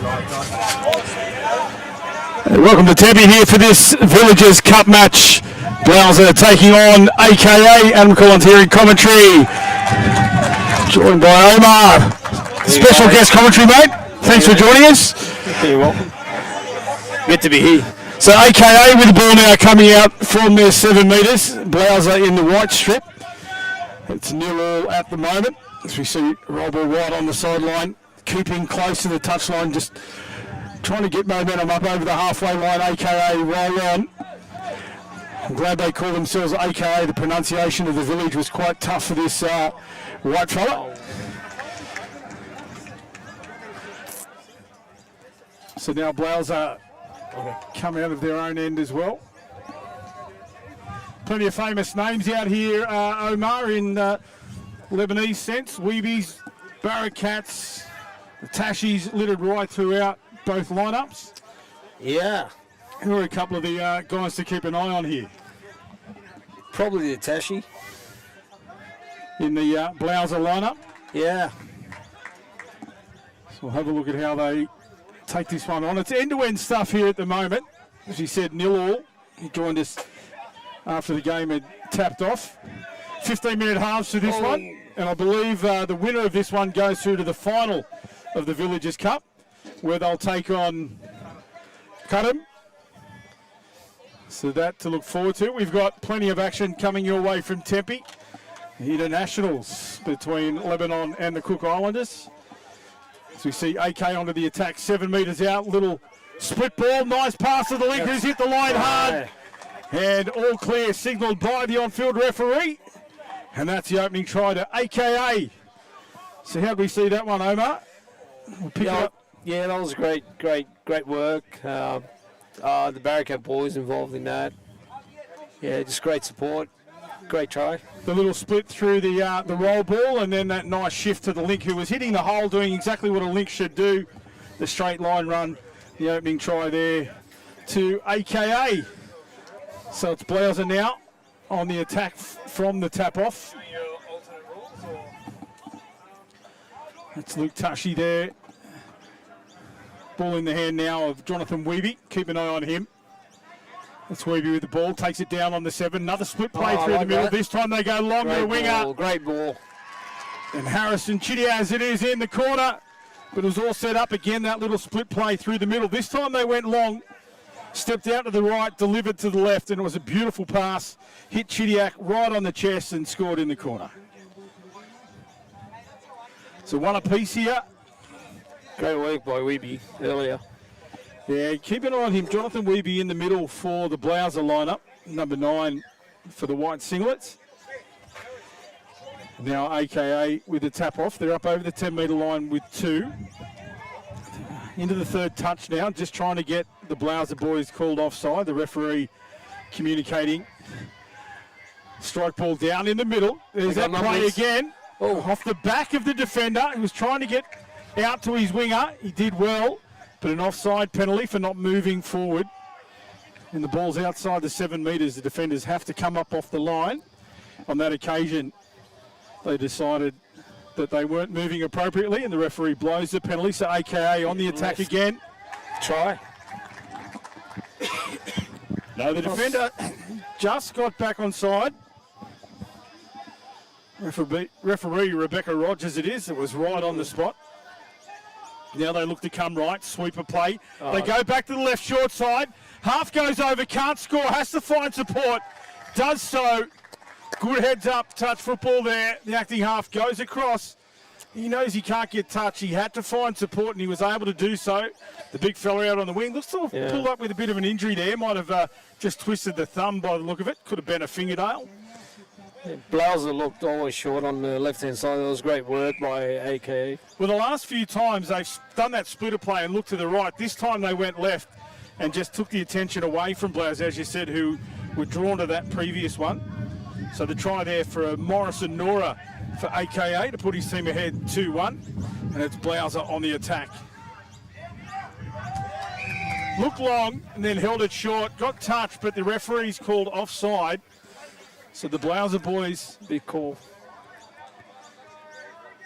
Welcome to Tempe here for this Villagers Cup match. Blouser taking on AKA Adam Collins here in commentary. Joined by Omar. Special guest commentary, mate. Thanks for joining us. You're welcome. Good to be here. So AKA with the ball now coming out from their 7 metres. Blouser in the white strip. It's 0-0 at the moment. As we see roll ball right on the sideline, keeping close to the touchline, just trying to get momentum up over the halfway line. AKA roll on. I'm glad they call themselves AKA. The pronunciation of the village was quite tough for this white fella. So now Blouser come out of their own end as well. Plenty of famous names out here, Omar, in Lebanese sense. Weebies, Barakats, the Tashis littered right throughout both lineups. Yeah. Who are a couple of the guys to keep an eye on here? Probably the Tashi. In the Blouser lineup. Yeah. So we'll have a look at how they take this one on. It's end-to-end stuff here at the moment. As you said, 0-0. He joined us after the game had tapped off. 15-minute halves to this one. And I believe the winner of this one goes through to the final of the Villagers Cup, where they'll take on Kadam. So that to look forward to. We've got plenty of action coming your way from Tempe. Internationals between Lebanon and the Cook Islanders. As we see AK onto the attack, 7 metres out, little split ball, nice pass to the link, who's hit the line hard. And all clear, signalled by the on-field referee. And that's the opening try to AKA. So how do we see that one, Omar? We'll pick it up. Yeah, that was great work. The Barakat boys involved in that. Yeah, just great support. Great try. The little split through the roll ball, and then that nice shift to the link, who was hitting the hole, doing exactly what a link should do. The straight line run, the opening try there to AKA. So it's Blouser now on the attack from the tap off. That's Luke Tashi there. Ball in the hand now of Jonathan Weeby. Keep an eye on him. That's Weeby with the ball. Takes it down on the 7. Another split play through the middle. This time they go long to the winger. Great ball. And Harrison Chidiaz, it is in the corner. But it was all set up again, that little split play through the middle. This time they went long. Stepped out to the right, delivered to the left, and it was a beautiful pass. Hit Chidiak right on the chest and scored in the corner. So one apiece here. Great work by Weeby earlier. Yeah, keep an eye on him. Jonathan Weeby in the middle for the Blouser lineup. Number 9 for the white singlets. Now AKA with the tap off. They're up over the 10-metre line with 2. Into the third touch now, just trying to get the Blouser boys called offside. The referee communicating. Strike ball down in the middle. There's that play again. Oh, off the back of the defender. He was trying to get out to his winger. He did well, but an offside penalty for not moving forward. And the ball's outside the 7 metres. The defenders have to come up off the line. On that occasion, they decided that they weren't moving appropriately, and the referee blows the penalty. So AKA on the attack again. Try. No, the defender just got back on side. Referee Rebecca Rogers it was right on the spot. Now they look to come right, sweeper play. They go back to the left short side. Half goes over, can't score, has to find support. Does so. Good heads up, touch football there. The acting half goes across. He knows he can't get touch. He had to find support, and he was able to do so. The big fella out on the wing looks to have pulled up with a bit of an injury there. Might have just twisted the thumb by the look of it. Could have been a fingernail. Yeah, Blouser looked always short on the left-hand side. That was great work by AKA. Well, the last few times they've done that splitter play and looked to the right. This time they went left and just took the attention away from Blouser, as you said, who were drawn to that previous one. So the try there for Morrison Nora for AKA to put his team ahead 2-1. And it's Blouser on the attack. Looked long and then held it short. Got touched, but the referee's called offside. So the Blouser boys, big call.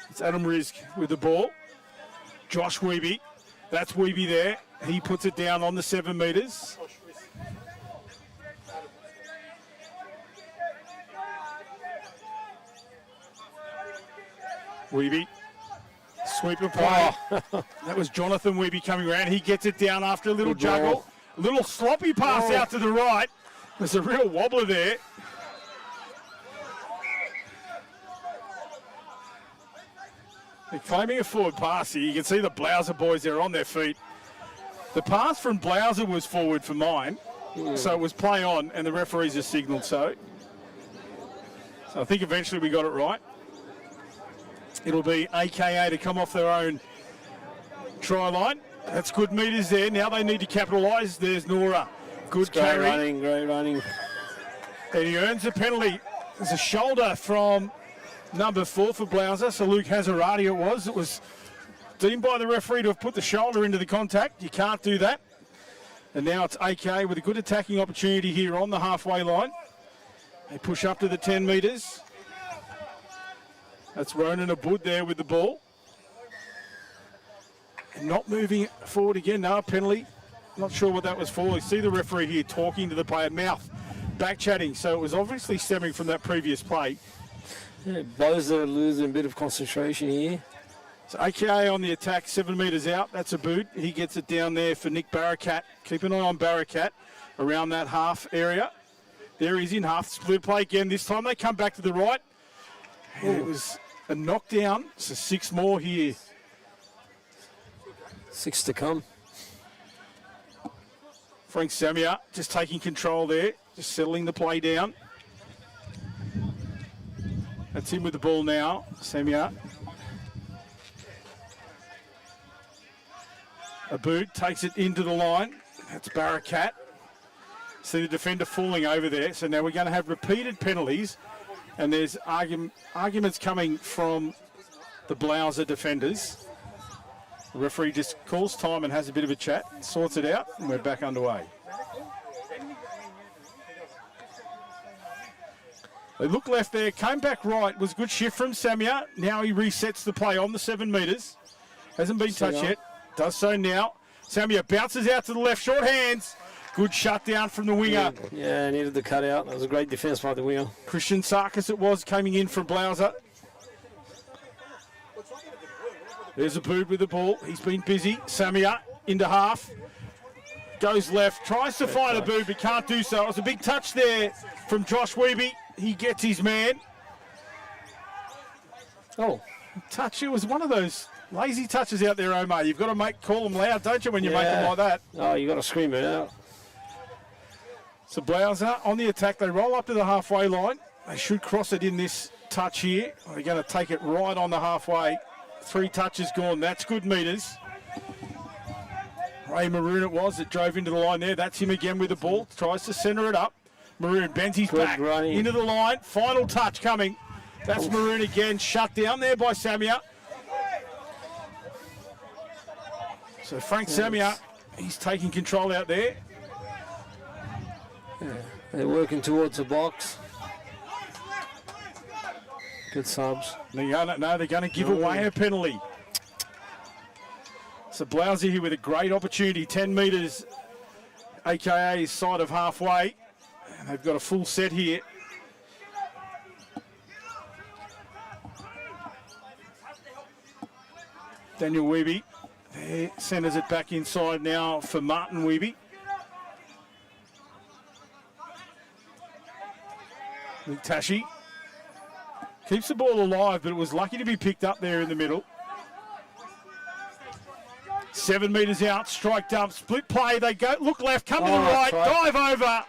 It's Adam Rizk with the ball. Josh Weeby That's Weeby there. He puts it down on the 7 metres. Weeby. Sweeper play. Oh. That was Jonathan Weeby coming around. He gets it down after a little Good juggle. ball. A little sloppy pass out to the right. There's a real wobbler there. They're claiming a forward pass here. You can see the Blouser boys there on their feet. The pass from Blouser was forward for mine. So it was play on, and the referees just signalled so. So I think eventually we got it right. It'll be AKA to come off their own try line. That's good metres there. Now they need to capitalise. There's Nora. Good carry. Great running. And he earns a penalty. There's a shoulder from number 4 for Blouser. So Luke Hazarati it was. It was deemed by the referee to have put the shoulder into the contact. You can't do that. And now it's AKA with a good attacking opportunity here on the halfway line. They push up to the 10 metres. That's Ronan Abud there with the ball. And not moving forward again. No, penalty. Not sure what that was for. You see the referee here talking to the player, mouth, back chatting. So it was obviously stemming from that previous play. Yeah, both are losing a bit of concentration here. So AKA on the attack, 7 metres out. That's Abud. He gets it down there for Nick Barakat. Keep an eye on Barakat around that half area. There he's in half. Split play again. This time they come back to the right. And it was a knockdown. So 6 more here. 6 to come. Frank Samia just taking control there, just settling the play down. That's him with the ball now, Samia. Abud takes it into the line. That's Barakat. See the defender falling over there. So now we're going to have repeated penalties, and there's arguments coming from the Blouser defenders. The referee just calls time and has a bit of a chat, sorts it out, and we're back underway. They look left there, came back right, was a good shift from Samia. Now he resets the play on the 7 metres. Hasn't been touched yet, does so now. Samia bounces out to the left, short hands. Good shutdown from the winger. Yeah, needed the cutout. That was a great defence by the winger. Christian Sarkis it was, coming in from Blouser. There's Abud with the ball. He's been busy. Samia into half. Goes left. Tries to find Abud, but can't do so. It was a big touch there from Josh Weeby. He gets his man. Oh. Touch. It was one of those lazy touches out there, Omar. You've got to call them loud, don't you, when you make them like that? Oh, you got to scream it out. So Blouser on the attack. They roll up to the halfway line. They should cross it in this touch here. They're going to take it right on the halfway. 3 touches gone. That's good metres. Ray Maroon it was that drove into the line there. That's him again with the ball. Tries to centre it up. Maroon bends his back into the line. Final touch coming. That's Maroon again. Shut down there by Samia. So Frank Samia, he's taking control out there. Yeah, they're working towards the box. Good subs. They're going to give away a penalty. So Blouser here with a great opportunity. 10 metres, AKA side of halfway. And they've got a full set here. Daniel Weeby there centres it back inside now for Martin Weeby. Tashi keeps the ball alive, but it was lucky to be picked up there in the middle. 7 metres out, strike dump, split play. They go, look left, come to the right, dive over.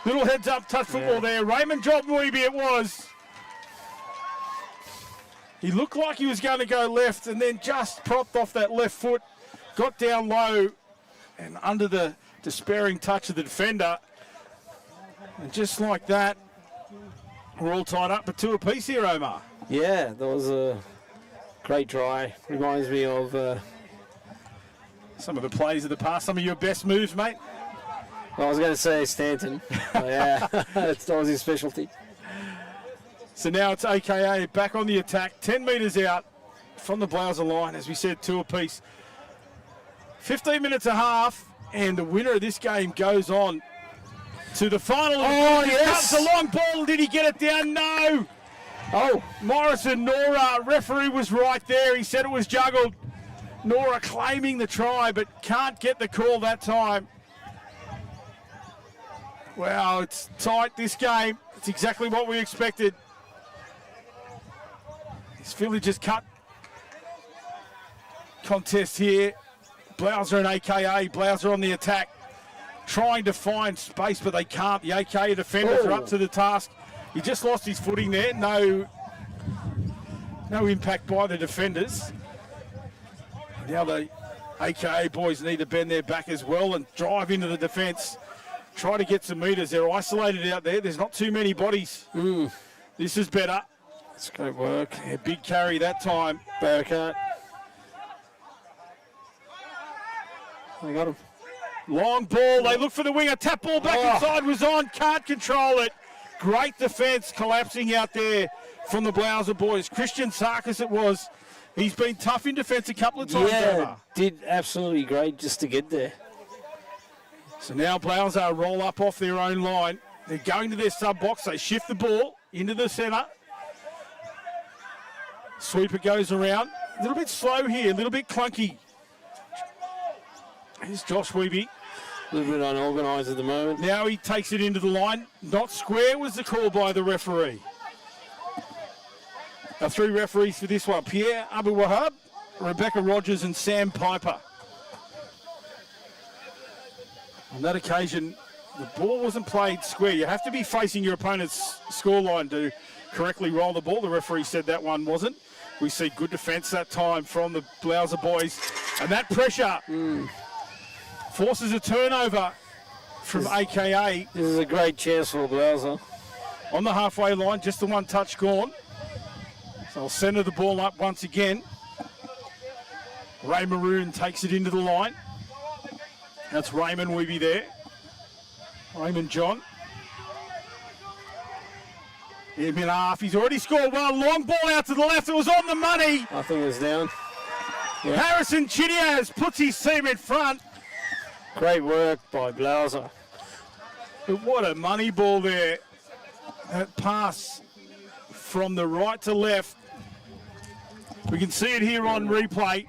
Little heads up, touch football there. Raymond Job Weeby it was. He looked like he was going to go left and then just propped off that left foot, got down low and under the despairing touch of the defender. And just like that, we're all tied up for 2 apiece here, Omar. Yeah, that was a great try. Reminds me of some of the plays of the past, some of your best moves, mate. I was going to say Stanton. Yeah, that was his specialty. So now it's AKA back on the attack, 10 metres out from the Blouser line. As we said, 2 apiece. 15 minutes a half, and the winner of this game goes on to the final. Oh, yes. It's a long ball. Did he get it down? No. Oh, Morrison, Nora, referee was right there. He said it was juggled. Nora claiming the try, but can't get the call that time. Wow, it's tight, this game. It's exactly what we expected. This Villagers Cup contest here. Blouser and AKA. Blouser on the attack, trying to find space, but they can't. The AKA defenders are up to the task. He just lost his footing there. No impact by the defenders. Now the AKA boys need to bend their back as well and drive into the defence. Try to get some metres. They're isolated out there. There's not too many bodies. This is better. That's great work. Yeah, big carry that time. Barricade. They got him. Long ball. They look for the winger. Tap ball back inside was on. Can't control it. Great defence collapsing out there from the Blouser boys. Christian Sarkis it was. He's been tough in defence a couple of times. Yeah, did absolutely great just to get there. So now Blouser roll up off their own line. They're going to their sub box. They shift the ball into the centre. Sweeper goes around. A little bit slow here, a little bit clunky. Here's Josh Weeby. A little bit unorganised at the moment. Now he takes it into the line. Not square was the call by the referee. Our three referees for this one: Pierre Abu Wahab, Rebecca Rogers and Sam Piper. On that occasion, the ball wasn't played square. You have to be facing your opponent's scoreline to correctly roll the ball. The referee said that one wasn't. We see good defence that time from the Blouser boys. And that pressure forces a turnover from AKA. This is a great chance for Blouser. On the halfway line, just the one touch gone. So they'll centre the ball up once again. Ray Maroon takes it into the line. That's Raymond Weeby there. Raymond John. In half, he's already scored one. Long ball out to the left, it was on the money. I think it was down. Yeah. Harrison Chiniaz puts his team in front. Great work by Blouser. But what a money ball there. That pass from the right to left. We can see it here on replay.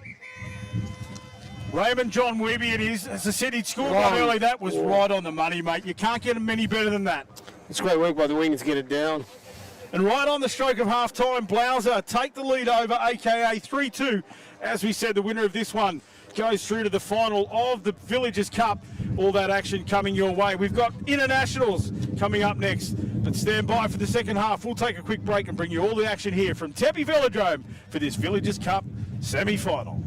Raymond John Weeby it is. As I said, he'd scored one early. That was right on the money, mate. You can't get him any better than that. It's great work by the wing to get it down. And right on the stroke of half-time, Blouser take the lead over AKA 3-2. As we said, the winner of this one goes through to the final of the Villagers Cup. All that action coming your way. We've got internationals coming up next. But stand by for the second half. We'll take a quick break and bring you all the action here from Tempe Velodrome for this Villagers Cup semi-final.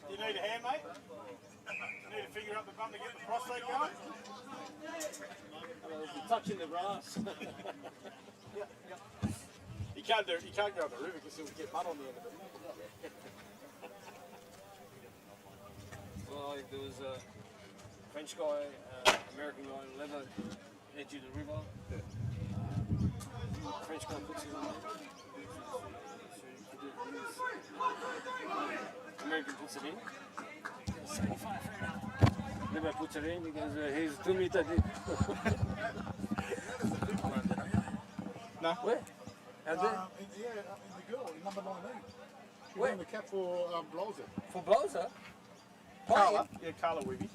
You need a hand, mate? You need to figure out the bum to get the prostate going? Touching the grass. You can't go up the river because you'll get mud on the end of it. Well, there was a French guy, American guy, Lebanon, edge of the river. French guy puts it on there. American puts it in. 75 Lebanon puts it in because he's 2 meters deep. No. Where? Out there? In the girl, in number 19. She Where? won the cap for Blouser. For Blouser? Carla. Yeah, Carla Weeby.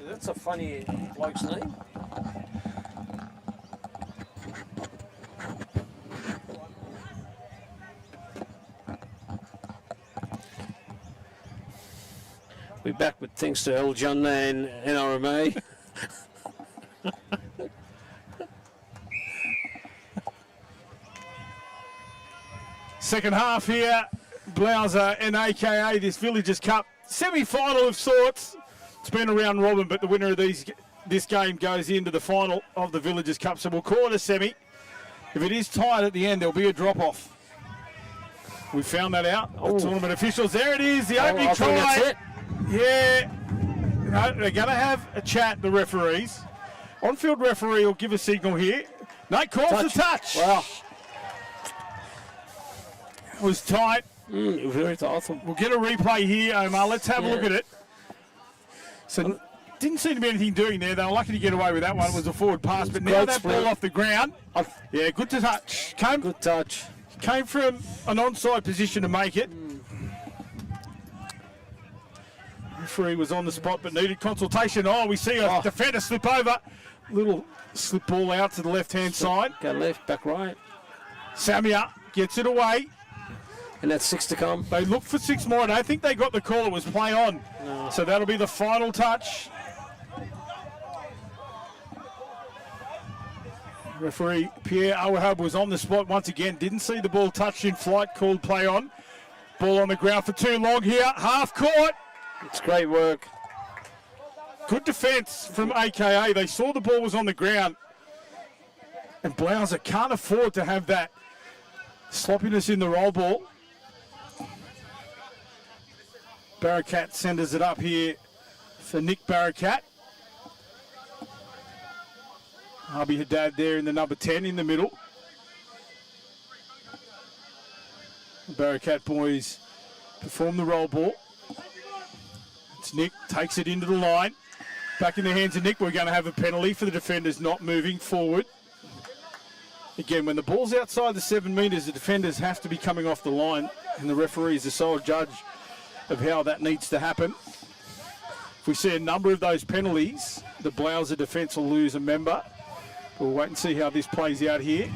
That's a funny bloke's name. We're back with thanks to El John and NRMA. Second half here, Blouser and AKA this Villagers Cup semi-final of sorts. It's been a round robin, but the winner of this game goes into the final of the Villagers Cup. So we'll call it a semi. If it is tied at the end, there'll be a drop-off. We found that out. The tournament officials. There it is, the opening try. That's it. Yeah. No, they're going to have a chat, the referees. On-field referee will give a signal here. No, calls the touch. Wow. It was tight. Very awesome. We'll get a replay here, Omar. Let's have a look at it. So, didn't seem to be anything doing there. They were lucky to get away with that one. It was a forward pass, but now that ball off the ground. Yeah, good to touch. Good touch. Came from an onside position to make it. Referee was on the spot, but needed consultation. Oh, we see a defender slip over. Little slip ball out to the left-hand side. Go left, back right. Samia gets it away. And that's 6 to come. They look for 6 more, and I think they got the call. It was play on. No. So that'll be the final touch. Referee Pierre Awahab was on the spot once again. Didn't see the ball touched in flight. Called play on. Ball on the ground for too long here. Half court. It's great work. Good defence from AKA. They saw the ball was on the ground. And Blouser can't afford to have that sloppiness in the roll ball. Barakat sends it up here for Nick Barakat. Harvey Haddad there in the number 10 in the middle. The Barakat boys perform the roll ball. It's Nick, takes it into the line. Back in the hands of Nick. We're going to have a penalty for the defenders not moving forward. Again, when the ball's outside the 7 metres, the defenders have to be coming off the line, and the referee is the sole judge of how that needs to happen. If we see a number of those penalties, the Blouser defence will lose a member. We'll wait and see how this plays out here.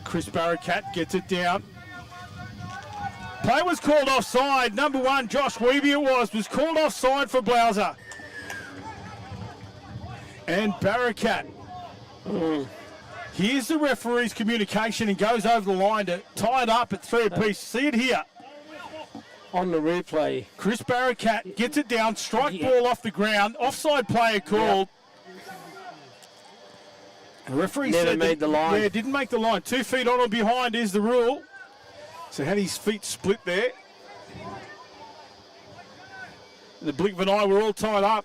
Chris Barakat gets it down. Play was called offside. Number 1, Josh Weeby was called offside for Blouser. And Barakat. Here's the referee's communication and goes over the line to tie it up at 3 apiece. See it here. On the replay. Chris Barakat gets it down, strike ball off the ground, offside player called. The referee Never made the line. Yeah, didn't make the line. 2 feet on or behind is the rule. So had his feet split there. In the blink of an eye, we're all tied up.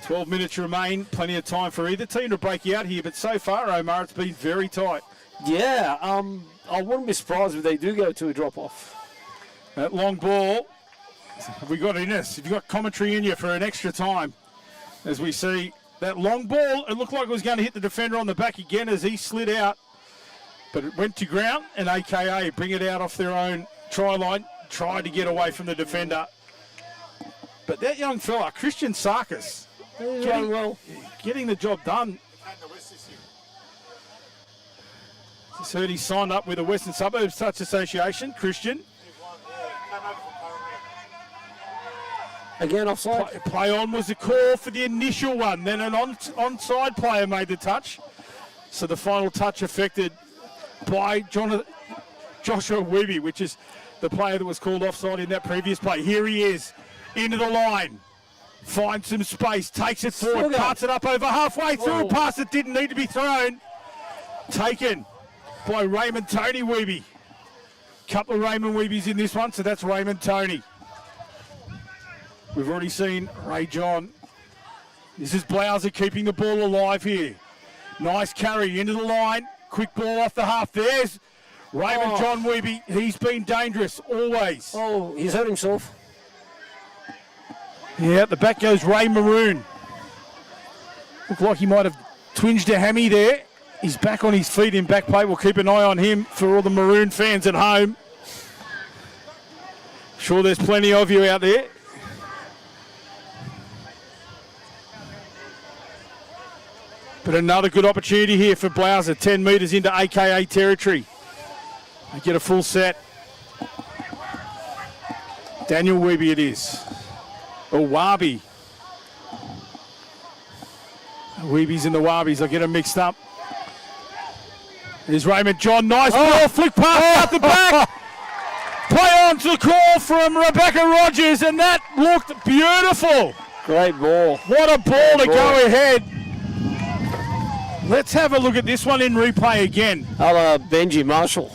12 minutes remain, plenty of time for either team to break out here, but so far, Omar, it's been very tight. Yeah, I wouldn't be surprised if they do go to a drop-off. That long ball, have we got in us? Have you got commentary in you for an extra time? As we see that long ball, it looked like it was going to hit the defender on the back again as he slid out, but it went to ground, and AKA bring it out off their own try line, tried to get away from the defender. But that young fella, Christian Sarkis, getting the job done. Just heard he signed up with the Western Suburbs Touch Association. Christian. Again, offside. Play on was the call for the initial one. Then an onside player made the touch. So the final touch affected by Joshua Weeby, which is the player that was called offside in that previous play. Here he is, into the line. Finds some space, takes it forward, cuts it up over halfway through a pass that didn't need to be thrown. Taken by Raymond Tony Weeby. Couple of Raymond Weebies in this one, so that's Raymond Tony. We've already seen Ray John. This is Blouser keeping the ball alive here. Nice carry into the line. Quick ball off the half. There's Raymond John Weeby. He's been dangerous always. Oh, he's hurt himself. Yeah, at the back goes Ray Maroon. Looked like he might have twinged a hammy there. He's back on his feet in back play. We'll keep an eye on him for all the Maroon fans at home. Sure, there's plenty of you out there. But another good opportunity here for Blouser. 10 metres into AKA territory. They get a full set. Daniel Weeby it is. Or Wabi. Weebies and the Wabies. I get them mixed up. There's Raymond John. Nice ball. Flick pass out the back. Play on to the call from Rebecca Rogers. And that looked beautiful. Great ball. What a ball to go ahead. Let's have a look at this one in replay again. Benji Marshall.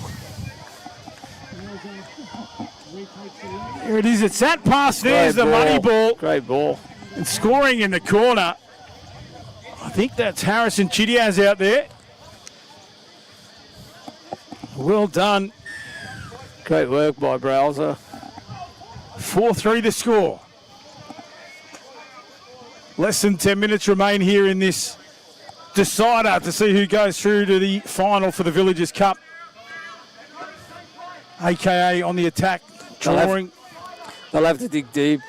Here it is. It's that pass. There's the money ball. Great ball. And scoring in the corner. I think that's Harrison Chidiaz out there. Well done. Great work by Blouser. 4-3 the score. Less than 10 minutes remain here in this decider to see who goes through to the final for the Villagers Cup. AKA on the attack, drawing. They'll have to dig deep.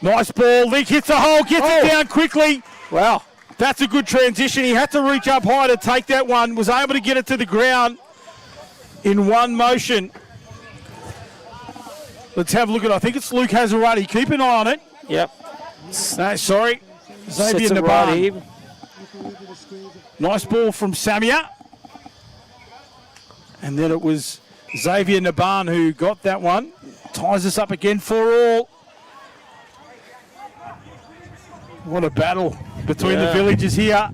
Nice ball. Link hits a hole, gets it down quickly. Wow. That's a good transition. He had to reach up high to take that one. Was able to get it to the ground in one motion. Let's have a look at it. I think it's Luke Hazarati. Keep an eye on it. Yep. No, sorry. Xavier Naban. Nice ball from Samia. And then it was Xavier Naban who got that one. Ties us up again for all. What a battle between the Villagers here.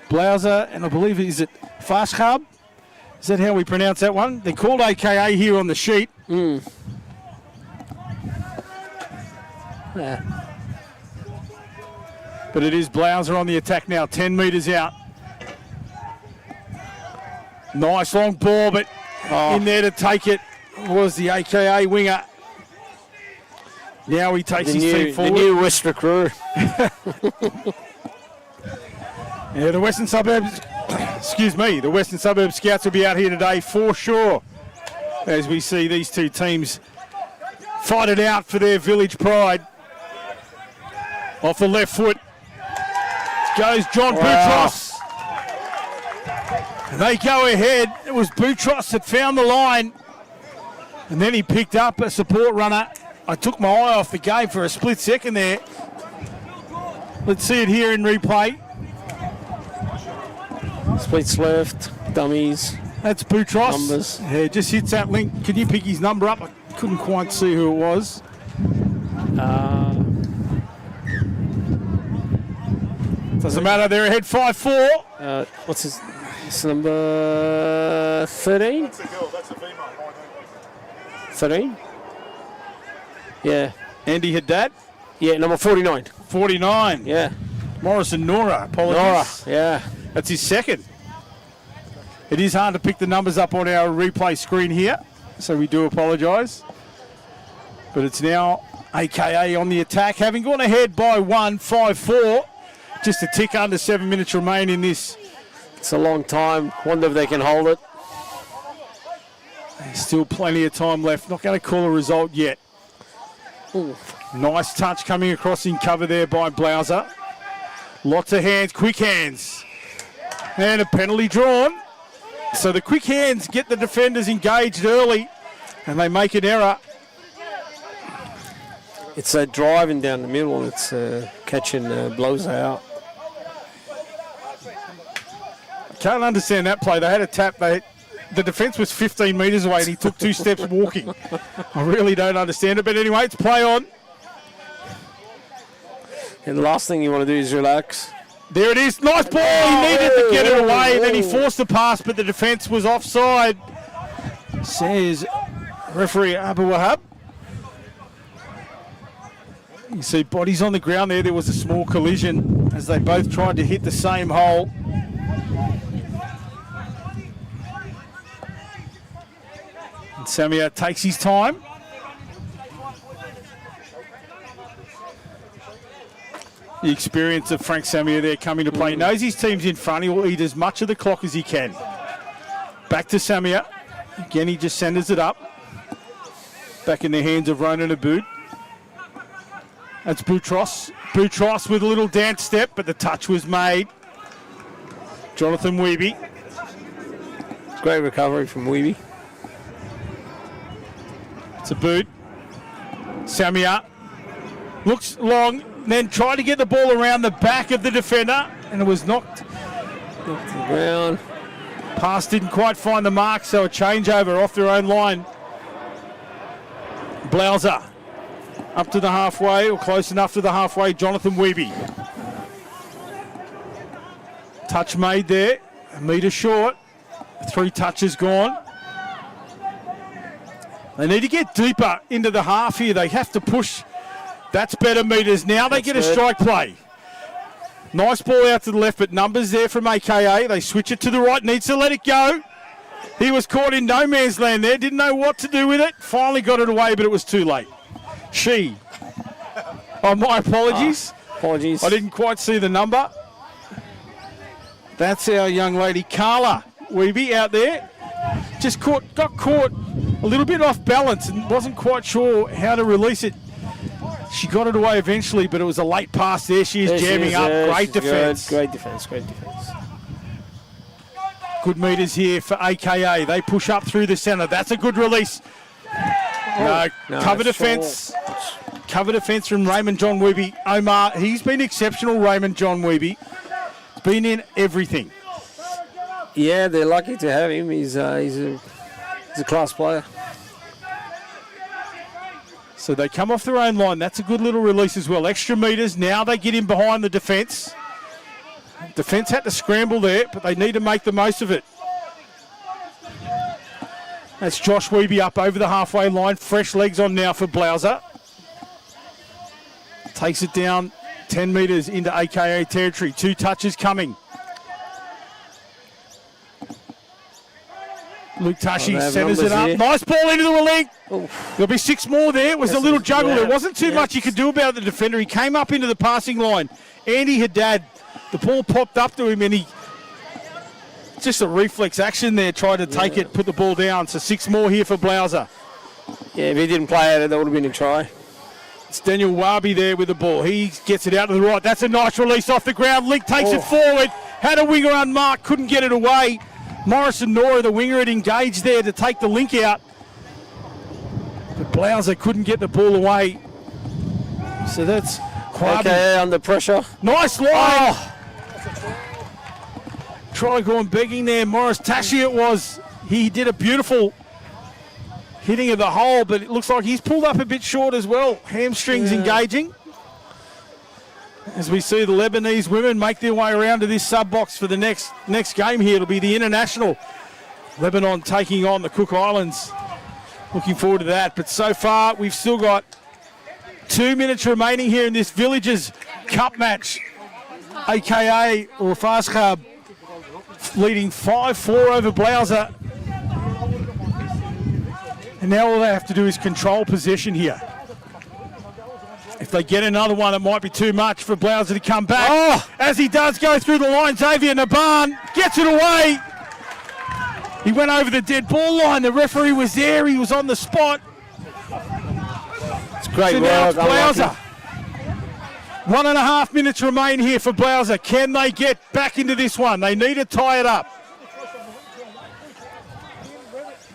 Blouser, and I believe, is it Fashkhab? Is that how we pronounce that one? They're called AKA here on the sheet. Yeah. But it is Blouser on the attack now, 10 metres out. Nice long ball, but in there to take it was the AKA winger. Now he takes his team forward. The new West recruit. Yeah, the Western Suburbs, the Western Suburbs Scouts will be out here today for sure. As we see these two teams fight it out for their village pride. Off the left foot goes John Boutros. And they go ahead. It was Boutros that found the line. And then he picked up a support runner. I took my eye off the game for a split second there. Let's see it here in replay. Splits left, dummies. That's Boutros. Numbers. Yeah, just hits that link. Can you pick his number up? I couldn't quite see who it was. Doesn't matter, they're ahead 5-4. What's his number? 13? That's a girl, that's a female. 13? Yeah. Andy Haddad, Yeah, number 49. 49. Yeah. Morrison Nora, apologies. Yeah. That's his second. It is hard to pick the numbers up on our replay screen here, so we do apologise. But it's now AKA on the attack, having gone ahead by 5-4. Just a tick under 7 minutes remain in this. It's a long time. Wonder if they can hold it. There's still plenty of time left. Not going to call a result yet. Ooh. Nice touch coming across in cover there by Blouser. Lots of hands, quick hands. And a penalty drawn. So the quick hands get the defenders engaged early and they make an error. It's driving down the middle. It's catching Blouser out. Can't understand that play. They had a tap. The defence was 15 metres away and he took 2 steps walking. I really don't understand it. But anyway, it's play on. And the last thing you want to do is relax. There it is. Nice ball. He needed to get it away. And then he forced the pass, but the defence was offside. Says referee Abu Wahab. You see bodies on the ground there. There was a small collision as they both tried to hit the same hole. And Samia takes his time. The experience of Frank Samia there coming to play. He knows his team's in front. He will eat as much of the clock as he can. Back to Samia. Again, he just centers it up. Back in the hands of Ronan Aboud. That's Boutros. Boutros with a little dance step, but the touch was made. Jonathan Weeby. Great recovery from Weeby. It's a boot. Samia looks long, then tried to get the ball around the back of the defender, and it was knocked to the ground. Pass didn't quite find the mark, so a changeover off their own line. Blauser up to the halfway, or close enough to the halfway. Jonathan Weeby. Touch made there, a metre short. 3 touches gone. They need to get deeper into the half here. They have to push. That's better meters. Now they get a strike play. Nice ball out to the left, but numbers there from AKA. They switch it to the right. Needs to let it go. He was caught in no man's land there. Didn't know what to do with it. Finally got it away, but it was too late. Oh, my apologies. Apologies. I didn't quite see the number. That's our young lady, Carla Weeby, out there. Just got caught a little bit off balance and wasn't quite sure how to release it. She got it away eventually, but it was a late pass there. She is jamming up. Great defence. Great defence, great defence. Good meters here for AKA. They push up through the centre. That's a good release. Cover defence. Cover defence from Raymond John Weeby. Omar, he's been exceptional, Raymond John Weeby. He's been in everything. Yeah, they're lucky to have him. He's a class player. So they come off their own line. That's a good little release as well. Extra metres. Now they get in behind the defence. Defence had to scramble there, but they need to make the most of it. That's Josh Weeby up over the halfway line. Fresh legs on now for Blauser. Takes it down 10 metres into AKA territory. 2 touches coming. Luke Tashi centres it up. Here. Nice ball into the link. There'll be 6 more there. It was a little juggle. There wasn't too much you could do about the defender. He came up into the passing line. Andy Haddad, the ball popped up to him and he, just a reflex action there, tried to take it, put the ball down. So 6 more here for Blauser. Yeah, if he didn't play it, that would have been a try. It's Daniel Wabi there with the ball. He gets it out to the right. That's a nice release off the ground. Link takes it forward. Had a winger unmarked, couldn't get it away. Morrison Nora, the winger, had engaged there to take the link out. But Blauser couldn't get the ball away. So that's Quabi. Okay, under pressure. Nice line. Try going begging there. Morris Tashi it was. He did a beautiful hitting of the hole, but it looks like he's pulled up a bit short as well. Hamstrings engaging. As we see the Lebanese women make their way around to this sub-box for the next game here. It'll be the international. Lebanon taking on the Cook Islands. Looking forward to that. But so far, we've still got 2 minutes remaining here in this Villages Cup match. AKA Rafashab leading 5-4 over Blauser. And now all they have to do is control possession here. If they get another one, it might be too much for Blauser to come back. As he does go through the line, Xavier Naban gets it away. He went over the dead ball line. The referee was there. He was on the spot. It's great so now it's Blauser. 1.5 minutes remain here for Blauser. Can they get back into this one? They need to tie it up.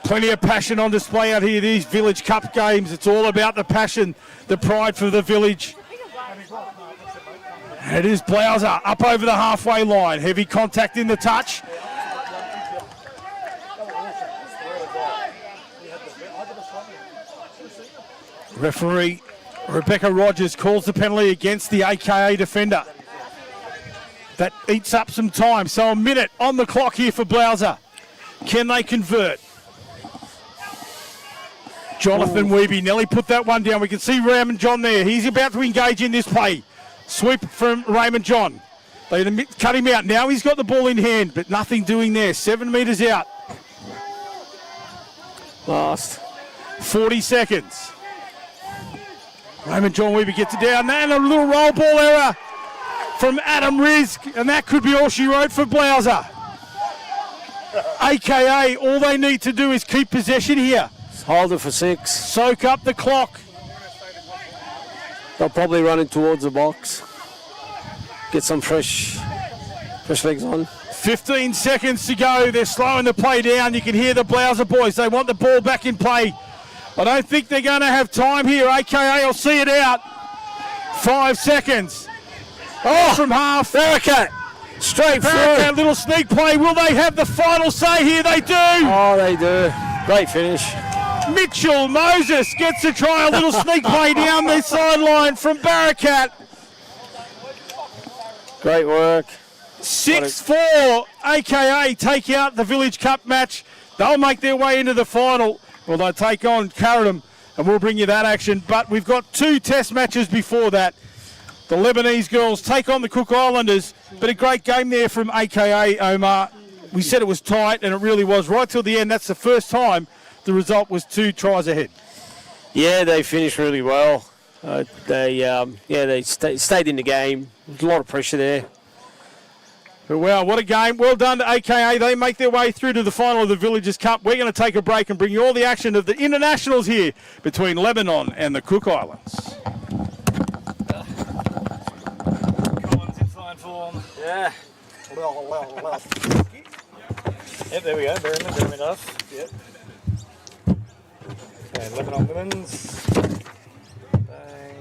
Plenty of passion on display out here, these Village Cup games. It's all about the passion, the pride for the village. And it is Blauser up over the halfway line. Heavy contact in the touch. Referee Rebecca Rogers calls the penalty against the AKA defender. That eats up some time. So a minute on the clock here for Blauser. Can they convert? Jonathan Weeby, Nelly put that one down. We can see Raymond John there. He's about to engage in this play. Sweep from Raymond John. They cut him out. Now he's got the ball in hand, but nothing doing there. 7 metres out. Last 40 seconds. Raymond John Weeby gets it down. And a little roll ball error from Adam Rizk. And that could be all she wrote for Blauser. AKA, all they need to do is keep possession here. Hold it for 6. Soak up the clock. They'll probably run in towards the box. Get some fresh legs on. 15 seconds to go. They're slowing the play down. You can hear the Blouser boys. They want the ball back in play. I don't think they're going to have time here. AKA will see it out. 5 seconds. Oh, from half. Bearcat. Straight through. Bearcat, little sneak play. Will they have the final say here? They do. Oh, they do. Great finish. Mitchell Moses gets to try a little sneak play down the sideline from Bearcat. Great work. 6-4, AKA take out the Village Cup match. They'll make their way into the final. Well, they'll take on Carradom, and we'll bring you that action. But we've got 2 test matches before that. The Lebanese girls take on the Cook Islanders, but a great game there from AKA, Omar. We said it was tight, and it really was right till the end. That's the first time the result was 2 tries ahead. Yeah, they finished really well. They stayed in the game. There's a lot of pressure there. But wow, what a game. Well done to AKA. They make their way through to the final of the Villagers Cup. We're going to take a break and bring you all the action of the internationals here between Lebanon and the Cook Islands. Collins in fine form. Yeah. Yep, there we go. Very enough. Yep. Okay, Lebanon women's. Bang.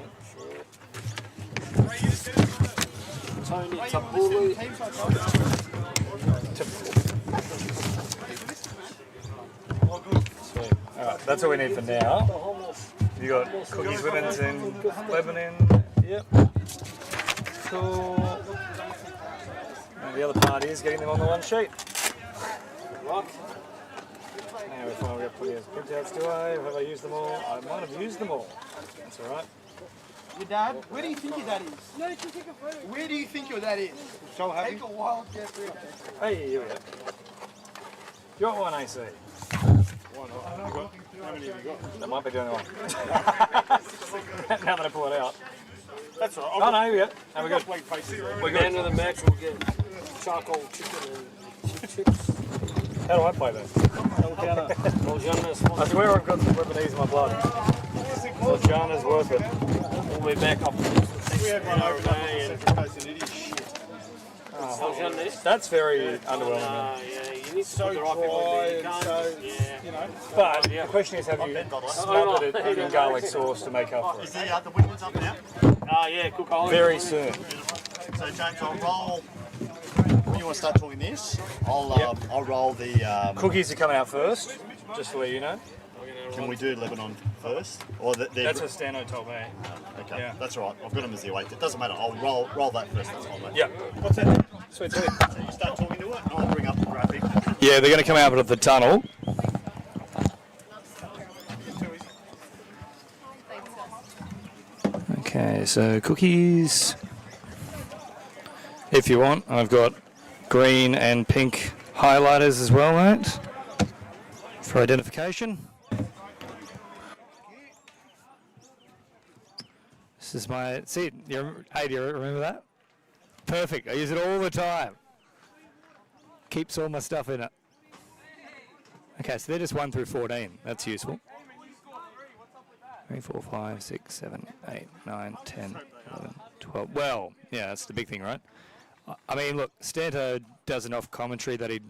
Tony Tabulu. Sweet. Alright, that's all we need for now. You got Cookies women's in Lebanon. Yep. Cool. And the other part is getting them on the one sheet. Rock. Now we finally got plenty of printouts, do I? Have I used them all? I might have used them all. That's alright. Your dad? Where do you think your dad is? No, you can take a photo. Where do you think your dad is? So happy. Take a wild guess. Hey, here we go. You got one AC. Why not? How many have you got? That might be the only one. Now that I pull it out. That's all right. Oh no, here we go. Have we got? We're going to the match. We'll get charcoal chicken and chips. How do I play this? I swear I've got some Lebanese in my blood. So Jana's worth it. We'll be back up. We had one over there in Central Coast and it is shit. That's very underwhelming. Yeah, you need to So put the right people dry in there. and so, Yeah. you know. But the question is, have you smothered it in garlic sauce to make up for it? The women's up now? Yeah, Cook Island. Very soon. So James, I'll roll. When you want to start talking this, I'll roll the. Cookies are coming out first, just to let you know. Can we do Lebanon first? Or That's what Stano told me. Okay, yeah. that's all right. I've got them as the weight. It doesn't matter. I'll roll that first. That's fine. Mate. Yeah. What's that? Sweet. So you start talking to it, and I'll bring up the graphic. Yeah, they're going to come out of the tunnel. Okay, so cookies. If you want, I've got green and pink highlighters as well, mate, for identification. This is my, see, hey, do you remember that? Perfect, I use it all the time. Keeps all my stuff in it. Okay, so they're just 1 through 14, that's useful. 3, 4, 5, 6, 7, 8, 9, 10, 11, 12. Well, yeah, that's the big thing, right? I mean, look, Stanto does enough commentary that he'd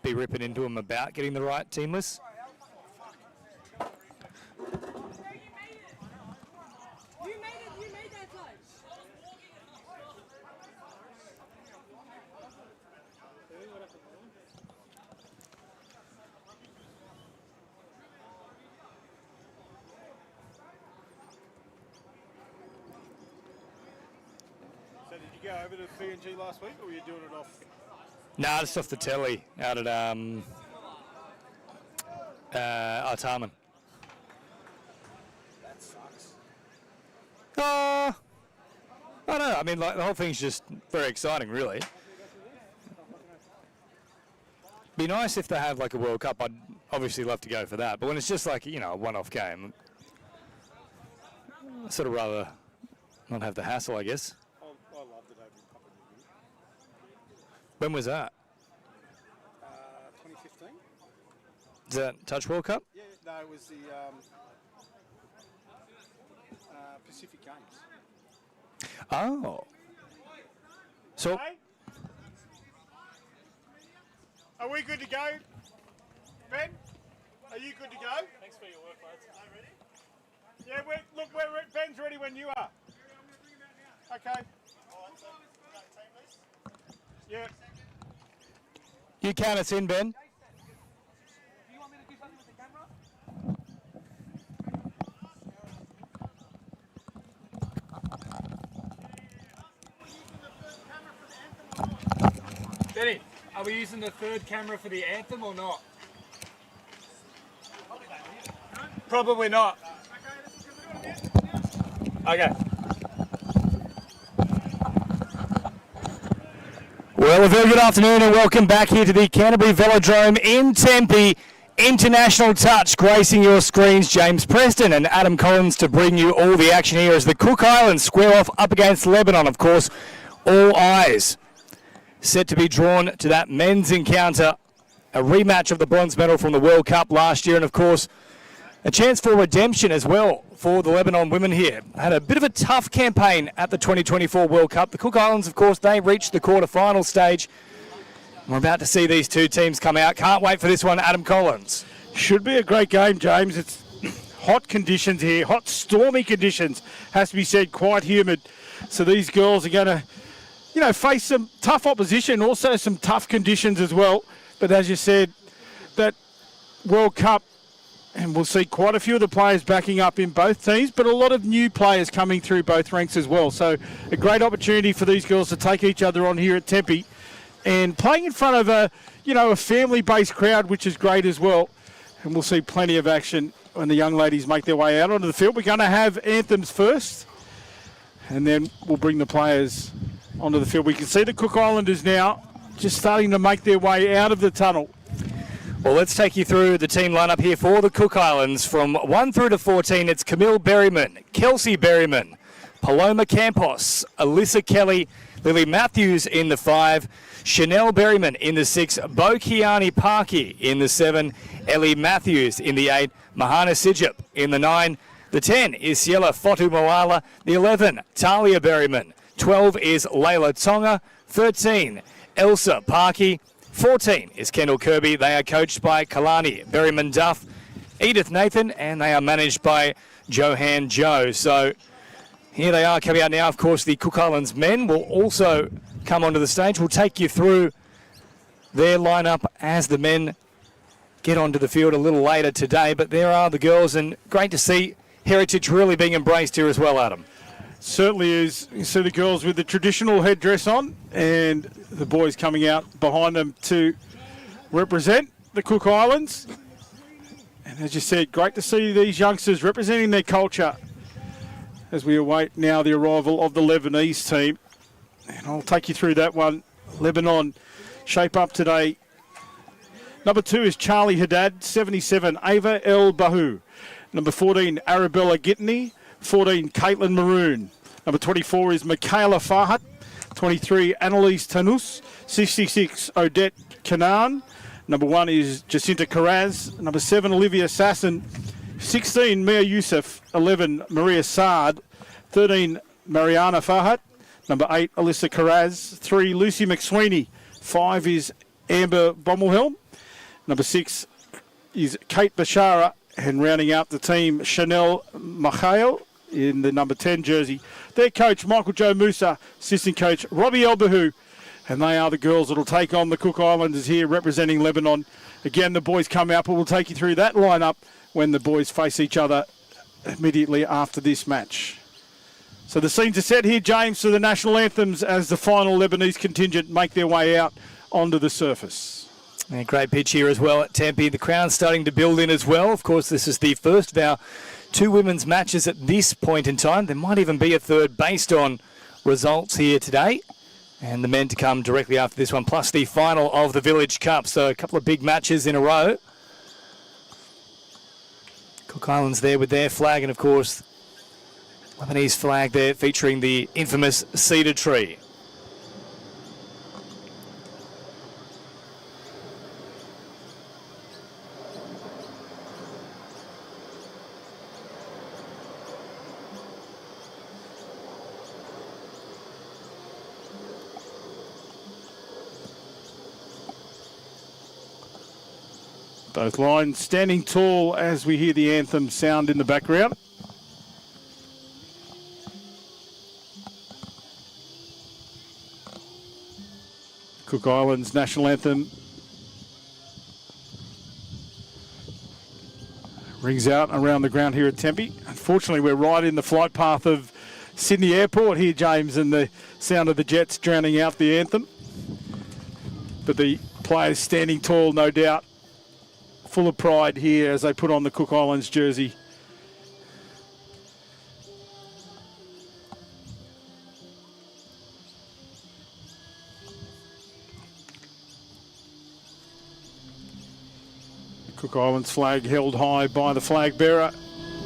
be ripping into him about getting the right team list. So did you go over to PNG last week or were you doing it off? Nah, just off the telly out at Artarmon. That sucks. I don't know. I mean, like, the whole thing's just very exciting, really. Be nice if they have like a World Cup. I'd obviously love to go for that. But when it's just like, you know, a one-off game, I'd sort of rather not have the hassle, I guess. I loved it over in Papua New Guinea. When was that? 2015. Is that Touch World Cup? Yeah, no, it was the Pacific Games. Oh. So, Hey? Are we good to go? Ben? Are you good to go? Thanks for your work, lads. Are you ready? Yeah, Ben's ready when you are. Okay. Yeah. you count us in, Ben. Do you want me to do something with the camera? Benny, are we using the third camera for the anthem or not? Probably not. Okay. Well, a very good afternoon and welcome back here to the Tempe Velodrome in Tempe. International touch gracing your screens. James Preston and Adam Collins to bring you all the action here as the Cook Islands square off up against Lebanon. Of course, all eyes set to be drawn to that men's encounter. A rematch of the bronze medal from the World Cup last year, and of course, a chance for redemption as well for the Lebanon women here. Had a bit of a tough campaign at the 2024 World Cup. The Cook Islands, of course, they reached the quarter-final stage. We're about to see these two teams come out. Can't wait for this one, Adam Collins. Should be a great game, James. It's hot conditions here, hot, stormy conditions, has to be said, quite humid. So these girls are going to, face some tough opposition, also some tough conditions as well. But as you said, that World Cup, and we'll see quite a few of the players backing up in both teams, but a lot of new players coming through both ranks as well. So a great opportunity for these girls to take each other on here at Tempe and playing in front of a family-based crowd, which is great as well. And we'll see plenty of action when the young ladies make their way out onto the field. We're going to have anthems first, and then we'll bring the players onto the field. We can see the Cook Islanders now just starting to make their way out of the tunnel. Well, let's take you through the team lineup here for the Cook Islands. From 1 through to 14, it's Camille Berryman, Kelsey Berryman, Paloma Campos, Alyssa Kelly, Lily Matthews in the 5, Chanel Berryman in the 6, Bo Kiani Parky in the 7, Ellie Matthews in the 8, Mahana Sijup in the 9, the 10 is Ciela Fotu Moala, the 11, Talia Berryman, 12 is Layla Tonga, 13, Elsa Parky, 14 is Kendall Kirby. They are coached by Kalani Berryman Duff, Edith Nathan, and they are managed by Johan Joe. So here they are coming out now. Of course, the Cook Islands men will also come onto the stage. We'll take you through their lineup as the men get onto the field a little later today. But there are the girls, and great to see heritage really being embraced here as well, Adam. Certainly is. You see the girls with the traditional headdress on and the boys coming out behind them to represent the Cook Islands. And as you said, great to see these youngsters representing their culture as we await now the arrival of the Lebanese team. And I'll take you through that one. Lebanon shape up today. Number 2 is Charlie Haddad, 77, Ava El Bahu. Number 14, Arabella Gitney. 14, Caitlin Maroon. Number 24 is Michaela Farhat. 23, Annalise Tanus. 66, Odette Kanan. Number 1 is Jacinta Carraz. Number 7, Olivia Sasson. 16, Mia Youssef. 11, Maria Saad. 13, Mariana Farhat. Number 8, Alyssa Carraz. 3, Lucy McSweeney. 5 is Amber Bommelhelm. Number 6 is Kate Bashara. And rounding out the team, Chanel Machael in the number 10 jersey. Their coach, Michael Joe Musa, assistant coach, Robbie Elbahu. And they are the girls that will take on the Cook Islanders here representing Lebanon. Again, the boys come out, but we'll take you through that lineup when the boys face each other immediately after this match. So the scenes are set here, James, for the national anthems as the final Lebanese contingent make their way out onto the surface. Yeah, great pitch here as well at Tempe. The crowd's starting to build in as well. Of course, this is the first of our 2 women's matches at this point in time. There might even be a third based on results here today. And the men to come directly after this one, plus the final of the Village Cup. So a couple of big matches in a row. Cook Islands there with their flag, and of course, Lebanese flag there featuring the infamous cedar tree. Both lines standing tall as we hear the anthem sound in the background. Cook Islands national anthem rings out around the ground here at Tempe. Unfortunately, we're right in the flight path of Sydney Airport here, James, and the sound of the jets drowning out the anthem. But the players standing tall, no doubt, full of pride here as they put on the Cook Islands jersey. Cook Islands flag held high by the flag bearer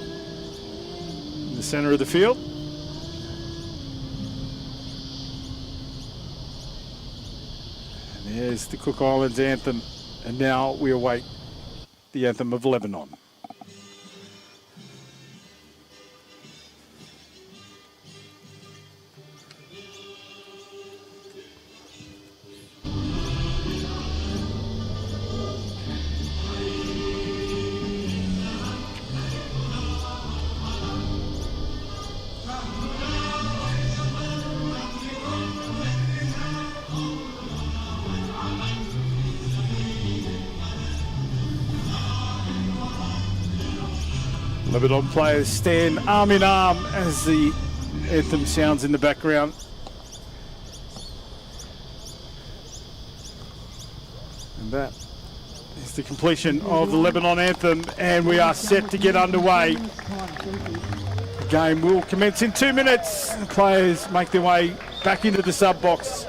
in the centre of the field. And there's the Cook Islands anthem, and now we await the anthem of Lebanon. Lebanon players stand arm in arm as the anthem sounds in the background. And that is the completion of the Lebanon anthem, and we are set to get underway. The game will commence in 2 minutes. The players make their way back into the sub box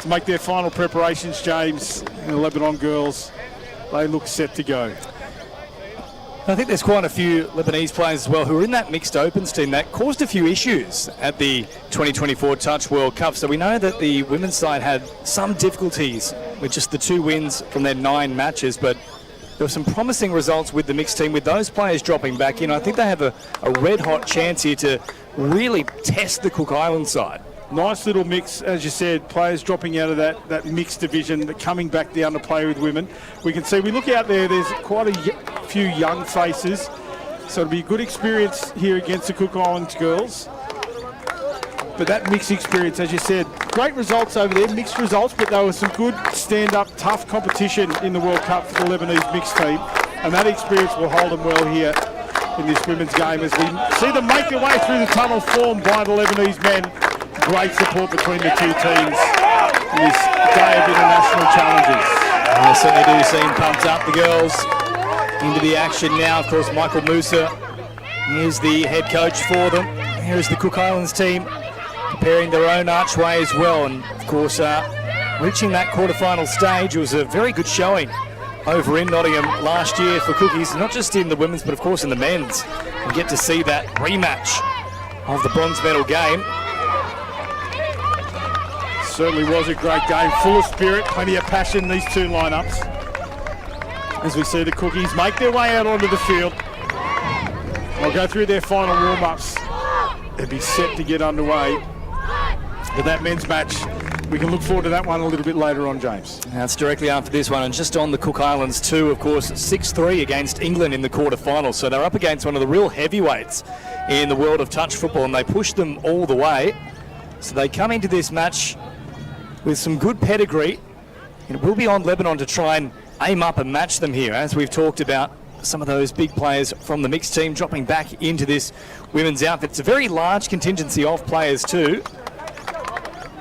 to make their final preparations, James. And the Lebanon girls, they look set to go. I think there's quite a few Lebanese players as well who are in that mixed opens team that caused a few issues at the 2024 Touch World Cup. So we know that the women's side had some difficulties with just the 2 wins from their 9 matches, but there were some promising results with the mixed team with those players dropping back in. I think they have a red-hot chance here to really test the Cook Islands side. Nice little mix, as you said, players dropping out of that mixed division, but coming back down to play with women. We can see, we look out there, there's quite a few young faces, so it'll be a good experience here against the Cook Islands girls. But that mixed experience, as you said, great results over there, mixed results, but there was some good stand-up, tough competition in the World Cup for the Lebanese mixed team, and that experience will hold them well here in this women's game as we see them make their way through the tunnel formed by the Lebanese men. Great support between the 2 teams in this day of international challenges. I certainly do seem pumped up. The girls into the action now. Of course, Michael Musa is the head coach for them. Here is the Cook Islands team preparing their own archway as well. And of course, reaching that quarterfinal stage, it was a very good showing over in Nottingham last year for Cookies, not just in the women's, but of course in the men's. We get to see that rematch of the bronze medal game. Certainly was a great game, full of spirit, plenty of passion, these 2 lineups. As we see the Cookies make their way out onto the field. They'll go through their final warm-ups. They'll be set to get underway. But that men's match, we can look forward to that one a little bit later on, James. That's directly after this one, and just on the Cook Islands too, of course, 6-3 against England in the quarterfinals. So they're up against one of the real heavyweights in the world of touch football, and they pushed them all the way. So they come into this match with some good pedigree. It will be on Lebanon to try and aim up and match them here, as we've talked about some of those big players from the mixed team dropping back into this women's outfit. It's a very large contingency of players too.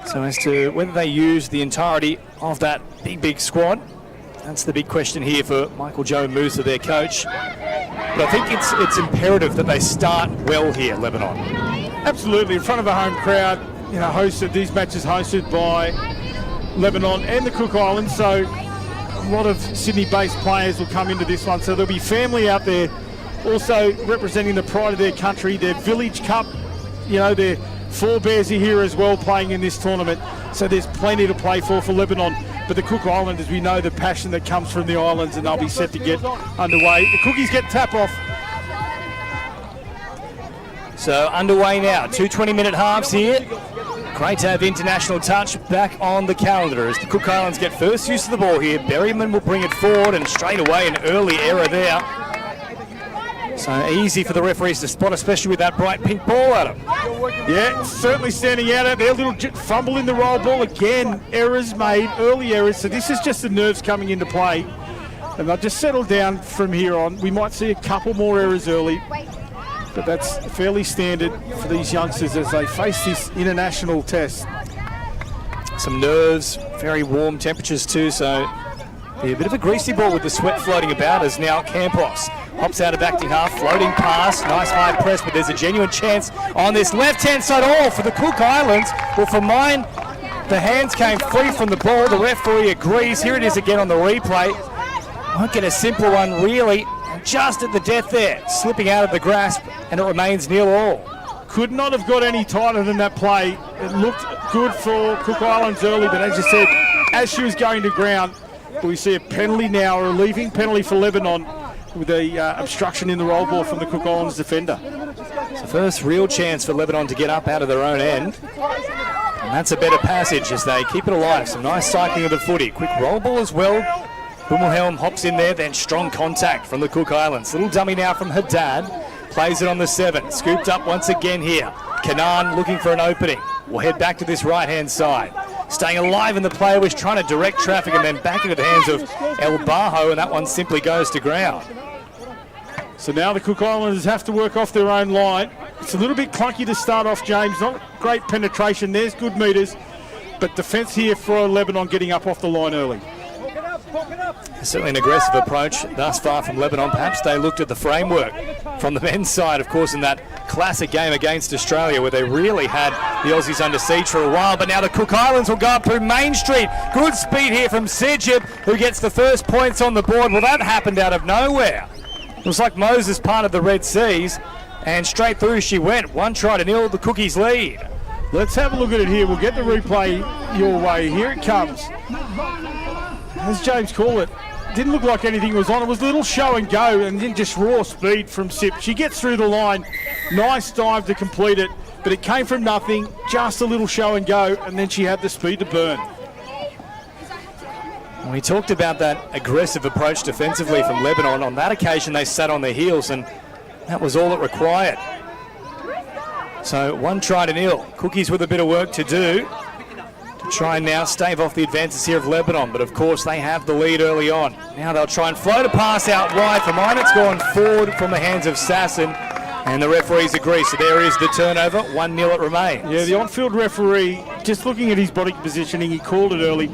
So as to whether they use the entirety of that big squad, that's the big question here for Michael Joe Musa, their coach. But I think it's imperative that they start well here, Lebanon. Absolutely, in front of a home crowd, you know, hosted, these matches hosted by Lebanon and the Cook Islands, so a lot of Sydney-based players will come into this one, so there'll be family out there also representing the pride of their country, their Village Cup, you know, their forebears are here as well playing in this tournament, so there's plenty to play for Lebanon. But the Cook Islanders, we know the passion that comes from the islands, and they'll be set to get underway. The Cookies get tap off. So underway now, 2 20-minute halves here. Great to have international touch back on the calendar as the Cook Islands get first use of the ball here. Berryman will bring it forward and straight away an early error there. So easy for the referees to spot, especially with that bright pink ball at them. Yeah, certainly standing out there. Little fumble in the roll ball. Again, errors made, early errors. So this is just the nerves coming into play. And they'll just settle down from here on. We might see a couple more errors early, but that's fairly standard for these youngsters as they face this international test. Some nerves, very warm temperatures too, so a bit of a greasy ball with the sweat floating about as now Campos hops out of acting half, floating pass, nice high press, but there's a genuine chance on this left-hand side. Oh, for the Cook Islands. Well, for mine, the hands came free from the ball. The referee agrees. Here it is again on the replay. Won't get a simple one, really. Just at the death there, slipping out of the grasp, and it remains 0-all. Could not have got any tighter than that play. It looked good for Cook Islands early, but as you said, as she was going to ground, we see a penalty now, a relieving penalty for Lebanon with a obstruction in the roll ball from the Cook Islands defender. It's the first real chance for Lebanon to get up out of their own end. And that's a better passage as they keep it alive. Some nice cycling of the footy. Quick roll ball as well. Bummelhelm hops in there, then strong contact from the Cook Islands. Little dummy now from Haddad. Plays it on the 7. Scooped up once again here. Kanan looking for an opening. We'll head back to this right-hand side. Staying alive, and the player was trying to direct traffic and then back into the hands of El Bajo, and that one simply goes to ground. So now the Cook Islanders have to work off their own line. It's a little bit clunky to start off, James. Not great penetration. There's good metres. But defence here for Lebanon getting up off the line early. Certainly an aggressive approach thus far from Lebanon. Perhaps they looked at the framework from the men's side, of course, in that classic game against Australia where they really had the Aussies under siege for a while. But now the Cook Islands will go up through Main Street. Good speed here from Sejib, who gets the first points on the board. Well, that happened out of nowhere. It was like Moses parted the Red Seas, and straight through she went. 1-0, the Cookies lead. Let's have a look at it here. We'll get the replay your way. Here it comes. As James called it, didn't look like anything was on. It was a little show and go, and then just raw speed from Sip. She gets through the line. Nice dive to complete it, but it came from nothing. Just a little show and go, and then she had the speed to burn. We talked about that aggressive approach defensively from Lebanon. On that occasion, they sat on their heels, and that was all it required. So 1-0. Cookies with a bit of work to do to try and now stave off the advances here of Lebanon. But of course, they have the lead early on. Now they'll try and float a pass out wide. For mine, it's gone forward from the hands of Sasson, and the referees agree. So there is the turnover. 1-0 it remains. Yeah, the on-field referee, just looking at his body positioning, he called it early.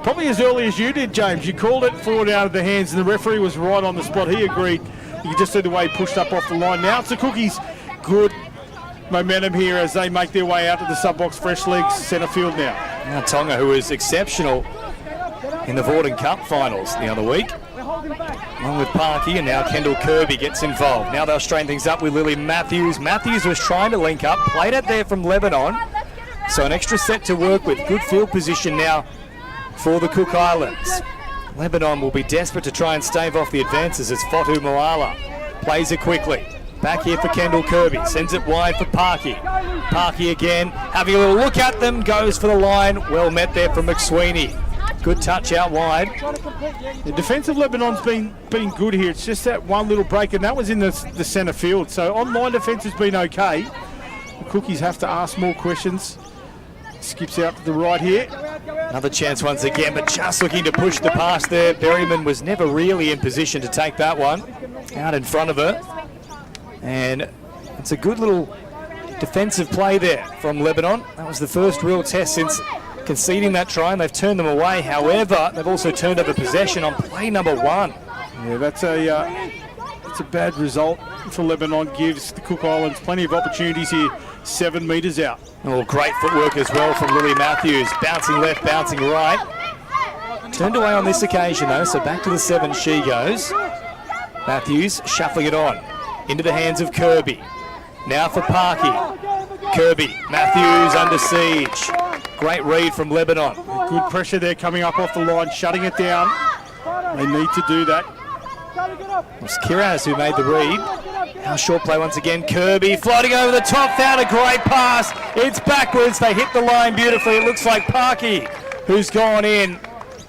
Probably as early as you did, James. You called it forward out of the hands, and the referee was right on the spot. He agreed. You can just see the way he pushed up off the line. Now it's the Cookies. Good momentum here as they make their way out to the sub-box. Fresh legs, centre field now. Now Tonga, who was exceptional in the Vorden Cup finals the other week, along with Parky, and now Kendall Kirby gets involved. Now they'll straighten things up with Lily Matthews. Matthews was trying to link up, played it there from Lebanon. So an extra set to work with. Good field position now for the Cook Islands. Lebanon will be desperate to try and stave off the advances as Fotu Moala plays it quickly. Back here for Kendall Kirby, sends it wide for Parky. Parky again, having a little look at them, goes for the line. Well met there from McSweeney. Good touch out wide. The defence of Lebanon's been good here. It's just that one little break, and that was in the centre field. So on-line defence has been okay. The Cookies have to ask more questions. Skips out to the right here. Another chance once again, but just looking to push the pass there. Berryman was never really in position to take that one. Out in front of her. And it's a good little defensive play there from Lebanon. That was the first real test since conceding that try, and they've turned them away. However, they've also turned over possession on play number 1. Yeah, that's a bad result for Lebanon. Gives the Cook Islands plenty of opportunities here. 7 metres out. Oh, great footwork as well from Lily Matthews. Bouncing left, bouncing right. Turned away on this occasion though, so back to the 7 she goes. Matthews shuffling it on. Into the hands of Kirby. Now for Parky. Kirby, Matthews under siege. Great read from Lebanon. Good pressure there coming up off the line, shutting it down. They need to do that. It's Kiraz who made the read. Now short play once again. Kirby floating over the top, found a great pass. It's backwards. They hit the line beautifully. It looks like Parky who's gone in.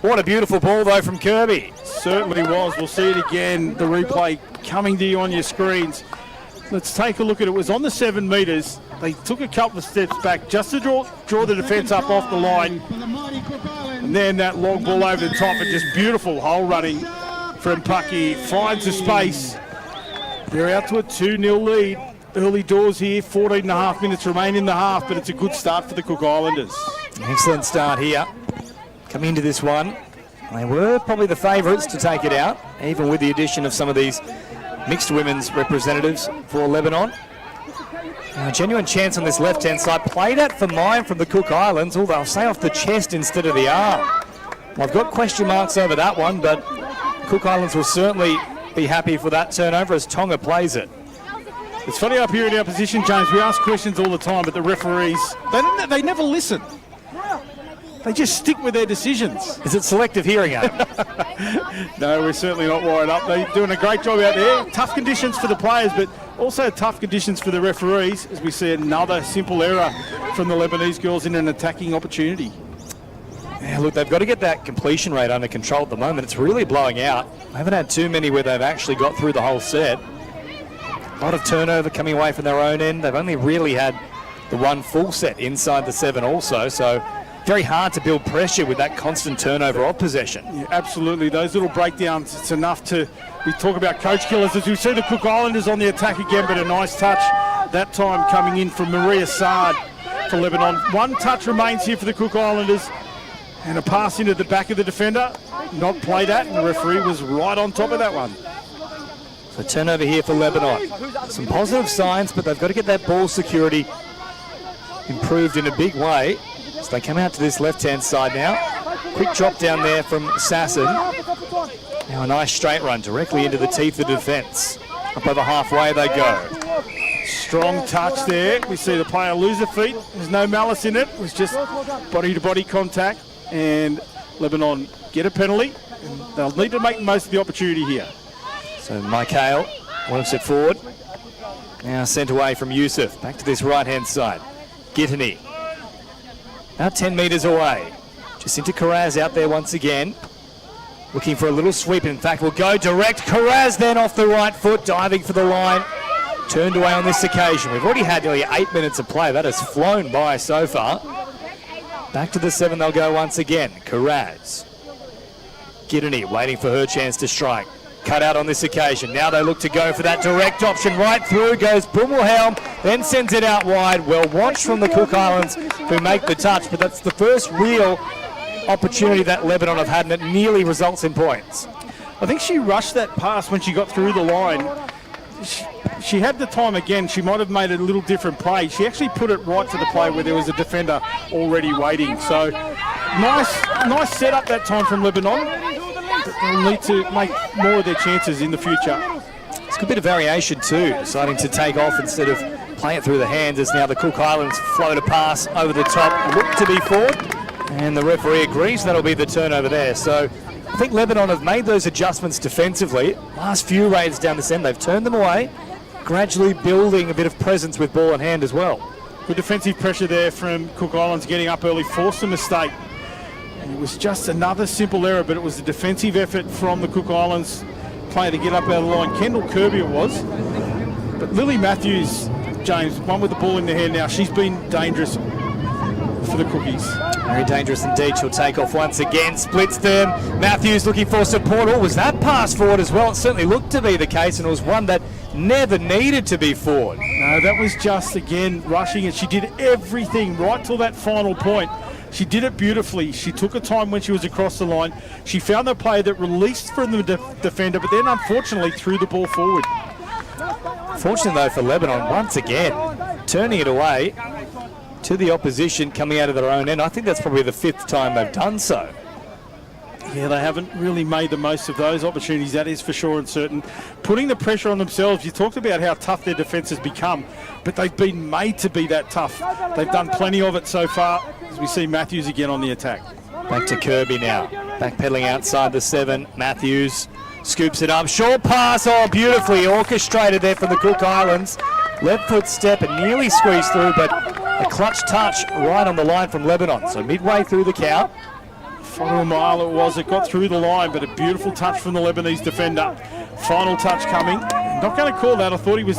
What a beautiful ball though from Kirby. Certainly was. We'll see it again. The replay coming to you on your screens. Let's take a look at it. It was on the 7 metres. They took a couple of steps back just to draw the defence up off the line. And then that long ball over the top, and just beautiful hole running from Pucky. Finds the space. They're out to a 2-0 lead. Early doors here, 14 and a half minutes remain in the half, but it's a good start for the Cook Islanders. Excellent start here. Coming into this one, they were probably the favourites to take it out, even with the addition of some of these mixed women's representatives for Lebanon. A genuine chance on this left-hand side. Played at for mine from the Cook Islands, although I'll say off the chest instead of the arm. I've got question marks over that one, but Cook Islands will certainly be happy for that turnover as Tonga plays it. It's funny up here in our position, James, we ask questions all the time, but the referees, they never listen. They just stick with their decisions. Is it selective hearing, Adam? No, we're certainly not wired up. They're doing a great job out there. Tough conditions for the players, but also tough conditions for the referees, as we see another simple error from the Lebanese girls in an attacking opportunity. Yeah, look, they've got to get that completion rate under control at the moment. It's really blowing out. They haven't had too many where they've actually got through the whole set. A lot of turnover coming away from their own end. They've only really had the one full set inside the 7 also, so very hard to build pressure with that constant turnover of possession. Yeah, absolutely. Those little breakdowns, it's enough to... We talk about coach killers as we see the Cook Islanders on the attack again, but a nice touch that time coming in from Maria Saad for Lebanon. One touch remains here for the Cook Islanders, and a pass into the back of the defender. Not played at, and the referee was right on top of that one. So turnover here for Lebanon. Some positive signs, but they've got to get that ball security improved in a big way. So they come out to this left-hand side now. Quick drop down there from Sasson. Now a nice straight run directly into the teeth of the defence. Up over halfway they go. Strong touch there. We see the player lose her feet. There's no malice in it. It was just body-to-body contact. And Lebanon get a penalty. And they'll need to make the most of the opportunity here. So Michael wants it forward. Now sent away from Youssef. Back to this right-hand side. Gittany. About 10 metres away. Jacinta Carraz out there once again. Looking for a little sweep. In fact, will go direct. Carraz then off the right foot, diving for the line. Turned away on this occasion. We've already had nearly 8 minutes of play. That has flown by so far. Back to the 7 they'll go once again. Carraz. Gittany waiting for her chance to strike. Cut out on this occasion. Now they look to go for that direct option. Right through goes Brummelhelm, then sends it out wide. Well watched from the Cook Islands who make the touch, but that's the first real opportunity that Lebanon have had, and it nearly results in points. I think she rushed that pass when she got through the line. She had the time again. She might have made a little different play. She actually put it right to the play where there was a defender already waiting. So nice setup that time from Lebanon. But they'll need to make more of their chances in the future. It's a good bit of variation too, deciding to take off instead of playing it through the hands, as now the Cook Islands float a pass over the top, look to be forward, and the referee agrees that'll be the turnover there. So I think Lebanon have made those adjustments defensively. Last few raids down this end, they've turned them away, gradually building a bit of presence with ball in hand as well. Good defensive pressure there from Cook Islands, getting up early, forced a mistake. And it was just another simple error, but it was a defensive effort from the Cook Islands player to get up out of the line. Kendall Kirby it was. But Lily Matthews, James, one with the ball in the hand now, she's been dangerous for the Cookies. Very dangerous indeed. She'll take off once again, splits them. Matthews looking for support. Oh, was that pass forward as well? It certainly looked to be the case, and it was one that never needed to be forward. No, that was just, again, rushing it. She did everything right till that final point. She did it beautifully. She took her time when she was across the line. She found the player that released from the defender, but then unfortunately threw the ball forward. Fortunately though for Lebanon, once again, turning it away to the opposition coming out of their own end. I think that's probably the 5th time they've done so. Yeah, they haven't really made the most of those opportunities, that is for sure and certain. Putting the pressure on themselves, you talked about how tough their defence has become, but they've been made to be that tough. They've done plenty of it so far, as we see Matthews again on the attack. Back to Kirby now, backpedaling outside the 7. Matthews Scoops it up. Short pass. Oh, beautifully orchestrated there from the Cook Islands. Left foot step and nearly squeezed through, but a clutch touch right on the line from Lebanon. So midway through the count. Final mile it was. It got through the line, but a beautiful touch from the Lebanese defender. Final touch coming. Not going to call that. I thought he was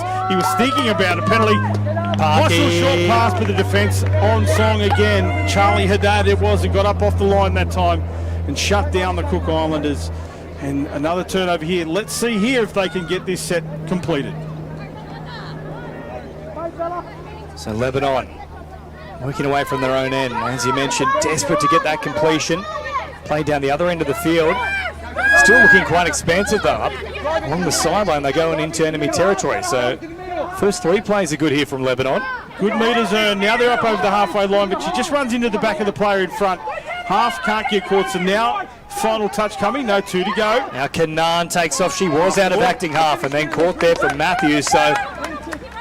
thinking about a penalty. Nice little short pass, but the defence on song again. Charlie Haddad it was. It got up off the line that time and shut down the Cook Islanders. And another turnover here. Let's see here if they can get this set completed. So Lebanon working away from their own end. As you mentioned, desperate to get that completion. Played down the other end of the field. Still looking quite expansive though. Up along the sideline, they go into enemy territory. So first 3 plays are good here from Lebanon. Good metres earned. Now they're up over the halfway line, but she just runs into the back of the player in front. Half can't get caught, so now final touch coming, no 2 to go. Now Kanan takes off. She was out of acting half and then caught there from Matthews. So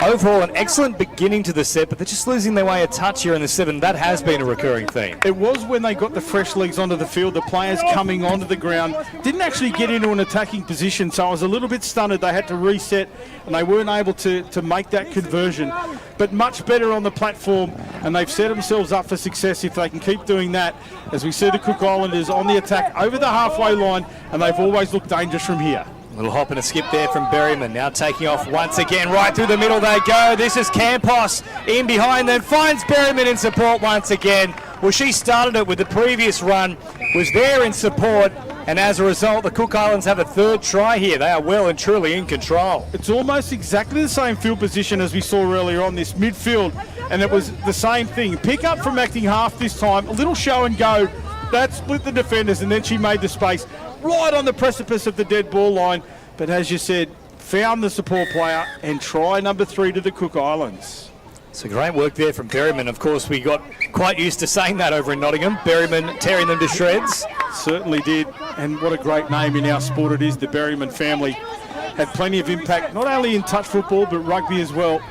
overall, an excellent beginning to the set, but they're just losing their way a touch here in the 7. That has been a recurring theme. It was when they got the fresh legs onto the field, the players coming onto the ground, didn't actually get into an attacking position, so I was a little bit stunned. They had to reset, and they weren't able to make that conversion. But much better on the platform, and they've set themselves up for success if they can keep doing that, as we see the Cook Islanders on the attack over the halfway line, and they've always looked dangerous from here. Little hop and a skip there from Berryman. Now taking off once again. Right through the middle they go. This is Campos in behind them. Finds Berryman in support once again. Well, she started it with the previous run. Was there in support. And as a result, the Cook Islands have a 3rd try here. They are well and truly in control. It's almost exactly the same field position as we saw earlier on, this midfield. And it was the same thing. Pick up from acting half this time. A little show and go. That split the defenders, and then she made the space right on the precipice of the dead ball line. But as you said, found the support player and try number 3 to the Cook Islands. So great work there from Berryman. Of course, we got quite used to saying that over in Nottingham. Berryman tearing them to shreds. Certainly did. And what a great name in our sport it is. The Berryman family had plenty of impact, not only in touch football, but rugby as well.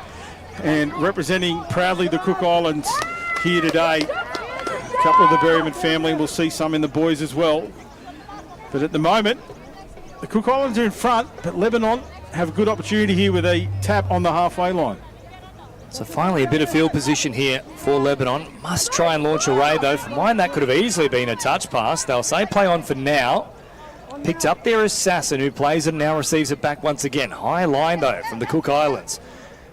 And representing proudly the Cook Islands here today. A couple of the Berryman family, and we'll see some in the boys as well. But at the moment, the Cook Islands are in front, but Lebanon have a good opportunity here with a tap on the halfway line. So finally a bit of field position here for Lebanon. Must try and launch away though. For mine, that could have easily been a touch pass. They'll say play on for now. Picked up there is Sasson, who plays it and now receives it back once again. High line though from the Cook Islands.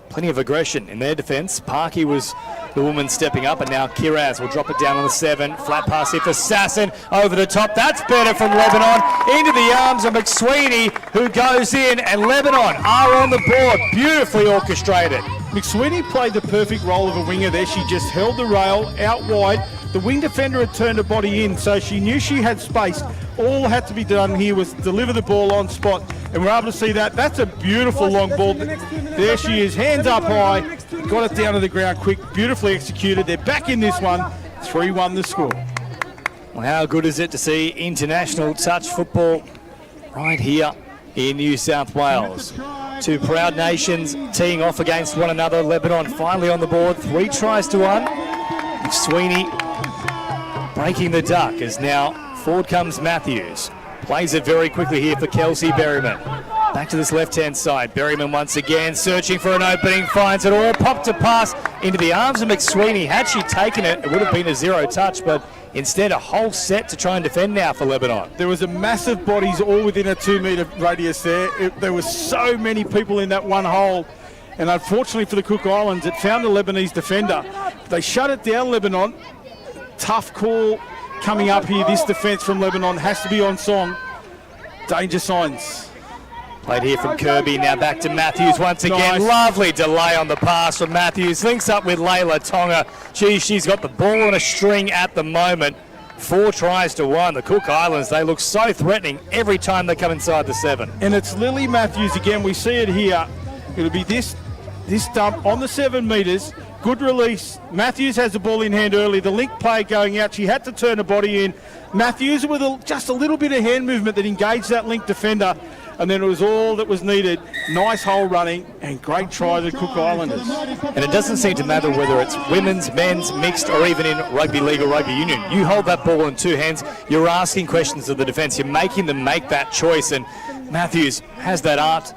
Plenty of aggression in their defence. Parky was the woman stepping up, and now Kiraz will drop it down on the 7. Flat pass here for Sasson over the top. That's better from Lebanon into the arms of McSweeney, who goes in, and Lebanon are on the board. Beautifully orchestrated. McSweeney played the perfect role of a winger there. She just held the rail out wide. The wing defender had turned her body in, so she knew she had space. All had to be done here was deliver the ball on spot, and we're able to see that. That's a beautiful long ball. There she is, hands up high, got it down to the ground quick, beautifully executed. They're back in this one, 3-1 the score. Well, how good is it to see international touch football right here in New South Wales? 2 proud nations teeing off against one another. Lebanon finally on the board, 3 tries to 1. McSweeney breaking the duck as now forward comes Matthews. Plays it very quickly here for Kelsey Berryman. Back to this left-hand side. Berryman once again searching for an opening, finds it all. Popped a pass into the arms of McSweeney. Had she taken it, it would have been a 0 touch, but instead a whole set to try and defend now for Lebanon. There was a massive bodies all within a 2-metre radius there. There were so many people in that one hole. And unfortunately for the Cook Islands, it found the Lebanese defender. They shut it down, Lebanon. Tough call coming up here. This defence from Lebanon has to be on song. Danger signs. Played here from Kirby, now back to Matthews once again. Nice. Lovely delay on the pass from Matthews. Links up with Layla Tonga. She's got the ball on a string at the moment. 4 tries to 1. The Cook Islands, they look so threatening every time they come inside the 7. And it's Lily Matthews again. We see it here. It'll be this dump on the 7 metres. Good release. Matthews has the ball in hand early. The link play going out. She had to turn her body in. Matthews with just a little bit of hand movement that engaged that link defender. And then it was all that was needed. Nice hole running and great try to the Cook Islanders. And it doesn't seem to matter whether it's women's, men's, mixed, or even in rugby league or rugby union. You hold that ball in 2 hands, you're asking questions of the defence. You're making them make that choice. And Matthews has that art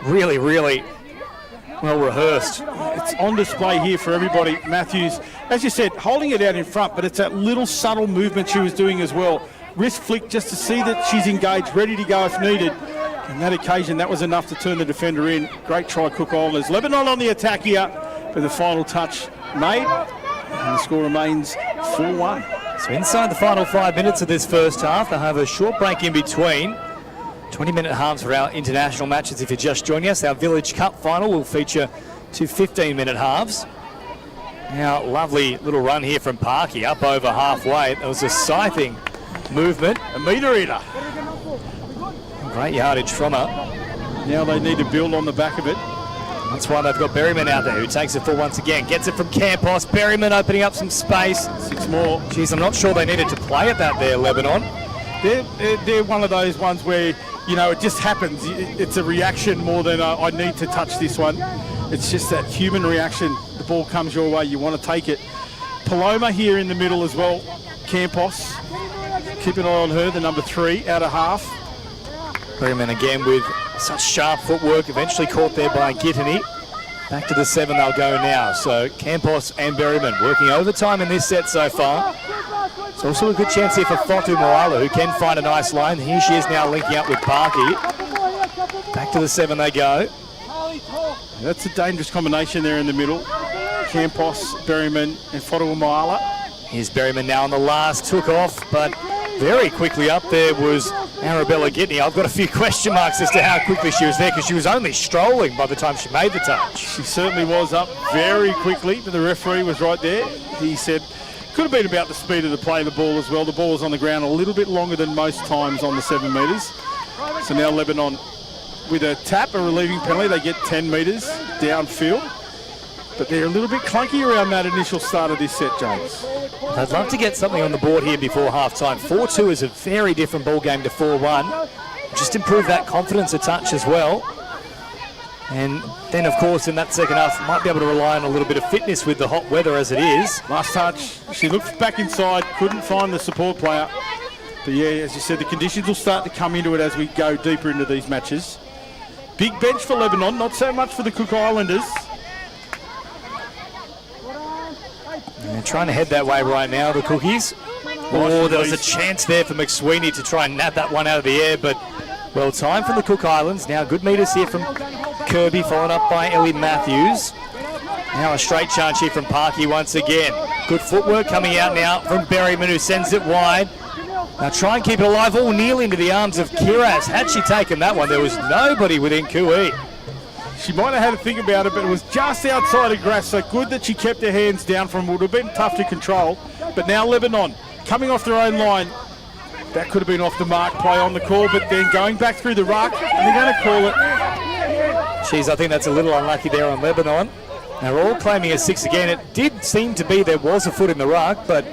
really, really well rehearsed. It's on display here for everybody. Matthews, as you said, holding it out in front, but it's that little subtle movement she was doing as well. Wrist flick just to see that she's engaged, ready to go if needed. On that occasion, that was enough to turn the defender in. Great try, Cook Islanders. Lebanon on the attack here with the final touch made. And the score remains 4-1. So inside the final 5 minutes of this first half, they'll have a short break in between. 20-minute halves for our international matches. If you're just joining us, our Village Cup final will feature 2 15-minute halves. Now, lovely little run here from Parky, up over halfway. There was a scything movement. A metre eater. Great yardage from her. Now they need to build on the back of it. That's why they've got Berryman out there, who takes it full once again. Gets it from Campos. Berryman opening up some space. 6 more. Geez, I'm not sure they needed to play at that there, Lebanon. They're one of those ones where, you know, it just happens. It's a reaction more than I need to touch this one. It's just that human reaction. The ball comes your way, you want to take it. Paloma here in the middle as well. Campos. Keep an eye on her, the number 3 out of half. Berryman again with such sharp footwork, eventually caught there by Gittany. Back to the 7 they'll go now. So Campos and Berryman working overtime in this set so far. It's also a good chance here for Fotu Moala, who can find a nice line. Here she is now linking up with Parky. Back to the 7 they go. That's a dangerous combination there in the middle. Campos, Berryman and Fotu Moala. Here's Berryman now on the last, took off, but very quickly up there was Arabella Gittany. I've got a few question marks as to how quickly she was there, because she was only strolling by the time she made the touch. She certainly was up very quickly, but the referee was right there. He said, could have been about the speed of the play of the ball as well. The ball was on the ground a little bit longer than most times on the 7 metres. So now Lebanon with a tap, a relieving penalty, they get 10 metres downfield. But they're a little bit clunky around that initial start of this set, James. I'd love to get something on the board here before half-time. 4-2 is a very different ball game to 4-1. Just improve that confidence a touch as well. And then, of course, in that second half, might be able to rely on a little bit of fitness with the hot weather as it is. Last touch, she looked back inside, couldn't find the support player. But yeah, as you said, the conditions will start to come into it as we go deeper into these matches. Big bench for Lebanon, not so much for the Cook Islanders. They're trying to head that way right now, the Cookies. Oh, there was a chance there for McSweeney to try and nab that one out of the air, but well timed from the Cook Islands. Now good meters here from Kirby, followed up by Ellie Matthews. Now a straight charge here from Parky once again. Good footwork coming out now from Berryman, who sends it wide. Now try and keep it alive, all nearly into the arms of Kiraz. Had she taken that one, there was nobody within Kui. She might have had to think about it, but it was just outside of grass, so good that she kept her hands down from it. Would have been tough to control. But now Lebanon coming off their own line. That could have been off the mark play on the call, but then going back through the ruck, and they're going to call it. Geez, I think that's a little unlucky there on Lebanon. They're all claiming a 6 again. It did seem to be there was a foot in the ruck, but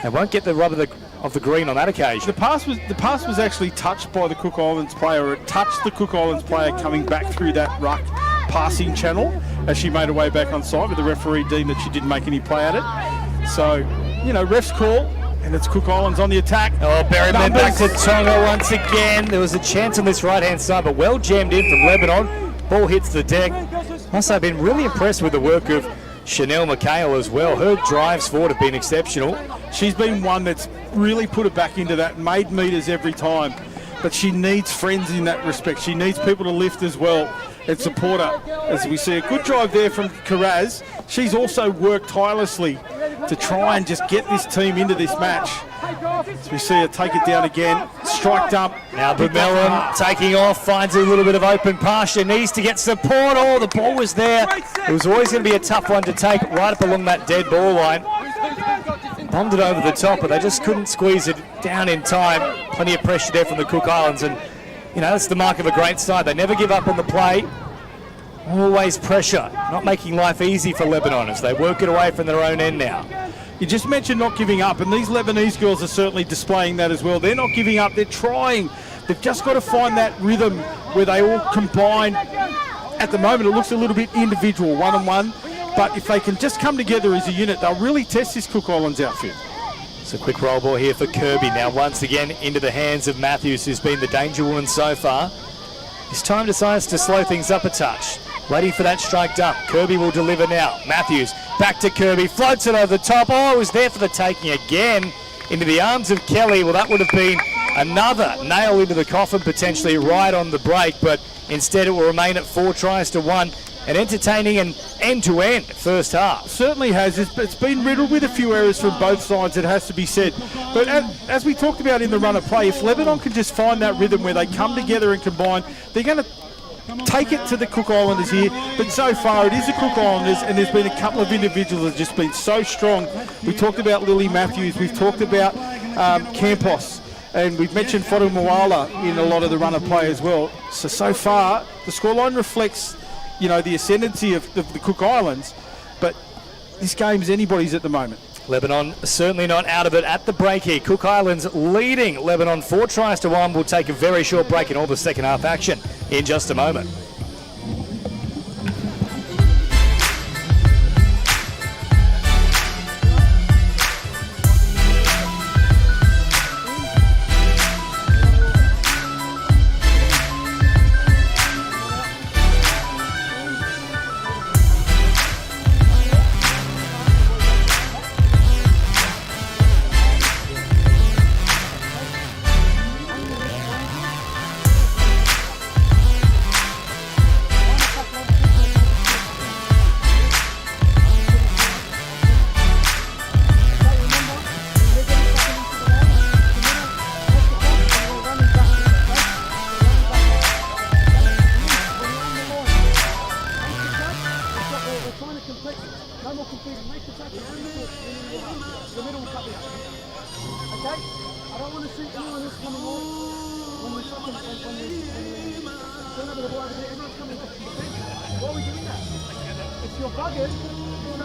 they won't get the rub of the green on that occasion. The pass was actually touched by the Cook Islands player, or it touched the Cook Islands player coming back through that ruck passing channel as she made her way back on side, but the referee deemed that she didn't make any play at it. So, you know, ref's call, and it's Cook Islands on the attack. Oh, Berryman back to Tonga once again. There was a chance on this right-hand side, but well jammed in from Lebanon. Ball hits the deck. Also, I've been really impressed with the work of Chanel McHale as well. Her drives forward have been exceptional. She's been one that's really put her back into that, made meters every time, but she needs friends in that respect. She needs people to lift as well and support her. As we see a good drive there from Kiraz, she's also worked tirelessly to try and just get this team into this match. As we see her take it down again, strike dump. Now Bumellon taking off, finds a little bit of open pass. She needs to get support. Oh, the ball was there. It was always going to be a tough one to take right up along that dead ball line. Bombed it over the top, but they just couldn't squeeze it down in time. Plenty of pressure there from the Cook Islands, and you know, that's the mark of a great side. They never give up on the play. Always pressure, not making life easy for Lebanon as they work it away from their own end now. You just mentioned not giving up, and these Lebanese girls are certainly displaying that as well. They're not giving up, they're trying. They've just got to find that rhythm where they all combine. At the moment, it looks a little bit individual, one-on-one, but if they can just come together as a unit, they'll really test this Cook Islands outfit. It's a quick roll ball here for Kirby. Now once again into the hands of Matthews, who's been the danger woman so far. This time decides to slow things up a touch. Waiting for that strike dump. Kirby will deliver now. Matthews back to Kirby, floats it over the top. Oh, it was there for the taking again into the arms of Kelly. Well, that would have been another nail into the coffin, potentially right on the break, but instead it will remain at 4 tries to 1. An entertaining and end-to-end first half. Certainly has. It's been riddled with a few errors from both sides, it has to be said. But as we talked about in the run of play, if Lebanon can just find that rhythm where they come together and combine, they're going to take it to the Cook Islanders here. But so far it is the Cook Islanders, and there's been a couple of individuals that have just been so strong. We talked about Lily Matthews, we've talked about Campos, and we've mentioned Fodu Moala in a lot of the run of play as well. So far the scoreline reflects, you know, the ascendancy of the Cook Islands, but this game's anybody's at the moment. Lebanon certainly not out of it at the break here. Cook Islands leading Lebanon 4 tries to 1. We'll take a very short break in all the second half action in just a moment.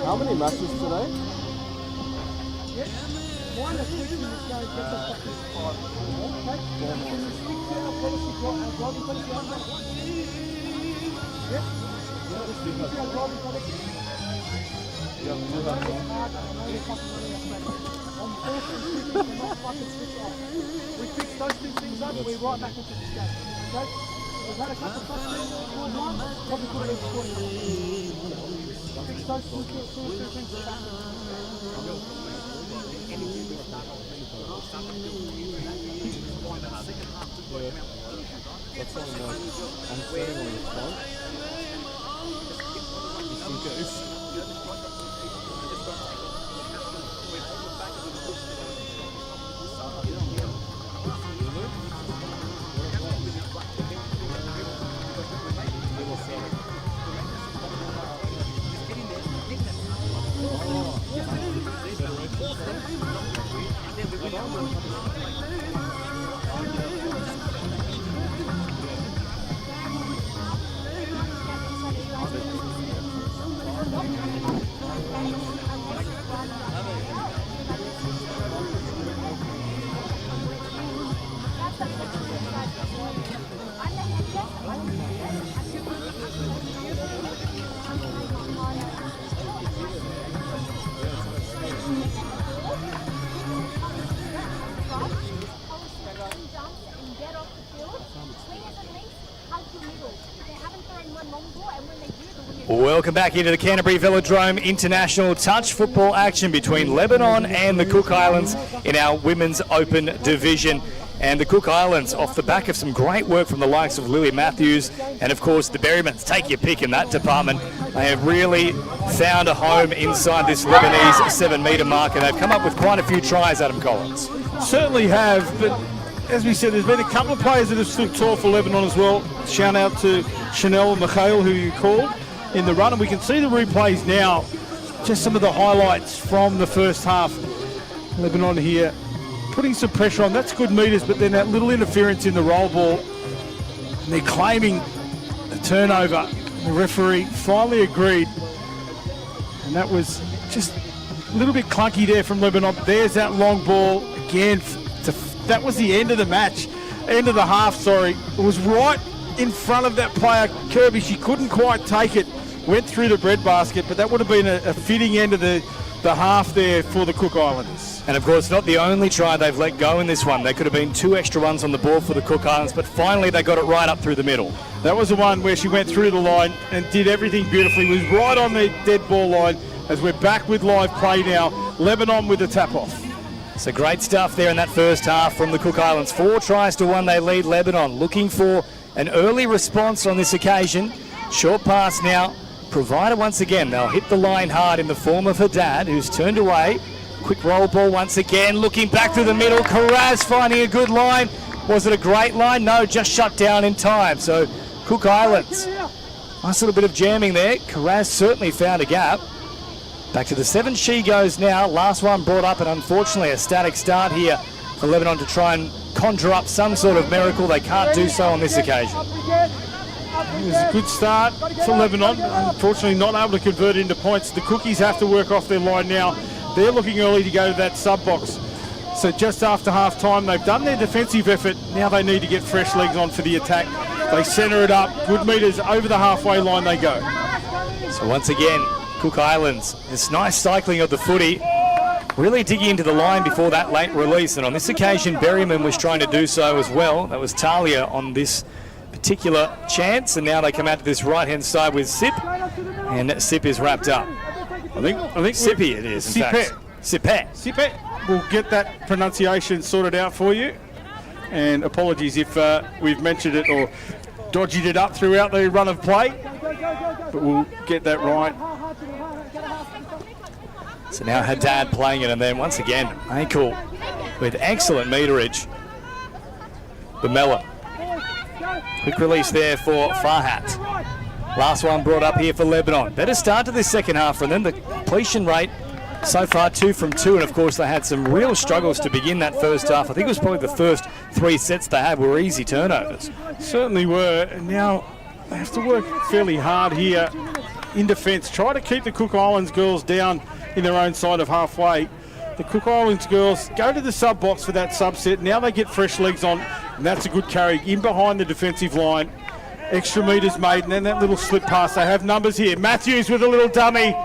How many matches today? We fix those two things up, we're right back into this game. Okay? We've had a couple of touchdowns, probably put it in scoring. Fix those two things back. That's all I'm saying on the front. Welcome back into the Tempe Velodrome International touch football action between Lebanon and the Cook Islands in our Women's Open Division. And the Cook Islands, off the back of some great work from the likes of Lily Matthews and, of course, the Berrymans, take your pick in that department. They have really found a home inside this Lebanese 7-metre mark, and they've come up with quite a few tries, Adam Collins. Certainly have, but as we said, there's been a couple of players that have stood tall for Lebanon as well. Shout out to Chanel Mikhail, who you called in the run, and we can see the replays now. Just some of the highlights from the first half. Lebanon here putting some pressure on. That's good meters, but then that little interference in the roll ball, and they're claiming a turnover. The referee finally agreed, and that was just a little bit clunky there from Lebanon. There's that long ball again. That was the end of the match, end of the half, sorry. It was right in front of that player, Kirby. She couldn't quite take it. went through the breadbasket, but that would have been a fitting end of the half there for the Cook Islanders. And of course, not the only try they've let go in this one. There could have been 2 extra runs on the board for the Cook Islands, but finally they got it right up through the middle. That was the one where she went through the line and did everything beautifully. Was right on the dead ball line as we're back with live play now. Lebanon with the tap-off. So great stuff there in that first half from the Cook Islands. 4 tries to 1, they lead Lebanon. Looking for an early response on this occasion. Short pass now. Provider once again. They'll hit the line hard in the form of her dad, who's turned away. Quick roll ball once again. Looking back through the middle. Karaz finding a good line. Was it a great line? No, just shut down in time. So Cook Islands. Nice little bit of jamming there. Karaz certainly found a gap. Back to the 7 she goes now. Last one brought up, and unfortunately a static start here for Lebanon to try and conjure up some sort of miracle. They can't do so on this occasion. It was a good start for Lebanon. Unfortunately not able to convert into points. The Cookies have to work off their line now. They're looking early to go to that sub box. So just after half time, they've done their defensive effort. Now they need to get fresh legs on for the attack. They centre it up. Good meters over the halfway line they go. So once again, Cook Islands, this nice cycling of the footy, really digging into the line before that late release. And on this occasion, Berryman was trying to do so as well. That was Talia on this particular chance. And now they come out to this right-hand side with Sip. And Sip is wrapped up. I think Sippy it is, in fact. Sipet. Sipet. We'll get that pronunciation sorted out for you. And apologies if we've mentioned it or dodgied it up throughout the run of play. But we'll get that right. So now Haddad playing it, and then once again, Ankle with excellent meterage. Bamella. Quick release there for Farhat. Last one brought up here for Lebanon. Better start to this second half from them. The completion rate so far 2 from 2, and of course they had some real struggles to begin that first half. I think it was probably the first 3 sets they had were easy turnovers. Certainly were, and now they have to work fairly hard here in defence. Try to keep the Cook Islands girls down in their own side of halfway. The Cook Islands girls go to the sub box for that subset. Now they get fresh legs on, and that's a good carry in behind the defensive line. Extra metres made, and then that little slip pass. They have numbers here. Matthews with a little dummy,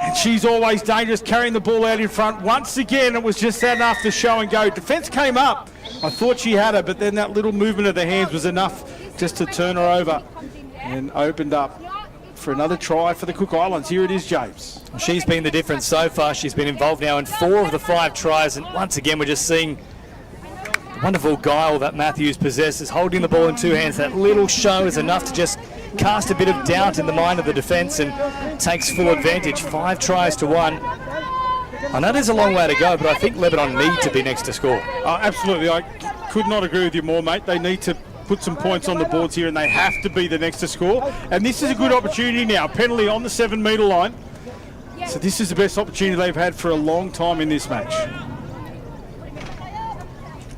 and she's always dangerous, carrying the ball out in front. Once again, it was just that enough to show and go. Defence came up. I thought she had her, but then that little movement of the hands was enough just to turn her over and opened up for another try for the Cook Islands. Here it is, James. She's been the difference so far. She's been involved now in 4 of the 5 tries, and once again we're just seeing the wonderful guile that Matthews possesses, holding the ball in 2 hands. That little show is enough to just cast a bit of doubt in the mind of the defence and takes full advantage. 5 tries to 1. I know there's a long way to go, but I think Lebanon need to be next to score. Absolutely. I could not agree with you more, mate. They need to put some points on the boards here, and they have to be the next to score. And this is a good opportunity now. Penalty on the 7-metre line. So this is the best opportunity they've had for a long time in this match.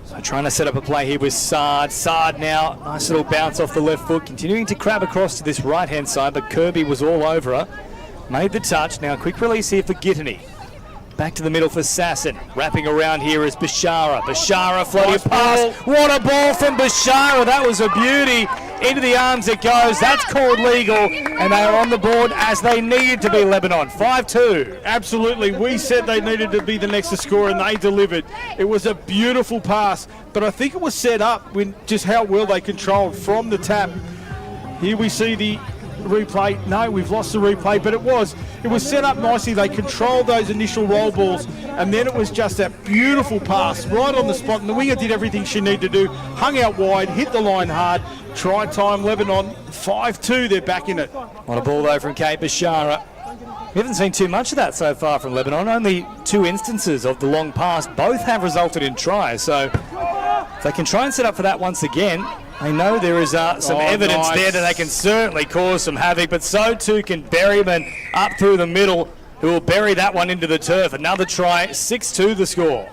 So trying to set up a play here with Sard. Sard now, nice little bounce off the left foot, continuing to crab across to this right-hand side, but Kirby was all over her. Made the touch. Now quick release here for Gittany. Back to the middle for Sasson. Wrapping around here is Bashara. Bashara floating Nice pass. ball. What a ball from Bashara. That was a beauty. Into the arms it goes. That's called legal. And they are on the board as they needed to be, Lebanon. 5-2. Absolutely. We said they needed to be the next to score, and they delivered. It was a beautiful pass, but I think it was set up when just how well they controlled from the tap. Here we see the replay. No, we've lost the replay, but it was set up nicely. They controlled those initial roll balls, and then it was just that beautiful pass right on the spot, and the winger did everything she needed to do, hung out wide, hit the line hard. Try time, Lebanon 5-2. They're back in it. On a ball though from Kate Bashara. We haven't seen too much of that so far from Lebanon. Only 2 instances of the long pass. Both have resulted in tries. So if they can try and set up for that once again, I know there is some evidence there that they can certainly cause some havoc, but so too can Berryman up through the middle, who will bury that one into the turf. Another try, 6-2 the score.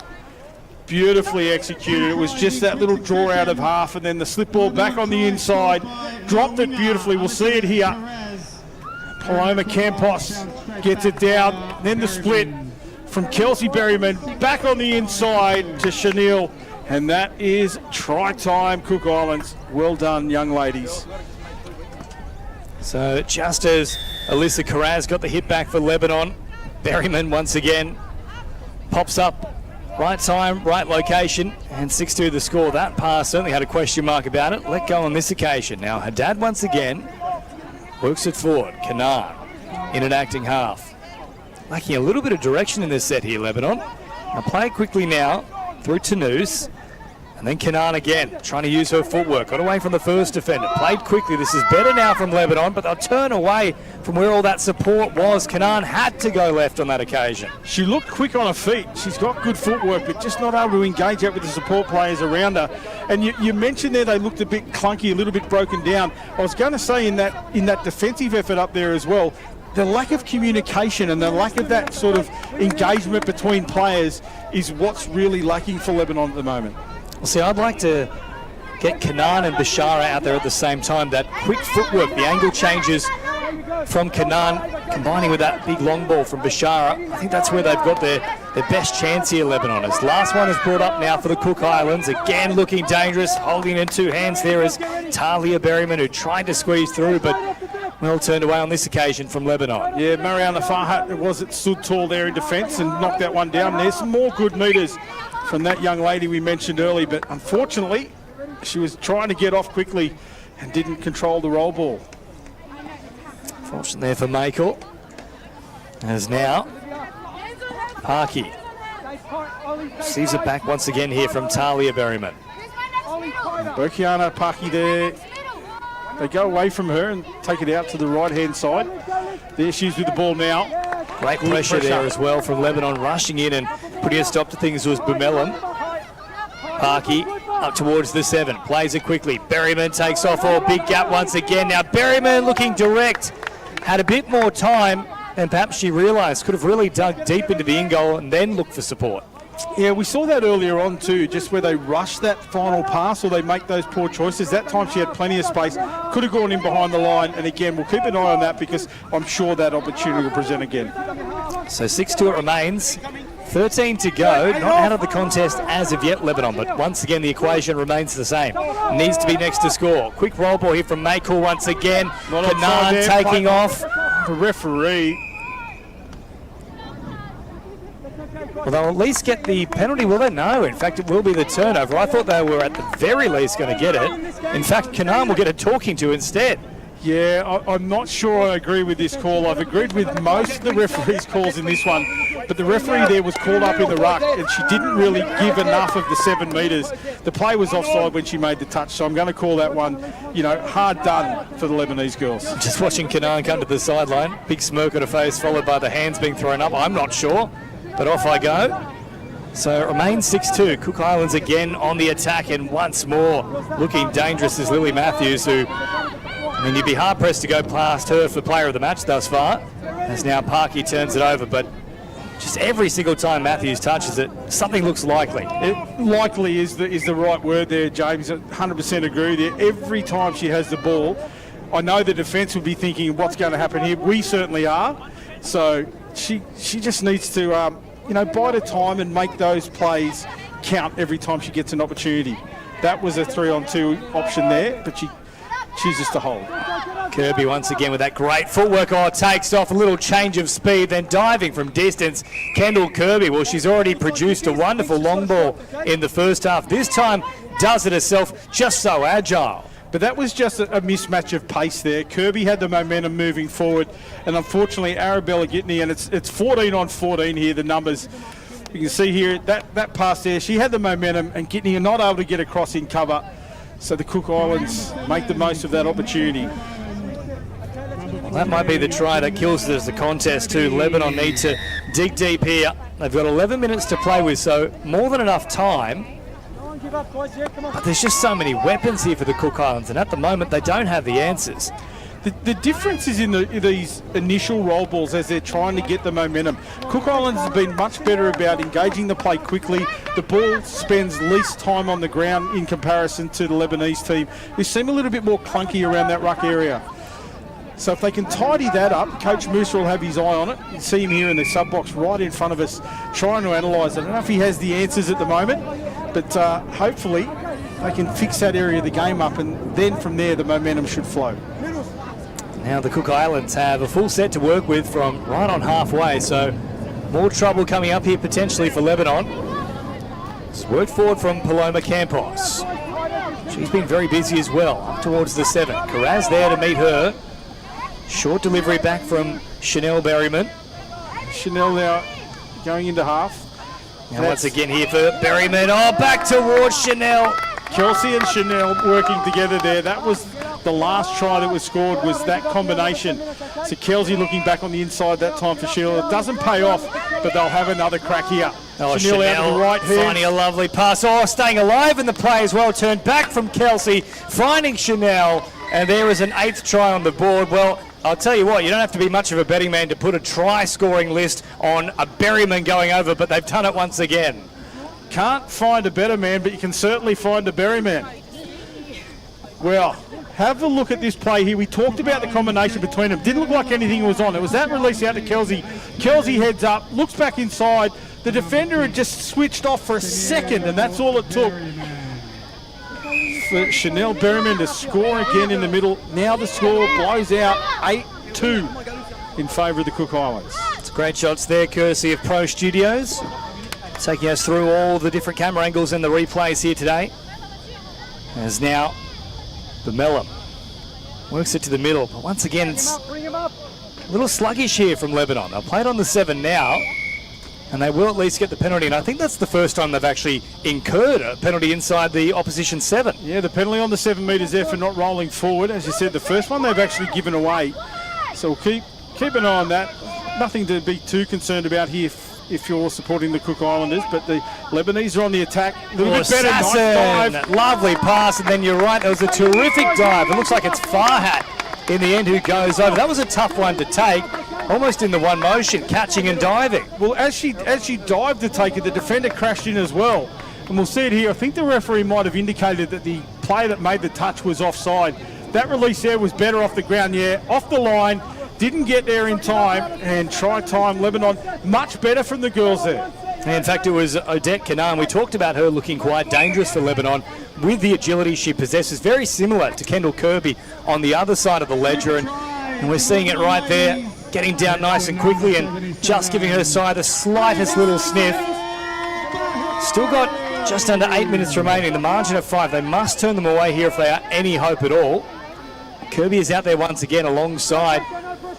Beautifully executed. It was just that little draw out of half, and then the slip ball back on the inside. Dropped it beautifully. We'll see it here. Paloma Campos gets it down. Then the split from Kelsey Berryman back on the inside to Chanel. And that is try time, Cook Islands. Well done, young ladies. So just as Alyssa Carraz got the hit back for Lebanon. Berryman once again pops up. Right time, right location, and 6-2 the score. That pass certainly had a question mark about it. Let go on this occasion. Now Haddad once again works it forward. Kanan in an acting half. Lacking a little bit of direction in this set here, Lebanon. Now play it quickly now through Tanous. And then Kanan again, trying to use her footwork. Got away from the first defender. Played quickly. This is better now from Lebanon, but they'll turn away from where all that support was. Kanan had to go left on that occasion. She looked quick on her feet. She's got good footwork, but just not able to engage out with the support players around her. And you mentioned there they looked a bit clunky, a little bit broken down. I was going to say in that defensive effort up there as well, the lack of communication and the lack of that sort of engagement between players is what's really lacking for Lebanon at the moment. See, I'd like to get Kanan and Bashara out there at the same time. That quick footwork, the angle changes from Kanan, combining with that big long ball from Bashara. I think that's where they've got their best chance here, Lebanon. As last one is brought up now for the Cook Islands. Again, looking dangerous, holding in two hands there is Talia Berryman, who tried to squeeze through, but well turned away on this occasion from Lebanon. Yeah, Mariana Farhat stood tall there in defence and knocked that one down. There's some more good metres from that young lady we mentioned earlier, but unfortunately she was trying to get off quickly and didn't control the roll ball. Fortunate there for Makel. As now Parky sees it back once again here from Talia Berryman. Berkiana Parky there. They go away from her and take it out to the right hand side. There she's with the ball now. Great pressure there as well from Lebanon, rushing in and putting a stop to things was Bumelum. Parky up towards the 7, plays it quickly. Berryman takes off, big gap once again. Now Berryman looking direct, had a bit more time than perhaps she realised. Could have really dug deep into the in-goal and then looked for support. Yeah, we saw that earlier on too, just where they rush that final pass or they make those poor choices. That time she had plenty of space, could have gone in behind the line, and again, we'll keep an eye on that because I'm sure that opportunity will present again. So 6-2 it remains, 13 to go, not out of the contest as of yet, Lebanon, but once again the equation remains the same. Needs to be next to score. Quick roll ball here from Makel once again. Kanan taking off. The referee. Well, they'll at least get the penalty, will they? No, in fact, it will be the turnover. I thought they were at the very least going to get it. In fact, Kanan will get a talking to instead. Yeah, I'm not sure I agree with this call. I've agreed with most of the referee's calls in this one, but the referee there was called up in the ruck and she didn't really give enough of the 7 metres. The play was offside when she made the touch, so I'm going to call that one, hard done for the Lebanese girls. Just watching Kanan come to the sideline, big smirk on her face, followed by the hands being thrown up. I'm not sure, but off I go. So it remains 6-2. Cook Islands again on the attack, and once more looking dangerous is Lily Matthews, who, you'd be hard-pressed to go past her for player of the match thus far, as now Parky turns it over, but just every single time Matthews touches it, something looks likely. Likely is the right word there, James. 100% agree there. Every time she has the ball, I know the defence will be thinking what's going to happen here. We certainly are. So she just needs to, bide her time and make those plays count every time she gets an opportunity. That was a 3-on-2 option there, but she chooses to hold. Kirby once again with that great footwork. Takes off, a little change of speed, then diving from distance. Kendall Kirby, well, she's already produced a wonderful long ball in the first half. This time does it herself, just so agile. But that was just a mismatch of pace there. Kirby had the momentum moving forward, and unfortunately Arabella Gitney, and it's 14 on 14 here, the numbers. You can see here, that pass there, she had the momentum, and Gitney are not able to get across in cover. So the Cook Islands make the most of that opportunity. Well, that might be the try that kills it as the contest too. Lebanon need to dig deep here. They've got 11 minutes to play with, so more than enough time. But there's just so many weapons here for the Cook Islands, and at the moment they don't have the answers. The difference is in these initial roll balls as they're trying to get the momentum. Cook Islands has been much better about engaging the play quickly. The ball spends least time on the ground in comparison to the Lebanese team, who seem a little bit more clunky around that ruck area. So if they can tidy that up, Coach Mooser will have his eye on it. You see him here in the sub box right in front of us trying to analyse it. I don't know if he has the answers at the moment, but hopefully they can fix that area of the game up, and then from there the momentum should flow. Now the Cook Islands have a full set to work with from right on halfway, so more trouble coming up here potentially for Lebanon. It's worked forward from Paloma Campos. She's been very busy as well, up towards the 7. Carraz there to meet her. Short delivery back from Chanel Berryman. Chanel now going into half. Now once again here for Berryman. Oh, back towards Chanel. Kelsey and Chanel working together there. That was the last try that was scored, was that combination. So Kelsey looking back on the inside that time for Chanel. It doesn't pay off, but they'll have another crack here. Oh, Chanel out of the right hand. finding a lovely pass. Oh, staying alive in the play as well. Turned back from Kelsey, finding Chanel. And there is an 8th try on the board. Well, I'll tell you what, you don't have to be much of a betting man to put a try-scoring list on a Berryman going over, but they've done it once again. Can't find a better man, but you can certainly find a Berryman. Well, have a look at this play here. We talked about the combination between them. Didn't look like anything was on. It was that release out to Kelsey. Kelsey heads up, looks back inside. The defender had just switched off for a second, and that's all it took for Chanel Berryman to score again in the middle. Now the score blows out 8-2 in favour of the Cook Islands. It's great shots there, courtesy of Pro Studios. Taking us through all the different camera angles and the replays here today. As now, Bemellum works it to the middle, but once again it's a little sluggish here from Lebanon. They'll play it on the 7 now, and they will at least get the penalty, and I think that's the first time they've actually incurred a penalty inside the opposition 7. Yeah, the penalty on the 7 metres there for not rolling forward. As you said, the first one they've actually given away. So we'll keep an eye on that. Nothing to be too concerned about here if you're supporting the Cook Islanders, but the Lebanese are on the attack. A little bit better. Nice dive. Lovely pass, and then you're right, it was a terrific dive. It looks like it's Farhat in the end who goes over. That was a tough one to take, almost in the one motion, catching and diving. Well, as she dived to take it, the defender crashed in as well. And we'll see it here. I think the referee might have indicated that the player that made the touch was offside. That release there was better off the ground, yeah, off the line. Didn't get there in time, and try time, Lebanon, much better from the girls there. In fact, it was Odette Kanan. We talked about her looking quite dangerous for Lebanon with the agility she possesses, very similar to Kendall Kirby on the other side of the ledger, and we're seeing it right there, getting down nice and quickly and just giving her side the slightest little sniff. Still got just under 8 minutes remaining, the margin of 5. They must turn them away here if they are any hope at all. Kirby is out there once again alongside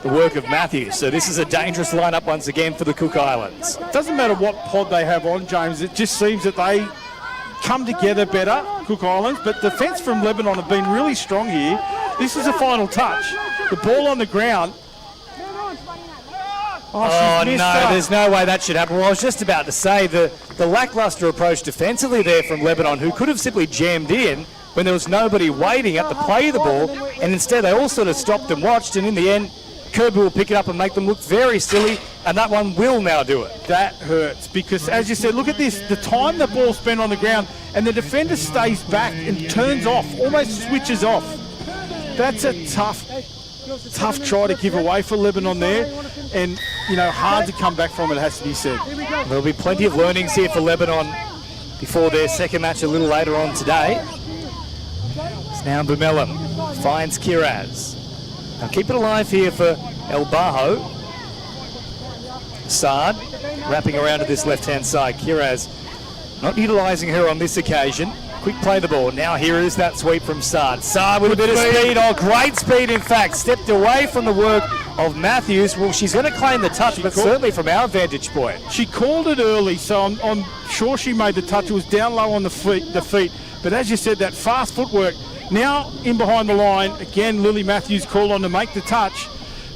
the work of Matthews. So this is a dangerous lineup once again for the Cook Islands. Doesn't matter what pod they have on, James. It just seems that they come together better, Cook Islands. But defence from Lebanon have been really strong here. This is a final touch. The ball on the ground. Oh no, there's no way that should happen. Well, I was just about to say the lacklustre approach defensively there from Lebanon, who could have simply jammed in when there was nobody waiting at the play of the ball, and instead they all sort of stopped and watched, and in the end, Kirby will pick it up and make them look very silly, and that one will now do it. That hurts, because as you said, look at this, the time the ball spent on the ground, and the defender stays back and turns off, almost switches off. That's a tough try to give away for Lebanon there, and, you know, hard to come back from it, has to be said. There'll be plenty of learnings here for Lebanon before their second match a little later on today. It's now Bemellum finds Kiraz. Now keep it alive here for El Bajo. Saad wrapping around to this left-hand side. Kiraz not utilising her on this occasion. Quick play the ball. Now here is that sweep from Saad. Saad with a bit of speed. Oh, great speed, in fact. Stepped away from the work of Matthews. Well, she's going to claim the touch, but certainly from our vantage point. She called it early, so I'm sure she made the touch. It was down low on the feet. But as you said, that fast footwork. Now in behind the line, again, Lily Matthews called on to make the touch,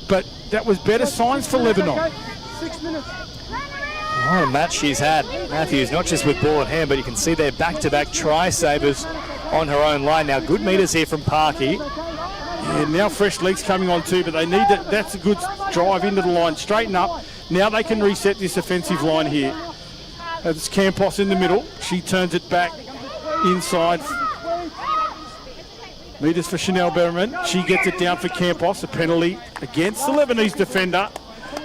but that was better signs for Lebanon. 6 minutes. What a match she's had, Matthews, not just with ball at hand, but you can see their back-to-back try-savers on her own line. Now, good meters here from Parky. Yeah, now fresh legs coming on too, but they need that. That's a good drive into the line, straighten up. Now they can reset this offensive line here. It's Campos in the middle. She turns it back inside. Meters for Chanel Berryman. She gets it down for Campos. A penalty against the Lebanese defender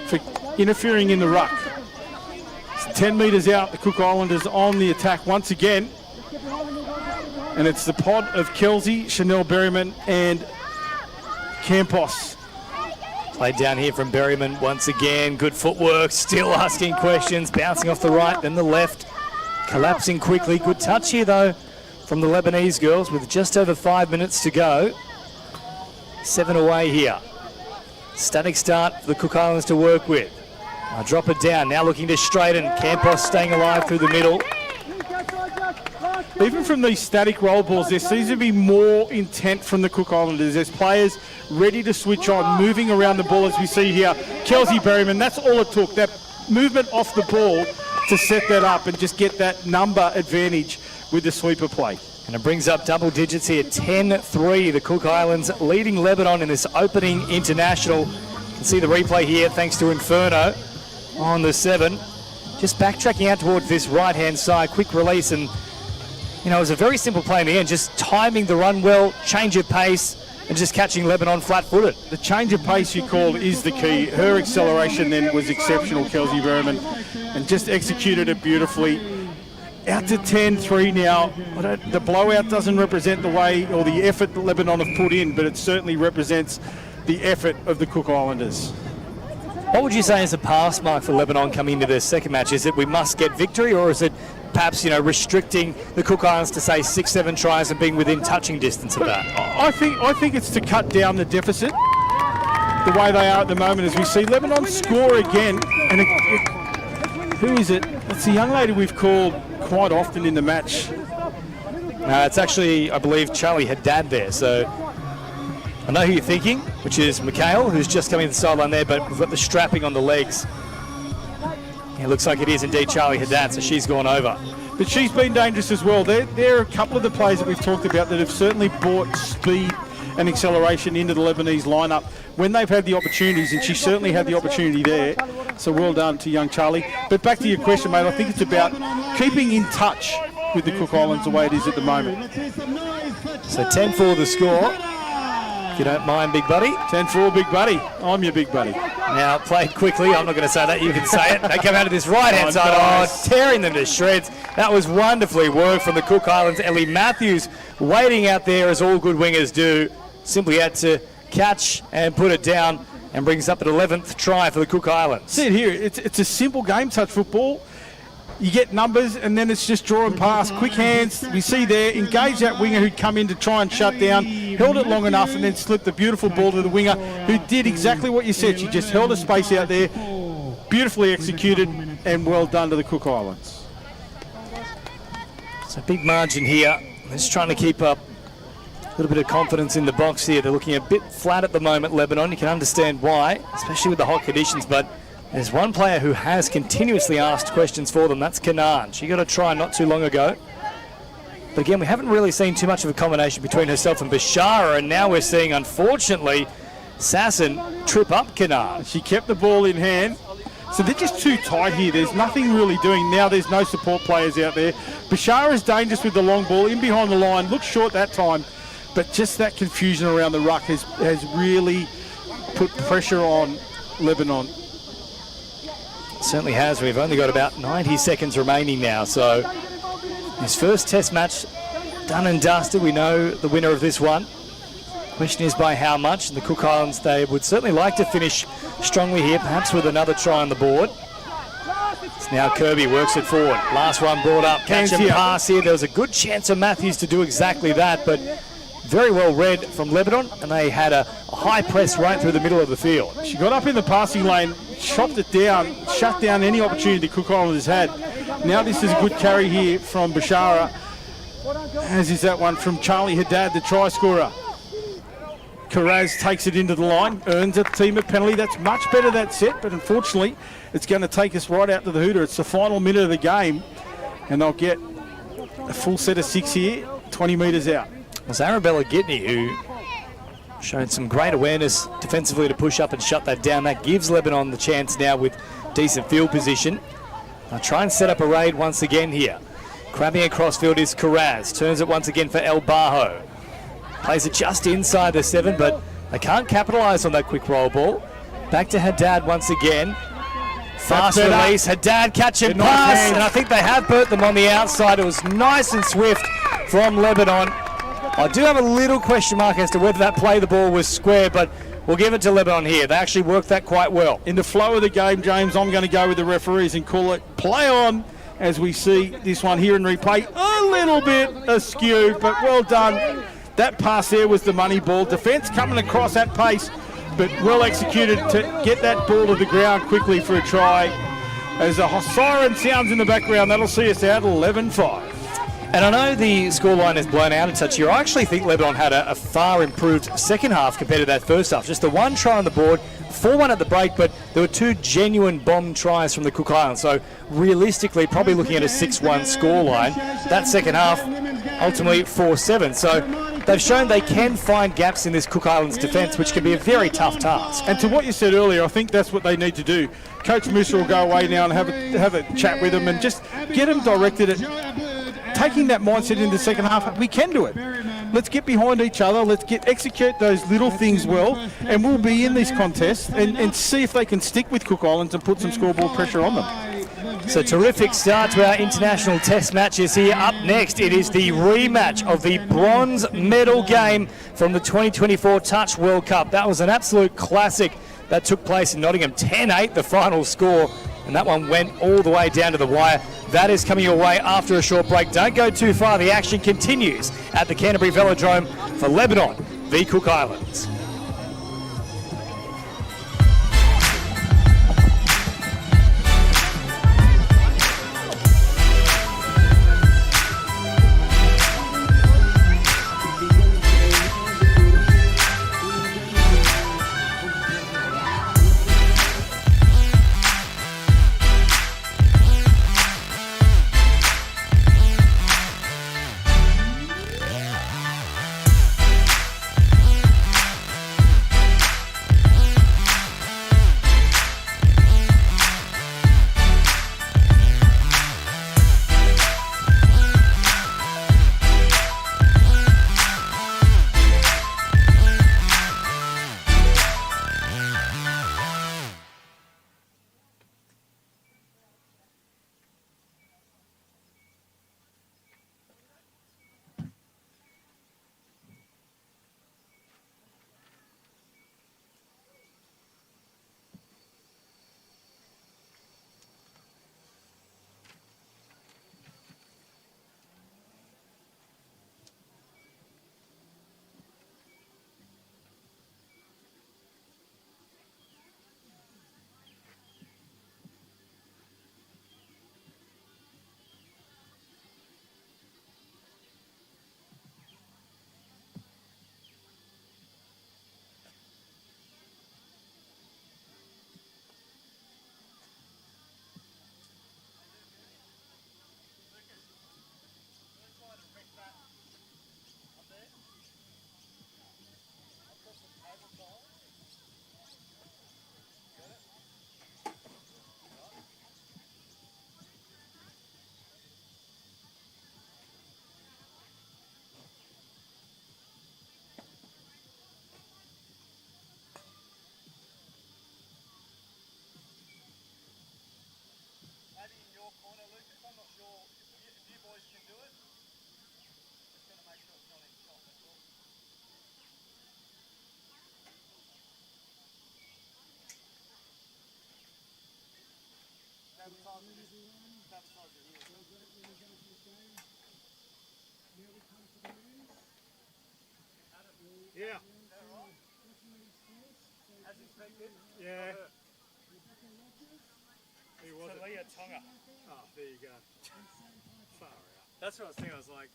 for interfering in the ruck. It's 10 metres out. The Cook Islanders on the attack once again. And it's the pod of Kelsey, Chanel Berryman and Campos Played down here from Berryman once again. Good footwork, still asking questions. Bouncing off the right, then the left. Collapsing quickly. Good touch here, though, from the Lebanese girls with just over 5 minutes to go. 7 away here. Static start for the Cook Islands to work with. I'll drop it down. Now looking to straighten. Campos staying alive through the middle. Even from these static roll balls, there seems to be more intent from the Cook Islanders. There's players ready to switch on, moving around the ball as we see here. Kelsey Berryman, that's all it took, that movement off the ball to set that up and just get that number advantage with the sweeper play. And it brings up double digits here, 10-3. The Cook Islands leading Lebanon in this opening international. You can see the replay here thanks to Inferno on the 7. Just backtracking out towards this right-hand side, quick release, and you know, it was a very simple play in the end, just timing the run well, change of pace, and just catching Lebanon flat-footed. The change of pace you called is the key. Her acceleration then was exceptional, Kelsey Berryman, and just executed it beautifully. Out to 10-3 now. The blowout doesn't represent the way or the effort that Lebanon have put in, but it certainly represents the effort of the Cook Islanders. What would you say is a pass mark for Lebanon coming into their second match? Is it we must get victory, or is it perhaps, you know, restricting the Cook Islands to say 6-7 tries and being within touching distance of that? I think it's to cut down the deficit the way they are at the moment. As we see Lebanon score again, and who is it? It's a young lady we've called quite often in the match. It's actually, I believe, Charlie Haddad there. So I know who you're thinking, which is Mikhail, who's just coming to the sideline there, but we've got the strapping on the legs. It looks like it is indeed Charlie Haddad, so she's gone over. But she's been dangerous as well. There are a couple of the players that we've talked about that have certainly brought speed and acceleration into the Lebanese lineup when they've had the opportunities, and she certainly had the opportunity there. So well done to young Charlie. But back to your question, mate, I think it's about keeping in touch with the Cook Islands the way it is at the moment. So 10-4 the score, if you don't mind, big buddy. 10-4, big buddy. I'm your big buddy. Now played quickly. I'm not going to say that. You can say it. They come out of this right-hand side. Nice. Oh, tearing them to shreds. That was wonderfully worked from the Cook Islands. Ellie Matthews waiting out there as all good wingers do. Simply had to catch and put it down, and brings up an 11th try for the Cook Islands. See it here. It's a simple game, touch football. You get numbers, and then it's just draw and pass. Quick hands, we see there. Engage that winger who'd come in to try and shut down. Held it long enough and then slipped the beautiful ball to the winger, who did exactly what you said. She just held a space out there. Beautifully executed, and well done to the Cook Islands. It's a big margin here. They're just trying to keep up a little bit of confidence in the box here. They're looking a bit flat at the moment, Lebanon. You can understand why, especially with the hot conditions, but there's one player who has continuously asked questions for them. That's Kanan. She got a try not too long ago. But again, we haven't really seen too much of a combination between herself and Bashara, and now we're seeing, unfortunately, Sasson trip up Kanan. She kept the ball in hand. So they're just too tight here. There's nothing really doing. Now there's no support players out there. Bashara is dangerous with the long ball in behind the line. Looked short that time. But just that confusion around the ruck has really put pressure on Lebanon. Certainly has. We've only got about 90 seconds remaining now. So his first test match done and dusted. We know the winner of this one. Question is by how much. And the Cook Islands, they would certainly like to finish strongly here, perhaps with another try on the board. It's now Kirby works it forward. Last one brought up. Catch and pass here. There was a good chance of Matthews to do exactly that, but very well read from Lebanon, and they had a high press right through the middle of the field. She got up in the passing lane, chopped it down, shut down any opportunity Cook Islanders had. Now this is a good carry here from Bashara, as is that one from Charlie Haddad, the try scorer. Karaz takes it into the line, earns a team a penalty. That's much better, that set, but unfortunately it's going to take us right out to the hooter. It's the final minute of the game, and they'll get a full set of 6 here, 20 metres out. It was Arabella Gitney who showed some great awareness defensively to push up and shut that down. That gives Lebanon the chance now with decent field position. They'll try and set up a raid once again here. Crabbing across field is Karaz. Turns it once again for El Bajo. Plays it just inside the 7, but they can't capitalise on that quick roll ball. Back to Haddad once again. Fast release. Haddad catch and pass. And I think they have burnt them on the outside. It was nice and swift from Lebanon. I do have a little question mark as to whether that play the ball was square, but we'll give it to Lebanon here. They actually worked that quite well. In the flow of the game, James, I'm going to go with the referees and call it play on as we see this one here in replay. A little bit askew, but well done. That pass there was the money ball. Defence coming across at pace, but well executed to get that ball to the ground quickly for a try. As a siren sounds in the background, that'll see us out 11-5. And I know the scoreline is blown out and such here. I actually think Lebanon had a far improved second half compared to that first half. Just the one try on the board, 4-1 at the break, but there were 2 genuine bomb tries from the Cook Islands. So realistically, probably looking at a 6-1 scoreline. That second half, ultimately 4-7. So they've shown they can find gaps in this Cook Islands defence, which can be a very tough task. And to what you said earlier, I think that's what they need to do. Coach Musa will go away now and have a chat with them and just get them directed at taking that mindset in the second half. We can do it. Let's get behind each other. Let's execute those little things well, and we'll be in this contest and see if they can stick with Cook Islands and put some scoreboard pressure on them. So terrific start to our international test matches here. Up next, it is the rematch of the bronze medal game from the 2024 Touch World Cup. That was an absolute classic that took place in Nottingham. 10-8 the final score, and that one went all the way down to the wire. That is coming your way after a short break. Don't go too far. The action continues at the Tempe Velodrome for Lebanon v Cook Islands. Yeah. As expected. Yeah. Who was it? Tonga. Oh, there you go. Far out. That's what I was thinking. I was like,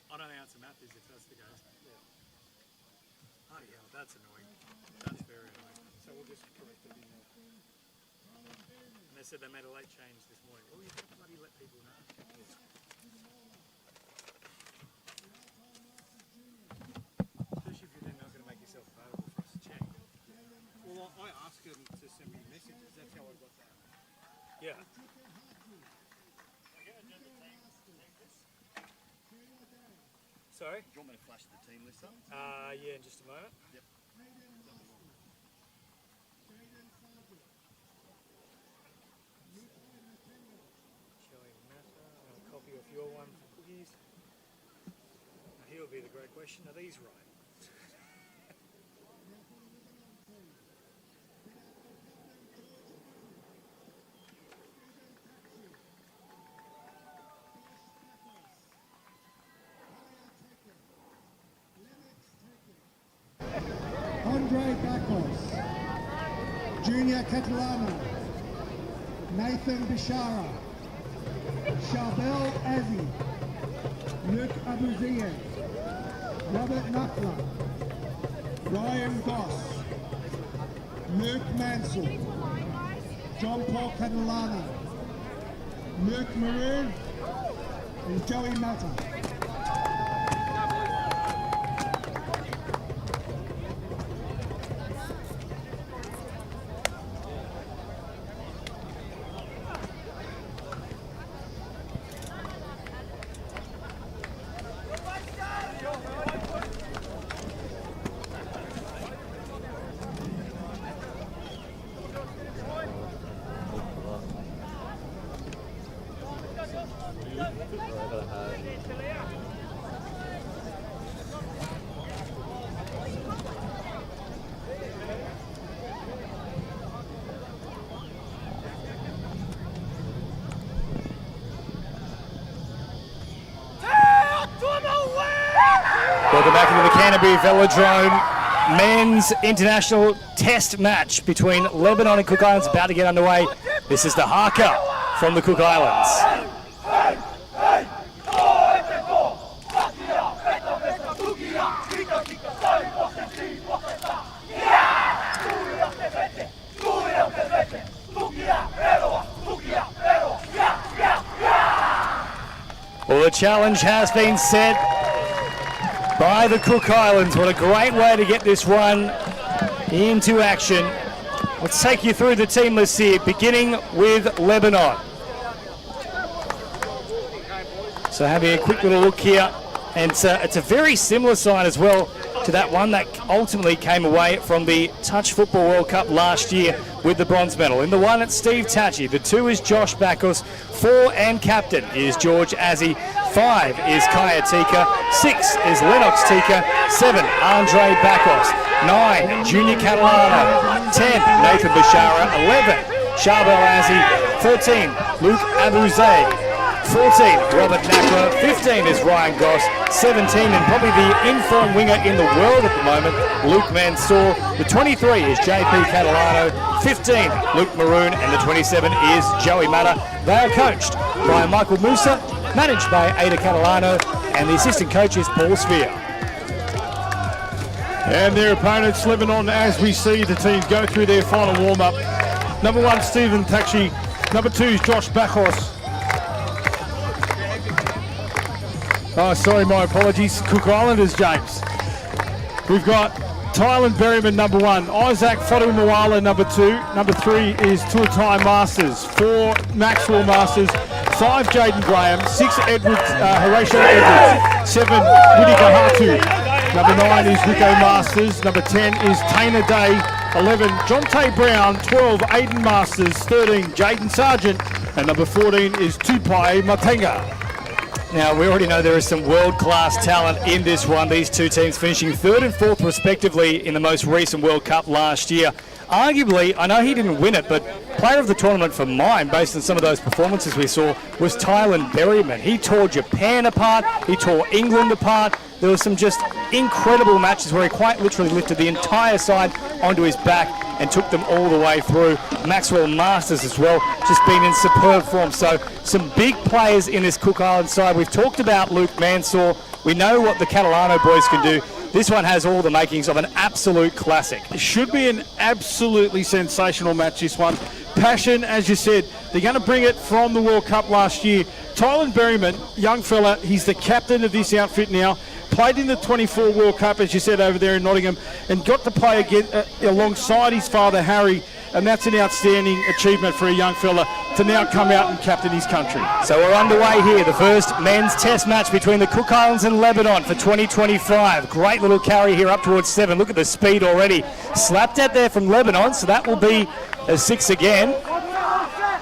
I don't think that's a Matthews if that's the case. Yeah. Bloody hell, that's annoying. That's very annoying. So we'll just correct it in there. And they said they made a late change this morning. Well, you got to bloody let people know. Especially if you're then not going to make yourself available for us to check. Well, I asked them to send me messages. That's how I got that. Yeah. Sorry? Do you want me to flash the team list up? Yeah, in just a moment. Yep. Showing matter. I'll copy off your one for cookies. Now here will be the great question, are these right? Andre Bakos, Junior Catalano, Nathan Bishara, Charbel Azzi, Luke Abuzia, Robert Knuckler, Ryan Goss, Luke Mansell, John Paul Catalano, Luke Maroon, and Joey Mata. Welcome back into the Tempe Velodrome men's international test match between Lebanon and Cook Islands about to get underway. This is the haka from the Cook Islands. Well, the challenge has been set by the Cook Islands. What a great way to get this one into action. Let's take you through the team list here, beginning with Lebanon. So having a quick little look here, and it's a very similar side as well to that one that ultimately came away from the Touch Football World Cup last year with the bronze medal. In the one, it's Steve Tachi. The 2 is Josh Bakos. 4 and captain is George Azzi. 5 is Kaya Tika. 6 is Lennox Tika. 7, Andre Bakos. 9, Junior Catalano. 10, Nathan Bishara. 11, Charbel Azzi. 13, Luke Abuzay. 14, Robert Knackler. 15 is Ryan Goss. 17, and probably the informed winger in the world at the moment, Luke Mansour. The 23 is JP Catalano. 15, Luke Maroon, and the 27 is Joey Mata. They are coached by Michael Musa, managed by Ada Catalano, and the assistant coach is Paul Sphere. And their opponents, Lebanon, as we see the teams go through their final warm-up. Number 1, Stephen Tachi. Number 2 is Josh Bakos. Oh, sorry, my apologies. Cook Islanders, James. We've got Tylan Berryman, number 1. Isaac Fodu-Mawala, number 2. Number 3 is Tuatai Masters. 4, Maxwell Masters. 5, Jaden Graham. 6, Horatio Edwards. 7, Whittaker Hatu. Number 9 is Rico Masters. Number 10 is Taina Day. 11, Jonte Brown. 12, Aiden Masters. 13, Jaden Sargent. And number 14 is Tupai Matenga. Now, we already know there is some world-class talent in this one. These two teams finishing 3rd and 4th respectively in the most recent World Cup last year. Arguably, I know he didn't win it, but player of the tournament for mine, based on some of those performances we saw, was Tylan Berryman. He tore Japan apart, he tore England apart. There were some just incredible matches where he quite literally lifted the entire side onto his back and took them all the way through. Maxwell Masters as well, just been in superb form. So some big players in this Cook Islands side. We've talked about Luke Mansour. We know what the Catalano boys can do. This one has all the makings of an absolute classic. It should be an absolutely sensational match, this one. Passion, as you said, they're going to bring it from the World Cup last year. Tylan Berryman, young fella, he's the captain of this outfit now. Played in the 24 World Cup, as you said, over there in Nottingham, and got to play again alongside his father, Harry, and that's an outstanding achievement for a young fella to now come out and captain his country. So we're underway here, the first men's test match between the Cook Islands and Lebanon for 2025. Great little carry here up towards 7. Look at the speed already. Slapped out there from Lebanon, so that will be a 6 again.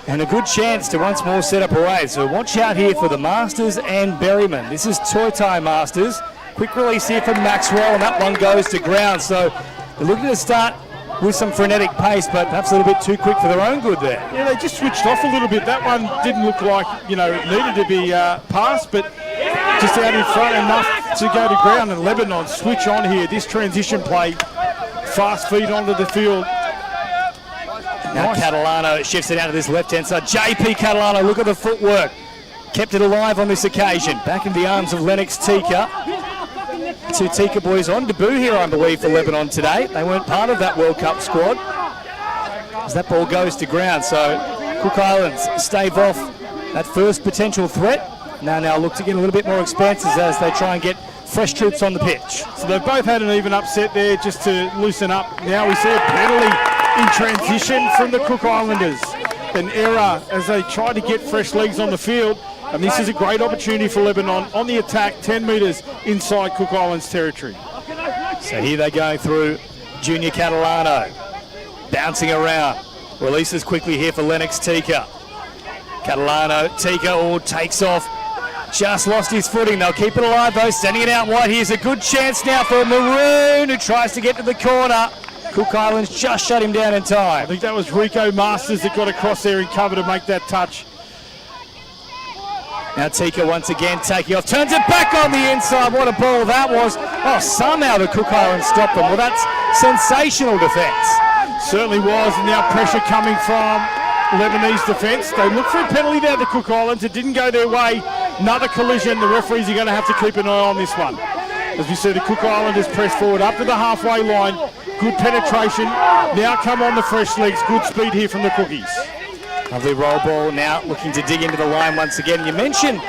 And a good chance to once more set up a raid. So watch out here for the Masters and Berryman. This is Toitai Masters. Quick release here from Maxwell, and that one goes to ground. So they're looking to start with some frenetic pace, but perhaps a little bit too quick for their own good there. Yeah, they just switched off a little bit. That one didn't look like, it needed to be passed, but just out in front enough to go to ground. And Lebanon switch on here. This transition play fast feet onto the field. Now Catalano shifts it out to this left-hand side. JP Catalano, look at the footwork. Kept it alive on this occasion. Back in the arms of Lennox Tika. Two Tika boys on debut here, I believe, for Lebanon today. They weren't part of that World Cup squad. As that ball goes to ground, so Cook Islands stave off that first potential threat. Now look to get a little bit more expanses as they try and get fresh troops on the pitch. So they've both had an even upset there just to loosen up. Now we see a penalty in transition from the Cook Islanders. An error as they try to get fresh legs on the field. And this is a great opportunity for Lebanon on the attack, 10 metres inside Cook Islands territory. So here they go through Junior Catalano. Bouncing around. Releases quickly here for Lennox Tika. Catalano, Tika takes off. Just lost his footing. They'll keep it alive though. Sending it out wide. Here's a good chance now for Maroon, who tries to get to the corner. Cook Islands just shut him down in time. I think that was Rico Masters that got across there in cover to make that touch. Now Tika once again taking off. Turns it back on the inside. What a ball that was. Oh, somehow the Cook Islands stopped them. Well, that's sensational defence. Certainly was. And now pressure coming from Lebanese defence. They looked for a penalty there, the Cook Islands. It didn't go their way. Another collision. The referees are going to have to keep an eye on this one. As we see the Cook Islanders press forward up to the halfway line. Good penetration. Now come on the fresh legs. Good speed here from the Cookies. Lovely roll ball now looking to dig into the line once again. You mentioned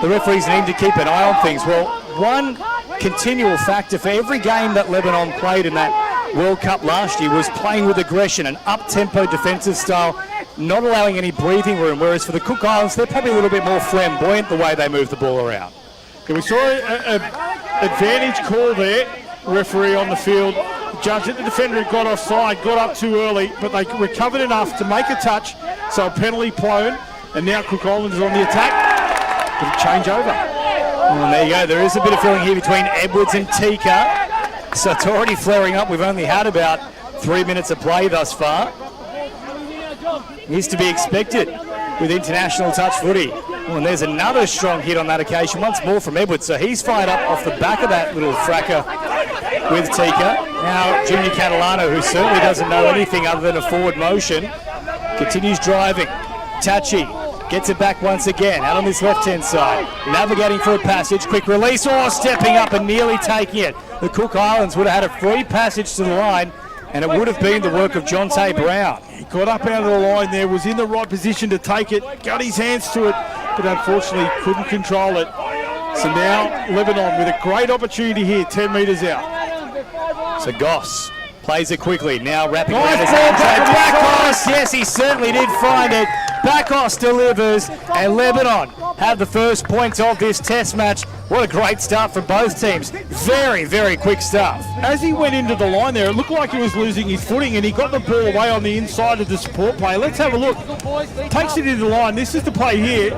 the referees need to keep an eye on things. Well, one continual factor for every game that Lebanon played in that World Cup last year was playing with aggression, an up-tempo defensive style, not allowing any breathing room, whereas for the Cook Islands, they're probably a little bit more flamboyant the way they move the ball around. Yeah, we saw an advantage call there, referee on the field. Judge that the defender had got offside, got up too early, but they recovered enough to make a touch, so a penalty blown, and now Cook Islands is on the attack. It'll change over. And there you go, there is a bit of feeling here between Edwards and Tika. So it's already flaring up. We've only had about 3 minutes of play thus far. Is to be expected with international touch footy. Oh, and there's another strong hit on that occasion, once more from Edwards. So he's fired up off the back of that little fracker with Tika. Now Junior Catalano, who certainly doesn't know anything other than a forward motion, continues driving. Tachi gets it back once again, out on this left-hand side. Navigating for a passage, quick release, stepping up and nearly taking it. The Cook Islands would have had a free passage to the line, and it would have been the work of Jonte Brown. He got up out of the line there, was in the right position to take it, got his hands to it, but unfortunately couldn't control it. So now Lebanon with a great opportunity here, 10 metres out. So Goss plays it quickly, now wrapping nice around his Backos, yes, he certainly did find it. Backos delivers, and Lebanon have the first points of this test match. What a great start for both teams. Very, very quick stuff. As he went into the line there, it looked like he was losing his footing, and he got the ball away on the inside of the support play. Let's have a look. Takes it into the line. This is the play here.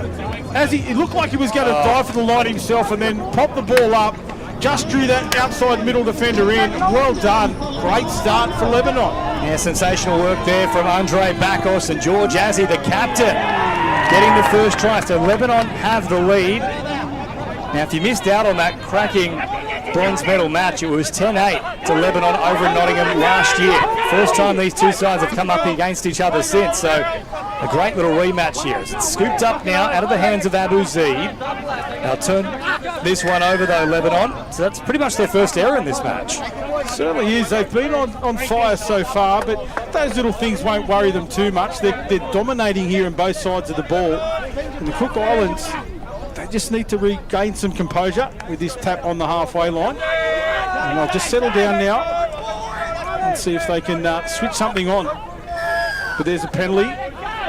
As it looked like he was going to dive for the line himself and then pop the ball up. Just drew that outside middle defender in. Well done. Great start for Lebanon. Yeah, sensational work there from Andre Backos and George Azzi, the captain, getting the first try. So Lebanon have the lead. Now, if you missed out on that cracking bronze medal match, it was 10-8 to Lebanon over in Nottingham last year. First time these two sides have come up against each other since. So a great little rematch here. It's scooped up now out of the hands of Abu Zaid. They'll turn this one over though, Lebanon. So that's pretty much their first error in this match. Certainly is. They've been on fire so far, but those little things won't worry them too much. They're dominating here on both sides of the ball. And the Cook Islands, they just need to regain some composure with this tap on the halfway line. And they'll just settle down now and see if they can switch something on. But there's a penalty.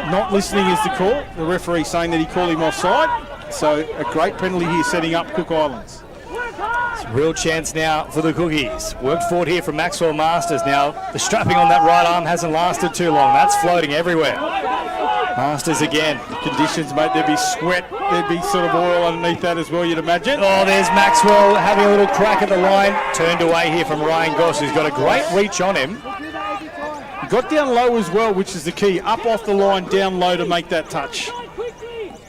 Not listening is the call. The referee saying that he called him offside. So a great penalty here setting up Cook Islands. It's a real chance now for the Cookies. Worked forward here from Maxwell Masters. Now the strapping on that right arm hasn't lasted too long. That's floating everywhere. Masters again. Conditions, mate, there'd be sweat. There'd be sort of oil underneath that as well, you'd imagine. Oh, there's Maxwell having a little crack at the line. Turned away here from Ryan Goss, who's got a great reach on him. He got down low as well, which is the key. Up off the line, down low to make that touch.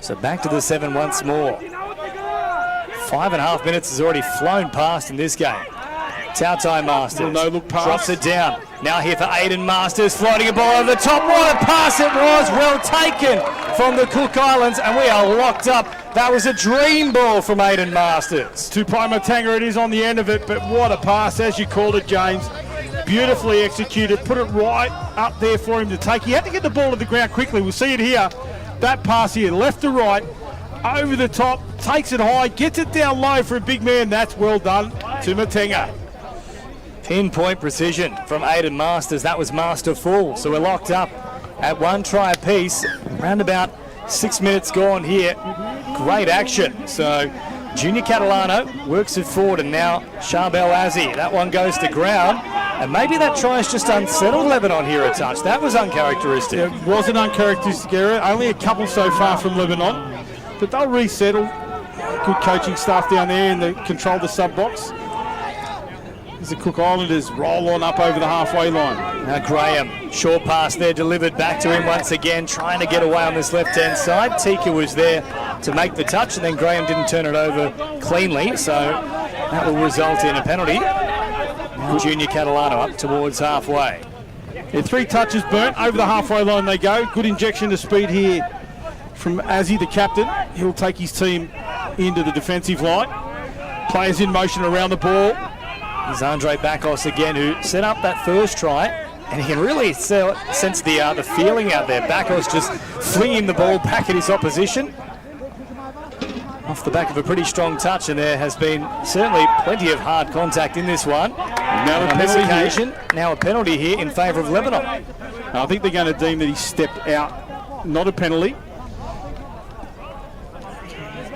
So back to the 7 once more. 5.5 minutes has already flown past in this game. Tautai Masters. No look pass. Drops it down. Now here for Aiden Masters, floating a ball over the top. What a pass it was. Well taken from the Cook Islands, and we are locked up. That was a dream ball from Aiden Masters. Tupai Matanga it is on the end of it, but what a pass, as you called it, James. Beautifully executed, put it right up there for him to take. He had to get the ball to the ground quickly. We'll see it here. That pass here, left to right, over the top, takes it high, gets it down low for a big man. That's well done to Matenga. Pinpoint precision from Aiden Masters. That was masterful. So we're locked up at 1 try apiece. Around about 6 minutes gone here. Great action. So Junior Catalano works it forward, and now Charbel Azzi. That one goes to ground. And maybe that try's just unsettled Lebanon here a touch. That was uncharacteristic. It was an uncharacteristic error. Only a couple so far from Lebanon. But they'll resettle. Good coaching staff down there in the control the sub box. As the Cook Islanders roll on up over the halfway line. Now Graham, short pass there delivered back to him once again, trying to get away on this left-hand side. Tika was there to make the touch, and then Graham didn't turn it over cleanly, so that will result in a penalty. Junior Catalano up towards halfway. Yeah, 3 touches burnt, over the halfway line they go. Good injection of speed here from Azzi, the captain. He'll take his team into the defensive line. Players in motion around the ball. There's Andre Bakos again, who set up that first try, and he can really sense the feeling out there. Bakos just flinging the ball back at his opposition. Off the back of a pretty strong touch, and there has been certainly plenty of hard contact in this one. Now on this occasion, now a penalty here in favour of Lebanon. I think they're going to deem that he stepped out, not a penalty.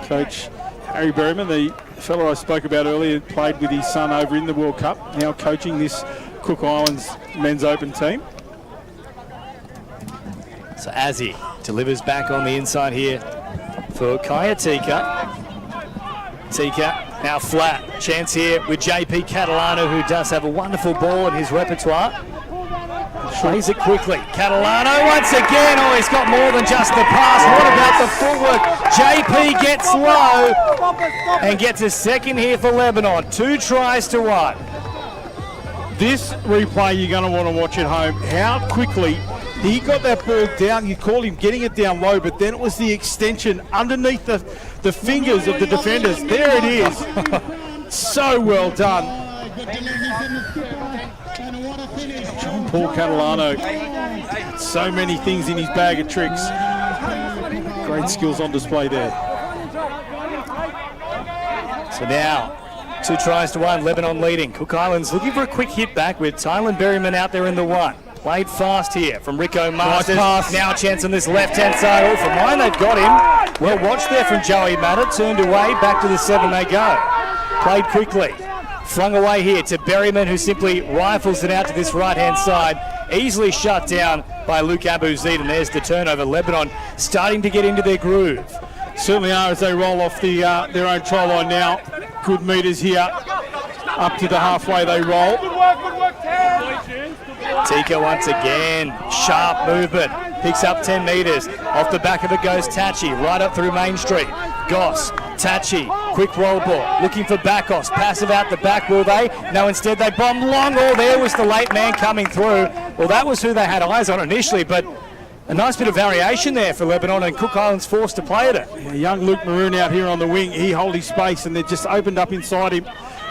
Coach Harry Berryman, the fellow I spoke about earlier, played with his son over in the World Cup, now coaching this Cook Islands men's open team. So Azzi delivers back on the inside here for Kaya Tika. Tika now flat. Chance here with JP Catalano, who does have a wonderful ball in his repertoire. Plays it quickly. Catalano once again. Oh, he's got more than just the pass. What about the footwork? JP gets low and gets a second here for Lebanon. 2 tries to 1. This replay you're going to want to watch at home. How quickly he got that ball down. You call him getting it down low, but then it was the extension underneath the fingers of the defenders. There it is. So well done. John Paul Catalano. So many things in his bag of tricks. Great skills on display there. So now, 2 tries to 1, Lebanon leading. Cook Islands looking for a quick hit back with Tylen Berryman out there in the 1. Played fast here from Rico Masters. Nice now a chance on this left-hand side. Oh, for mine, they've got him. Well watched there from Joey Matter. Turned away, back to the 7 they go. Played quickly. Flung away here to Berryman, who simply rifles it out to this right-hand side. Easily shut down by Luke Abu-Zaid, and there's the turnover. Lebanon starting to get into their groove. Certainly are as they roll off their own try line now. Good meters here. Up to the halfway they roll. Tika once again, sharp movement, picks up 10 metres. Off the back of it goes Tachi, right up through Main Street. Goss, Tachi, quick roll ball, looking for Bakos, passive out the back, will they? No, instead they bomb long. Oh, there was the late man coming through. Well, that was who they had eyes on initially, but a nice bit of variation there for Lebanon, and Cook Islands forced to play it. Yeah, young Luke Maroon out here on the wing, he held his space and they just opened up inside him.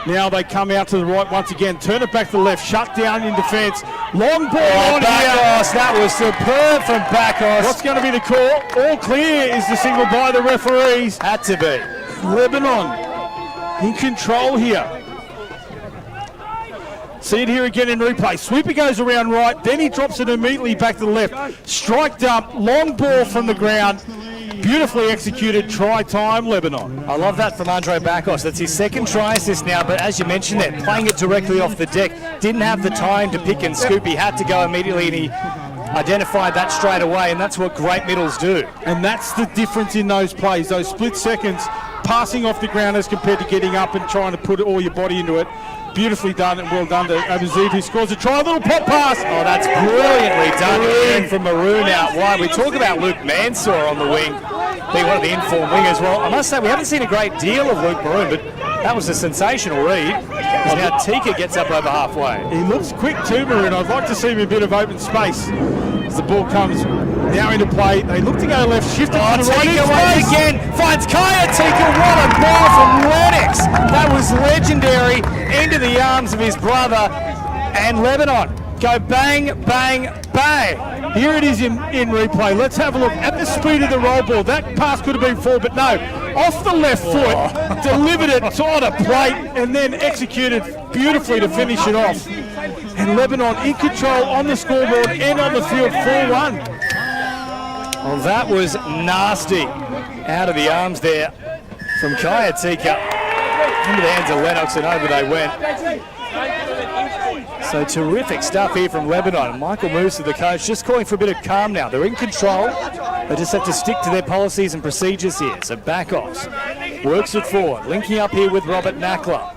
Now they come out to the right once again, turn it back to the left, shut down in defence. Long ball on Bakos, here. that was superb from Bakos. What's going to be the call? All clear is the signal by the referees. Had to be. Lebanon in control here. See it here again in replay. Sweeper goes around right, then he drops it immediately back to the left. Strike dump, long ball from the ground. Beautifully executed, try time, Lebanon. I love that from Andre Bakos. That's his second try assist now, but as you mentioned there, playing it directly off the deck. Didn't have the time to pick and scoop. He had to go immediately, and he identified that straight away, and that's what great middles do. And that's the difference in those plays, those split seconds, passing off the ground as compared to getting up and trying to put all your body into it. Beautifully done and well done to Abu-Zaid, who scores a try. A little pop pass. Oh, that's brilliantly done again from Maroon out wide. We talk about Luke Mansour on the wing, being one of the informed wingers. Well, I must say we haven't seen a great deal of Luke Maroon, but that was a sensational read. because now Tika gets up over halfway. He looks quick too, Maroon. I'd like to see him in a bit of open space as the ball comes now into play. They look to go left, shift it to the right. Tika once again finds Kaya Tika. What a ball from Lennox. That was legendary into the arms of his brother. And Lebanon go bang, bang, bang. Here it is in replay. Let's have a look at the speed of the roll ball. That pass could have been forward, but no. Off the left foot, delivered it on a plate, and then executed beautifully to finish it off. And Lebanon in control on the scoreboard and on the field, 4-1. Well, that was nasty. Out of the arms there from Kaya Tika. Into the hands of Lennox, and over they went. So terrific stuff here from Lebanon. Michael Musa, the coach, just calling for a bit of calm now. They're in control. They just have to stick to their policies and procedures here. So back-offs. Works it forward. Linking up here with Robert Nackler.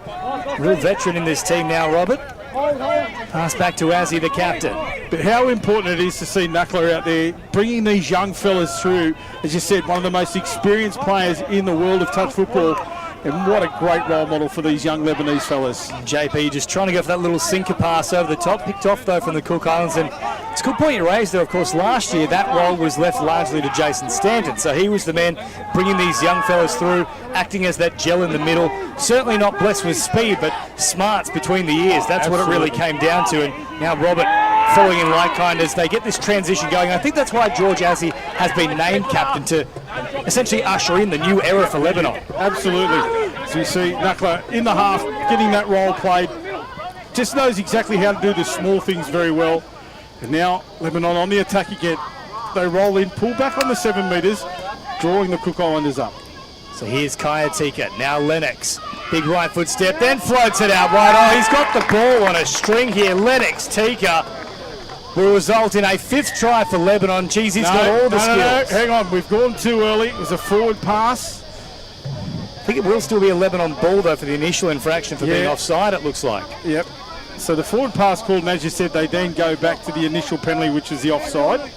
Real veteran in this team now, Robert. Pass back to Azzy, the captain. But how important it is to see Nackler out there, bringing these young fellas through. As you said, one of the most experienced players in the world of touch football. And what a great role model for these young Lebanese fellas. JP just trying to go for that little sinker pass over the top. Picked off, though, from the Cook Islands. And it's a good point you raised there. Of course, last year, that role was left largely to Jason Stanton. So he was the man bringing these young fellas through, acting as that gel in the middle. Certainly not blessed with speed, but smarts between the ears. That's what it really came down to. And now Robert following in like kind as they get this transition going. I think that's why George Azzy has been named captain, to essentially usher in the new era for Lebanon. Absolutely. So you see Nackler in the half, getting that role played. Just knows exactly how to do the small things very well. And now Lebanon on the attack again. They roll in, pull back on the 7 metres, drawing the Cook Islanders up. So here's Kaya Tika, now Lennox. Big right foot step, then floats it out wide. Oh, he's got the ball on a string here. Lennox Tika will result in a 5th try for Lebanon. Geez, he's got all the skills. No, hang on, we've gone too early. It was a forward pass. I think it will still be a Lebanon ball, though, for the initial infraction for being offside, it looks like. Yep. So the forward pass called, and as you said, they then go back to the initial penalty, which was the offside.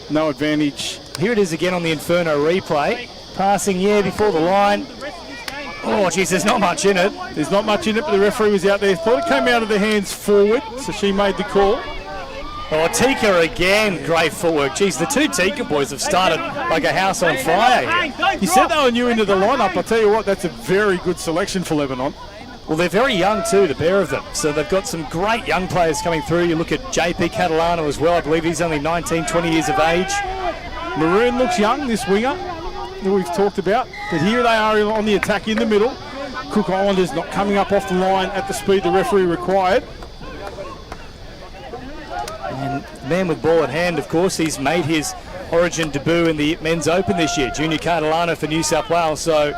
No advantage. Here it is again on the Inferno replay. Passing, before the line. Oh, geez, there's not much in it. There's not much in it, but the referee was out there. Thought it came out of the hands forward, so she made the call. Oh, Tika again, great footwork. Geez, the two Tika boys have started like a house on fire here. You said they were new into the lineup. I'll tell you what, that's a very good selection for Lebanon. Well, they're very young too, the pair of them. So they've got some great young players coming through. You look at JP Catalano as well. I believe he's only 19, 20 years of age. Maroon looks young, this winger that we've talked about. But here they are on the attack in the middle. Cook Islanders not coming up off the line at the speed the referee required. And man with ball at hand, of course, he's made his Origin debut in the Men's Open this year. Junior Catalano for New South Wales. So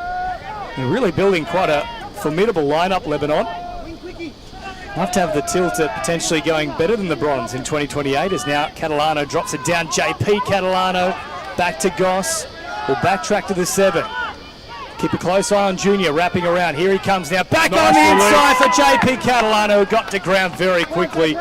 they're really building quite a formidable lineup, Lebanon. Have to have the tilt at potentially going better than the bronze in 2028, as now Catalano drops it down. JP Catalano back to Goss. Will backtrack to the 7. Keep a close eye on Junior wrapping around. Here he comes now. Back on the inside for JP Catalano, who got to ground very quickly.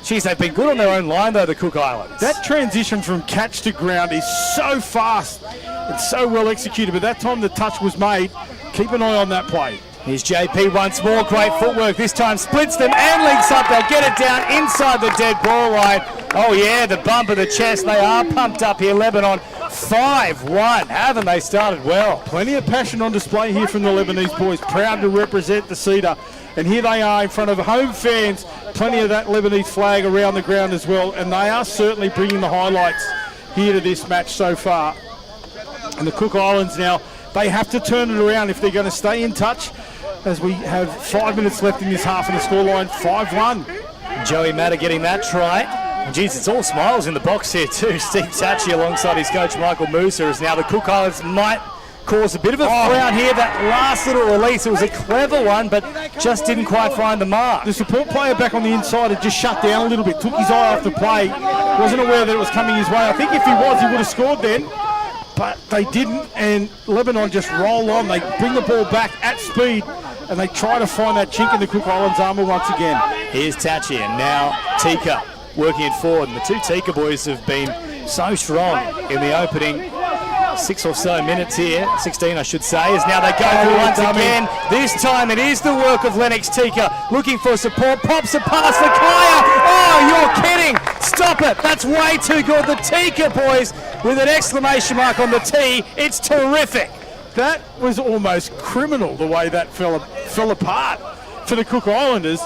Geez, they've been good on their own line, though, the Cook Islands. That transition from catch to ground is so fast. It's so well executed, but that time the touch was made. Keep an eye on that play. Here's JP once more. Great footwork. This time splits them and links up. They'll get it down inside the dead ball line. Oh, yeah, the bump of the chest. They are pumped up here, Lebanon. 5-1. Haven't they started well? Plenty of passion on display here from the Lebanese boys. Proud to represent the Cedar. And here they are in front of home fans. Plenty of that Lebanese flag around the ground as well. And they are certainly bringing the highlights here to this match so far. And the Cook Islands now, they have to turn it around if they're going to stay in touch, as we have 5 minutes left in this half and the scoreline 5-1. Joey Matter getting that try. And geez, it's all smiles in the box here too. Steve Tachi alongside his coach Michael Musa, as now the Cook Islands might cause a bit of a frown here. That last little release, it was a clever one, but just didn't quite find the mark. The support player back on the inside had just shut down a little bit, took his eye off the play, wasn't aware that it was coming his way. I think if he was, he would have scored then, but they didn't, and Lebanon just roll on. They bring the ball back at speed, and they try to find that chink in the Cook Islands armour once again. Here's Tachi, and now Tika working it forward. And the two Tika boys have been so strong in the opening 6 or so minutes here, 16 I should say, as now they go through once again. This time it is the work of Lennox Tika, looking for support, pops a pass for Kaya. Oh, you're kidding! Stop it! That's way too good. The Tika boys with an exclamation mark on the T. It's terrific. That was almost criminal, the way that fell apart for the Cook Islanders.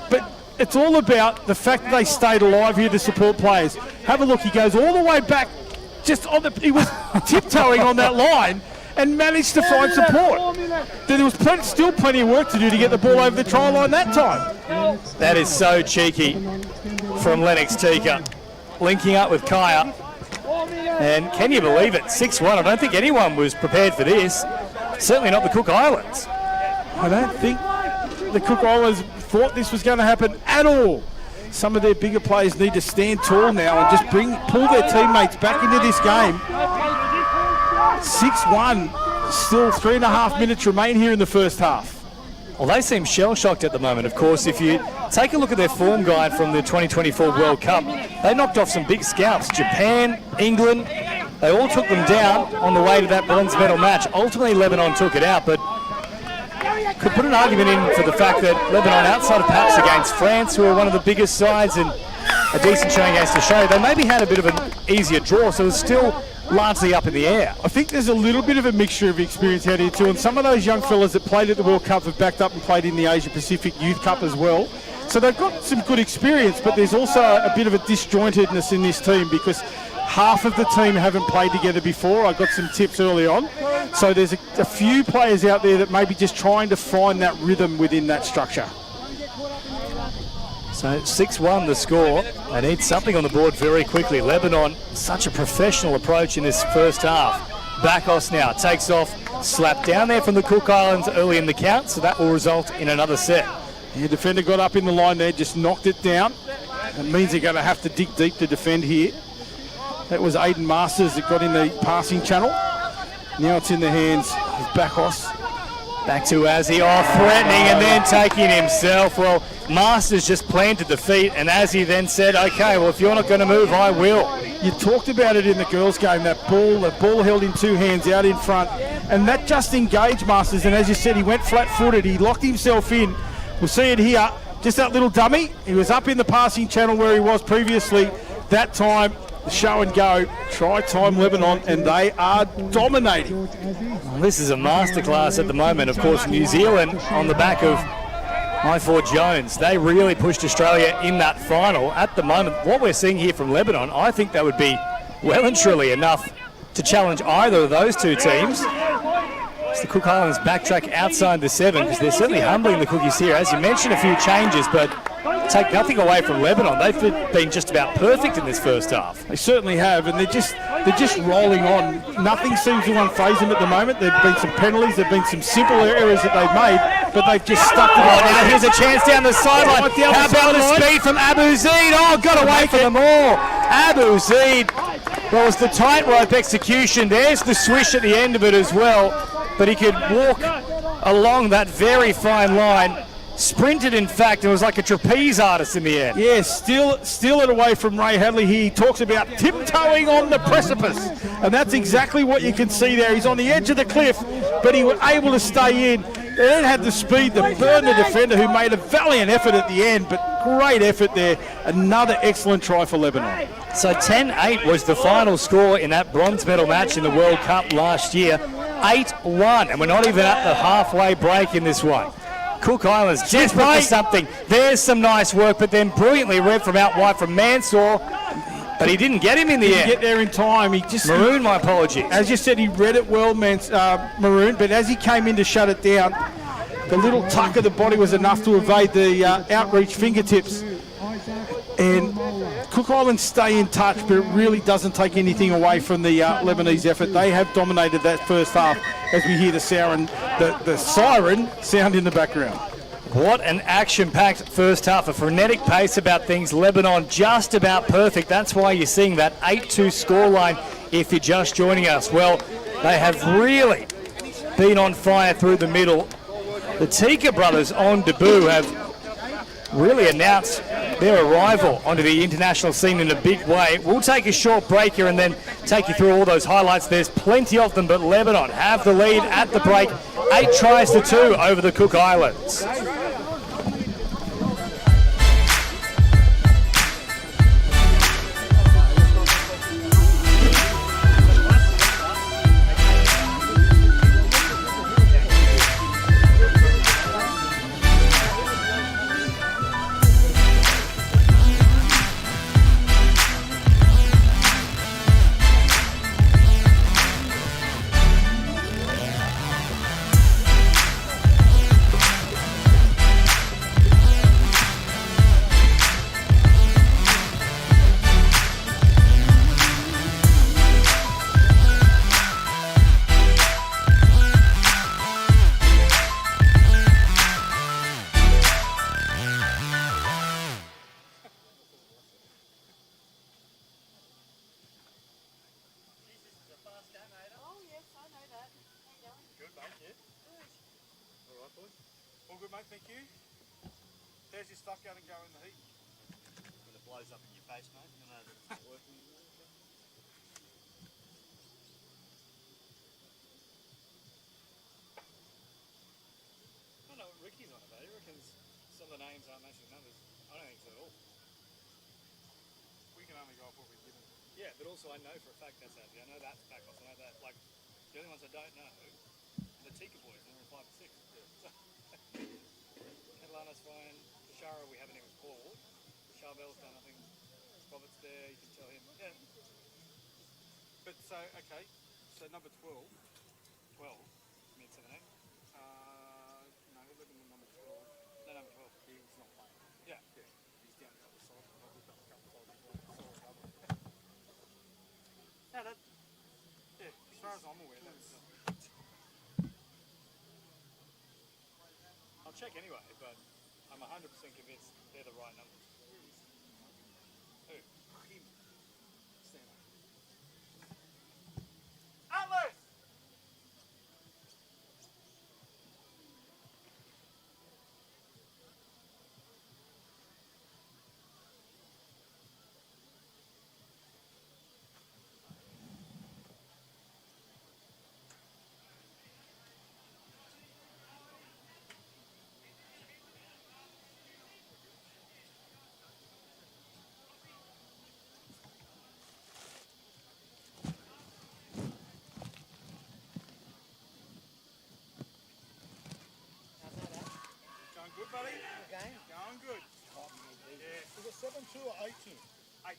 But it's all about the fact that they stayed alive here to support players. Have a look, he goes all the way back, just on the, he was tiptoeing on that line and managed to find support. There was still plenty of work to do to get the ball over the try line that time. That is so cheeky from Lennox Tika, linking up with Kaya. And can you believe it, 6-1, I don't think anyone was prepared for this, certainly not the Cook Islands. I don't think the Cook Islanders thought this was going to happen at all. Some of their bigger players need to stand tall now and just pull their teammates back into this game. 6-1, still 3.5 minutes remain here in the first half. Well, they seem shell-shocked at the moment, of course. If you take a look at their form guide from the 2024 World Cup, they knocked off some big scalps. Japan, England, they all took them down on the way to that bronze medal match. Ultimately, Lebanon took it out, but could put an argument in for the fact that Lebanon, outside of perhaps against France, who are one of the biggest sides and a decent showing against Australia, they maybe had a bit of an easier draw, so it's still largely up in the air. I think there's a little bit of a mixture of experience out here too, and some of those young fellas that played at the World Cup have backed up and played in the Asia Pacific Youth Cup as well. So they've got some good experience, but there's also a bit of a disjointedness in this team because half of the team haven't played together before. I got some tips early on. So there's a few players out there that may be just trying to find that rhythm within that structure. So 6-1 the score. They need something on the board very quickly. Lebanon, such a professional approach in this first half. Bakos now takes off, slapped down there from the Cook Islands early in the count, so that will result in another set. The defender got up in the line there, just knocked it down. It means they're going to have to dig deep to defend here. That was Aiden Masters that got in the passing channel. Now it's in the hands of Bakos. Back to Azzy, threatening and then taking himself. Well, Masters just planted the feet, and Azzy then said, okay, well, if you're not going to move, I will. You talked about it in the girls' game, the ball held in two hands out in front, and that just engaged Masters, and as you said, he went flat-footed, he locked himself in. We'll see it here, just that little dummy. He was up in the passing channel where he was previously. That time, show and go, try time Lebanon, and they are dominating. Well, this is a masterclass at the moment. Of course, New Zealand on the back of I4 Jones. They really pushed Australia in that final. At the moment, what we're seeing here from Lebanon, I think that would be well and truly enough to challenge either of those two teams. As the Cook Islands backtrack outside the 7, because they're certainly humbling the Cookies here. As you mentioned, a few changes, but take nothing away from Lebanon. They've been just about perfect in this first half. They certainly have, and they're just rolling on. Nothing seems to unfaze them at the moment. There've been some penalties, there've been some simple errors that they've made, but they've just stuck to it. Now here's a chance down the sideline. How about the speed from Abu Zaid? Oh, got away from them all. Abu Zaid, well, it was the tightrope execution. There's the swish at the end of it as well, but he could walk along that very fine line. Sprinted, in fact, and was like a trapeze artist in the end. Yes, steal it away from Ray Hadley. He talks about tiptoeing on the precipice, and that's exactly what you can see there. He's on the edge of the cliff, but he was able to stay in. They then had the speed to burn the defender, who made a valiant effort at the end, but great effort there. Another excellent try for Lebanon. So 10-8 was the final score in that bronze medal match in the World Cup last year. 8-1, and we're not even at the halfway break in this one. Cook Islands desperate for something. There's some nice work, but then brilliantly read from out wide from Mansour, but he didn't get him in the end. Get there in time. He just Maroon, my apologies. As you said, he read it well, Maroon, but as he came in to shut it down, the little tuck of the body was enough to evade the outreach fingertips. And Cook Islands stay in touch, but it really doesn't take anything away from the Lebanese effort. They have dominated that first half, as we hear the siren sound in the background. What an action-packed first half, a frenetic pace about things. Lebanon just about perfect. That's why you're seeing that 8-2 scoreline if you're just joining us. Well, they have really been on fire through the middle. The Tika brothers on debut have really announced their arrival onto the international scene in a big way. We'll take a short break here and then take you through all those highlights. There's plenty of them, but Lebanon have the lead at the break, 8-2 over the Cook Islands. All good, mate, thank you. There's your stuff going and go in the heat. When it blows up in your face, mate, you know that it's not working. I don't know what Ricky's on about. He reckons some of the names aren't matching numbers. I don't think so at all. We can only go off what we're given. Yeah, but also I know for a fact that's Aussie. I know that's Pacos. I know that. Like, the only ones I don't know, the Tika boys, and they're 5 and 6. So, Atlana's fine. Shara we haven't even called. Charbel's done nothing. Robert's there, you can tell him. Yeah. But so, okay, so number 12. 12. Mid 7 8. No, we're looking at number 12. No, number 12. He's not playing. Yeah. Yeah, he's down a couple of sides. I've looked up a couple of sides. No, that, Yeah, as far as I'm aware, that's... I'll check anyway, but I'm 100% convinced they're the right numbers. Who? Him. Stand up. Atlas! Going good, buddy? Okay. Going good. Yeah. Is it 7-2 or 8-2? 8.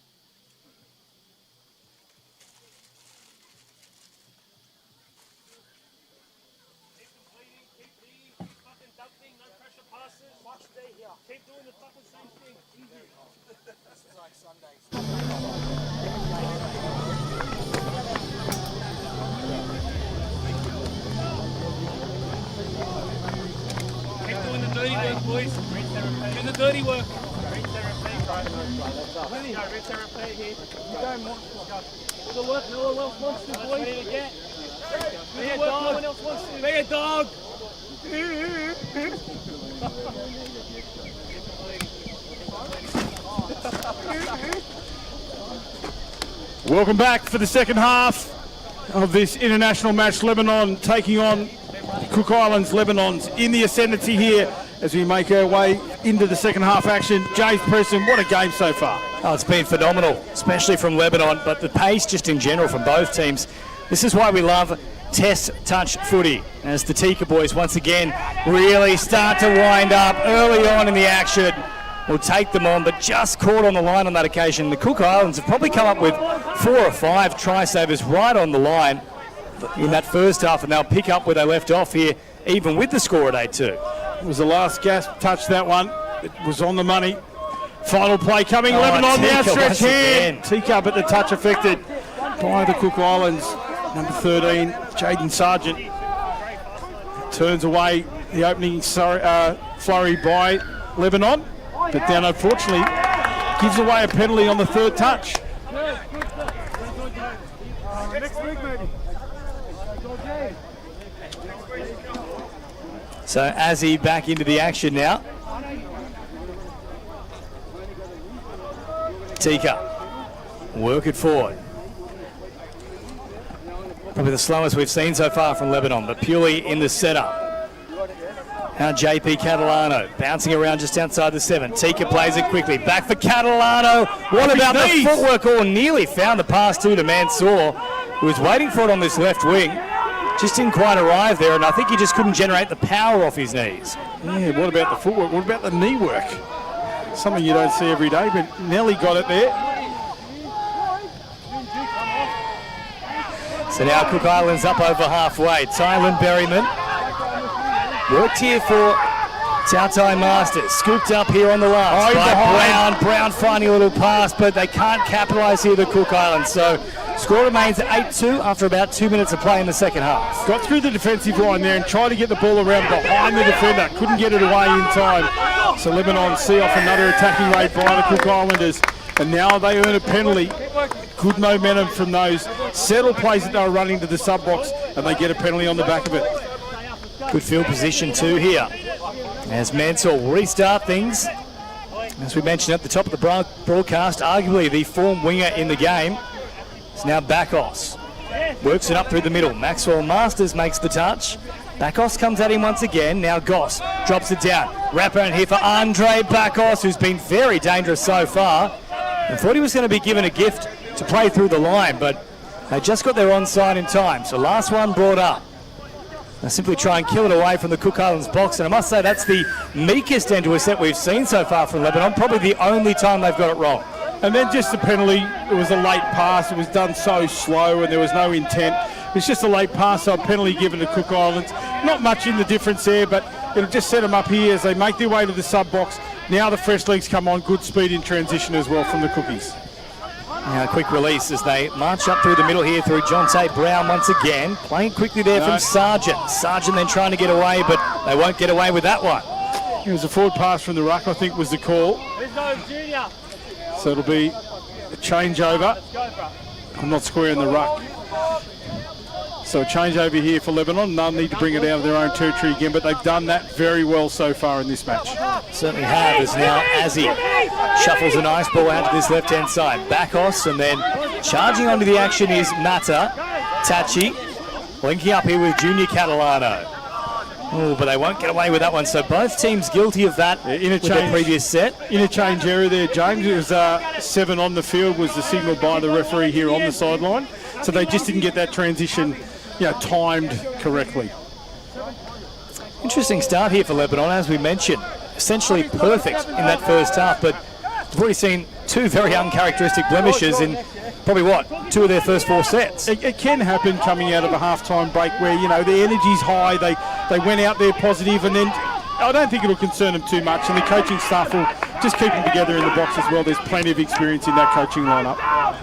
Keep completing, keep leading, keep fucking dumping, no pressure passes. Watch stay here. Keep doing the fucking same thing. Easy. This is like Sundays. Keep doing the dirty work, boys. Do the dirty work. The work no one else wants to, boys. Be a dog. No one else wants to. Be a dog. Welcome back for the second half of this international match. Lebanon taking on Cook Islands. Lebanon's in the ascendancy here as we make our way into the second half action. James Preston, what a game so far. Oh, it's been phenomenal, especially from Lebanon, but the pace just in general from both teams. This is why we love test touch footy, as the Tika boys once again really start to wind up early on in the action. Will take them on, but just caught on the line on that occasion. The Cook Islands have probably come up with 4 or 5 try savers right on the line in that first half, and they'll pick up where they left off here, even with the score at 8-2. It was the last gasp touch, that one. It was on the money. Final play coming. Lebanon, the Tika outstretched once hand. again. Tika, but the touch affected by the Cook Islands. Number 13, Jaden Sargent. Turns away the opening flurry by Lebanon, but then unfortunately gives away a penalty on the third touch. Next week, maybe. So Azzy back into the action now. Tika, work it forward. Probably the slowest we've seen so far from Lebanon, but purely in the setup. Now JP Catalano bouncing around just outside the 7. Tika plays it quickly. Back for Catalano. What about the footwork? Or nearly found the pass to Mansour, who was waiting for it on this left wing. Just didn't quite arrive there, and I think he just couldn't generate the power off his knees. Yeah, what about the footwork? What about the knee work? Something you don't see every day, but Nelly got it there. So now Cook Island's up over halfway. Tylen Berryman worked here for Tautai Masters. Scooped up here on the last by Brown. Brown finding a little pass, but they can't capitalise here, the Cook Islands. So score remains at 8-2 after about 2 minutes of play in the second half. Got through the defensive line there and tried to get the ball around behind the defender. Couldn't get it away in time. So Lebanon see off another attacking raid by the Cook Islanders. And now they earn a penalty. Good momentum from those settled plays that they were running to the sub box, and they get a penalty on the back of it. Good field position too here, as Mansour will restart things. As we mentioned at the top of the broadcast, arguably the form winger in the game. It's now Bakos. Works it up through the middle. Maxwell Masters makes the touch. Bakos comes at him once again. Now Goss drops it down. Wraparound here for Andre Bakos, who's been very dangerous so far. I thought he was going to be given a gift to play through the line, but they just got their onside in time. So last one brought up. They simply try and kill it away from the Cook Islands box, and I must say that's the meekest end to a set we've seen so far from Lebanon. Probably the only time they've got it wrong. And then just the penalty, it was a late pass. It was done so slow and there was no intent. It's just a late pass, so a penalty given to Cook Islands. Not much in the difference there, but it'll just set them up here as they make their way to the sub box. Now the fresh legs come on, good speed in transition as well from the Cookies. Now a quick release as they march up through the middle here through Jonte Brown once again. Playing quickly there from Sargent. Sargent then trying to get away, but they won't get away with that one. It was a forward pass from the ruck, I think was the call. So it'll be a changeover. I'm not squaring the ruck. So a changeover here for Lebanon. None need to bring it out of their own territory again, but they've done that very well so far in this match. Certainly have, as now Azzy shuffles a nice ball out to this left-hand side. Bakos, and then charging onto the action is Mata. Tachi linking up here with Junior Catalano. Oh, but they won't get away with that one. So both teams guilty of that with the previous set. Interchange error there, James. It was 7 on the field was the signal by the referee here on the sideline. So they just didn't get that transition, timed correctly. Interesting start here for Lebanon, as we mentioned. Essentially perfect in that first half, but we've already seen two very uncharacteristic blemishes in probably, 2 of their first 4 sets. It can happen coming out of a halftime break where, the energy's high, they went out there positive, and then I don't think it'll concern them too much, and the coaching staff will just keep them together in the box as well. There's plenty of experience in that coaching lineup.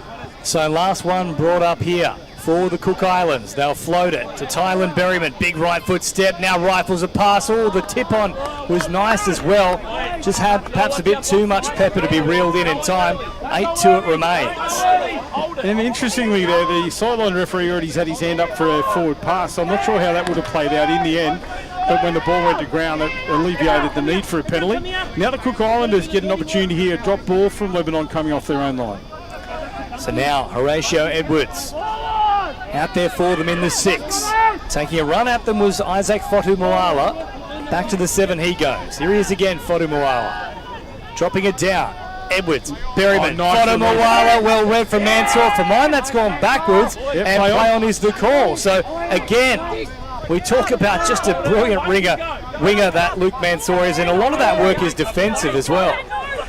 So last one brought up here for the Cook Islands. They'll float it to Tylen Berryman. Big right foot step, now rifles a pass. Oh, the tip on was nice as well. Just had perhaps a bit too much pepper to be reeled in time. 8-2 it remains. And interestingly there, the sideline referee already had his hand up for a forward pass. So I'm not sure how that would have played out in the end. But when the ball went to ground, it alleviated the need for a penalty. Now the Cook Islanders get an opportunity here. Drop ball from Lebanon coming off their own line. So now Horatio Edwards out there for them in the 6. Taking a run at them was Isaac Fotu Moala. Back to the 7 he goes. Here he is again, Fotu Moala. Dropping it down. Edwards, Berryman, Fotu Moala, well read from Mansour. For mine, that's gone backwards, and play on is the call. So again, we talk about just a brilliant winger that Luke Mansour is, and a lot of that work is defensive as well.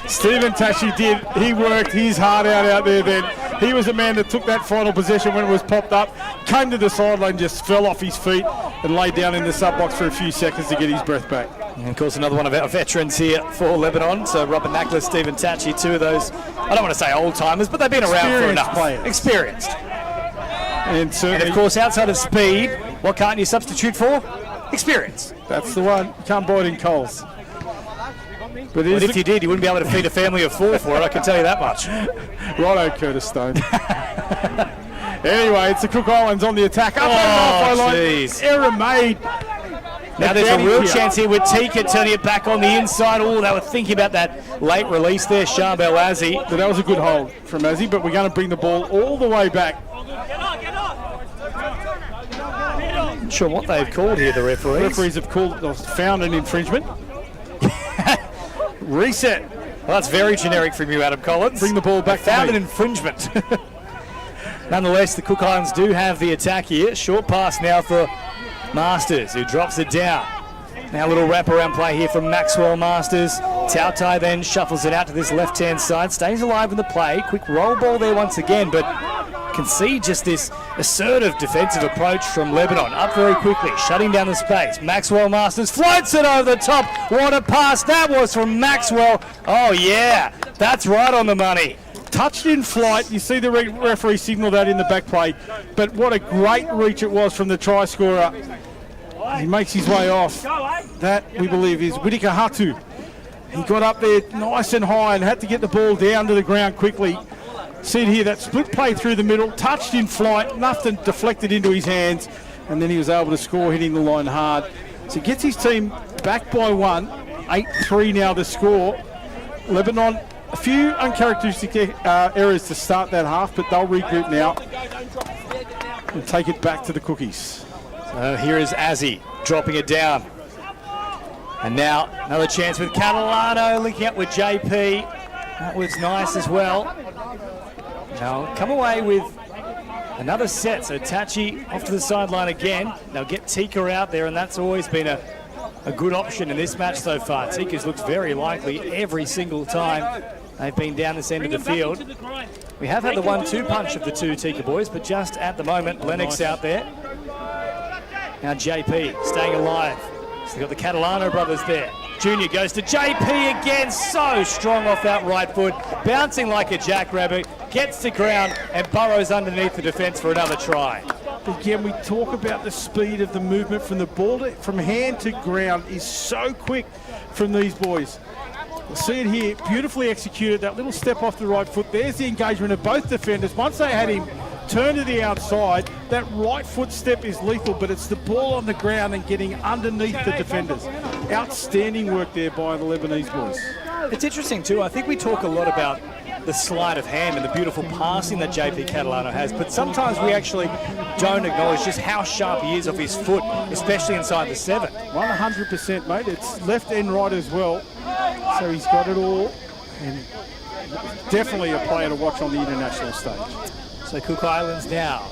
Stephen Tashi he worked his heart out there then. He was a man that took that final possession when it was popped up, came to the sideline, just fell off his feet and laid down in the sub box for a few seconds to get his breath back. And of course another one of our veterans here for Lebanon. So Robert Nackler, Stephen Tachi, 2 of those, I don't want to say old timers, but they've been around for enough. Players. Experienced. And of course outside of speed, what can't you substitute for? Experience. That's the one. You can't buy it in Coles. But if you did, you wouldn't be able to feed a family of 4 for it, I can tell you that much. Righto, Curtis Stone. Anyway, it's the Cook Islands on the attack. Up and halfway line. Error made. Now there's a advantage real here. chance here with Tika turning it back on the inside. Oh, they were thinking about that late release there, Sharbel Azzi. So that was a good hold from Azzi, but we're going to bring the ball all the way back. Not sure what they've called here, the referees. Referees have found an infringement. Reset. Well, that's very generic from you, Adam Collins. Bring the ball back to Found me. an infringement. Nonetheless, the Cook Islands do have the attack here. Short pass now for Masters, who drops it down. Now a little wraparound play here from Maxwell Masters. Tautai then shuffles it out to this left-hand side. Stays alive in the play. Quick roll ball there once again, but can see just this assertive defensive approach from Lebanon. Up very quickly, shutting down the space. Maxwell Masters floats it over the top. What a pass that was from Maxwell. Oh yeah, that's right on the money. Touched in flight. You see the referee signal that in the back play, but what a great reach it was from the try scorer. He makes his way off. That, we believe, is Whitaker Hatu. He got up there nice and high and had to get the ball down to the ground quickly. See it here, that split play through the middle, touched in flight, nothing deflected into his hands, and then he was able to score, hitting the line hard. So he gets his team back by 1, 8-3 now the score. Lebanon, a few uncharacteristic errors to start that half, but they'll regroup now and take it back to the Cookies. Here is Azzi dropping it down. And now another chance with Catalano linking up with JP. That was nice as well. Now come away with another set. So Tachi off to the sideline again. They'll get Tika out there, and that's always been a good option in this match so far. Tika's looked very likely every single time they've been down this end of the field. We have had the 1-2 punch of the two Tika boys, but just at the moment, Lennox out there. Now JP staying alive. So they've got the Catalano brothers there. Junior goes to JP again, so strong off that right foot, bouncing like a jackrabbit, gets to ground and burrows underneath the defence for another try. Again, we talk about the speed of the movement from the ball from hand to ground is so quick from these boys. We'll see it here, beautifully executed, that little step off the right foot. There's the engagement of both defenders. Once they had him turn to the outside, that right foot step is lethal, but it's the ball on the ground and getting underneath the defenders. Outstanding work there by the Lebanese boys. It's interesting too, I think we talk a lot about the sleight of hand and the beautiful passing that JP Catalano has, but sometimes we actually don't acknowledge just how sharp he is off his foot, especially inside the 7. 100%, mate. It's left and right as well, so he's got it all, and definitely a player to watch on the international stage. So Cook Islands now,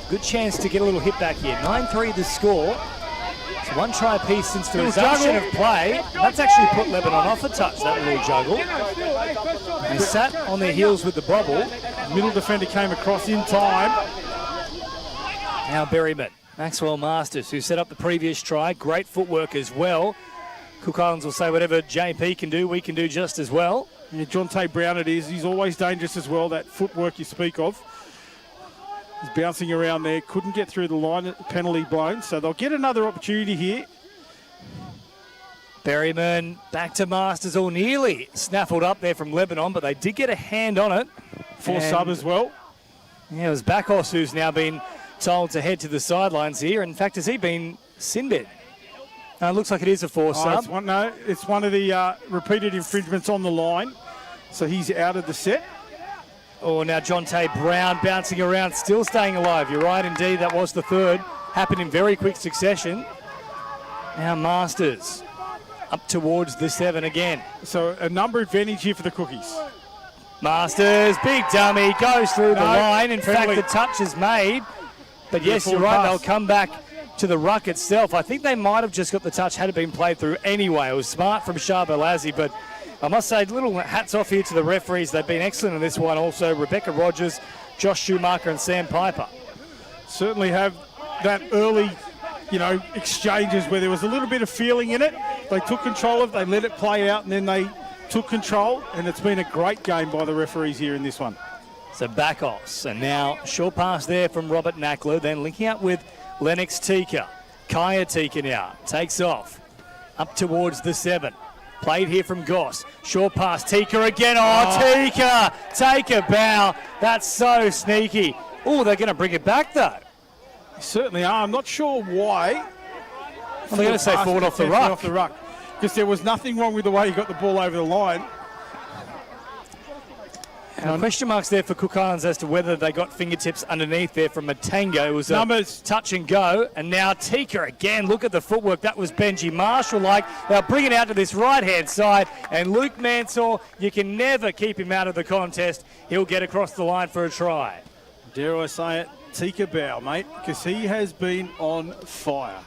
good chance to get a little hit back here. 9-3 the score. It's one try apiece since the resumption of play. That's actually put Lebanon off a touch, that little juggle. They sat on their heels with the bobble. Middle defender came across in time. Now Berryman, Maxwell Masters, who set up the previous try. Great footwork as well. Cook Islands will say whatever JP can do, we can do just as well. Yeah, Jonte Brown it is. He's always dangerous as well, that footwork you speak of. He's bouncing around there, couldn't get through the line, penalty blown, so they'll get another opportunity here. Berryman back to Masters, all nearly snaffled up there from Lebanon, but they did get a hand on it. For sub as well. Yeah, it was Bakos who's now been told to head to the sidelines here. In fact, has he been sin-bid? It looks like it is a 4 sub. It's one of the repeated infringements on the line, so he's out of the set. Oh, now Jonte Brown bouncing around, still staying alive. You're right, indeed, that was the third. Happened in very quick succession. Now Masters up towards the 7 again. So a number advantage here for the Cookies. Masters, big dummy, goes through the line. In penalty. fact, the touch is made. But yes, you're right, they'll come back to the ruck itself. I think they might have just got the touch had it been played through anyway. It was smart from Sharbel Azzi, but I must say, little hats off here to the referees. They've been excellent in this one also. Rebecca Rogers, Josh Schumacher and Sam Piper. Certainly have that early, exchanges where there was a little bit of feeling in it. They took control of it, they let it play out, and then they took control, and it's been a great game by the referees here in this one. So Bakos, and now short pass there from Robert Knackler, then linking up with Lennox Tika. Kaya Tika now takes off up towards the 7. Played here from Goss. Short pass, Tika again. Tika! Take a bow. That's so sneaky. Oh, they're going to bring it back though. They certainly are. I'm not sure why. Well, they're going to say pass forward to off the Tempe ruck. off the ruck. Because there was nothing wrong with the way he got the ball over the line. Question marks there for Cook Islands as to whether they got fingertips underneath there from Matango. It was a Numbers. touch and go. And now Tika again. Look at the footwork. That was Benji Marshall-like. They'll bring it out to this right-hand side. And Luke Mansour, you can never keep him out of the contest. He'll get across the line for a try. Dare I say it, Tika Bow, mate, because he has been on fire.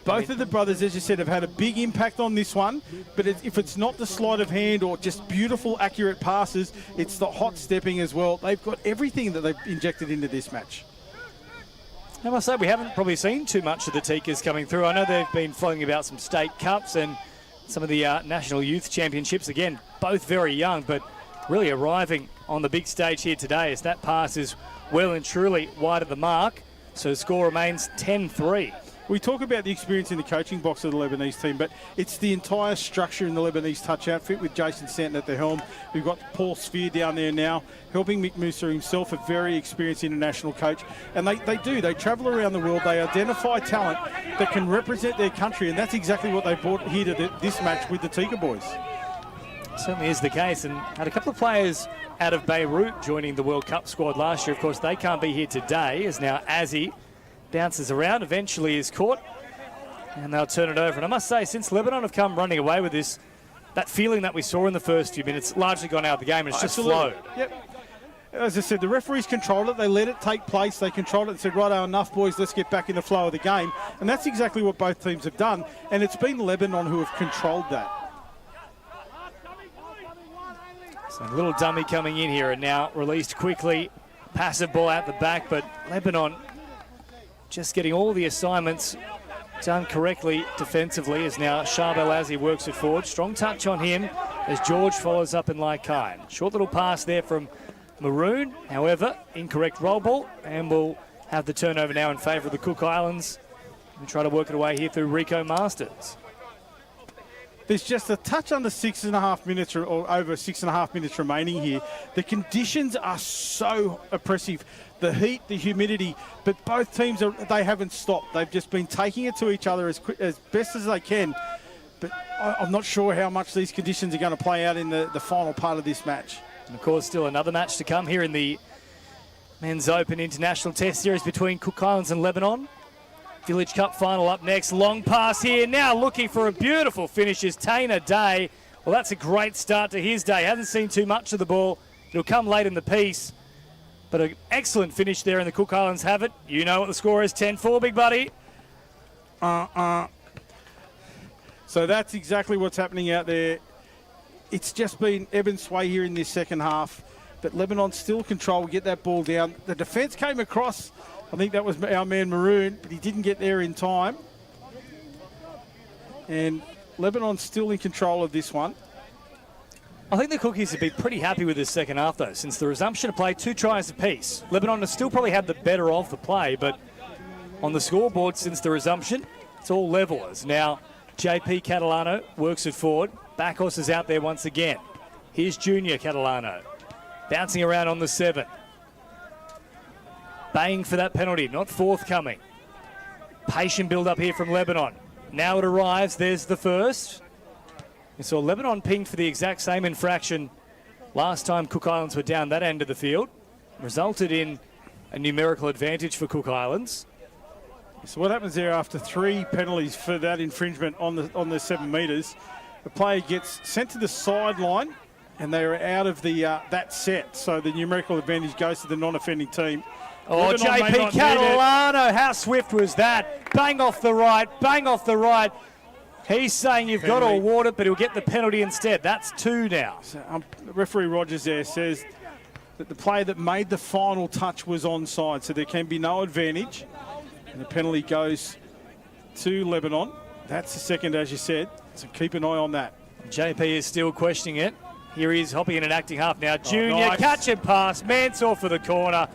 Both of the brothers, as you said, have had a big impact on this one, but if it's not the sleight of hand or just beautiful, accurate passes, it's the hot stepping as well. They've got everything that they've injected into this match. I must say, we haven't probably seen too much of the Tikas coming through. I know they've been floating about some state cups and some of the National Youth Championships. Again, both very young, but really arriving on the big stage here today as that pass is well and truly wide of the mark. So the score remains 10-3. We talk about the experience in the coaching box of the Lebanese team, but it's the entire structure in the Lebanese touch outfit with Jason Stanton at the helm. We've got Paul Sphere down there now, helping Mick Musa himself, a very experienced international coach. And they travel around the world, they identify talent that can represent their country, and that's exactly what they brought here to this match with the Tika boys. Certainly is the case, and had a couple of players out of Beirut joining the World Cup squad last year. Of course, they can't be here today, as now Azzy bounces around, eventually is caught, and they'll turn it over. And I must say, since Lebanon have come running away with this, that feeling that we saw in the first few minutes largely gone out of the game, and it's just flowed. Yep. As I said, the referees controlled it. They let it take place. They controlled it and said, righto, enough, boys, let's get back in the flow of the game. And that's exactly what both teams have done. And it's been Lebanon who have controlled that. So a little dummy coming in here and now released quickly. Passive ball out the back, but Lebanon just getting all the assignments done correctly defensively as now Shab El Azzi works it forward. Strong touch on him as George follows up in like kind. Short little pass there from Maroon, however, incorrect roll ball, and we'll have the turnover now in favour of the Cook Islands. We try to work it away here through Rico Masters. There's just a touch under 6.5 minutes or over 6.5 minutes remaining here. The conditions are so oppressive. The heat, the humidity, but both teams, they haven't stopped. They've just been taking it to each other as best as they can. But I'm not sure how much these conditions are going to play out in the final part of this match. And of course, still another match to come here in the Men's Open International Test Series between Cook Islands and Lebanon. Village Cup final up next. Long pass here. Now looking for a beautiful finish is Tainer Day. Well, that's a great start to his day. Hasn't seen too much of the ball. It'll come late in the piece. But an excellent finish there, and the Cook Islands have it. You know what the score is, 10-4, big buddy. So that's exactly what's happening out there. It's just been ebb and sway here in this second half. But Lebanon still control, get that ball down. The defence came across. I think that was our man Maroon, but he didn't get there in time. And Lebanon's still in control of this one. I think the Cookies have been pretty happy with this second half, though. Since the resumption of play, 2 tries apiece. Lebanon has still probably had the better of the play, but on the scoreboard since the resumption, it's all level. As now JP Catalano works it forward. Bacchus is out there once again. Here's Junior Catalano. Bouncing around on the 7. Baying for that penalty, not forthcoming. Patient build-up here from Lebanon. Now it arrives, there's the first. And so Lebanon pinged for the exact same infraction last time Cook Islands were down that end of the field. Resulted in a numerical advantage for Cook Islands. So what happens there after 3 penalties for that infringement on the 7 metres? The player gets sent to the sideline and they are out of the that set. So the numerical advantage goes to the non-offending team. Oh, Lebanon may JP not need it. Catalano, how swift was that? Bang off the right, bang off the right. He's saying you've got to award it, but he'll get the penalty instead. That's 2 now. So, referee Rogers there says that the player that made the final touch was onside, so there can be no advantage. And the penalty goes to Lebanon. That's the second, as you said, so keep an eye on that. JP is still questioning it. Here he is hopping in an acting half now. Junior, nice. catch and pass. Mansour for the corner.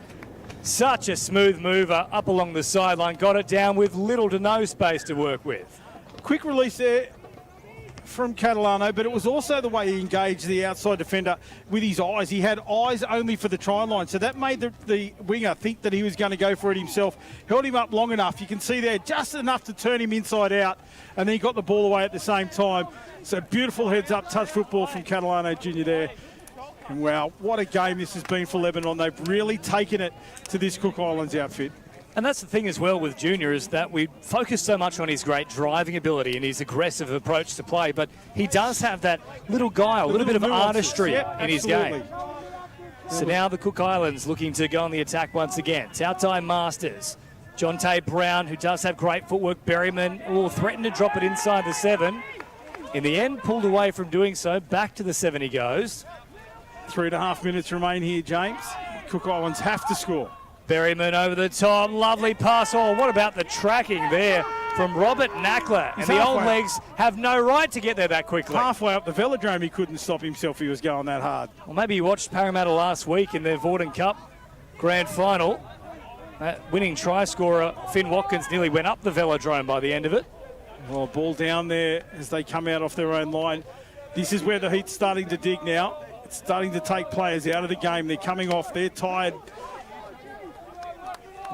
Such a smooth mover up along the sideline. Got it down with little to no space to work with. Quick release there from Catalano, but it was also the way he engaged the outside defender with his eyes. He had eyes only for the try line, so that made the winger think that he was going to go for it himself. Held him up long enough. You can see there, just enough to turn him inside out, and then he got the ball away at the same time. So beautiful heads-up touch football from Catalano Jr. there. And wow, what a game this has been for Lebanon. They've really taken it to this Cook Islands outfit. And that's the thing as well with Junior, is that we focus so much on his great driving ability and his aggressive approach to play, but he does have that little guile, a little bit of artistry in his game. So now the Cook Islands looking to go on the attack once again. Tautai Masters, Jonte Brown, who does have great footwork, Berryman will threaten to drop it inside the 7. In the end, pulled away from doing so. Back to the 7 he goes. 3.5 minutes remain here, James. Cook Islands have to score. Berryman over the top, lovely pass. Oh, what about the tracking there from Robert Knackler? And the old legs have no right to get there that quickly. Halfway up the Velodrome, he couldn't stop himself. He was going that hard. Well, maybe you watched Parramatta last week in their Vorden Cup Grand Final. Winning try scorer Finn Watkins nearly went up the Velodrome by the end of it. Well, ball down there as they come out off their own line. This is where the heat's starting to dig now. It's starting to take players out of the game. They're coming off. They're tired.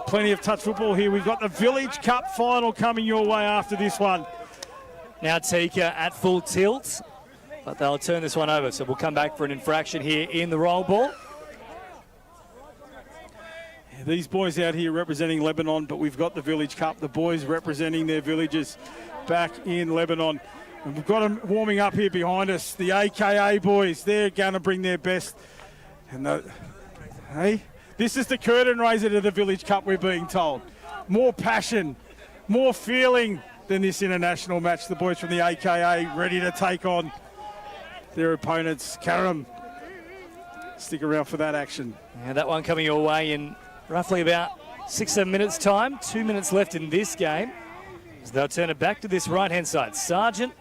Plenty of touch football here. We've got the Village Cup final coming your way after this one. Now Tika at full tilt, but they'll turn this one over. So we'll come back for an infraction here in the roll ball. Yeah, these boys out here representing Lebanon, but we've got the Village Cup. The boys representing their villages back in Lebanon. And we've got them warming up here behind us. The AKA boys, they're going to bring their best. And hey, this is the curtain raiser to the Village Cup, we're being told. More passion, more feeling than this international match. The boys from the AKA ready to take on their opponents. Karam, stick around for that action. Yeah, that one coming your way in roughly about 6-7 minutes time. 2 minutes left in this game. So they'll turn it back to this right-hand side. Sargent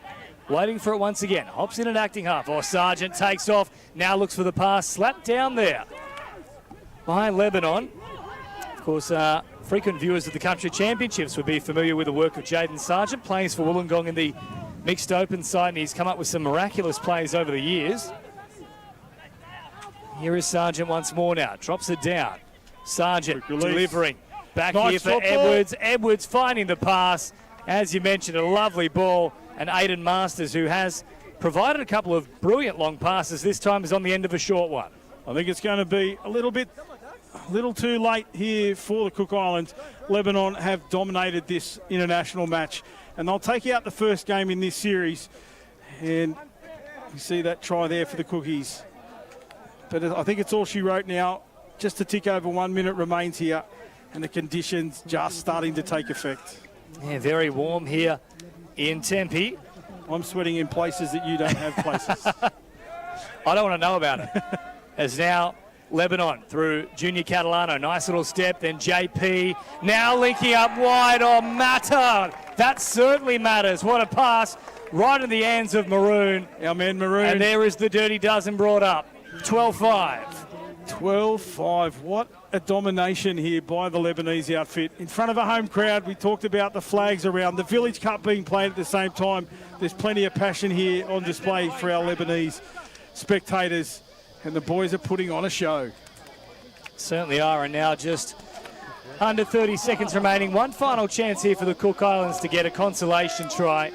waiting for it once again. Hops in at acting half. Oh, Sargent takes off. Now looks for the pass. Slapped down there by Lebanon. Of course, frequent viewers of the country championships would be familiar with the work of Jaden Sargent. Plays for Wollongong in the mixed open side, and he's come up with some miraculous plays over the years. Here is Sargent once more now. Drops it down. Sargent delivering. Back nice here for Edwards. Edwards finding the pass. As you mentioned, a lovely ball. And Aiden Masters, who has provided a couple of brilliant long passes, this time is on the end of a short one. I think it's going to be a little too late here for the Cook Islands. Lebanon have dominated this international match, and they'll take out the first game in this series. And you see that try there for the Cookies. But I think it's all she wrote now. Just to tick over, 1 minute remains here, and the conditions just starting to take effect. Yeah, very warm here in Tempe. I'm sweating in places that you don't have places. I don't want to know about it. As now Lebanon through Junior Catalano. Nice little step. Then JP now linking up wide. Oh, Matter. That certainly matters. What a pass right in the hands of Maroon. Our man Maroon. And there is the dirty dozen brought up. 12-5. 12-5. What a domination here by the Lebanese outfit. In front of a home crowd, we talked about the flags around. The Village Cup being played at the same time. There's plenty of passion here on display for our Lebanese spectators. And the boys are putting on a show. Certainly are. And now just under 30 seconds remaining. One final chance here for the Cook Islands to get a consolation try.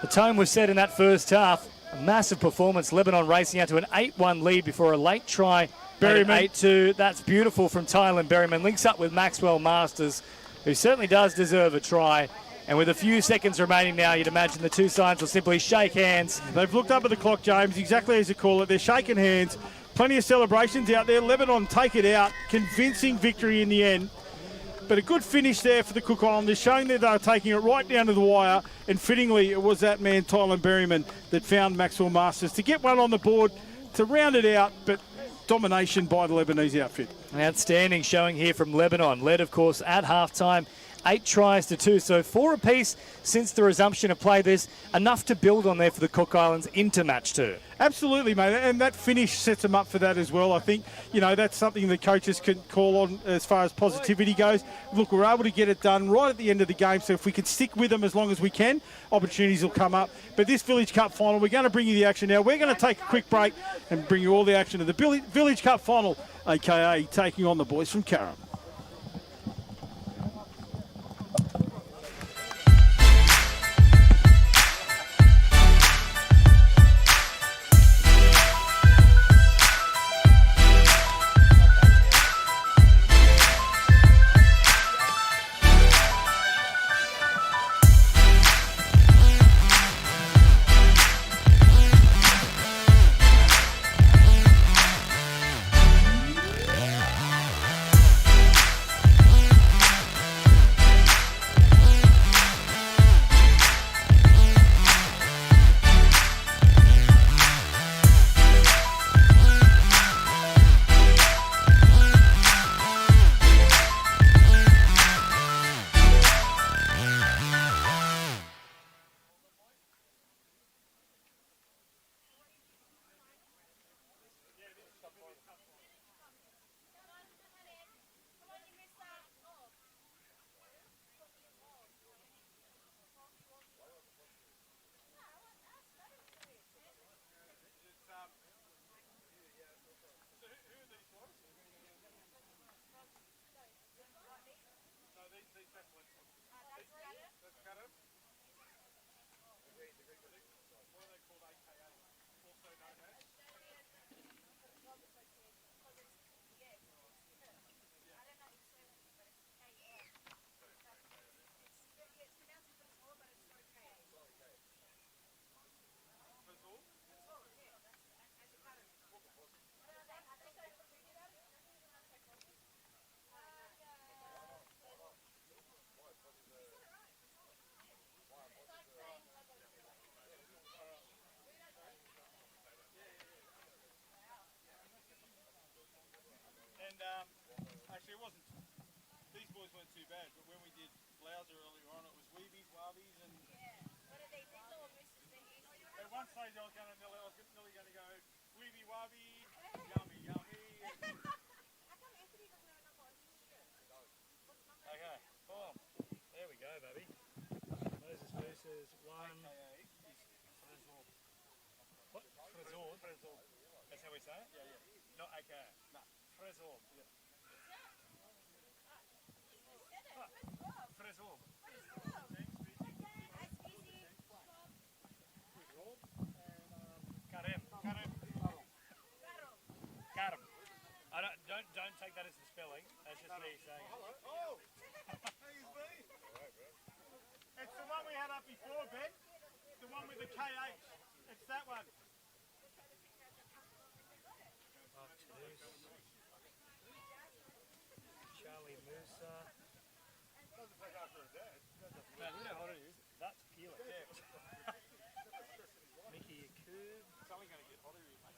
The tone was set in that first half. A massive performance. Lebanon racing out to an 8-1 lead before a late try. Berryman 8-2. That's beautiful from Tylen Berryman. Links up with Maxwell Masters, who certainly does deserve a try. And with a few seconds remaining now, you'd imagine the two sides will simply shake hands. They've looked up at the clock, James, exactly as you call it. They're shaking hands. Plenty of celebrations out there. Lebanon take it out. Convincing victory in the end. But a good finish there for the Cook Islanders, showing that they were taking it right down to the wire. And fittingly, it was that man, Tylen Berryman, that found Maxwell Masters to get one on the board, to round it out. But domination by the Lebanese outfit. Outstanding showing here from Lebanon. Led, of course, at halftime 8 tries to 2. So 4 apiece since the resumption of play. There's enough to build on there for the Cook Islands into match 2. Absolutely, mate, and that finish sets them up for that as well. I think, you know, that's something the coaches can call on as far as positivity goes. Look, we're able to get it done right at the end of the game, so if we can stick with them as long as we can, opportunities will come up. But this Village Cup final, we're going to bring you the action now. We're going to take a quick break and bring you all the action of the Village Cup final, aka taking on the boys from Carrum. Actually, it wasn't. These boys weren't too bad, but when we did Blouser earlier on, it was Weebies, Warbies, and. Yeah. At one stage, I was nearly going to go Weebie, Warbie, yummy, yummy. Okay, form. There we go, baby. Moses Mooses, 1. What? Frezor? That's how we say it? Yeah, yeah. Not AKA. No. Frezor. Yeah. Frezor. Karam. Don't take that as the spelling. That's just me saying. Oh! It's the one we had up before, Ben. The one with the KH. It's that one. Charlie Musa. Doesn't take after her dad. Man, you know what it is? That's pure. Yeah. Mickey Yakub. It's only going to get hotter here, mate.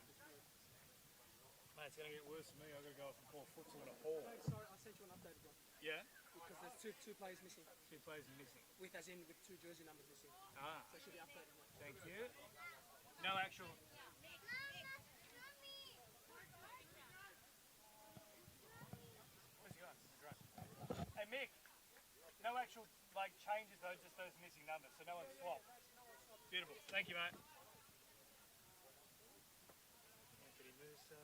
Mate, it's going to get worse for me. I've got to go off and call futsal in a hall. Sorry, I sent you an updated one. Yeah? Because there's two players missing. 2 players missing. With 2 jersey numbers missing. Ah. So it should be updated now. Thank you. No actual. Where's he going? Hey Mick. No actual changes though, just those missing numbers. So no one swapped. Beautiful. Thank you, mate. Anthony Musa.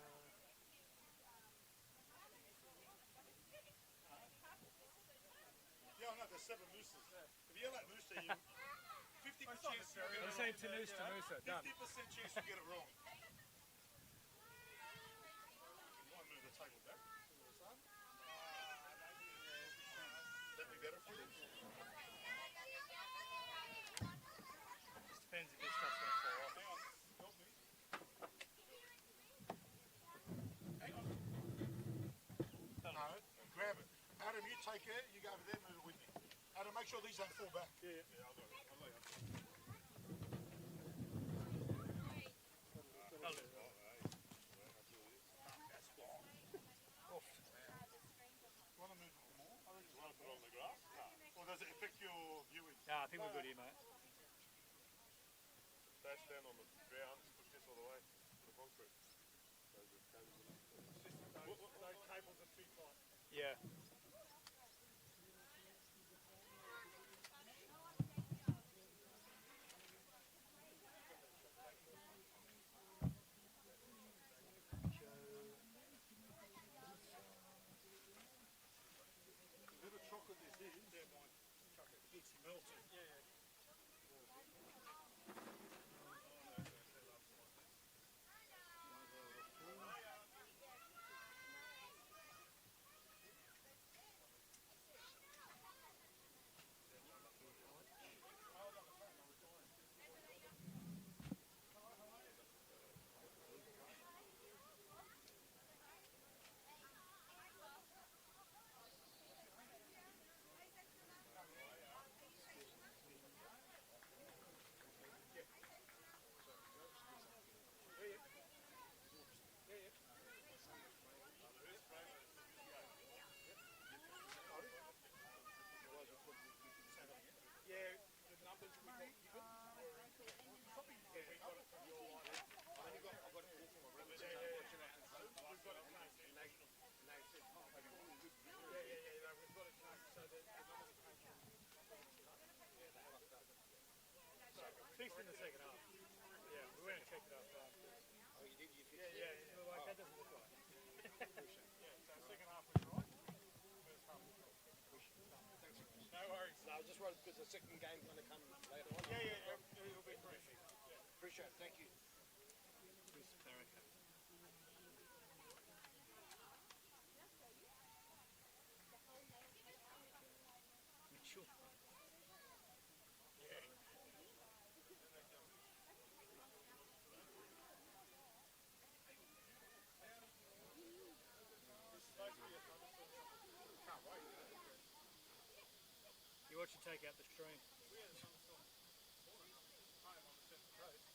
Yeah, I know, there's 7 mooses. If you yell at moose, you 50% chance you I'm saying to Musa. Done. 50% chance you get it wrong. You might move the table back all of a sudden. That'd be better for you. Just depends if this stuff's going to fall off. Hang on. Help me. Hang on. No, grab it. Adam, you take it. You go over there, move it with me. Adam, make sure these don't fall back. Yeah, I'll do it. I'll let you. Want to move it more? I think you want to put it on the grass? No. I think we're good here, mate. Dash down on the ground, push this all the way to the concrete. Those cables are too tight. Yeah. A bit of chocolate this is. Yeah, mine. Chocolate. It's melting. Yeah, yeah. Fixed in the second half. Yeah, we went and checked it up. Oh, you did? You fixed it? Yeah, we were like, that doesn't look right. So second half was right. First half was wrong. No worries. No, I just worried because the second game's going to come later on. Yeah, it'll be great. Appreciate it. Thank you. You watch you take out the stream.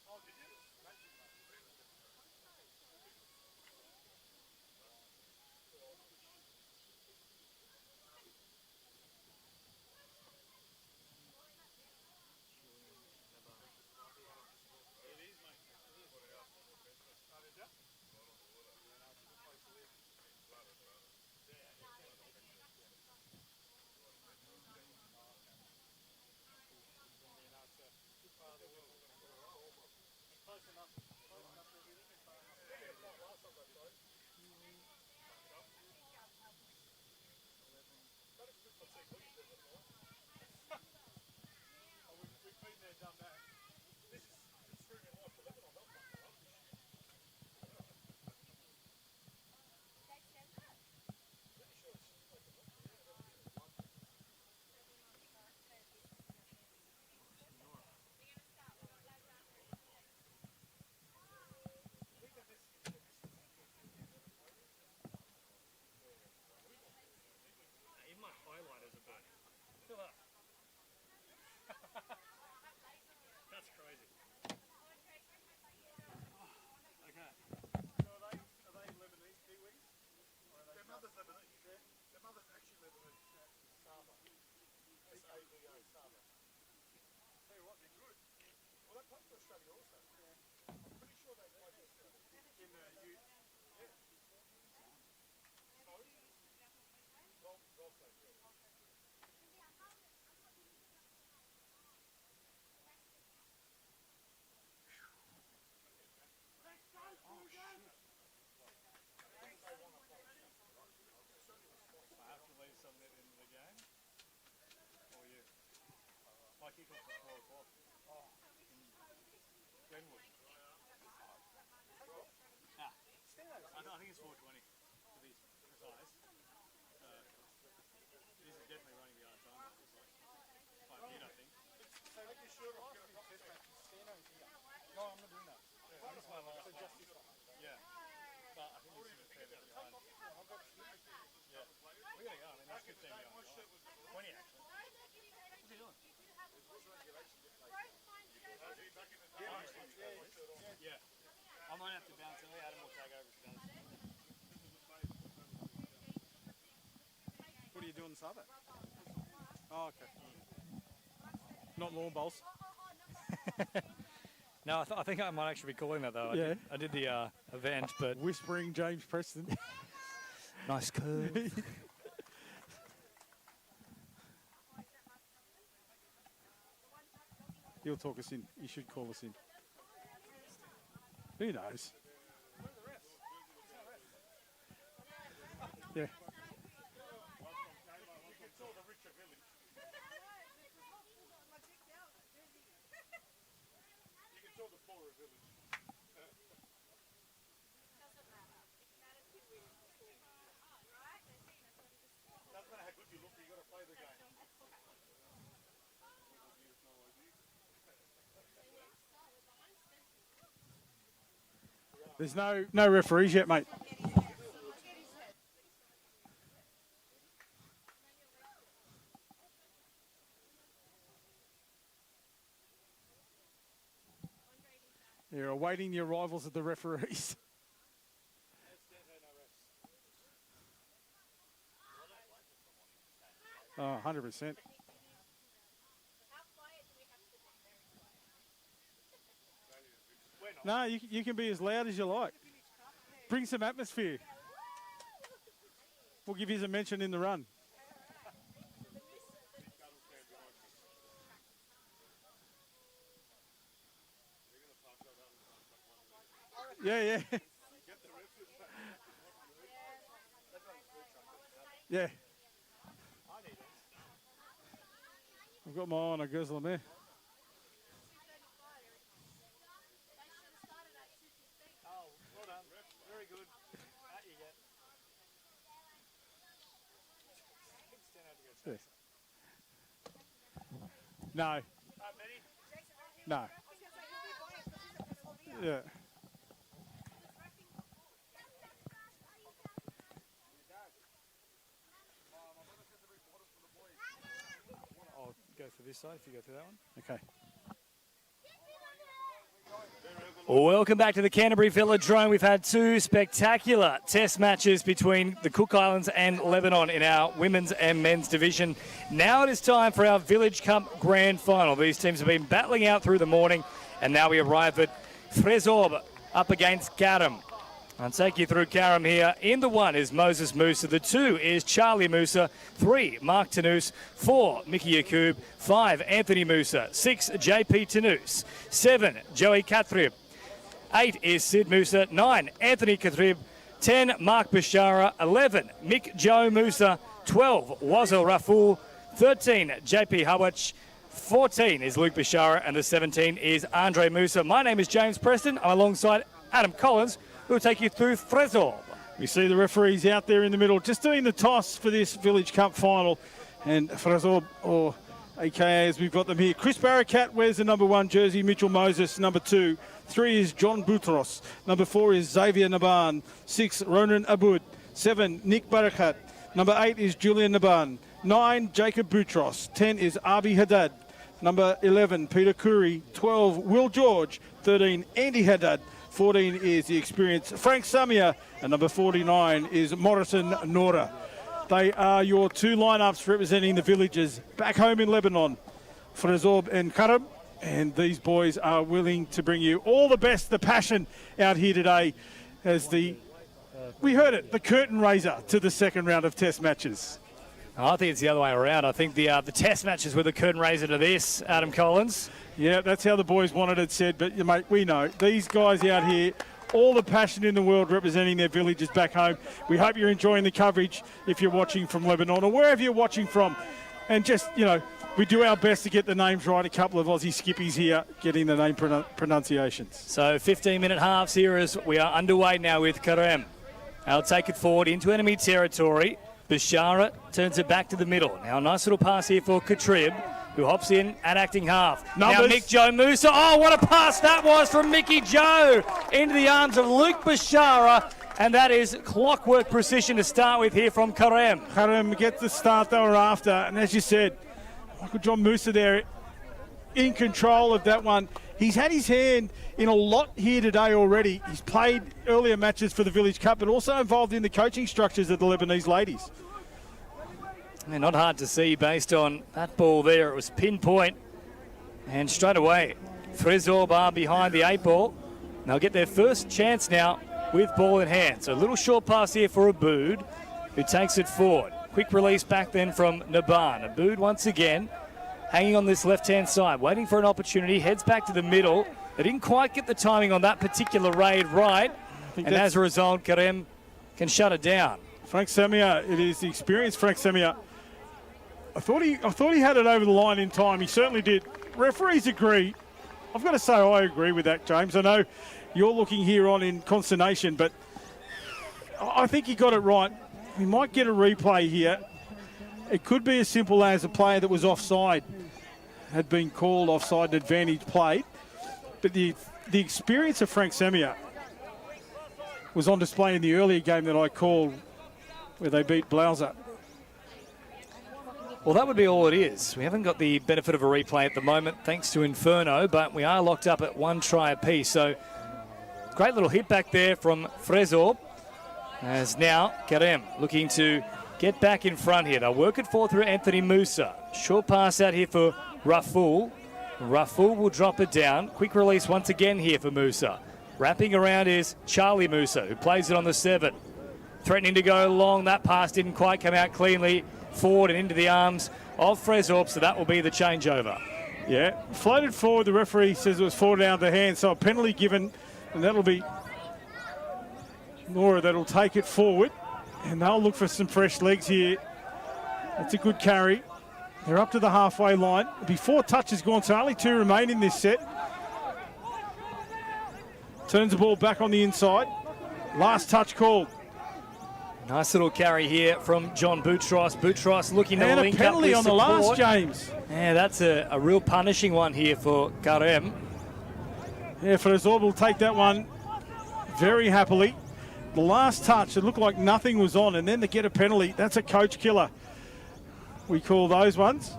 Oh, did you? Even my highlighters are burning. Look at that. That's crazy. Okay. So are they Lebanese Kiwis? Or are they their mother's Lebanese. Their mother's actually Lebanese. Saba. S-A-B-A, Saba. Tell you what, they're good. Well, they played for Australia also. Yeah. I'm pretty sure they played for Australia. In the youth. Yeah. Sorry? Golf coach, yeah. I have to leave something at the end of the game. Or you? My kickoff is 4 o'clock. Oh. Glenwood. Ah. I think it's 4:20 to be precise. This is definitely running behind time. It's like 5 minutes, I think. So make your shirt off, get a proper shirt. No, I'm not doing that. Yeah, this is my last one. Yeah. But I think this is a fair bit behind. Yeah. We gotta go. I mean, that's 15 behind. 20 actually. What's he doing? Yeah. I might have to bounce early. Adam will take over if he does. What are you doing Saturday? Oh, okay. Not lawn bowls. No, I think I might actually be calling that though. Yeah. I did the event, but Whispering James Preston. nice curve. He'll talk us in. He should call us in. Who knows? Yeah. There's no referees yet, mate. You're awaiting the arrivals of the referees. Oh, 100%. No, you can be as loud as you like. Bring some atmosphere. We'll give you a mention in the run. Yeah. Yeah. I've got my eye on a Guzlam there. No. No. Yeah. I'll go for this side if you go through that one. Okay. Welcome back to the Canterbury Velodrome. We've had two spectacular test matches between the Cook Islands and Lebanon in our women's and men's division. Now it is time for our Village Cup Grand Final. These teams have been battling out through the morning, and now we arrive at Fresor up against Karam. I'll take you through Karam here. In the 1 is Moses Musa. The 2 is Charlie Musa. 3, Mark Tanous. 4, Mickey Yakub. 5, Anthony Musa. 6, JP Tanous. 7, Joey Kathrib. 8 is Sid Musa. 9, Anthony Kathrib. 10, Mark Bishara. 11, Mick Joe Musa. 12, Wazel Raful. 13, JP Hawach. 14 is Luke Bishara. And the 17 is Andre Musa. My name is James Preston. I'm alongside Adam Collins, who will take you through Fresor. We see the referees out there in the middle just doing the toss for this Village Cup final. And Fresor, or AKA as we've got them here, Chris Barakat wears the number 1 jersey, Mitchell Moses, number 2. 3 is John Boutros. Number 4 is Xavier Naban. 6, Ronan Aboud. 7, Nick Barakat. Number 8 is Julian Naban. 9, Jacob Boutros. 10 is Avi Haddad. Number 11, Peter Curry. 12, Will George. 13, Andy Haddad. 14 is the experienced Frank Samia. And number 49 is Morrison Nora. They are your 2 lineups representing the villages back home in Lebanon, Fresor and Karam. And these boys are willing to bring you all the best, the passion out here today as we heard it, the curtain raiser to the second round of test matches. I think it's the other way around. I think the test matches were the curtain raiser to this, Adam Collins. Yeah, that's how the boys wanted it said. But, mate, we know these guys out here, all the passion in the world representing their villages back home. We hope you're enjoying the coverage if you're watching from Lebanon or wherever you're watching from. And just, we do our best to get the names right. A couple of Aussie skippies here getting the name pronunciations. So 15-minute halves here as we are underway now with Karam. I'll take it forward into enemy territory. Bishara turns it back to the middle. Now a nice little pass here for Katrib, who hops in at acting half. Numbers. Now Mick Joe Musa. Oh, what a pass that was from Mickey Joe into the arms of Luke Bishara. And that is clockwork precision to start with here from Karam. Karam gets the start they were after. And as you said, Michael John Musa there in control of that one. He's had his hand in a lot here today already. He's played earlier matches for the Village Cup, but also involved in the coaching structures of the Lebanese ladies. And not hard to see based on that ball there. It was pinpoint. And straight away, Frezorb are behind the 8 ball. They'll get their first chance now with ball in hand. So a little short pass here for Abood, who takes it forward. Quick release back then from Naban. Abood once again hanging on this left-hand side, waiting for an opportunity, heads back to the middle. They didn't quite get the timing on that particular raid right, and as a result, Karem can shut it down. Frank Semia, it is the experienced Frank Semia. I thought he had it over the line in time. He certainly did. Referees agree. I've got to say I agree with that, James. I know you're looking here on in consternation, but I think he got it right. We might get a replay here. It could be as simple as a player that was offside had been called offside, an advantage played. But the experience of Frank Semia was on display in the earlier game that I called where they beat Blauser. Well, that would be all it is. We haven't got the benefit of a replay at the moment, thanks to Inferno, but we are locked up at 1 try apiece. So, great little hit back there from Frezorb. As now, Karem looking to get back in front here. They'll work it forward through Anthony Musa. Short pass out here for Raful. Raful will drop it down. Quick release once again here for Musa. Wrapping around is Charlie Musa, who plays it on the 7. Threatening to go long. That pass didn't quite come out cleanly. Forward and into the arms of Frezorb, so that will be the changeover. Yeah, floated forward. The referee says it was forward down the hand, so a penalty given, and that'll be Nora that'll take it forward, and they'll look for some fresh legs here. That's a good carry. They're up to the halfway line. Before touch has gone, so only 2 remain in this set. Turns the ball back on the inside. Last touch called. Nice little carry here from John Boutros. Boutros looking to and link a penalty up on the last, James. Yeah, that's a real punishing one here for Karem. Yeah, Frezorb will take that one very happily. The last touch, it looked like nothing was on, and then to get a penalty, that's a coach killer. We call those ones.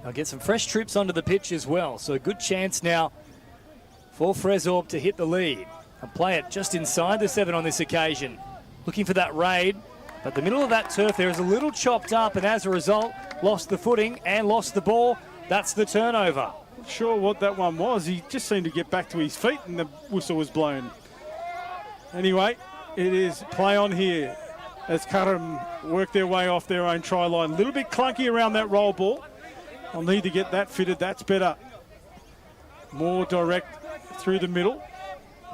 They'll get some fresh troops onto the pitch as well, so a good chance now for Frezorb to hit the lead and play it just inside the 7 on this occasion. Looking for that raid, but the middle of that turf there is a little chopped up, and as a result, lost the footing and lost the ball. That's the turnover. Not sure what that one was. He just seemed to get back to his feet, and the whistle was blown. Anyway, it is play on here as Karam work their way off their own try line. A little bit clunky around that roll ball. I'll need to get that fitted. That's better. More direct through the middle.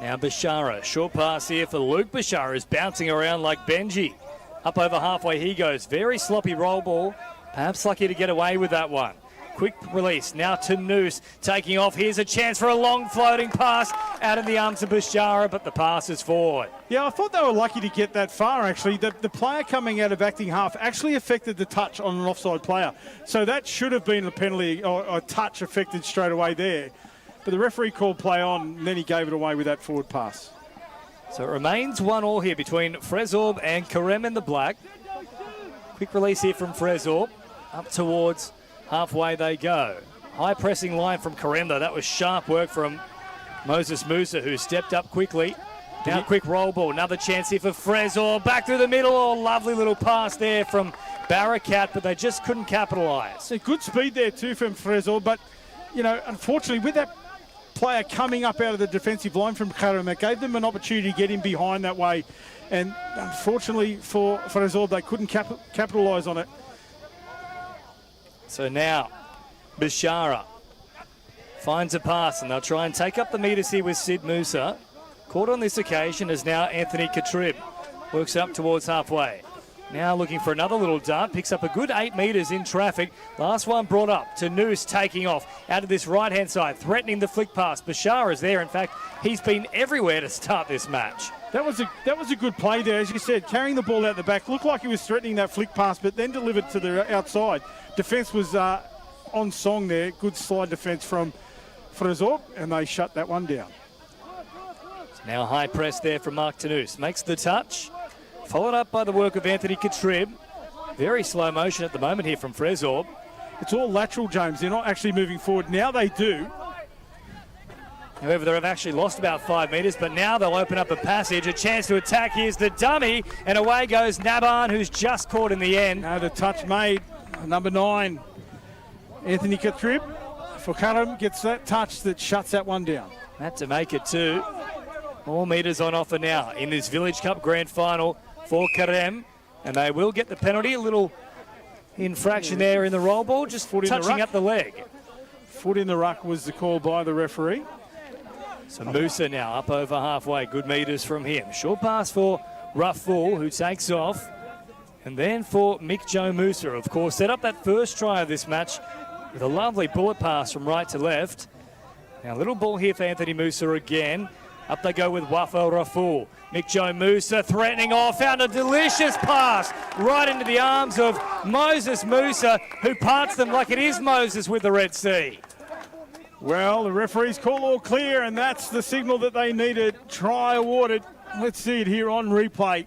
Now Bashara, short pass here for Luke Bashara, is bouncing around like Benji. Up over halfway he goes. Very sloppy roll ball. Perhaps lucky to get away with that one. Quick release now to Noose, taking off. Here's a chance for a long floating pass out in the arms of Bashara, but the pass is forward. Yeah, I thought they were lucky to get that far, actually. The player coming out of acting half actually affected the touch on an offside player. So that should have been a penalty, or a touch affected straight away there. But the referee called play on, and then he gave it away with that forward pass. So it remains 1-1 here between Frezorb and Karem in the black. Quick release here from Frezorb. Up towards halfway they go. High pressing line from Karem, though. That was sharp work from Moses Musa, who stepped up quickly. Now quick roll ball. Another chance here for Frezorb. Back through the middle. Oh, lovely little pass there from Barakat, but they just couldn't capitalise. A good speed there too from Frezorb, but, you know, unfortunately with that player coming up out of the defensive line from Karem, it gave them an opportunity to get in behind that way. And unfortunately for Frezorb, they couldn't capitalise on it. So now, Bashara finds a pass, and they'll try and take up the meters here with Sid Musa. Caught on this occasion is now Anthony Katrib. Works up towards halfway. Now looking for another little dart. Picks up a good 8 metres in traffic. Last one brought up to Noose, taking off out of this right-hand side, threatening the flick pass. Bashara's there. In fact, he's been everywhere to start this match. That was a good play there, as you said, carrying the ball out the back. Looked like he was threatening that flick pass, but then delivered to the outside. Defence was on song there. Good slide defence from Frezorb, and they shut that one down. Now high press there from Mark Tanous. Makes the touch. Followed up by the work of Anthony Katrib. Very slow motion at the moment here from Frezorb. It's all lateral, James. They're not actually moving forward. Now they do. However, they've actually lost about 5 metres, but now they'll open up a passage. A chance to attack. Here's the dummy, and away goes Naban, who's just caught in the end. Now the touch made. Number 9, Anthony Katrib. Furkaram gets that touch that shuts that one down. Had to make it 2. More metres on offer now in this Village Cup Grand Final for Karem. And they will get the penalty. A little infraction there in the roll ball, just touching up the leg. Foot in the ruck was the call by the referee. So Musa now up over halfway. Good metres from him. Short pass for Raful, who takes off. And then for Mick Joe Musa, of course, set up that first try of this match with a lovely bullet pass from right to left. Now a little ball here for Anthony Musa again. Up they go with Wafel Raful. Mick Joe Musa threatening off, found a delicious pass right into the arms of Moses Musa, who parts them like it is Moses with the Red Sea. Well, the referees call all clear, and that's the signal that they needed. Try awarded. Let's see it here on replay.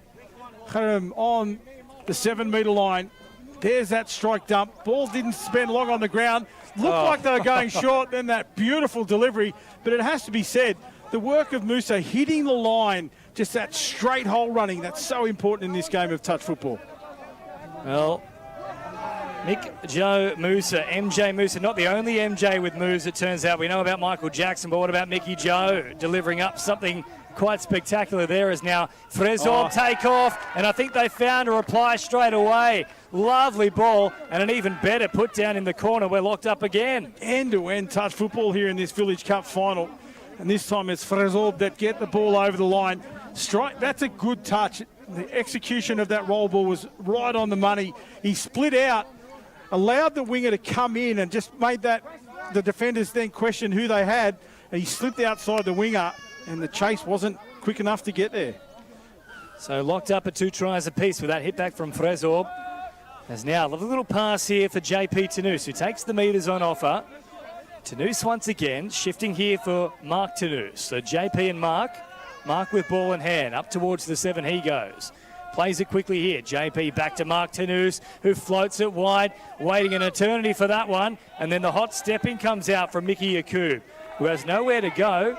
On the 7-metre line. There's that strike dump. Ball didn't spend long on the ground. Looked like they were going short. Then that beautiful delivery. But it has to be said, the work of Musa hitting the line, just that straight hole running, that's so important in this game of touch football. Well, Mick Joe Musa, MJ Musa, not the only MJ with moves, it turns out. We know about Michael Jackson, but what about Mickey Joe delivering up something quite spectacular there as now Frezor take off, and I think they found a reply straight away. Lovely ball, and an even better put down in the corner. We're locked up again. End-to-end touch football here in this Village Cup final. And this time it's Frezor that get the ball over the line. Strike, that's a good touch. The execution of that roll ball was right on the money. He split out, allowed the winger to come in and just made that, the defenders then question who they had, and he slipped outside the winger, and the chase wasn't quick enough to get there. So locked up at 2 tries apiece with that hit back from Frezor. There's now a little pass here for JP Tanous, who takes the metres on offer. Tanous once again, shifting here for Mark Tanous. So JP and Mark with ball in hand, up towards the 7 he goes. Plays it quickly here, JP back to Mark Tanous, who floats it wide, waiting an eternity for that one. And then the hot stepping comes out from Mickey Yakub, who has nowhere to go.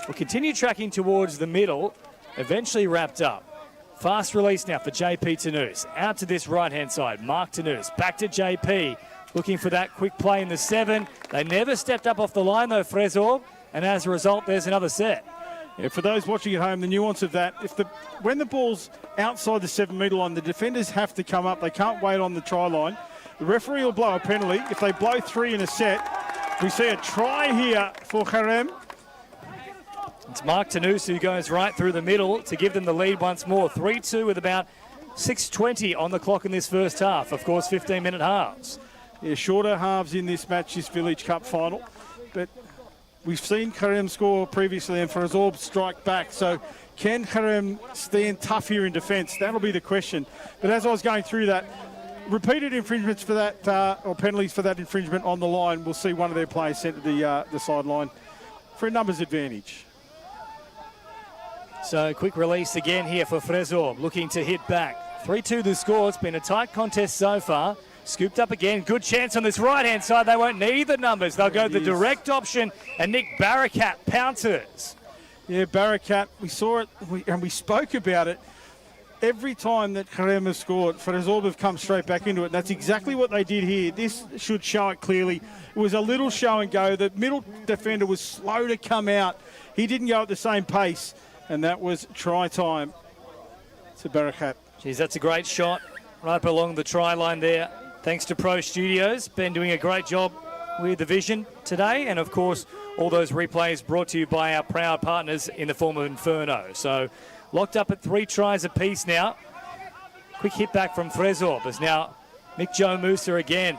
Will continue tracking towards the middle, eventually wrapped up. Fast release now for JP Tanous. Out to this right-hand side, Mark Tanous, back to JP. Looking for that quick play in the 7. They never stepped up off the line though, Frezor, and as a result, there's another set. Yeah, for those watching at home, the nuance of that, when the ball's outside the 7-metre line, the defenders have to come up. They can't wait on the try line. The referee will blow a penalty. If they blow 3 in a set, we see a try here for Karem. It's Mark Tanous who goes right through the middle to give them the lead once more. 3-2 with about 6:20 on the clock in this first half. Of course, 15-minute halves. Yeah, shorter halves in this match, this Village Cup final. But we've seen Karem score previously and Frezor strike back. So can Karem stand tough here in defence? That'll be the question. But as I was going through that, repeated infringements for that, or penalties for that infringement on the line, we'll see one of their players sent to the sideline for a numbers advantage. So quick release again here for Frezor, looking to hit back. 3-2 the score. It's been a tight contest so far. Scooped up again. Good chance on this right-hand side. They won't need the numbers. They'll go the direct option, and Nick Barakat pounces. Yeah, Barakat, we saw it and we spoke about it. Every time that Karem has scored, Frezor have come straight back into it. And that's exactly what they did here. This should show it clearly. It was a little show and go. The middle defender was slow to come out. He didn't go at the same pace. And that was try time to Barakat. Geez, that's a great shot right up along the try line there. Thanks to Pro Studios. Ben doing a great job with the vision today. And, of course, all those replays brought to you by our proud partners in the form of Inferno. So locked up at 3 tries apiece now. Quick hit back from Frezor. There's now Mick Joe Musa again.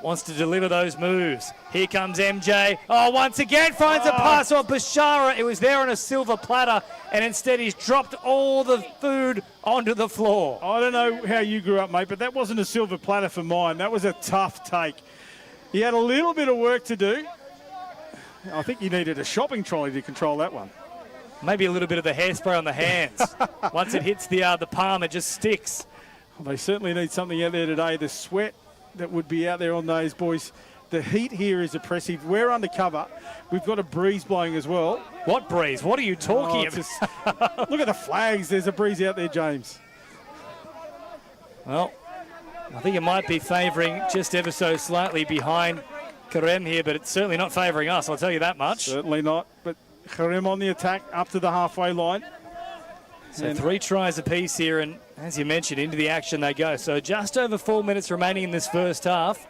Wants to deliver those moves. Here comes MJ. Oh, once again finds a pass on Bashara. It was there on a silver platter, and instead he's dropped all the food onto the floor. I don't know how you grew up, mate, but that wasn't a silver platter for mine. That was a tough take. He had a little bit of work to do. I think you needed a shopping trolley to control that one. Maybe a little bit of the hairspray on the hands. Once it hits the palm, it just sticks. Well, they certainly need something out there today. The sweat that would be out there on those boys. The heat here is oppressive. We're undercover. We've got a breeze blowing as well. What breeze? What are you talking about? Look at the flags. There's a breeze out there, James. Well, I think it might be favouring just ever so slightly behind Karem here, but it's certainly not favouring us, I'll tell you that much. Certainly not. But Karem on the attack up to the halfway line. So 3 tries apiece here, and as you mentioned, into the action they go. So just over 4 minutes remaining in this first half.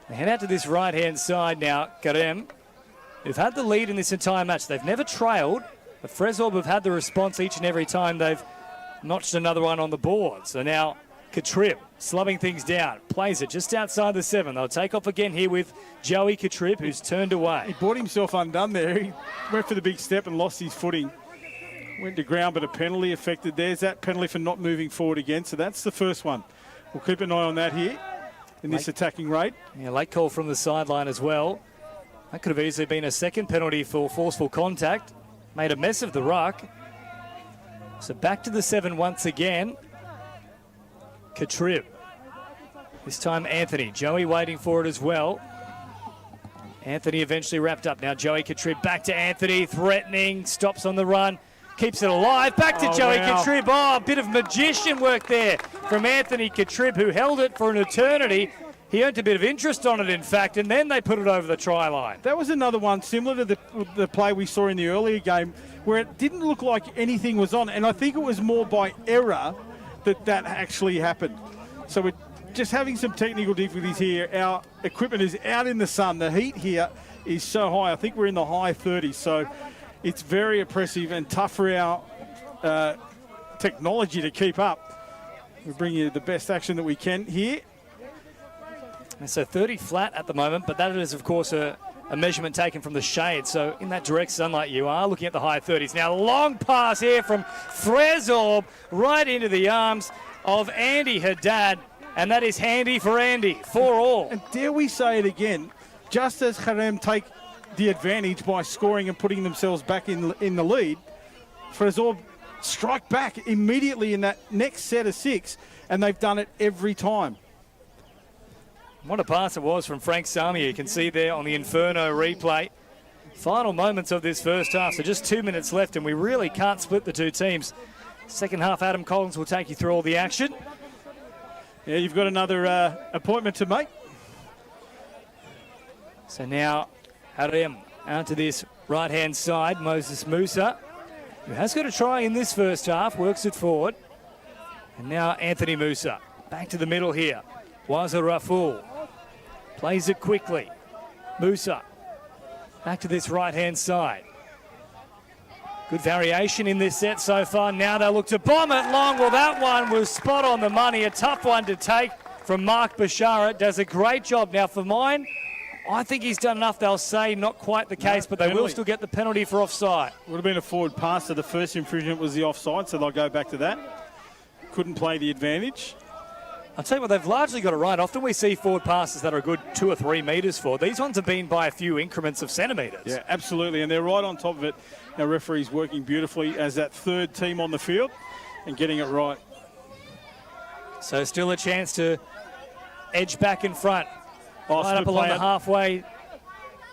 They head out to this right-hand side now, Karem, who've had the lead in this entire match. They've never trailed, but Frezorb have had the response each and every time they've notched another one on the board. So now Katrib slumming things down, plays it just outside the 7. They'll take off again here with Joey Katrib, who's turned away. He brought himself undone there. He went for the big step and lost his footing. Went to ground, but a penalty affected. There's that penalty for not moving forward again. So that's the first one. We'll keep an eye on that here in this attacking rate. Yeah, late call from the sideline as well. That could have easily been a second penalty for forceful contact. Made a mess of the ruck. So back to the 7 once again. Katrib. This time Anthony. Joey waiting for it as well. Anthony eventually wrapped up. Now Joey Katrib back to Anthony. Threatening. Stops on the run. Keeps it alive. Back to Joey Katrib. Oh, a bit of magician work there from Anthony Katrib, who held it for an eternity. He earned a bit of interest on it, in fact, and then they put it over the try line. That was another one similar to the play we saw in the earlier game where it didn't look like anything was on, and I think it was more by error that actually happened. So we're just having some technical difficulties here. Our equipment is out in the sun. The heat here is so high. I think we're in the high 30s, so it's very oppressive and tough for our technology to keep up. We bring you the best action that we can here. And so 30 flat at the moment, but that is, of course, a measurement taken from the shade. So in that direct sunlight, you are looking at the high 30s. Now, long pass here from Frezorb right into the arms of Andy Haddad, and that is handy for Andy, 4-all. And dare we say it again, just as Harem take the advantage by scoring and putting themselves back in the lead, Frezorb strike back immediately in that next set of 6, and they've done it every time. What a pass it was from Frank Samia. You can see there on the Inferno replay. Final moments of this first half, so just 2 minutes left, and we really can't split the two teams. Second half, Adam Collins will take you through all the action. Yeah, you've got another appointment to make. So now, Harem out to this right-hand side. Moses Musa, who has got a try in this first half, works it forward. And now Anthony Musa, back to the middle here. Waza Raful plays it quickly. Musa back to this right-hand side. Good variation in this set so far. Now they look to bomb it long. Well, that one was spot on the money. A tough one to take from Mark Bashara. Does a great job. Now for mine, I think he's done enough. They'll say not quite the case, but they will still get the penalty for offside. Would have been a forward pass, so the first infringement was the offside, so they'll go back to that. Couldn't play the advantage. I'll tell you what, they've largely got it right. Often we see forward passes that are a good 2 or 3 metres forward. These ones have been by a few increments of centimetres. Yeah, absolutely, and they're right on top of it. Our referee's working beautifully as that third team on the field and getting it right. So still a chance to edge back in front. Right up along the halfway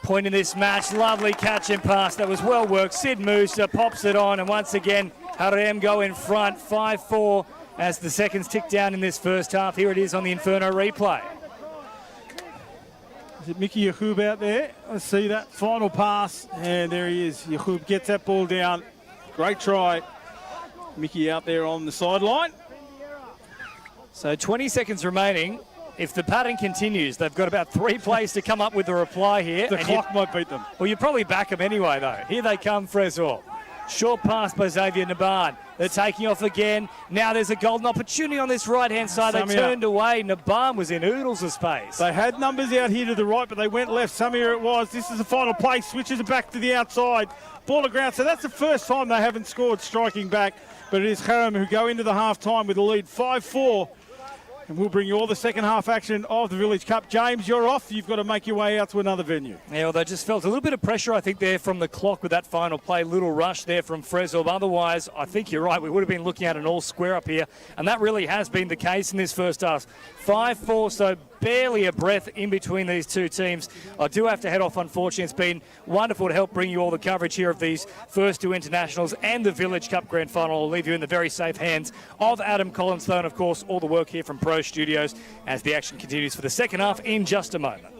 point in this match. Lovely catch and pass. That was well worked. Sid Musa pops it on, and once again, Harem go in front, 5-4. As the seconds tick down in this first half. Here it is on the Inferno replay. Is it Mickey Yahoub out there? Let's see that final pass. And there he is. Yahoub gets that ball down. Great try. Mickey out there on the sideline. So 20 seconds remaining. If the pattern continues, they've got about 3 plays to come up with a reply here. The clock might beat them. Well, you probably back them anyway, though. Here they come, Frezor. Short pass by Xavier Naban. They're taking off again. Now there's a golden opportunity on this right-hand side. They turned away. Naban was in oodles of space. They had numbers out here to the right, but they went left. Samir it was. This is the final play. Switches it back to the outside. Ball to ground. So that's the first time they haven't scored striking back. But it is Harem who go into the half-time with a lead 5-4. And we'll bring you all the second half action of the Village Cup. James, you're off. You've got to make your way out to another venue. Yeah, well, they just felt a little bit of pressure, I think, there from the clock with that final play. Little rush there from Frezov. Otherwise, I think you're right. We would have been looking at an all square up here. And that really has been the case in this first half. 5-4, so barely a breath in between these two teams. I do have to head off, unfortunately. It's been wonderful to help bring you all the coverage here of these first 2 internationals and the Village Cup Grand Final. I'll leave you in the very safe hands of Adam Collins, though, and of course, all the work here from Pro Studios as the action continues for the second half in just a moment.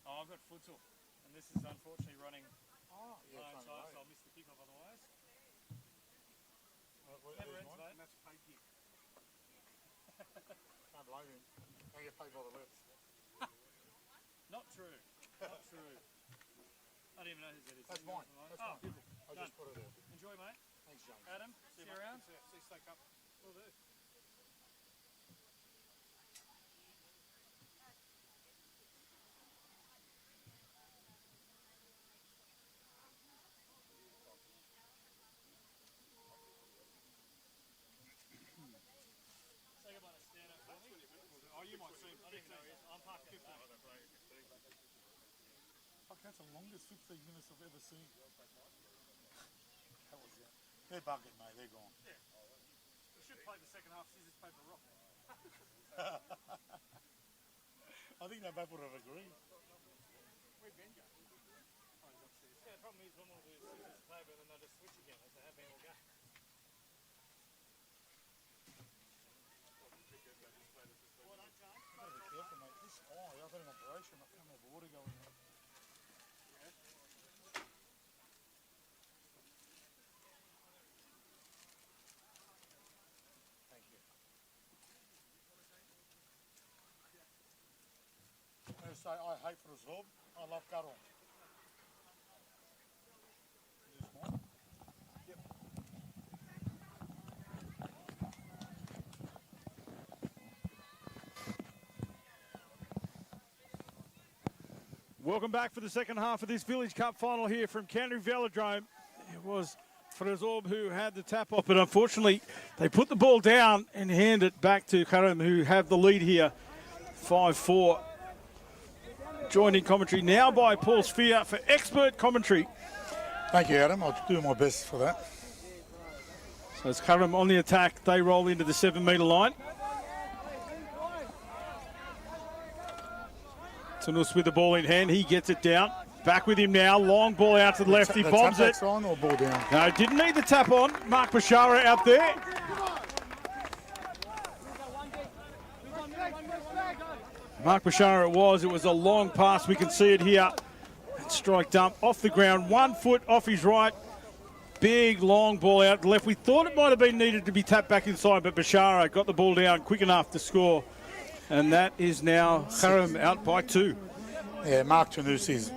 Oh, I've got futsal, and this is unfortunately running low time, so I'll miss the kickoff otherwise. Never ends, mate. And that's paid gig. Can't blame him. I get paid by the lips. Not true. Not true. I don't even know whose that is. That's mine. That's Oh, mine. I just put it there. enjoy, mate. Thanks, James. Adam, see you around. See you, Stack up. Will do. Say goodbye to Stan up for me. Oh, you might see him. I don't even know who he is. I'm parked at the back. Fuck, that's the longest 15 minutes I've ever seen. That was it. They're bugging, mate. They're gone. We should play the second half scissors, paper, rock. I think they both would have agreed. Where'd Ben go? Oh, he's upstairs. Yeah, the problem is when we'll do scissors, paper, and then they'll just switch again as they have been all game. Well done, John. Be careful, mate. This eye, I've had an operation. I can't have water going in. Thank you. I'm going to say I hate for his hub. I love Carol. This one? Yep. Welcome back for the second half of this Village Cup final here from Tempe Velodrome. It was Frazorb who had the tap off, but unfortunately they put the ball down and hand it back to Karim, who have the lead here, 5-4. Joined in commentary now by Paul Sphere for expert commentary. Thank you, Adam. I'll do my best for that. So it's Karim on the attack. They roll into the 7-metre line. Tunus with the ball in hand. He gets it down. Back with him now. Long ball out to the left. He bombs it. On or ball down? No, didn't need the tap on. Mark Bashara out there. Mark Bashara it was. It was a long pass. We can see it here. Strike dump off the ground. 1 foot off his right. Big long ball out the left. We thought it might have been needed to be tapped back inside, but Bashara got the ball down quick enough to score. And that is now Karim out by 2. Yeah, Mark Tunus is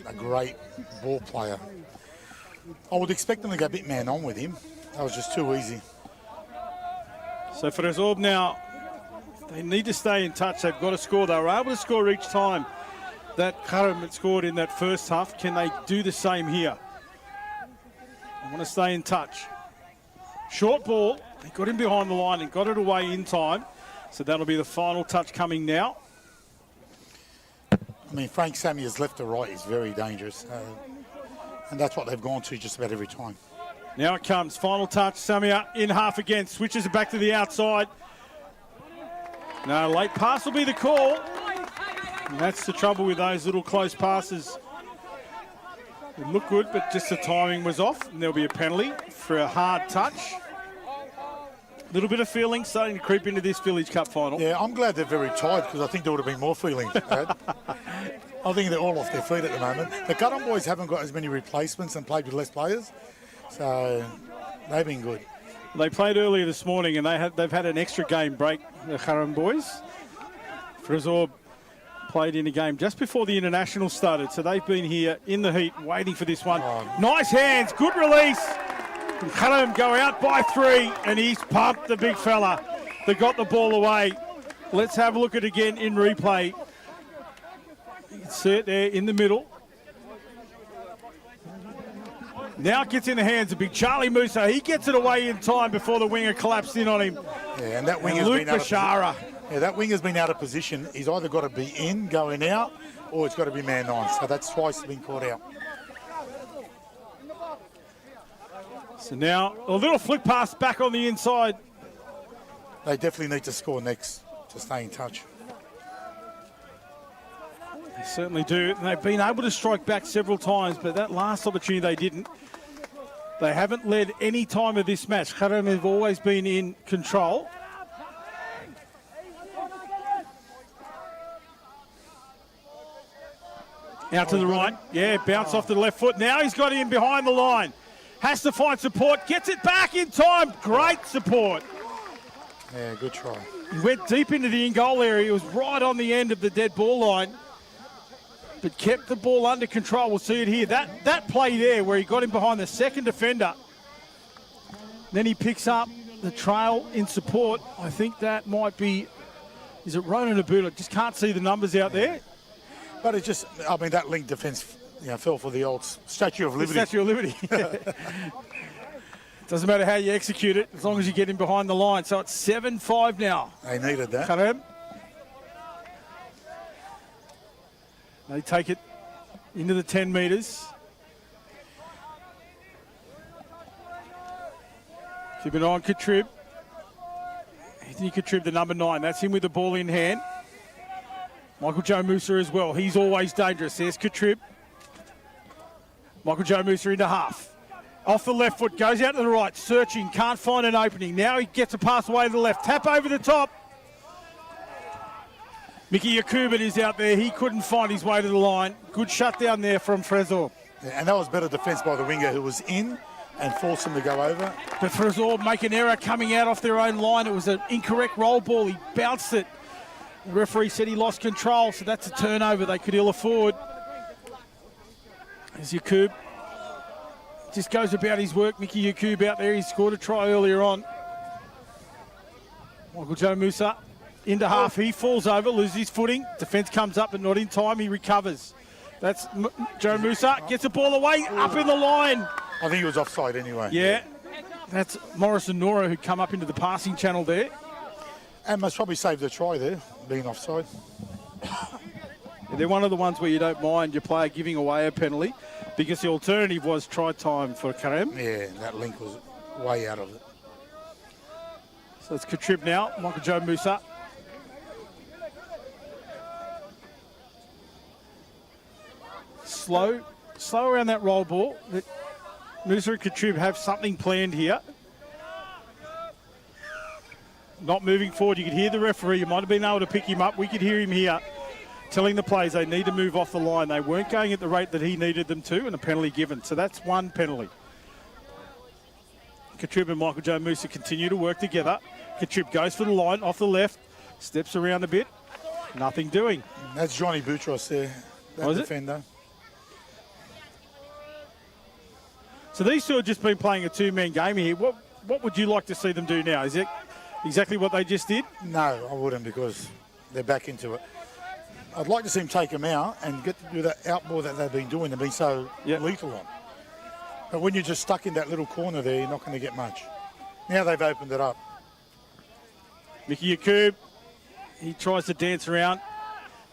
a great ball player. I would expect them to go a bit man on with him. That was just too easy. So for Frazorb now, they need to stay in touch. They've got to score. They were able to score each time that Karim had scored in that first half. Can they do the same here? They want to stay in touch. Short ball. They got him behind the line and got it away in time. So that'll be the final touch coming now. I mean, Frank Sammier's left to right is very dangerous. And that's what they've gone to just about every time. Now it comes. Final touch. Samia in half again. Switches it back to the outside. No, late pass will be the call. And that's the trouble with those little close passes. It looked good, but just the timing was off. And there'll be a penalty for a hard touch. A little bit of feeling starting to creep into this Village Cup final. Yeah, I'm glad they're very tired because I think there would have been more feelings. I think they're all off their feet at the moment. The Curran boys haven't got as many replacements and played with less players. So they've been good. They played earlier this morning and they've had an extra game break, the Curran boys. Frazorb played in a game just before the international started. So they've been here in the heat waiting for this one. Nice hands, good release. Kharam go out by 3, and he's pumped the big fella that got the ball away. Let's have a look at it again in replay. You can see it there in the middle. Now it gets in the hands of big Charlie Musa. He gets it away in time before the winger collapsed in on him. Yeah, and that winger's Luke been out of Bashara. Yeah, that winger's been out of position. He's either got to be in, going out, or it's got to be man on. So that's twice been caught out. So now a little flick pass back on the inside. They definitely need to score next to stay in touch. They certainly do. They've been able to strike back several times, but that last opportunity they didn't. They haven't led any time of this match. Kharam have always been in control. Out to the right. Yeah, bounce off to the left foot. Now he's got him behind the line. Has to find support. Gets it back in time. Great support. Yeah, good try. He went deep into the in-goal area. He was right on the end of the dead ball line, but kept the ball under control. We'll see it here. That play there where he got him behind the second defender. Then he picks up the trail in support. I think that might be, is it Ronan Abula? Just can't see the numbers out there. But it just, I mean, that link defence, fell for the old Statue of Liberty. The Statue of Liberty. Doesn't matter how you execute it, as long as you get him behind the line. So it's 7-5 now. They needed that. Kharam. They take it into the 10 metres. Keep an eye on Katrib. Anthony Katrib, the number 9. That's him with the ball in hand. Michael Joe Musa as well. He's always dangerous. There's Katrib. Michael Joe Musa into half. Off the left foot, goes out to the right, searching, can't find an opening. Now he gets a pass away to the left. Tap over the top. Mickey Yakuban is out there. He couldn't find his way to the line. Good shutdown there from Frezor. Yeah, and that was better defence by the winger who was in and forced him to go over. But Frezor make an error coming out off their own line. It was an incorrect roll ball. He bounced it. The referee said he lost control, so that's a turnover they could ill afford. As Yakub just goes about his work. Mickey Yakub out there. He scored a try earlier on. Michael Joe Musa into half. He falls over, loses his footing. Defence comes up, but not in time. He recovers. That's Joe Musa. Gets the ball away, up in the line. I think he was offside anyway. Yeah. That's Morris and Nora who come up into the passing channel there. And must probably saved the try there, being offside. They're one of the ones where you don't mind your player giving away a penalty, because the alternative was try time for Karam. Yeah, that link was way out of it. So it's Katrib now, Michael Joe Musa. Slow around that roll ball. Musa and Katrib have something planned here. Not moving forward. You could hear the referee. You might have been able to pick him up. We could hear him here telling the players they need to move off the line. They weren't going at the rate that he needed them to, and a penalty given. So that's one penalty. Katrib and Michael Joe Musa continue to work together. Katrib goes for the line off the left, steps around a bit. Nothing doing. That's Johnny Boutros there, that defender. So these two have just been playing a two-man game here. What would you like to see them do now? Is it exactly what they just did? No, I wouldn't, because they're back into it. I'd like to see them take them out and get to do that outball that they've been doing. They've been so lethal on. But when you're just stuck in that little corner there, you're not going to get much. Now they've opened it up. Mickey Yakub, he tries to dance around,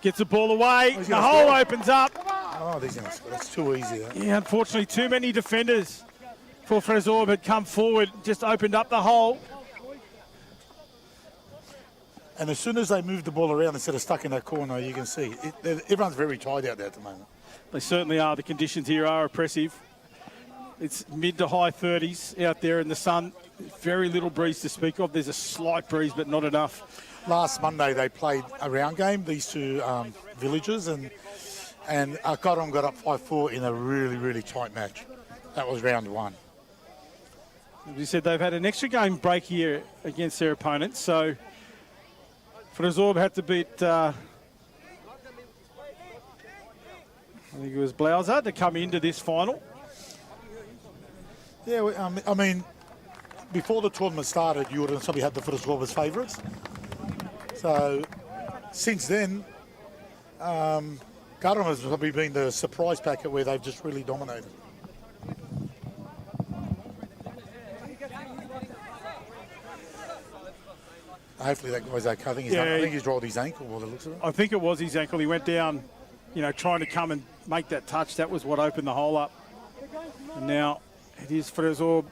gets the ball away, the hole opens up. Oh, that's too easy. Yeah, unfortunately, too many defenders for Frezor had come forward, just opened up the hole. And as soon as they move the ball around instead of stuck in that corner, you can see everyone's very tired out there at the moment. They certainly are. The conditions here are oppressive. It's mid to high 30s out there in the sun. Very little breeze to speak of. There's a slight breeze, but not enough. Last Monday they played a round game, these two villages, and Akaram got up 5-4 in a really, really tight match. That was round one. As you said, they've had an extra game break here against their opponents, so Frezor had to beat, I think it was Blauser, to come into this final. Yeah, I mean, before the tournament started, you would have probably had the Frisbee as favourites. So, since then, Garum has probably been the surprise packet where they've just really dominated. Hopefully that guy's okay. I think he's rolled his ankle by the looks of it. I think it was his ankle. He went down, trying to come and make that touch. That was what opened the hole up. And now it is Fresor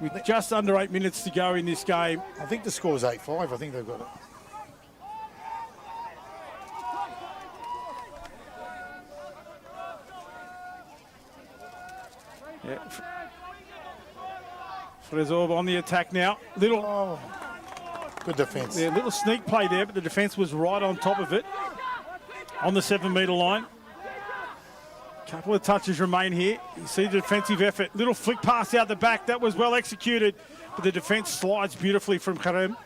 with just under 8 minutes to go in this game. I think the score's 8-5. I think they've got it. Yeah. Fresor on the attack now. Good defence. Yeah, little sneak play there, but the defence was right on top of it on the 7 metre line. Couple of touches remain here. You see the defensive effort. Little flick pass out the back. That was well executed, but the defence slides beautifully from Karem.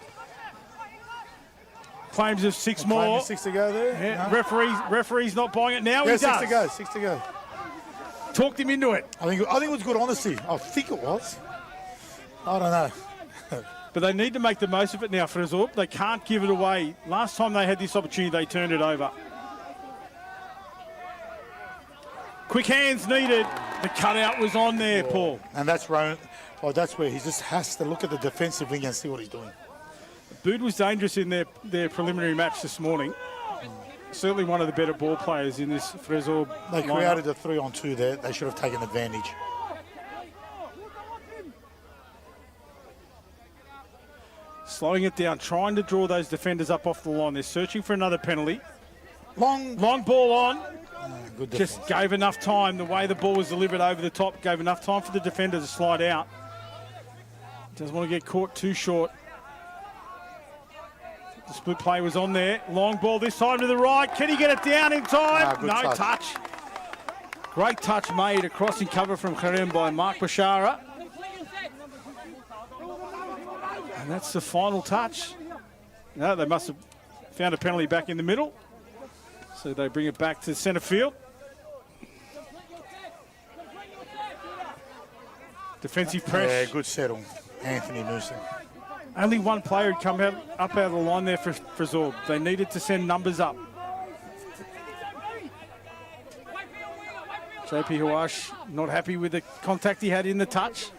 Claims of 6 more. 6 to go there. Yeah, No. referee's not buying it now. Yeah, He 6 does. to go. 6 to go. Talked him into it. I think it was good honesty. I think it was. I don't know. But they need to make the most of it now, Fresor. They can't give it away. Last time they had this opportunity, they turned it over. Quick hands needed. The cutout was on there, Paul. And that's Rowan. Oh, that's where he just has to look at the defensive wing and see what he's doing. Bood was dangerous in their preliminary match this morning. Certainly one of the better ball players in this Fresor They lineup. created a 3-on-2 there. They should have taken advantage. Slowing it down, trying to draw those defenders up off the line. They're searching for another penalty. Long ball on. Good Just defense. gave enough time. The way the ball was delivered over the top gave enough time for the defender to slide out. Doesn't want to get caught too short. The split play was on there. Long ball this time to the right. Can he get it down in time? Good No touch. Great touch made. A crossing cover from Karem by Mark Bashara. And that's the final touch. No, they must have found a penalty back in the middle. So they bring it back to centre field. Defensive press. Yeah, good settle. Anthony Noosa. Only one player had come up out of the line there for Zorb. They needed to send numbers up. JP Hawash not happy with the contact he had in the touch.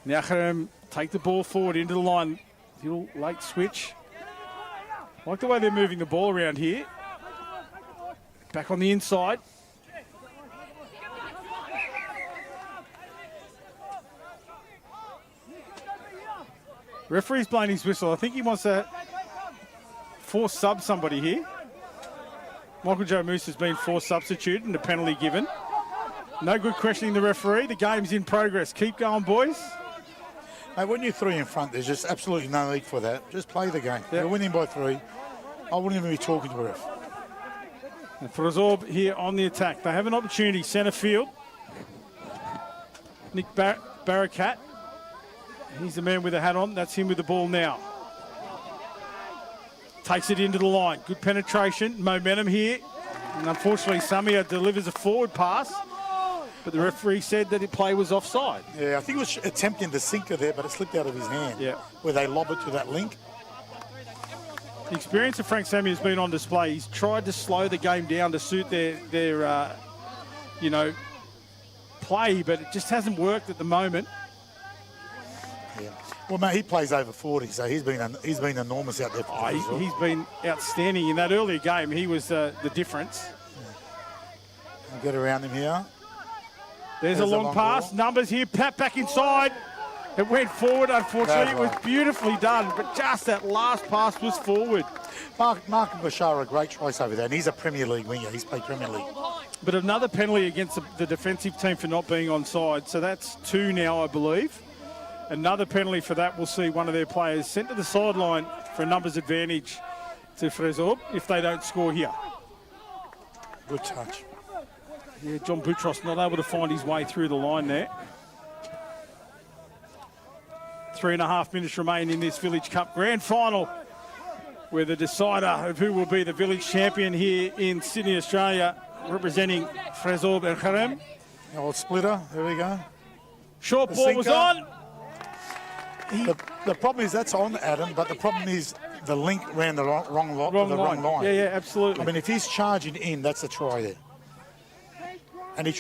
Now Kharem take the ball forward into the line. Little late switch. Like the way they're moving the ball around here. Back on the inside. Referee's blowing his whistle. I think he wants to force sub somebody here. Michael Joe Moose has been forced substituted and a penalty given. No good questioning the referee. The game's in progress. Keep going, boys. Mate, when you're 3 in front, there's just absolutely no need for that. Just play the game. Yep. You're winning by 3. I wouldn't even be talking to a ref. And Frazorb here on the attack. They have an opportunity. Centre field. Nick Barakat. He's the man with the hat on. That's him with the ball now. Takes it into the line. Good penetration. Momentum here. And unfortunately, Samia delivers a forward pass. But the referee said that the play was offside. Yeah, I think he was attempting the sinker there, but it slipped out of his hand. Yeah. Where they lob it to that link. The experience of Frank Samia has been on display. He's tried to slow the game down to suit their play, but it just hasn't worked at the moment. Yeah. Well, mate, he plays over 40, so he's been enormous out there. For He's been outstanding in that earlier game. He was the difference. I'll get around him here. There's a long pass. ball. Numbers here. Pat back inside. It went forward, unfortunately. It was beautifully done, but just that last pass was forward. Mark Bashara, a great choice over there, and he's a Premier League winger. He's played Premier League. But another penalty against the defensive team for not being onside. So that's 2 now, I believe. Another penalty for that. We'll see one of their players sent to the sideline for a numbers advantage to Fresor if they don't score here. Good touch. Yeah, John Boutros not able to find his way through the line there. 3.5 minutes remain in this Village Cup Grand Final, where the decider of who will be the Village champion here in Sydney, Australia, representing Frezorb and Harem. Old splitter. There we go. Short The ball was sinker. on. The problem is that's on Adam, but the problem is the link ran the wrong line. Yeah, yeah, absolutely. I mean, if he's charging in, that's a try there. And he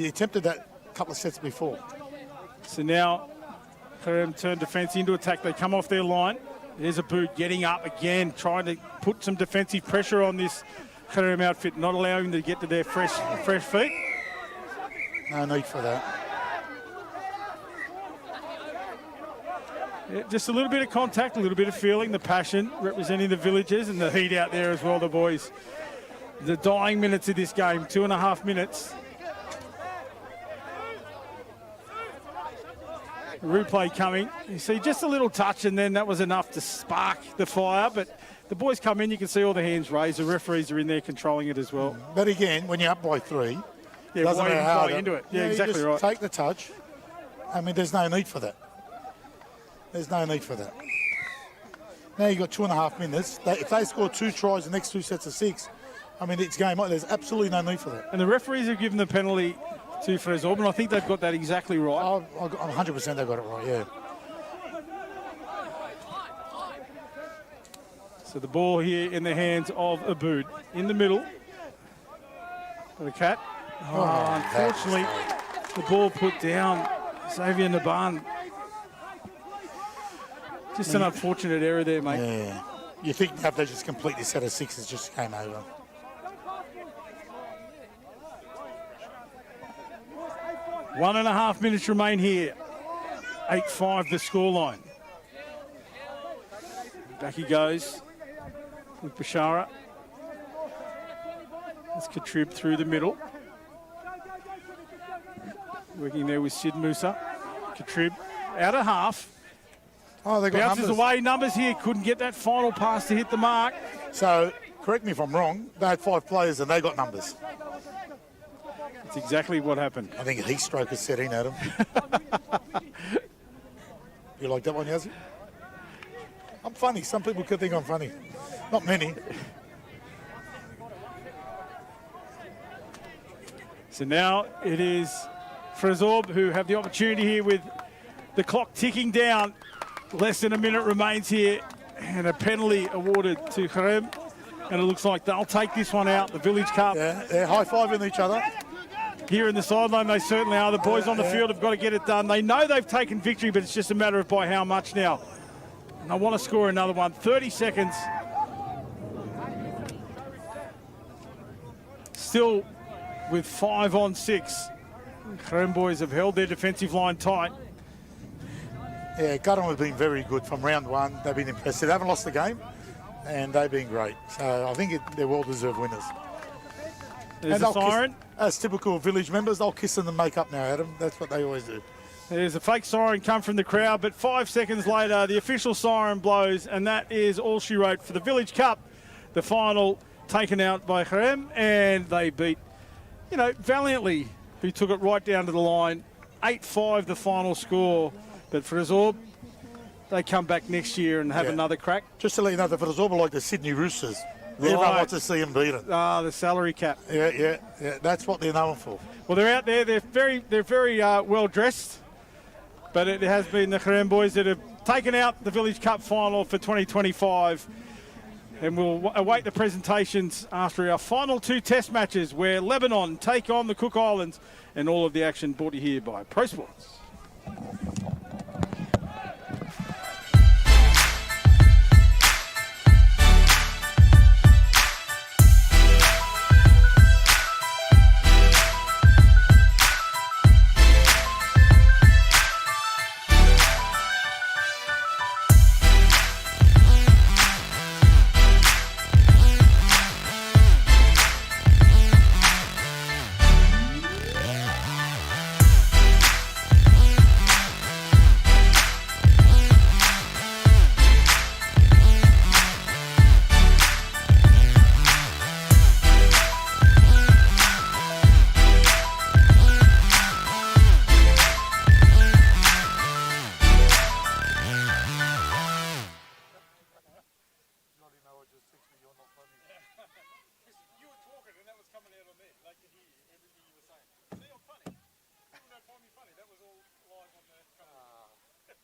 attempted that a couple of sets before. So now Harem turn defence into attack. They come off their line. There's a boot getting up again, trying to put some defensive pressure on this Harem outfit, not allowing them to get to their fresh feet. No need for that. Yeah, just a little bit of contact, a little bit of feeling, the passion representing the villagers and the heat out there as well, the boys. The dying minutes of this game, 2.5 minutes. Replay coming. You see just a little touch and then that was enough to spark the fire, but the boys come in, you can see all the hands raised. The referees are in there controlling it as well. But again, when you're up by 3, Yeah, doesn't why matter even how play into it? Yeah, you exactly just right. Take the touch. I mean, there's no need for that. There's no need for that. Now you've got 2.5 minutes. If they score 2 tries the next 2 sets of 6, I mean, it's game on. There's absolutely no need for that. And the referees have given the penalty to Frezorb, and I think they've got that exactly right. I'm 100% they got it right, yeah. So the ball here in the hands of Abood. In the middle. For the Cat. Unfortunately, the ball put down. Xavier Naban. Just an unfortunate error there, mate. Yeah. You think if they just complete this set of 6, it's just game over. One and a half minutes remain here. 8-5 the scoreline. Back he goes with Bashara. That's Katrib through the middle. Working there with Sid Musa. Katrib out of half. Oh, they got Bounces numbers. away, numbers here. Couldn't get that final pass to hit the mark. So, correct me if I'm wrong, they had 5 players and they got numbers. That's exactly what happened. I think a heat stroke is set in, Adam. You like that one, Yazzie? I'm funny. Some people could think I'm funny. Not many. So now it is Frezorb who have the opportunity here with the clock ticking down. Less than a minute remains here and a penalty awarded to Harem. And it looks like they'll take this one out, the Village Cup. Yeah, they're high-fiving each other. Here in the sideline, they certainly are. The boys on the field have got to get it done. They know they've taken victory, but it's just a matter of by how much now. And I want to score another one. 30 seconds. Still with 5 on 6. Harem boys have held their defensive line tight. Yeah, Gutton have been very good from round 1. They've been impressive. They haven't lost the game, and they've been great. So I think they're well-deserved winners. There's a siren. As typical Village members, they'll kiss them and make up now, Adam. That's what they always do. There's a fake siren come from the crowd, but 5 seconds later, the official siren blows, and that is all she wrote for the Village Cup. The final taken out by Harem, and they beat, valiantly, who took it right down to the line. 8-5 the final score. But for Frezorb, they come back next year and have another crack. Just to let you know, the Frezorb are like the Sydney Roosters. Right. Everyone wants to see them beaten. The salary cap. Yeah. That's what they're known for. Well, they're out there. They're very well dressed. But it has been the Harem boys that have taken out the Village Cup final for 2025. And we'll await the presentations after our final 2 test matches where Lebanon take on the Cook Islands, and all of the action brought to you here by Pro Sports.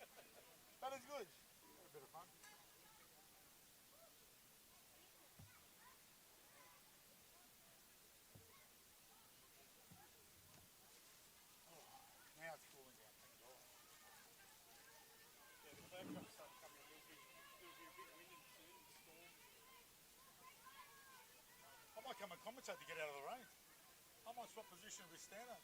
That is good. A bit of fun. Now it's cooling down. Thank God. Yeah, the cloud cover started coming a little bit. It'll be a bit windy soon, storm. I might come and compensate to get out of the rain. I might swap position with Stano.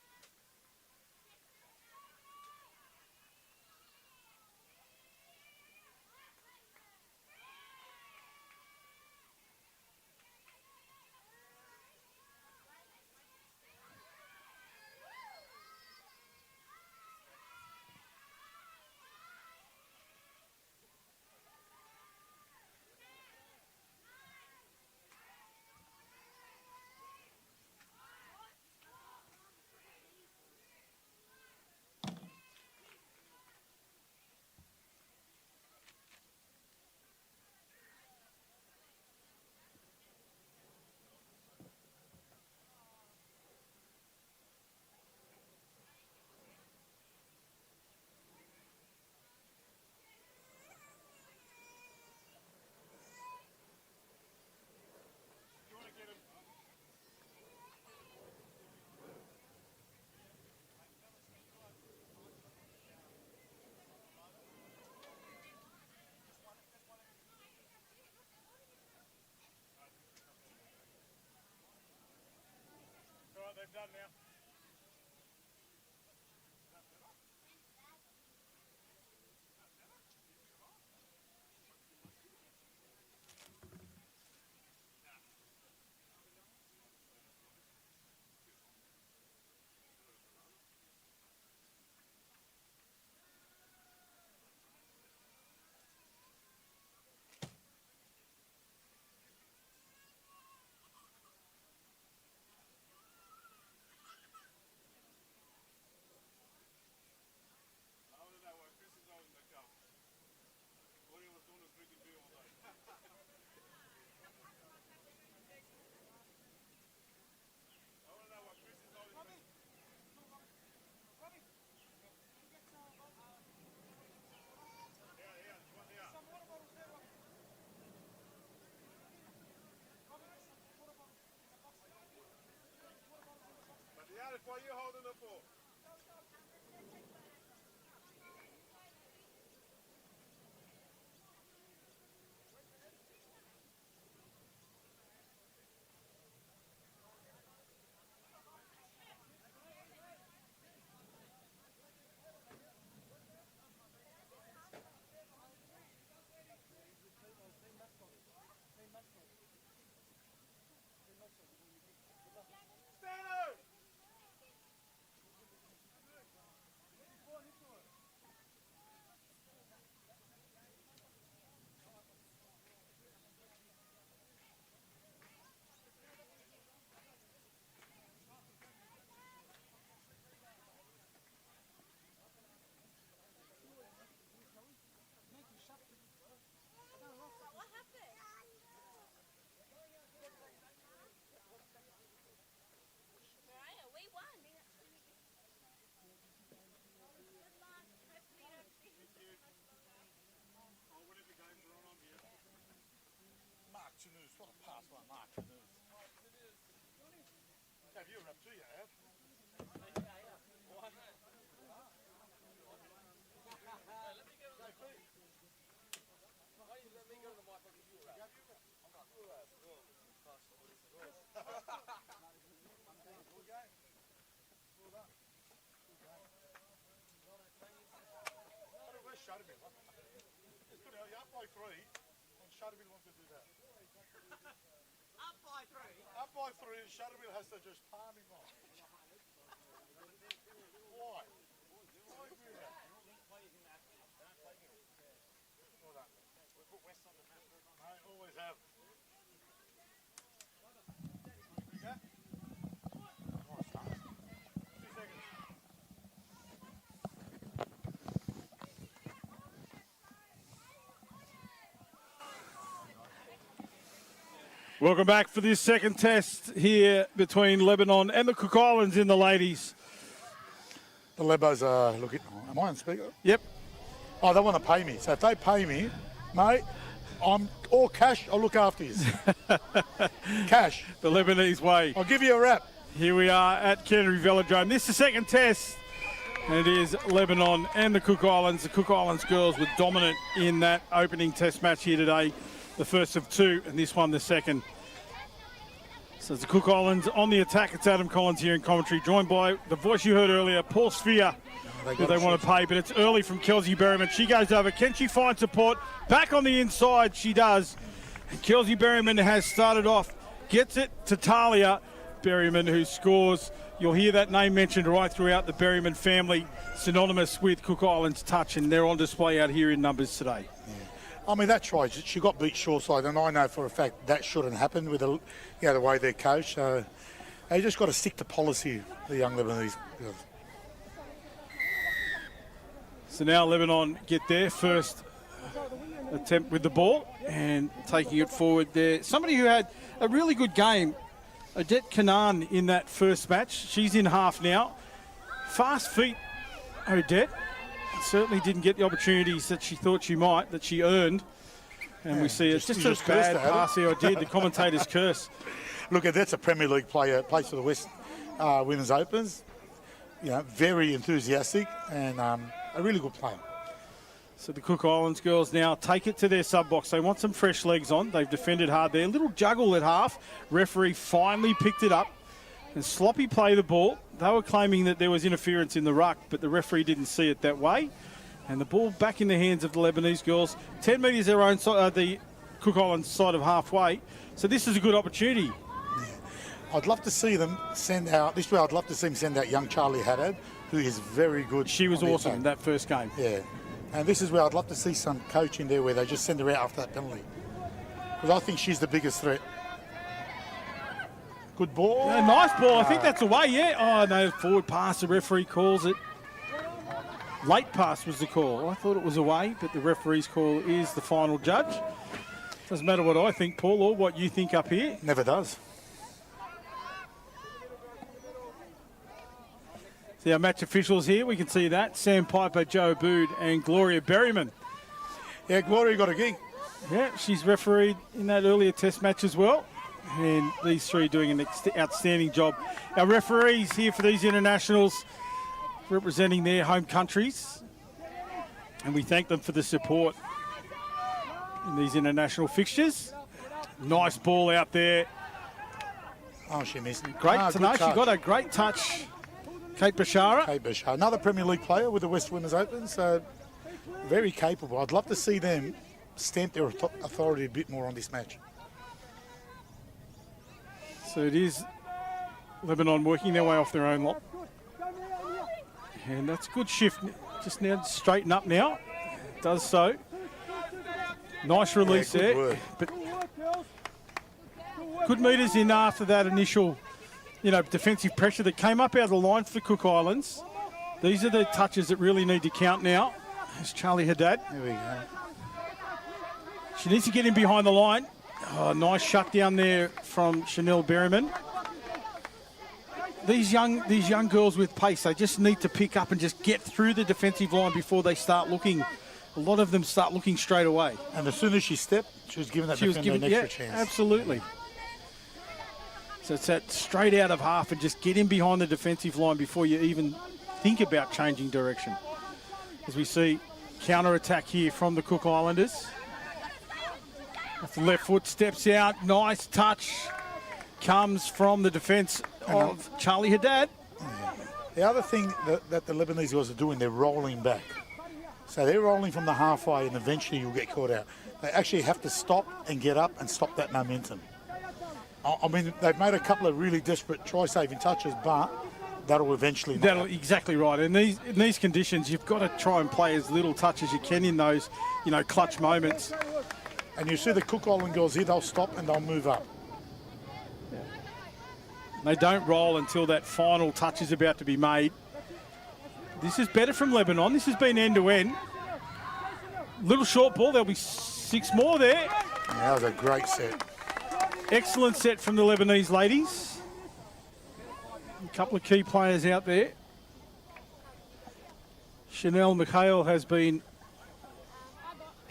All right, they've done now. I don't know why Chris is holding the cup. All he was doing was drinking beer all day. I want to know why Chris is holding the cup. But the other, what are you holding it for? Mark Chanuz. What a pass by Mark Chanuz. Have you wrapped too, you have? Where's Shutterbill? It's good. You're up by 3, and Shutterbill wants to do that. Up by 3. Up by 3, and Shutterbill has to just palm him off. Why? Why do that? Well done. We put West on the map. I always have. Yeah? Nice start. 2 seconds. Welcome back for this second test here between Lebanon and the Cook Islands in the ladies. The Lebos are looking. Am I on speaker? Yep. Oh, they want to pay me. So if they pay me, mate, I'm all cash. I'll look after you. Cash. The Lebanese way. I'll give you a wrap. Here we are at Tempe Velodrome. This is the second test. And it is Lebanon and the Cook Islands. The Cook Islands girls were dominant in that opening test match here today. The first of two, and this one the second. So it's the Cook Islands on the attack. It's Adam Collins here in commentary, joined by the voice you heard earlier, Paul Sphere, who they want to pay. But it's early from Kelsey Berryman. She goes over. Can she find support? Back on the inside, she does. And Kelsey Berryman has started off. Gets it to Talia Berryman, who scores. You'll hear that name mentioned right throughout the Berryman family, synonymous with Cook Islands touch, and they're on display out here in numbers today. Yeah. I mean, that's right. She got beat shoreside, and I know for a fact that shouldn't happen with the way they're coached. They just got to stick to policy, the young Lebanese girls. So now Lebanon get their first attempt with the ball and taking it forward there. Somebody who had a really good game, AEDT Kanan, in that first match. She's in half now. Fast feet, AEDT. Certainly didn't get the opportunities that she thought she might, that she earned. And we see it's just a bad pass here. I did. The commentator's curse. Look, that's a Premier League player, plays for the West Women's Opens. You know, very enthusiastic and a really good player. So the Cook Islands girls now take it to their sub-box. They want some fresh legs on. They've defended hard there. Little juggle at half. Referee finally picked it up. And sloppy play the ball. They were claiming that there was interference in the ruck, but the referee didn't see it that way. And the ball back in the hands of the Lebanese girls. 10 metres their own side, the Cook Islands side of halfway. So this is a good opportunity. Yeah. I'd love to see them send out, this way I'd love to see them send out young Charlie Haddad, who is very good. She was awesome in that first game. Yeah. And this is where I'd love to see some coaching there where they just send her out after that penalty. Because I think she's the biggest threat. Good ball. Yeah, nice ball. I think that's away, yeah. Oh, no, forward pass. The referee calls it. Late pass was the call. I thought it was away, but the referee's call is the final judge. Doesn't matter what I think, Paul, or what you think up here. Never does. See our match officials here. We can see that. Sam Piper, Joe Abood, and Gloria Berryman. Yeah, Gloria got a gig. Yeah, she's refereed in that earlier test match as well. And these three doing an outstanding job. Our referees here for these internationals representing their home countries. And we thank them for the support in these international fixtures. Nice ball out there. Oh, she missed. Great to know. She got a great touch. Kate Bashara. Kate Bashara. Another Premier League player with the West Women's Open. So very capable. I'd love to see them stamp their authority a bit more on this match. So it is Lebanon working their way off their own lot. And that's a good shift. Just now straighten up now. Does so. Nice release there. Work. But good metres in after that initial, defensive pressure that came up out of the line for the Cook Islands. These are the touches that really need to count now. There's Charlie Haddad. There we go. She needs to get in behind the line. Oh, nice shutdown there from Chanel Berryman. These young girls with pace, they just need to pick up and just get through the defensive line before they start looking. A lot of them start looking straight away. And as soon as she stepped, she was giving that defender an extra chance. Absolutely. So it's that straight out of half and just get in behind the defensive line before you even think about changing direction. As we see counter-attack here from the Cook Islanders. The left foot steps out, nice touch. Comes from the defence of Charlie Haddad. The other thing that the Lebanese girls are doing, they're rolling back. So they're rolling from the halfway and eventually you'll get caught out. They actually have to stop and get up and stop that momentum. I mean, they've made a couple of really desperate try-saving touches, but that'll eventually... Exactly right. In these conditions, you've got to try and play as little touch as you can in those, clutch moments. And you see the Cook Island girls here, they'll stop and they'll move up. They don't roll until that final touch is about to be made. This is better from Lebanon. This has been end-to-end. Little short ball. There'll be 6 more there. Yeah, that was a great set. Excellent set from the Lebanese ladies. A couple of key players out there. Chanel Mikhail has been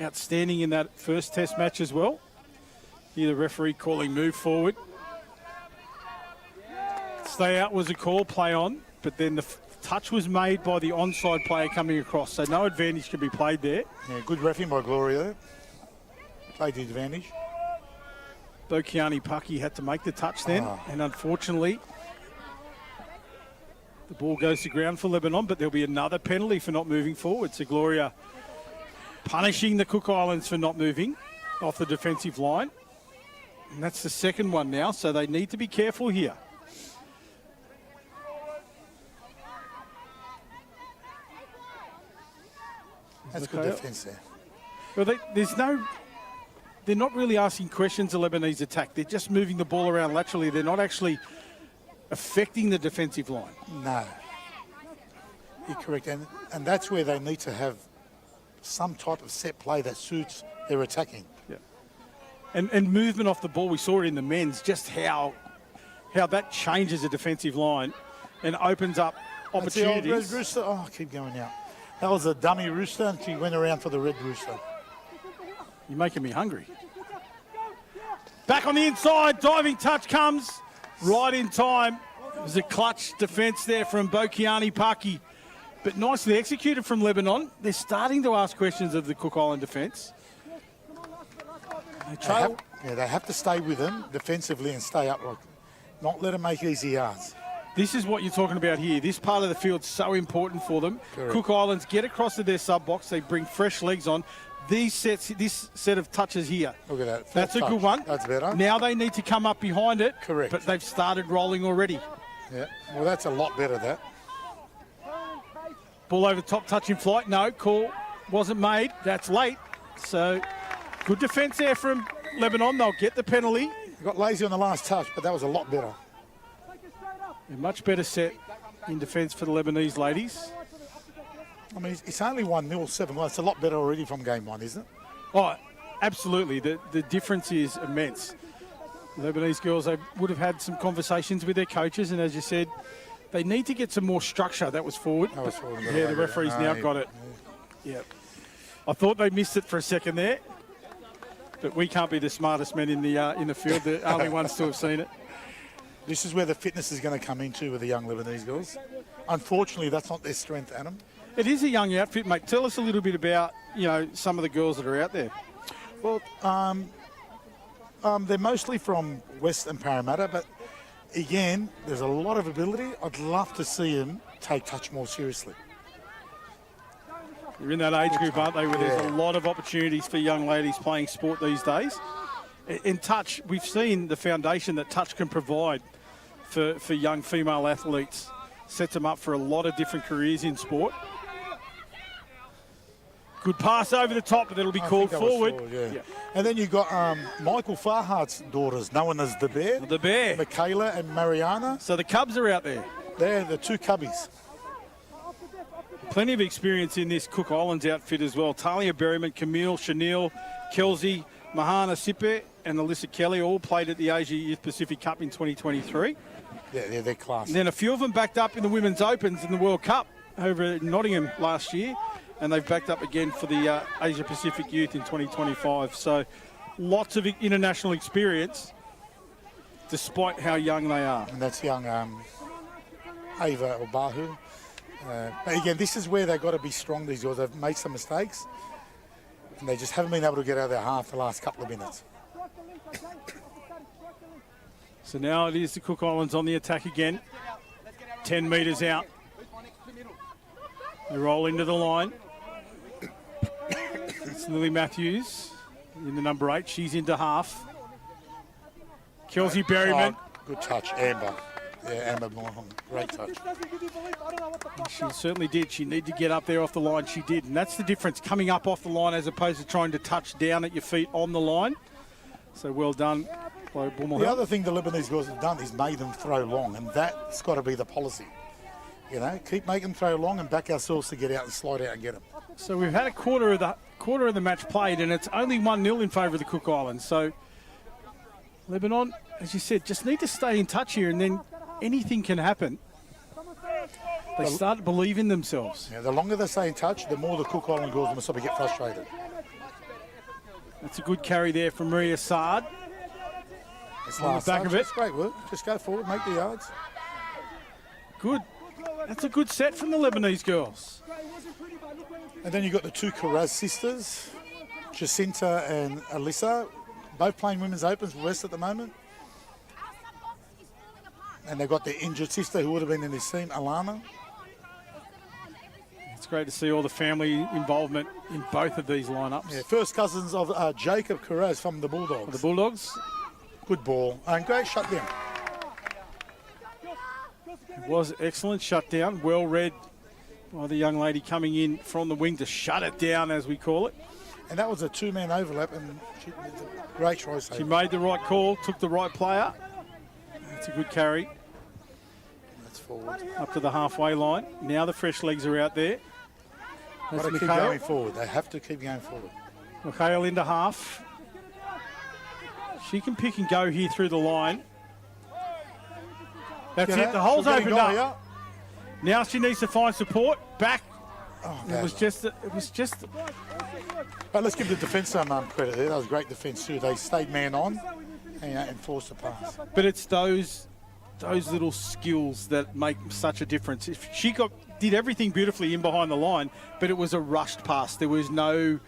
outstanding in that first test match as well. Here the referee calling move forward. Stay out was a call, play on, but then the touch was made by the onside player coming across, so no advantage can be played there. Yeah, good reffing by Gloria there. Played the advantage. Bokiani Pucky had to make the touch then, and unfortunately, the ball goes to ground for Lebanon, but there'll be another penalty for not moving forward. So Gloria punishing the Cook Islands for not moving off the defensive line. And that's the second one now, so they need to be careful here. That's good defence there. Well, they're not really asking questions of Lebanese attack. They're just moving the ball around laterally. They're not actually affecting the defensive line. No. You're correct. And that's where they need to have some type of set play that suits their attacking. Yeah. And movement off the ball, we saw it in the men's, just how that changes a defensive line and opens up opportunities. Red Rooster. Oh, keep going out. That was a dummy rooster, and she went around for the red rooster. You're making me hungry. Back on the inside, diving touch comes right in time. It was a clutch defence there from Bokiani Paki, but nicely executed from Lebanon. They're starting to ask questions of the Cook Island defence. They have to stay with them defensively and stay upright. Not let them make easy yards. This is what you're talking about here. This part of the field's so important for them. Correct. Cook Islands get across to their sub-box. They bring fresh legs on. This set of touches here. Look at that. That's a good one. That's better. Now they need to come up behind it. Correct. But they've started rolling already. Yeah. Well, that's a lot better, that. Ball over the top, touch in flight. No, call wasn't made. That's late. So good defence there from Lebanon. They'll get the penalty. They got lazy on the last touch, but that was a lot better. A much better set in defence for the Lebanese ladies. I mean, it's only 1-0, 7-1. It's a lot better already from game one, isn't it? Oh, absolutely. The difference is immense. Lebanese girls, they would have had some conversations with their coaches, and as you said, they need to get some more structure. That was forward. Yeah, the referee's now got it. Yeah. I thought they missed it for a second there, but we can't be the smartest men in the field. The only ones to have seen it. This is where the fitness is going to come into with the young Lebanese girls. Unfortunately, that's not their strength, Adam. It is a young outfit, mate. Tell us a little bit about, some of the girls that are out there. Well, they're mostly from West and Parramatta, but again, there's a lot of ability. I'd love to see them take touch more seriously. You're in that age group, aren't they, where there's a lot of opportunities for young ladies playing sport these days. In touch, we've seen the foundation that touch can provide for young female athletes. Sets them up for a lot of different careers in sport. Good pass over the top, but it'll be called forward. Yeah. And then you've got Michael Farhart's daughters, known as the Bear. The Bear. Michaela and Mariana. So the Cubs are out there. They're the two cubbies. Plenty of experience in this Cook Islands outfit as well. Talia Berryman, Camille, Chanel, Kelsey, Mahana Sipe and Alyssa Kelly all played at the Asia Youth Pacific Cup in 2023. Yeah, they're class. And then a few of them backed up in the Women's Opens in the World Cup over at Nottingham last year. And they've backed up again for the Asia Pacific Youth in 2025. So lots of international experience, despite how young they are. And that's young Ava Obahu. But again, this is where they've got to be strong, these girls. They've made some mistakes, and they just haven't been able to get out of their half the last couple of minutes. So now it is the Cook Islands on the attack again. 10 metres out. They roll into the line. It's Lily Matthews in the number 8. She's into half. Kelsey Berryman. Oh, good touch, Amber. Yeah, Amber Morham. Great touch. She certainly did. She needed to get up there off the line. She did. And that's the difference, coming up off the line as opposed to trying to touch down at your feet on the line. So well done. The other thing the Lebanese girls have done is made them throw long, and that's got to be the policy. Keep making them throw long and back ourselves to get out and slide out and get them. So we've had a quarter of the match played, and it's only 1-0 in favour of the Cook Islands. So Lebanon, as you said, just need to stay in touch here, and then anything can happen. They start to believe in themselves. Yeah, the longer they stay in touch, the more the Cook Island girls must get frustrated. That's a good carry there from Maria Saad. It's On the back of it. That's great work. Just go forward, make the yards. Good. That's a good set from the Lebanese girls. And then you've got the two Karaz sisters, Jacinta and Alyssa, both playing Women's Opens West at the moment. And they've got their injured sister who would have been in this team, Alana. It's great to see all the family involvement in both of these lineups. Yeah, first cousins of Jacob Karaz from the Bulldogs. The Bulldogs. Good ball. And great shutdown. It was excellent shutdown. Well read by the young lady coming in from the wing to shut it down, as we call it. And that was a two-man overlap, and she did a great choice. She made the right call, took the right player. That's a good carry. That's forward. Up to the halfway line. Now the fresh legs are out there. That's Got to keep Mikhail. going forward. They have to keep going forward. Mikhail into half. She can pick and go here through the line. That's it. The hole's opened up. Now she needs to find support. Back. Oh, It was just. But let's give the defence some credit there. That was great defence too. They stayed man on and forced the pass. But it's those little skills that make such a difference. If she did everything beautifully in behind the line, but it was a rushed pass. There was no,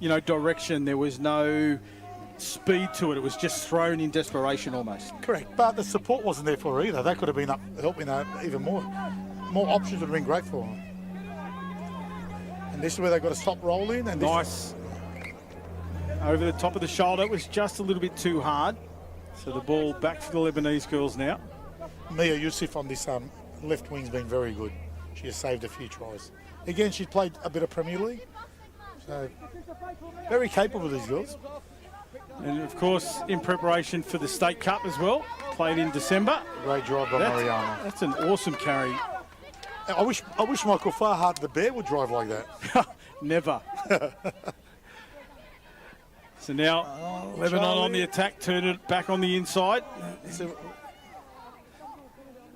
direction. There was no speed to it. It was just thrown in desperation almost. Correct. But the support wasn't there for her either. That could have been helping her even more. More options would have been great for her. And this is where they've got to stop rolling. And Nice. Over the top of the shoulder. It was just a little bit too hard. So the ball back for the Lebanese girls now. Mia Yusuf on this left wing's been very good. She has saved a few tries. Again, she's played a bit of Premier League. So very capable, these girls. And of course, in preparation for the State Cup as well. Played in December. Great drive by Mariana. That's an awesome carry. I wish Michael Farhart, the bear, would drive like that. Never. So now Lebanon on the attack, turn it back on the inside.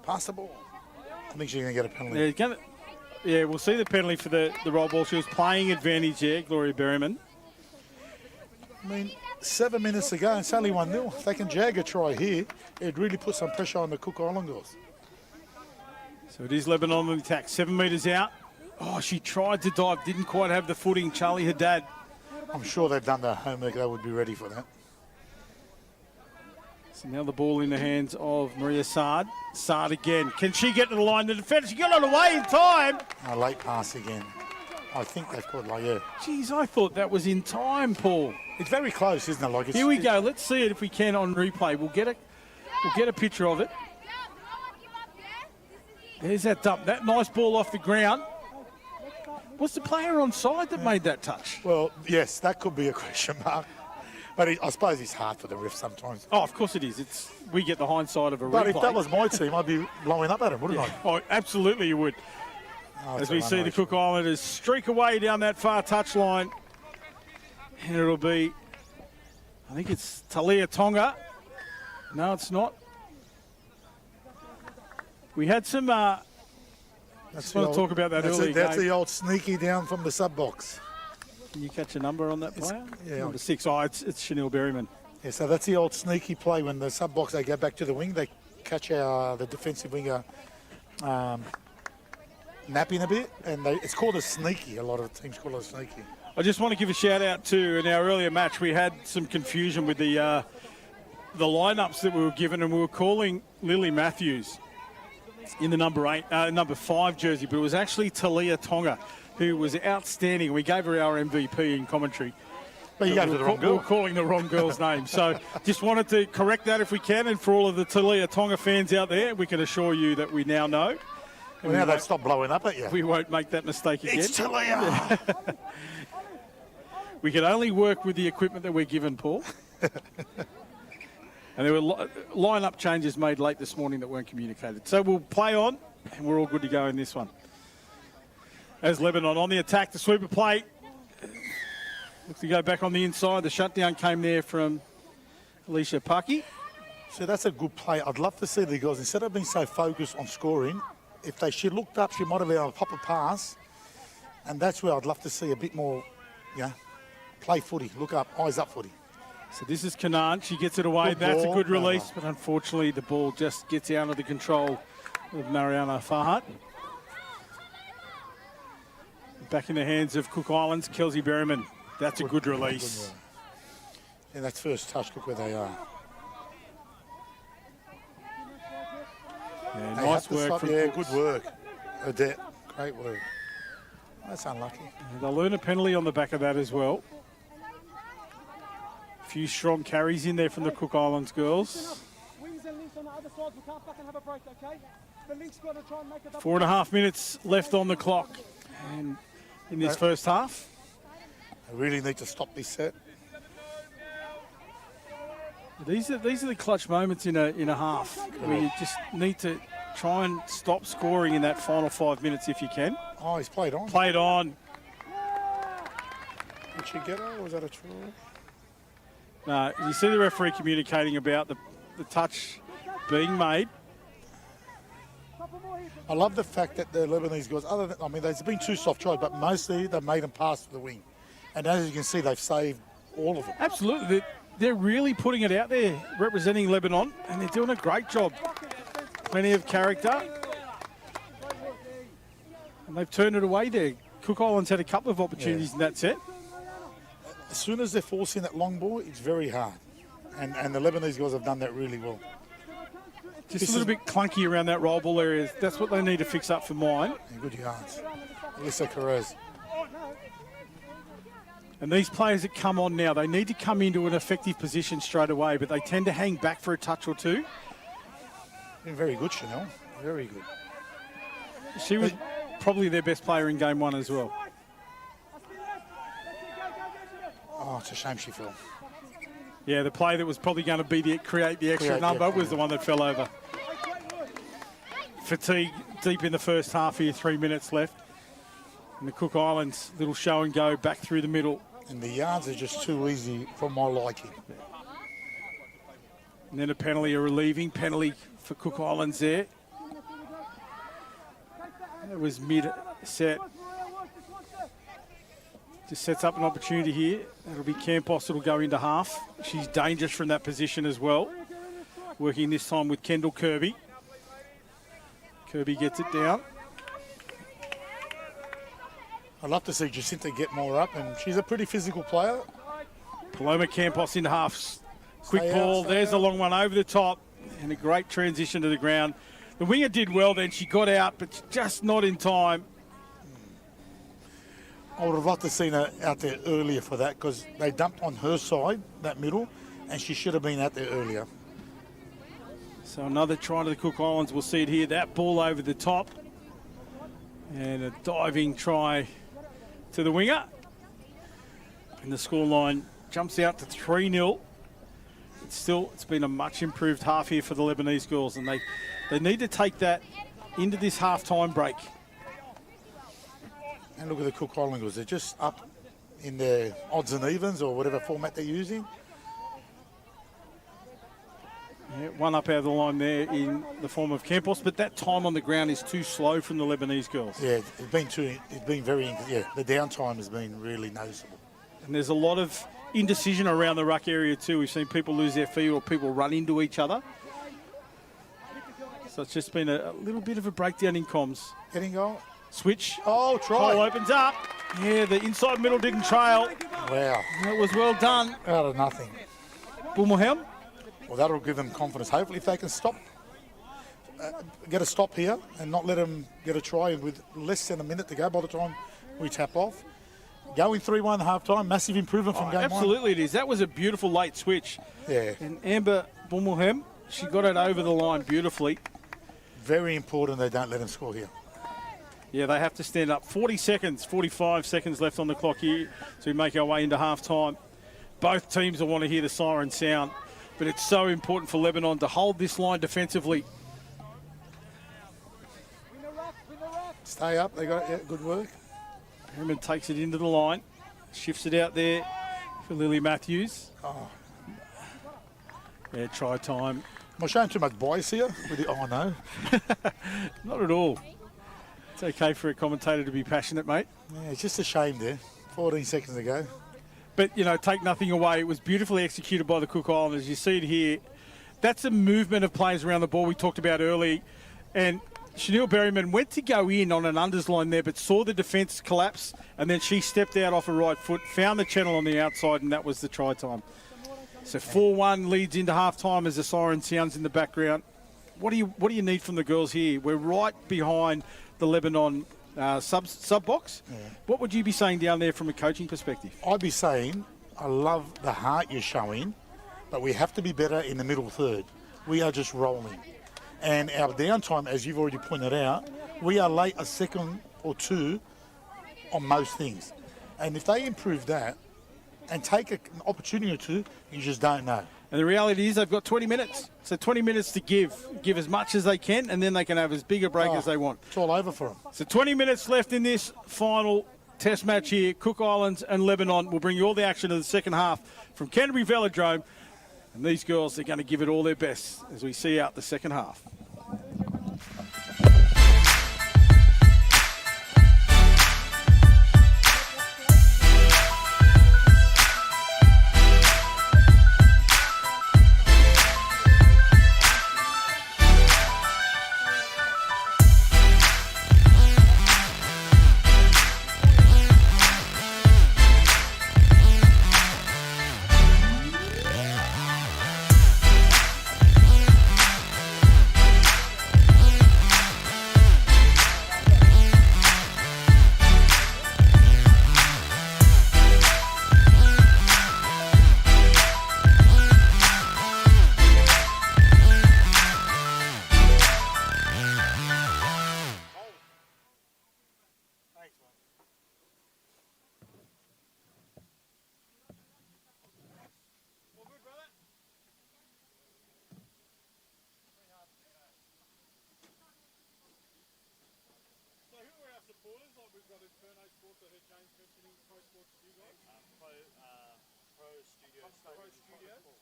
Pass the ball. I think she's going to get a penalty. Yeah, we'll see the penalty for the roll ball. She was playing advantage there, Gloria Berryman. I mean, 7 minutes ago, and it's only 1-0. If they can jag a try here, it'd really put some pressure on the Cook Island girls. So it is Lebanon on the attack, 7 metres out. Oh, she tried to dive, didn't quite have the footing. Charlie Haddad. I'm sure they've done their homework. They would be ready for that. So now the ball in the hands of Maria Saad. Saad again. Can she get to the line? The defence, she got it away in time. A late pass again. I think they've caught like, yeah. Geez, I thought that was in time, Paul. It's very close, isn't it? Like Here we go. Let's see it if we can on replay. We'll get a picture of it. There's that dump. That nice ball off the ground. Was the player on side that made that touch? Well, yes, that could be a question mark. But I suppose it's hard for the ref sometimes. Oh, of course it is. We get the hindsight of a replay. But if that was my team, I'd be blowing up at him, wouldn't I? Oh, absolutely you would. As we see the Cook Islanders streak away down that far touchline. And it'll be, I think it's Talia Tonga. No, it's not. We had some, I just want to talk about that earlier. That's the old sneaky down from the sub box. Can you catch a number on that player? Yeah. Number 6. Oh, it's Chanel Berryman. Yeah, so that's the old sneaky play when the sub box, they go back to the wing, they catch the defensive winger napping a bit, and it's called a sneaky. A lot of teams call it a sneaky. I just want to give a shout out to, in our earlier match, we had some confusion with the lineups that we were given, and we were calling Lily Matthews in the number 5 jersey, but it was actually Talia Tonga, who was outstanding. We gave her our MVP in commentary. But you gave her the wrong girl. We were calling the wrong girl's name. So just wanted to correct that if we can. And for all of the Talia Tonga fans out there, we can assure you that we now know. Well, now they've stopped blowing up at you. We won't make that mistake again. It's Talia! We can only work with the equipment that we're given, Paul. And there were line-up changes made late this morning that weren't communicated. So we'll play on, and we're all good to go in this one. As Lebanon on the attack, the sweeper play. Looks to go back on the inside. The shutdown came there from Alicia Paki. So that's a good play. I'd love to see the girls, instead of being so focused on scoring, if she looked up, she might have been able to pop a pass. And that's where I'd love to see a bit more, play footy. Look up, eyes up footy. So this is Kanan. She gets it away. Good That's ball. a good release, No. but unfortunately the ball just gets out of the control of Mariana Farhat. Back in the hands of Cook Islands, Kelsey Berryman. That's a good release. And that's first touch. Look where they are. Yeah, They nice have to work stop- from Yeah, Cooks. good work. Adet, great work. That's unlucky. They'll earn a penalty on the back of that as well. A few strong carries in there from the Cook Islands girls. Wings and links on the other side. We can't fucking have a break, okay? The link's got to try and make it up. 4.5 minutes left on the clock and in this first half. They really need to stop this set. These are the clutch moments in a half where you just need to try and stop scoring in that final 5 minutes if you can. Oh, he's played on. Played on. Did she get her or was that a try? You see the referee communicating about the touch being made. I love the fact that the Lebanese girls, there's been 2 soft tries, but mostly they've made them pass to the wing. And as you can see, they've saved all of them. Absolutely. They're really putting it out there, representing Lebanon, and they're doing a great job. Plenty of character. And they've turned it away there. Cook Islands had a couple of opportunities in that set. As soon as they're forcing that long ball, it's very hard. And the Lebanese girls have done that really well. Just a little bit clunky around that roll ball area. That's what they need to fix up for mine. And good yards. Alyssa Carrez. And these players that come on now, they need to come into an effective position straight away, but they tend to hang back for a touch or two. Been very good, Chanel. Very good. She was probably their best player in game 1 as well. Oh, it's a shame she fell. Yeah, the play that was probably going to create the extra number was the one that fell over. Fatigue deep in the first half here, 3 minutes left. And the Cook Islands, little show and go back through the middle. And the yards are just too easy for my liking. And then a penalty, a relieving penalty for Cook Islands there. It was mid-set. Just sets up an opportunity here. That'll be Campos that'll go into half. She's dangerous from that position as well. Working this time with Kendall Kirby. Kirby gets it down. I'd love to see Jacinta get more up, and she's a pretty physical player. Paloma Campos into half. Quick Stay ball. out, stay There's out. the long one over the top. And a great transition to the ground. The winger did well then. She got out, but just not in time. I would have liked to have seen her out there earlier for that, because they dumped on her side, that middle, and she should have been out there earlier. So another try to the Cook Islands. We'll see it here. That ball over the top. And a diving try to the winger. And the scoreline jumps out to 3-0. It's been a much improved half here for the Lebanese girls, and they need to take that into this half-time break. And look at the Cook Island girls. They're just up in their odds and evens or whatever format they're using. Yeah, one up out of the line there in the form of Campos, but that time on the ground is too slow from the Lebanese girls. Yeah, it's been very, the downtime has been really noticeable. And there's a lot of indecision around the ruck area too. We've seen people lose their feet or people run into each other. So it's just been a little bit of a breakdown in comms. Getting goal. Switch. Oh, try. Hole opens up. Yeah, the inside middle didn't trail. Wow. That was well done. Out of nothing. Bulmelhelm. Well, that'll give them confidence. Hopefully, if they can stop, get a stop here and not let them get a try with less than a minute to go by the time we tap off. Going 3-1 half time, massive improvement from game 1. Absolutely it is. That was a beautiful late switch. Yeah. And Amber Bulmelhelm, she got it over the line beautifully. Very important they don't let them score here. Yeah, they have to stand up. 45 seconds left on the clock here to make our way into half time. Both teams will want to hear the siren sound, but it's so important for Lebanon to hold this line defensively. Stay up, they got it, good work. Harriman takes it into the line, shifts it out there for Lily Matthews. Oh. Yeah, try time. Am I showing too much bias here? No. Not at all. It's okay for a commentator to be passionate, mate. Yeah, it's just a shame there. 14 seconds ago. But, take nothing away. It was beautifully executed by the Cook Islanders. You see it here. That's a movement of players around the ball we talked about early. And Chanel Berryman went to go in on an unders line there, but saw the defence collapse, and then she stepped out off her right foot, found the channel on the outside, and that was the try time. So 4-1 leads into half-time as the siren sounds in the background. What do you need from the girls here? We're right behind the Lebanon sub box. Yeah. What would you be saying down there from a coaching perspective? I'd be saying, I love the heart you're showing, but we have to be better in the middle third. We are just rolling. And our downtime, as you've already pointed out, we are late a second or two on most things. And if they improve that and take an opportunity or two, you just don't know. And the reality is they've got 20 minutes. So 20 minutes to give as much as they can, and then they can have as big a break as they want. It's all over for them. So 20 minutes left in this final test match here. Cook Islands and Lebanon will bring you all the action of the second half from Tempe Velodrome. And these girls are going to give it all their best as we see out the second half. Supporters, like we've got Inferno Sports, I heard James mentioning Pro Sports for you guys. ProStudio Store.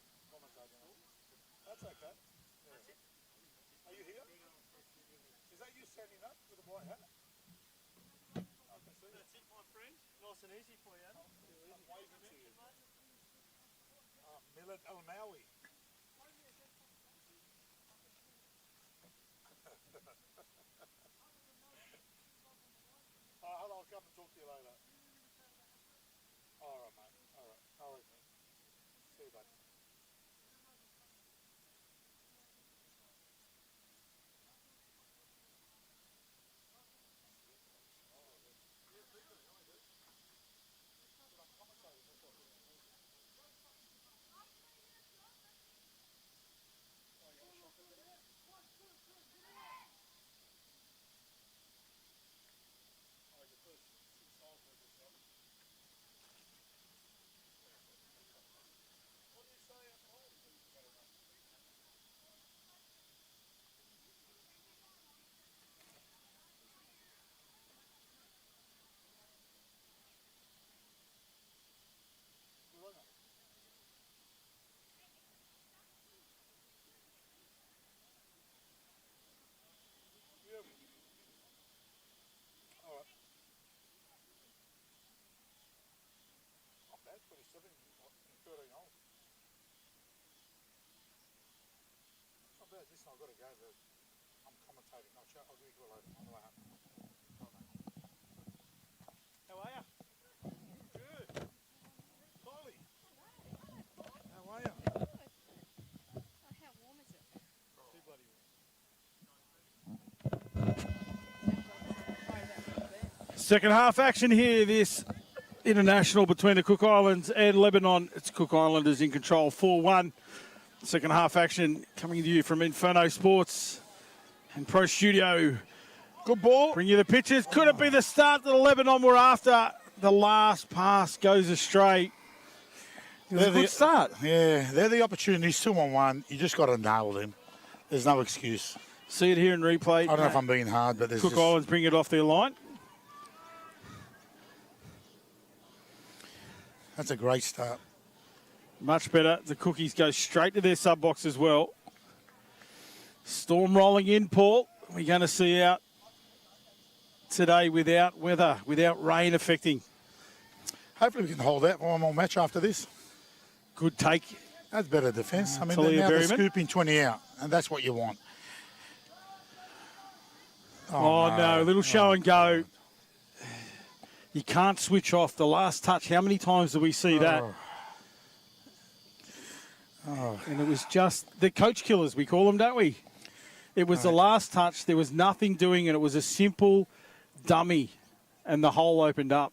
That's okay. Yeah. Are you here? Is that you standing up with a white hat? That's it, my friend. Nice and easy for you. I'm waving to you. Millet Al-Mawi. I'll come and talk to you later. All right, mate. All right. All right, mate. See you, buddy. Not bad, 27 in 13 holes. Not bad. Listen, I've got to go, but I'm commentating. I'll give you a later. On the way home. How are you? Good. Kylie. How are you? How warm is it? Too bloody warm. Second half action here, this international between the Cook Islands and Lebanon. It's Cook Islanders in control, 4-1. Second half action coming to you from Inferno Sports and ProStudio. Good ball. Bring you the pictures. Could it be the start that the Lebanon were after? The last pass goes astray. It was a good start. Yeah, they're the opportunities, 2-on-1. You just got to nail them. There's no excuse. See it here in replay. I don't know if I'm being hard, but there's Cook Islands bring it off their line. That's a great start. Much better. The Cookies go straight to their sub box as well. Storm rolling in, Paul. We're going to see out today without weather, without rain affecting. Hopefully we can hold out for one more match after this. Good take. That's better defence. I mean, Talia now they're Berryman. scooping 20 out, and that's what you want. Oh, no, a little show and go. You can't switch off the last touch. How many times do we see that? And it was just the coach killers, we call them, don't we? It was the last touch. There was nothing doing, and it was a simple dummy, and the hole opened up.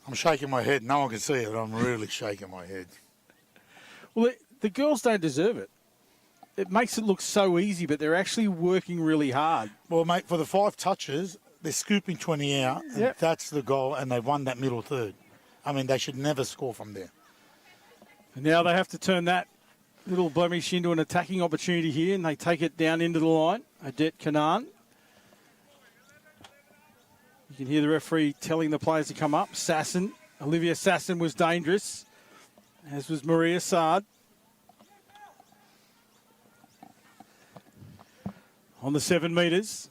I'm shaking my head. No one can see it, but I'm really shaking my head. Well, the girls don't deserve it. It makes it look so easy, but they're actually working really hard. Well, mate, for the 5 touches, they're scooping 20 out, and Yep. that's the goal, and they've won that middle third. I mean, they should never score from there. And now they have to turn that little blemish into an attacking opportunity here, and they take it down into the line. AEDT Canaan. You can hear the referee telling the players to come up. Sasson, Olivia Sasson was dangerous, as was Maria Sard. On the 7 metres.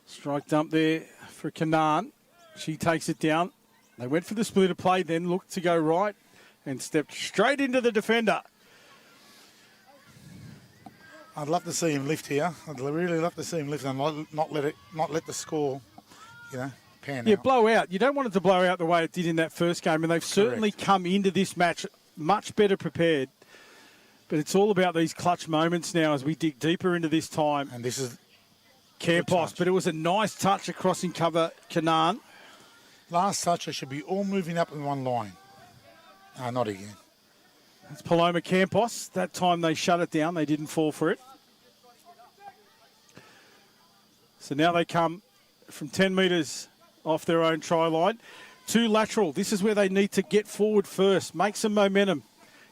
Strike dump there for Canaan. She takes it down. They went for the split of play, then looked to go right and stepped straight into the defender. I'd love to see him lift here. I'd really love to see him lift and not let the score, pan Yeah, out. blow out. You don't want it to blow out the way it did in that first game, and they've certainly come into this match much better prepared. But it's all about these clutch moments now as we dig deeper into this time. And this is Campos, but it was a nice touch across in cover, Canaan. last touch. They should be all moving up in one line. Not again. That's Paloma Campos. That time they shut it down. They didn't fall for it. So now they come from 10 metres off their own try line. 2 lateral. This is where they need to get forward first. Make some momentum.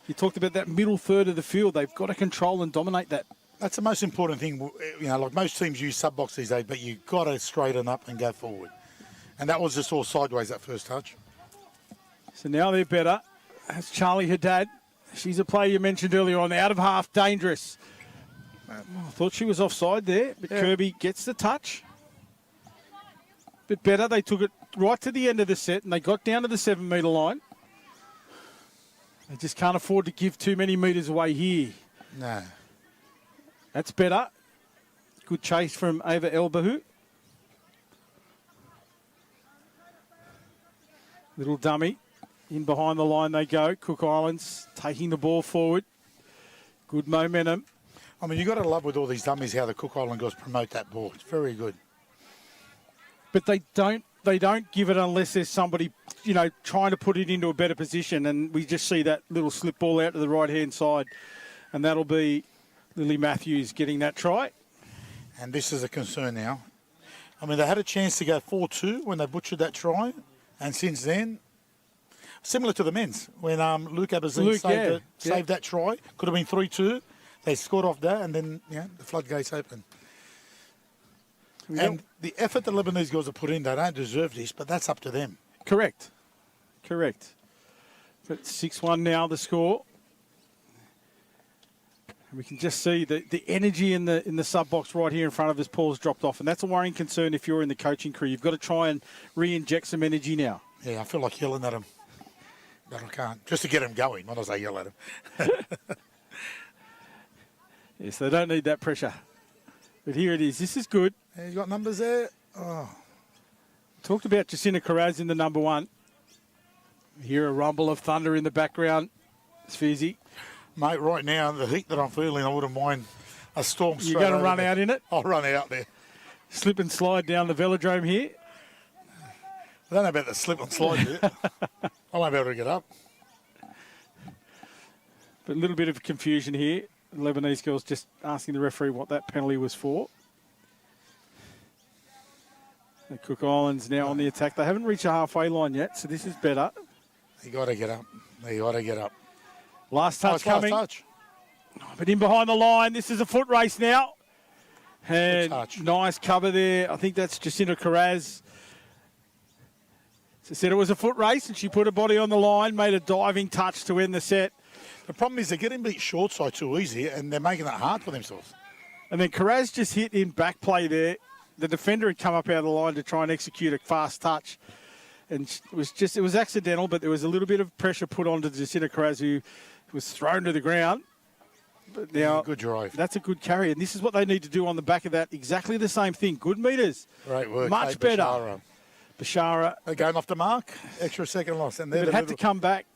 You talked about that middle third of the field. They've got to control and dominate that. That's the most important thing. Like most teams use sub-box these days, but you've got to straighten up and go forward. And that was just all sideways, that first touch. So now they're better. That's Charlie Haddad. She's a player you mentioned earlier on. Out of half, dangerous. I thought she was offside there, but Kirby gets the touch. Bit better. They took it right to the end of the set, and they got down to the 7 metre line. They just can't afford to give too many metres away here. No. That's better. Good chase from Ava Elbahu. Little dummy. In behind the line they go. Cook Islands taking the ball forward. Good momentum. I mean, you've got to love with all these dummies how the Cook Island girls promote that ball. It's very good. But they don't give it unless there's somebody, trying to put it into a better position. And we just see that little slip ball out to the right-hand side. And that'll be Lily Matthews getting that try. And this is a concern now. I mean, they had a chance to go 4-2 when they butchered that try. And since then, similar to the men's, when Luke Abazine saved that try, could have been 3-2. They scored off that, and then, the floodgates open. And the effort the Lebanese girls have put in, they don't deserve this, but that's up to them. Correct. But 6-1 now, the score. We can just see the energy in the sub box right here in front of us. Paul's dropped off, and that's a worrying concern if you're in the coaching crew. You've got to try and re-inject some energy now. Yeah, I feel like yelling at them, but I can't. Just to get them going, not as I yell at them. Yes, they don't need that pressure. But here it is. This is good. You got numbers there? Oh. Talked about Jacinta Carraz in the number 1. Hear a rumble of thunder in the background. It's fizzy. Mate, right now, the heat that I'm feeling, I wouldn't mind a storm straight You're going to run there. out in it? I'll run out there. Slip and slide down the velodrome here. I don't know about the slip and slide bit. I won't be able to get up. But a little bit of confusion here. The Lebanese girls just asking the referee what that penalty was for. The Cook Islands now on the attack. They haven't reached the halfway line yet, so this is better. You got to get up. You got to get up. Last touch coming. Last touch. But in behind the line, this is a foot race now. And touch. nice cover there. I think that's Jacinta Carraz. She said it was a foot race, and she put her body on the line, made a diving touch to end the set. The problem is they're getting beat short side too easy, and they're making it hard for themselves. And then Carraz just hit in back play there. The defender had come up out of the line to try and execute a fast touch. And it was accidental, but there was a little bit of pressure put onto Jacinta Carraz, who was thrown to the ground. But now, good drive. That's a good carry, and this is what they need to do on the back of that. Exactly the same thing. Good meters. Great work. Much better. Bashara. They're going off the mark. Extra second loss. And They had to come back.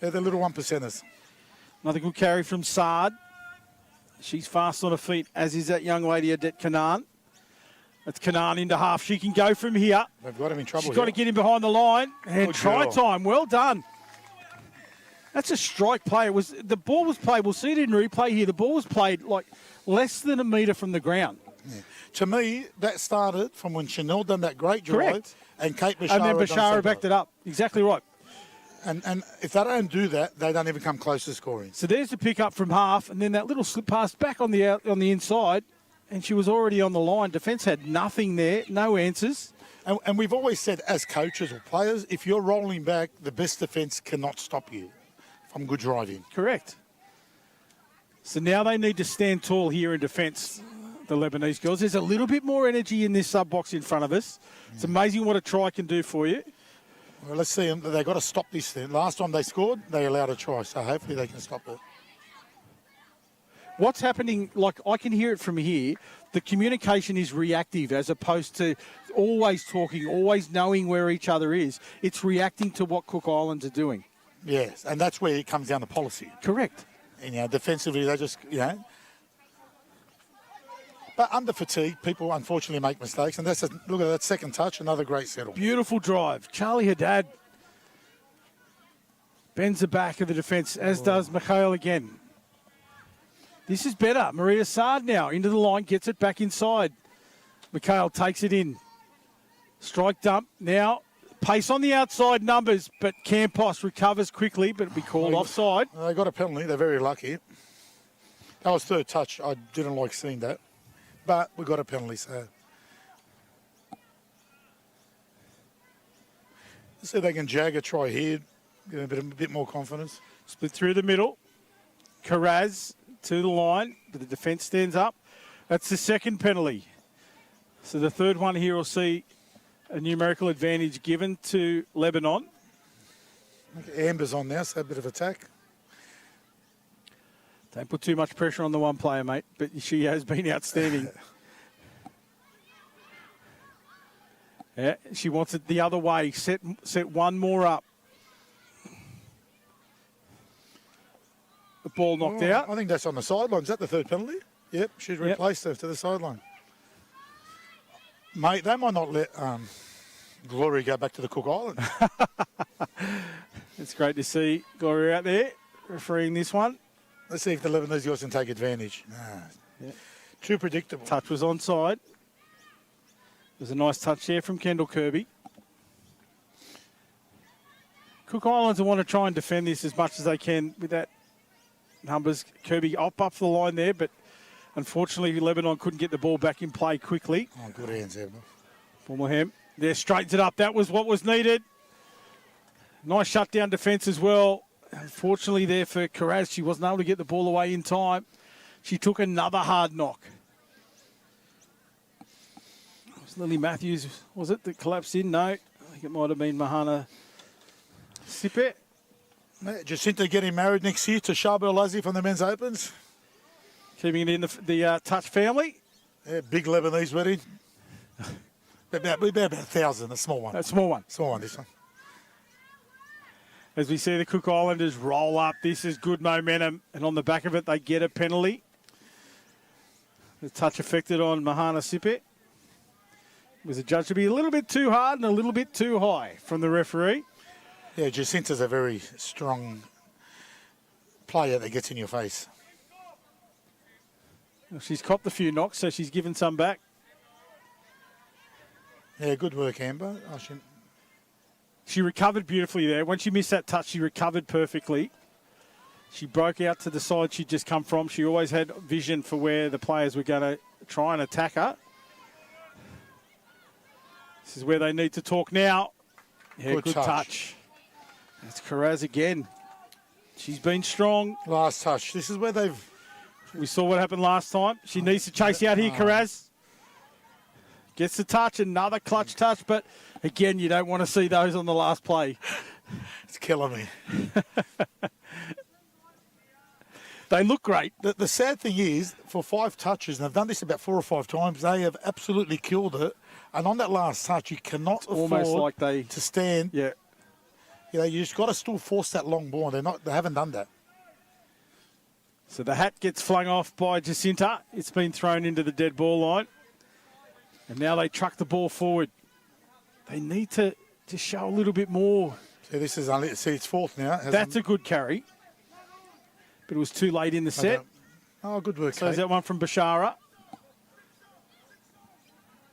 They're the little 1%ers. Another good carry from Saad. She's fast on her feet, as is that young lady, AEDT Kanan. That's Kanan into half. She can go from here. They've got him in trouble. She's got to get him behind the line. And Good try girl. time. Well done. That's a strike play. The ball was played. We'll see it in replay here. The ball was played like less than a metre from the ground. Yeah. To me, that started from when Chanel done that great drive. Correct. And Kate Bashara And then Bashara backed it up. Exactly right. And if they don't do that, they don't even come close to scoring. So there's the pick up from half, and then that little slip pass back on the inside, and she was already on the line. Defence had nothing there, no answers. And we've always said, as coaches or players, if you're rolling back, the best defence cannot stop you from good driving. Correct. So now they need to stand tall here in defence, the Lebanese girls. There's a little bit more energy in this sub-box in front of us. It's amazing what a try can do for you. Well, let's see them. They've got to stop this thing. Last time they scored, they allowed a try, so hopefully they can stop it. What's happening, like I can hear it from here, the communication is reactive as opposed to always talking, always knowing where each other is. It's reacting to what Cook Islands are doing. Yes, and that's where it comes down to policy. Correct. And, defensively, they just, But under fatigue, people unfortunately make mistakes. And look at that second touch, another great settle. Beautiful drive. Charlie Haddad bends the back of the defence, as does Mikhail again. This is better. Maria Saad now into the line, gets it back inside. Mikhail takes it in. Strike dump. Now, pace on the outside numbers, but Campos recovers quickly, but it'll be called offside. They got a penalty. They're very lucky. That was third touch. I didn't like seeing that. But we got a penalty, so. Let's see if they can jag a try here, get a bit more confidence. Split through the middle. Carraz to the line, but the defence stands up. That's the second penalty. So the third one here will see a numerical advantage given to Lebanon. Amber's on now, so a bit of attack. Don't put too much pressure on the one player, mate, but she has been outstanding. Yeah, she wants it the other way. Set one more up. The ball knocked out. I think that's on the sideline. Is that the third penalty? Yep, she's replaced her to the sideline. Mate, they might not let Glory go back to the Cook Islands. It's great to see Gloria out there refereeing this one. Let's see if the Lebanese guys can take advantage. Too predictable. Touch was onside. There's a nice touch there from Kendall Kirby. Cook Islands will want to try and defend this as much as they can with that numbers. Kirby up the line there, but unfortunately Lebanon couldn't get the ball back in play quickly. Oh, good hands, Emma. Fulmerham there straightens it up. That was what was needed. Nice shutdown defence as well. Unfortunately there for Carraz, she wasn't able to get the ball away in time. She took another hard knock. It was Lily Matthews, was it, that collapsed in? No, I think it might have been Mahana Sipe. Jacinta getting married next year to Sharbel Lazzi from the Men's Opens. Keeping it in the Touch family. Yeah, big Lebanese wedding. about 1,000, a small one. A small one. Small one, this one. As we see the Cook Islanders roll up, this is good momentum, and on the back of it, they get a penalty. The touch affected on Mahana Sipe. Was adjudged to be a little bit too hard and a little bit too high from the referee. Yeah, Jacinta's a very strong player that gets in your face. Well, she's copped a few knocks, so she's given some back. Yeah, good work, Amber. She recovered beautifully there. When she missed that touch, she recovered perfectly. She broke out to the side she'd just come from. She always had vision for where the players were going to try and attack her. This is where they need to talk now. Yeah, good touch. That's Carraz again. She's been strong. Last touch. This is where we saw what happened last time. She needs to chase out here, Carraz. Gets the touch, another clutch touch, but Again, you don't want to see those on the last play. It's killing me. They look great. The sad thing is, for 5 touches, and I've done this about 4 or 5 times, they have absolutely killed it. And on that last touch, you cannot Almost afford like they... to stand. Yeah. You know, you just got to still force that long ball. They haven't done that. So the hat gets flung off by Jacinta. It's been thrown into the dead ball line. And now they truck the ball forward. They need to show a little bit more. See, this is only, see, it's 4th now. That's a good carry. But it was too late in the set. Oh, good work, So Kate. there's that one from Bashara.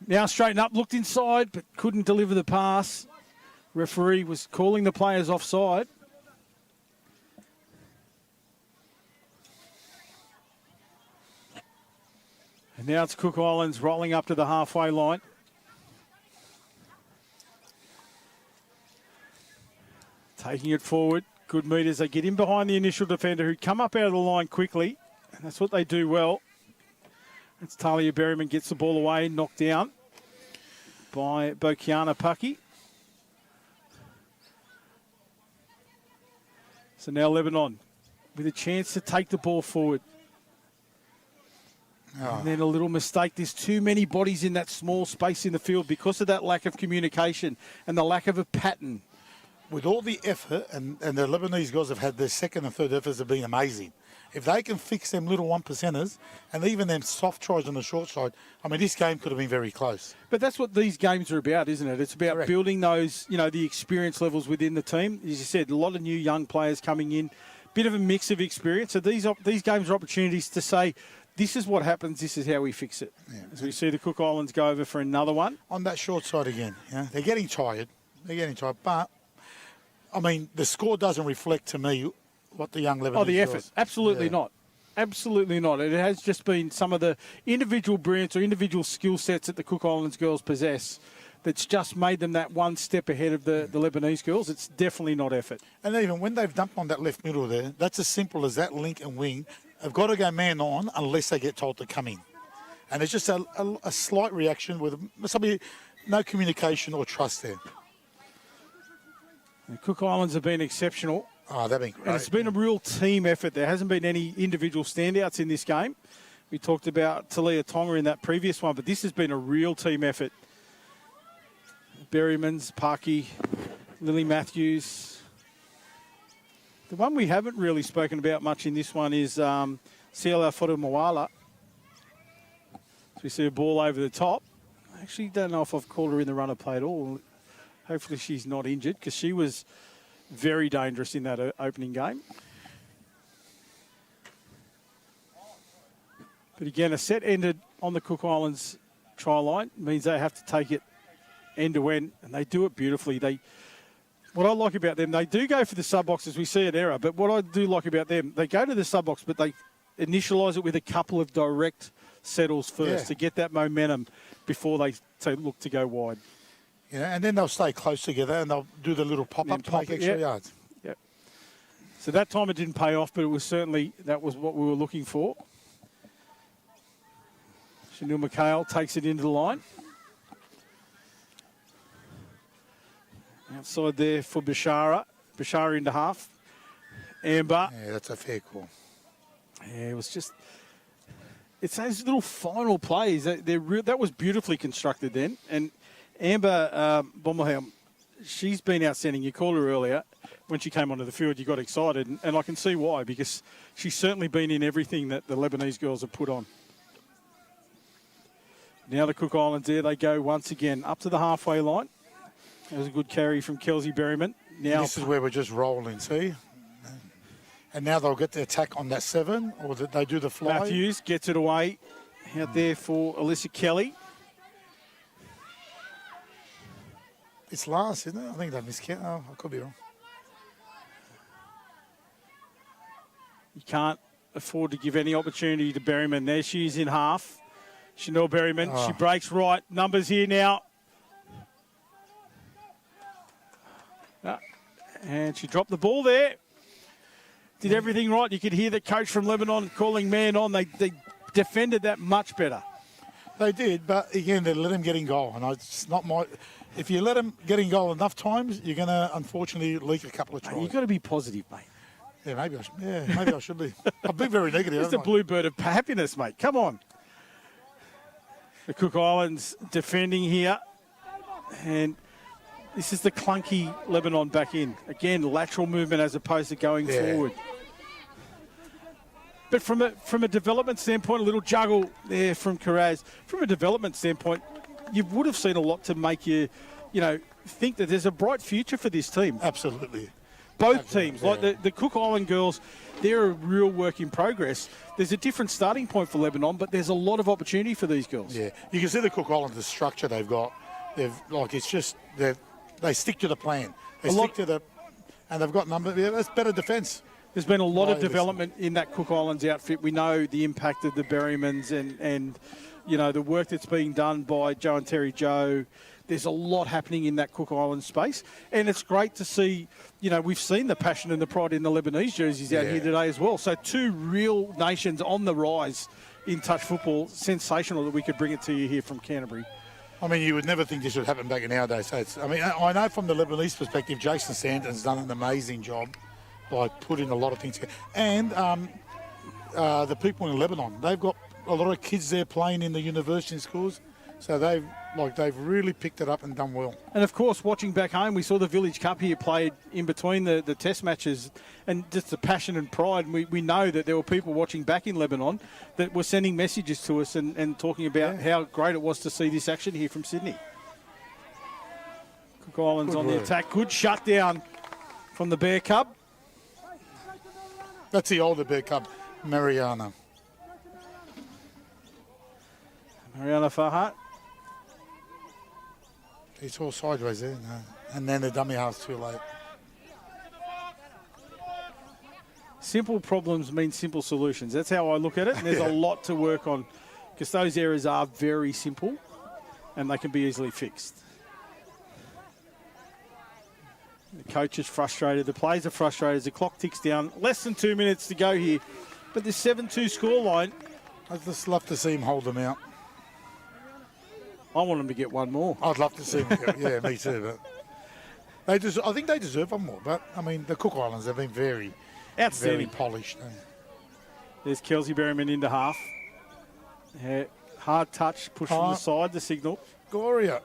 Now straighten up, looked inside, but couldn't deliver the pass. Referee was calling the players offside. And now it's Cook Islands rolling up to the halfway line. Taking it forward. Good meters. They get in behind the initial defender who come up out of the line quickly. And that's what they do well. It's Talia Berryman gets the ball away, knocked down by Bokiana Pucky. So now Lebanon with a chance to take the ball forward. And then a little mistake. There's too many bodies in that small space in the field because of that lack of communication and the lack of a pattern. With all the effort, and the Lebanese guys have had their second and third efforts have been amazing. If they can fix them little 1%ers and even them soft tries on the short side, I mean, this game could have been very close. But that's what these games are about, isn't it? It's about Correct. building those, the experience levels within the team. As you said, a lot of new young players coming in, bit of a mix of experience. So these games are opportunities to say, this is what happens, this is how we fix it. Yeah. As we see the Cook Islands go over for another one. On that short side again, they're getting tired. But, I mean, the score doesn't reflect to me what the young Lebanese Oh, the effort. girls- Absolutely not. Absolutely not. It has just been some of the individual brilliance or individual skill sets that the Cook Islands girls possess that's just made them that one step ahead of the Lebanese girls. It's definitely not effort. And even when they've dumped on that left middle there, that's as simple as that link and wing. They've got to go man on unless they get told to come in. And it's just a slight reaction with no communication or trust there. The Cook Islands have been exceptional. Oh, they've been great. And it's been a real team effort. There hasn't been any individual standouts in this game. We talked about Talia Tonga in that previous one, but this has been a real team effort. Berrymans, Parky, Lily Matthews. The one we haven't really spoken about much in this one is Siala Fotomawala. So we see a ball over the top. I actually don't know if I've called her in the runner play at all. Hopefully she's not injured because she was very dangerous in that opening game. But again, a set ended on the Cook Islands try line means they have to take it end to end, and they do it beautifully. What I like about them, they do go for the sub boxes. We see an error, but what I do like about them, they go to the sub box, but they initialise it with a couple of direct settles first to get that momentum before they look to go wide. Yeah, and then they'll stay close together and they'll do the little pop-up to make extra yards. Yep. So that time it didn't pay off, but it was certainly, that was what we were looking for. Chanel McHale takes it into the line. Outside there for Bashara. Bashara into half. Amber. Yeah, that's a fair call. Yeah, it was just... It's those little final plays. That was beautifully constructed then. And Amber Bommelhelm, she's been outstanding. You called her earlier. When she came onto the field, you got excited. And I can see why, because she's certainly been in everything that the Lebanese girls have put on. Now the Cook Islands there, they go once again up to the halfway line. That was a good carry from Kelsey Berryman. Now this is where we're just rolling, see? And now they'll get the attack on that 7, or they do the fly. Matthews gets it away out there for Alyssa Kelly. It's last, isn't it? I think they miscount. Oh, I could be wrong. You can't afford to give any opportunity to Berryman. There she is in half. Chanel Berryman, she breaks right. Numbers here now. And she dropped the ball there. Did everything right. You could hear the coach from Lebanon calling man on. They defended that much better. They did, but again, they let him get in goal. And it's not my... If you let him get in goal enough times, you're going to, unfortunately, leak a couple of tries. You've got to be positive, mate. Yeah, maybe I should. Yeah, maybe I should be. I've been very negative. It's the haven't I? bluebird of happiness, mate. Come on. The Cook Islands defending here. And this is the clunky Lebanon back in. Again, lateral movement as opposed to going forward. But from a development standpoint, a little juggle there from Karaz. From a development standpoint, you would have seen a lot to make you, think that there's a bright future for this team. Absolutely. Both teams, like the Cook Island girls, they're a real work in progress. There's a different starting point for Lebanon, but there's a lot of opportunity for these girls. Yeah, you can see the Cook Islands, the structure they've got. It's just they stick to the plan. They stick to and they've got number. Yeah, that's better defence. There's been a lot of development in that Cook Islands outfit. We know the impact of the Berrymans and the work that's being done by Joe and Terry Joe. There's a lot happening in that Cook Island space. And it's great to see, we've seen the passion and the pride in the Lebanese jerseys out here today as well. So two real nations on the rise in touch football. Sensational that we could bring it to you here from Canterbury. I mean, you would never think this would happen back in nowadays. So I know from the Lebanese perspective, Jason Stanton's done an amazing job by putting a lot of things together. And the people in Lebanon, they've got a lot of kids there playing in the university schools. So they've really picked it up and done well. And of course, watching back home, we saw the Village Cup here played in between the test matches, and just the passion and pride. We know that there were people watching back in Lebanon that were sending messages to us and talking about how great it was to see this action here from Sydney. Cook Islands on the attack. Good shutdown from the Bear Cub. That's the older Bear Cub, Mariana Farhat. He's all sideways there, and then the dummy half's too late. Simple problems mean simple solutions. That's how I look at it. And there's a lot to work on because those errors are very simple and they can be easily fixed. The coach is frustrated. The players are frustrated as the clock ticks down. Less than 2 minutes to go here. But this 7-2 scoreline. I'd just love to see him hold them out. I want them to get one more. I'd love to see them. Yeah, me too. But I think they deserve one more. But, I mean, the Cook Islands have been very outstanding, very polished. There's Kelsey Berryman into half. Hard touch, push from the side, the signal. Gloria.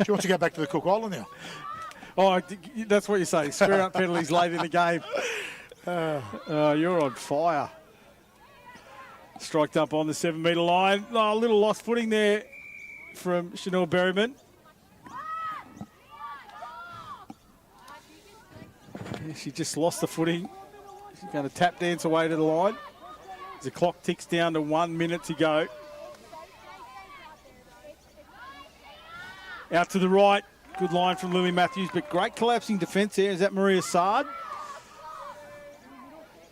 She wants to go back to the Cook Island now. Oh, that's what you're saying. Screw up penalties late in the game. You're on fire. Striked up on the 7-metre line. Oh, a little lost footing there from Chanel Berryman. She just lost the footing. She's going to tap dance away to the line. As the clock ticks down to 1 minute to go. Out to the right. Good line from Lily Matthews, but great collapsing defence there. Is that Maria Sard?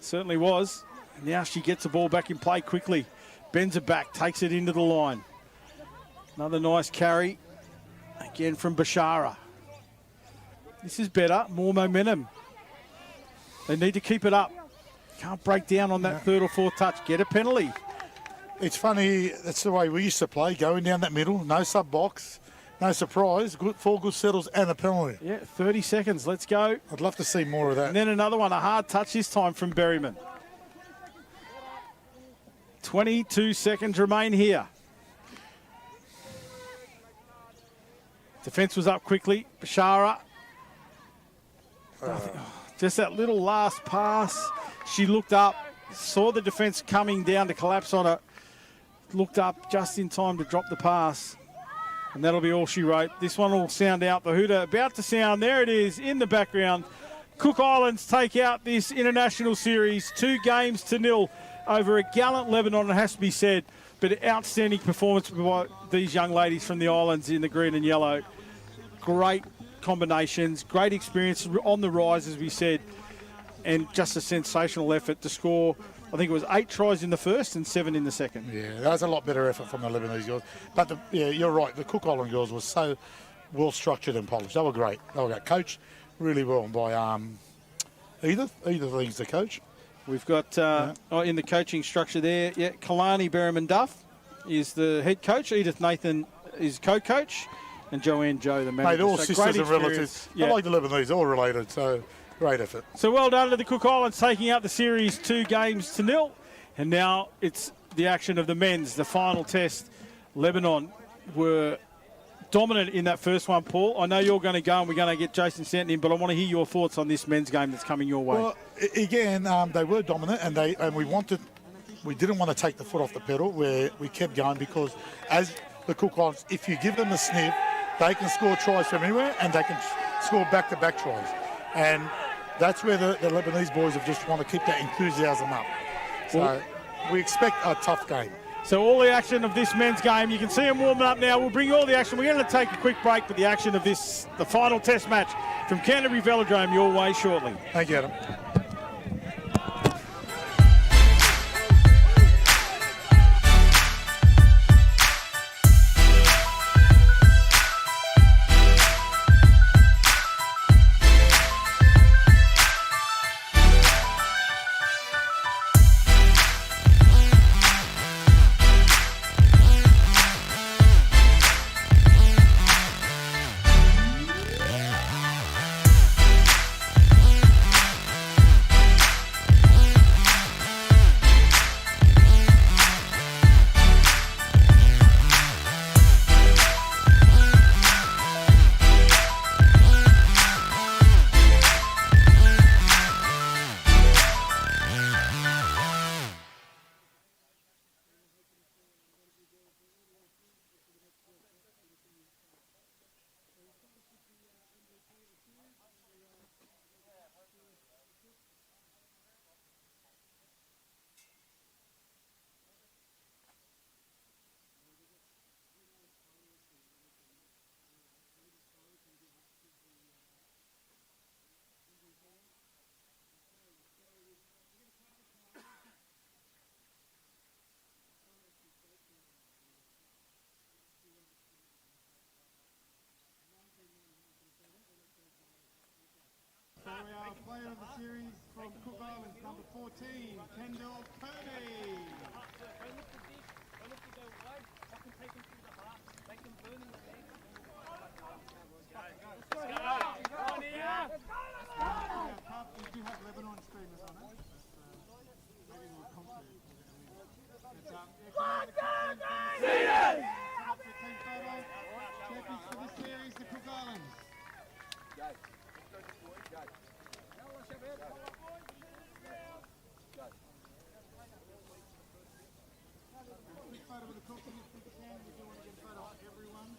Certainly was. And now she gets the ball back in play quickly. Bends it back, takes it into the line. Another nice carry. Again from Bashara. This is better, more momentum. They need to keep it up. Can't break down on that third or fourth touch. Get a penalty. It's funny, that's the way we used to play, going down that middle, no sub-box, no surprise, 4 good settles and a penalty. Yeah, 30 seconds, let's go. I'd love to see more of that. And then another one, a hard touch this time from Berryman. 22 seconds remain here. Defence was up quickly. Bashara. Just that little last pass. She looked up, saw the defence coming down to collapse on her. Looked up just in time to drop the pass. And that'll be all she wrote. This one will sound out. The hooter about to sound. There it is in the background. Cook Islands take out this international series. 2-0 over a gallant Lebanon, it has to be said. But outstanding performance by these young ladies from the islands in the green and yellow. Great combinations, great experience on the rise, as we said. And just a sensational effort to score. I think it was 8 tries in the first and 7 in the second. Yeah, that was a lot better effort from the Lebanese girls. But, you're right, the Cook Island girls were so well structured and polished. They were great. They were coached really well by Edith. Edith Lee's the coach. We've got, in the coaching structure there, Kalani Berriman Duff is the head coach. Edith Nathan is co-coach. And Joanne Joe, the manager. Mate, all So sisters great and relatives. experience. I like the Lebanese, all related, so great effort. So well done to the Cook Islands, taking out the series 2-0. And now it's the action of the men's, the final test. Lebanon were dominant in that first one, Paul. I know you're going to go and we're going to get Jason Stanton in, but I want to hear your thoughts on this men's game that's coming your way. Well, again, they were dominant, and we didn't want to take the foot off the pedal. Where we kept going because, as the Cook Islands, if you give them a sniff, they can score tries from anywhere, and they can score back-to-back tries. And that's where the Lebanese boys have just want to keep that enthusiasm up. So we expect a tough game. So all the action of this men's game, you can see them warming up now. We'll bring you all the action. We're going to take a quick break, but the action of this, the final test match from Tempe Velodrome, your way shortly. Thank you, Adam. Player of the series from Cook Islands, number 14, Kendall Cody. We do have Lebanon streamers on it. Maybe we'll concentrate. It's champions for this series, the Cook Islands. Quick photo with the Cooks if you can. We do want to get a photo of everyone. And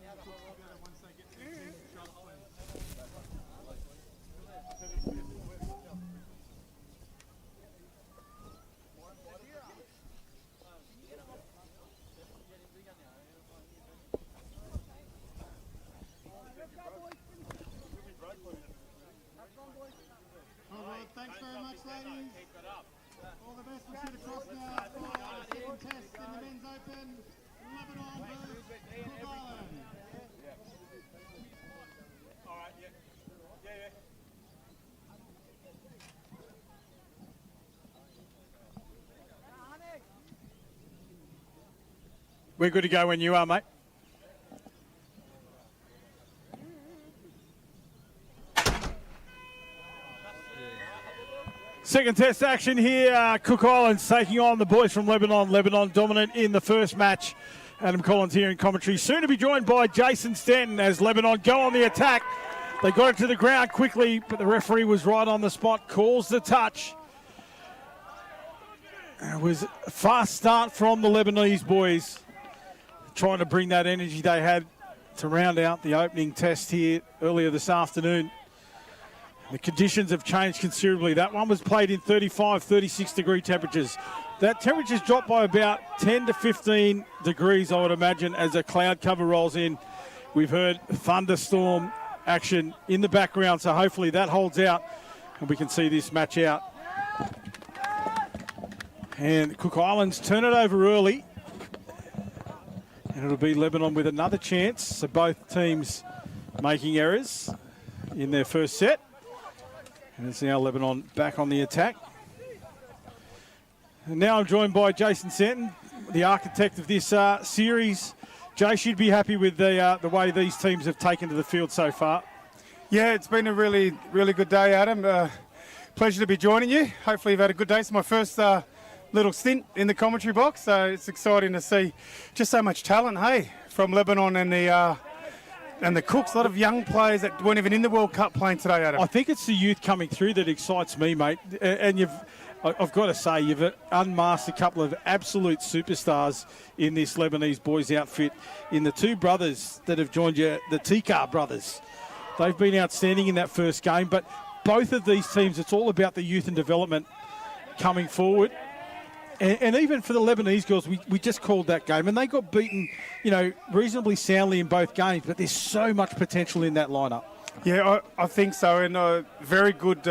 the Cooks together once they get to the team shot, please. Thanks very much, ladies. All the best. We'll sit across now for the second test in the men's open. Lebanon versus Cook Island. All right, yeah. We're good to go when you are, mate. Second test action here. Cook Islands taking on the boys from Lebanon. Lebanon dominant in the first match. Adam Collins here in commentary. Soon to be joined by Jason Stanton as Lebanon go on the attack. They got it to the ground quickly, but the referee was right on the spot. Calls the touch. It was a fast start from the Lebanese boys, trying to bring that energy they had to round out the opening test here earlier this afternoon. The conditions have changed considerably. That one was played in 35, 36 degree temperatures. That temperature's dropped by about 10 to 15 degrees, I would imagine, as a cloud cover rolls in. We've heard thunderstorm action in the background, so hopefully that holds out and we can see this match out. And Cook Islands turn it over early. And it'll be Lebanon with another chance. So both teams making errors in their first set. And it's now Lebanon back on the attack. And now I'm joined by Jason Santon, the architect of this series. Jace, you'd be happy with the way these teams have taken to the field so far. Yeah, it's been a really, really good day, Adam. Pleasure to be joining you. Hopefully you've had a good day. It's my first little stint in the commentary box, so it's exciting to see just so much talent, hey, from Lebanon and the Cooks. A lot of young players that weren't even in the World Cup playing today, Adam. I think it's the youth coming through that excites me, mate. And I've got to say, you've unmasked a couple of absolute superstars in this Lebanese boys outfit. In the two brothers that have joined you, the Tikar brothers. They've been outstanding in that first game, but both of these teams, it's all about the youth and development coming forward. And even for the Lebanese girls, we just called that game, and they got beaten, reasonably soundly in both games, but there's so much potential in that lineup. Yeah, I think so, and a very good,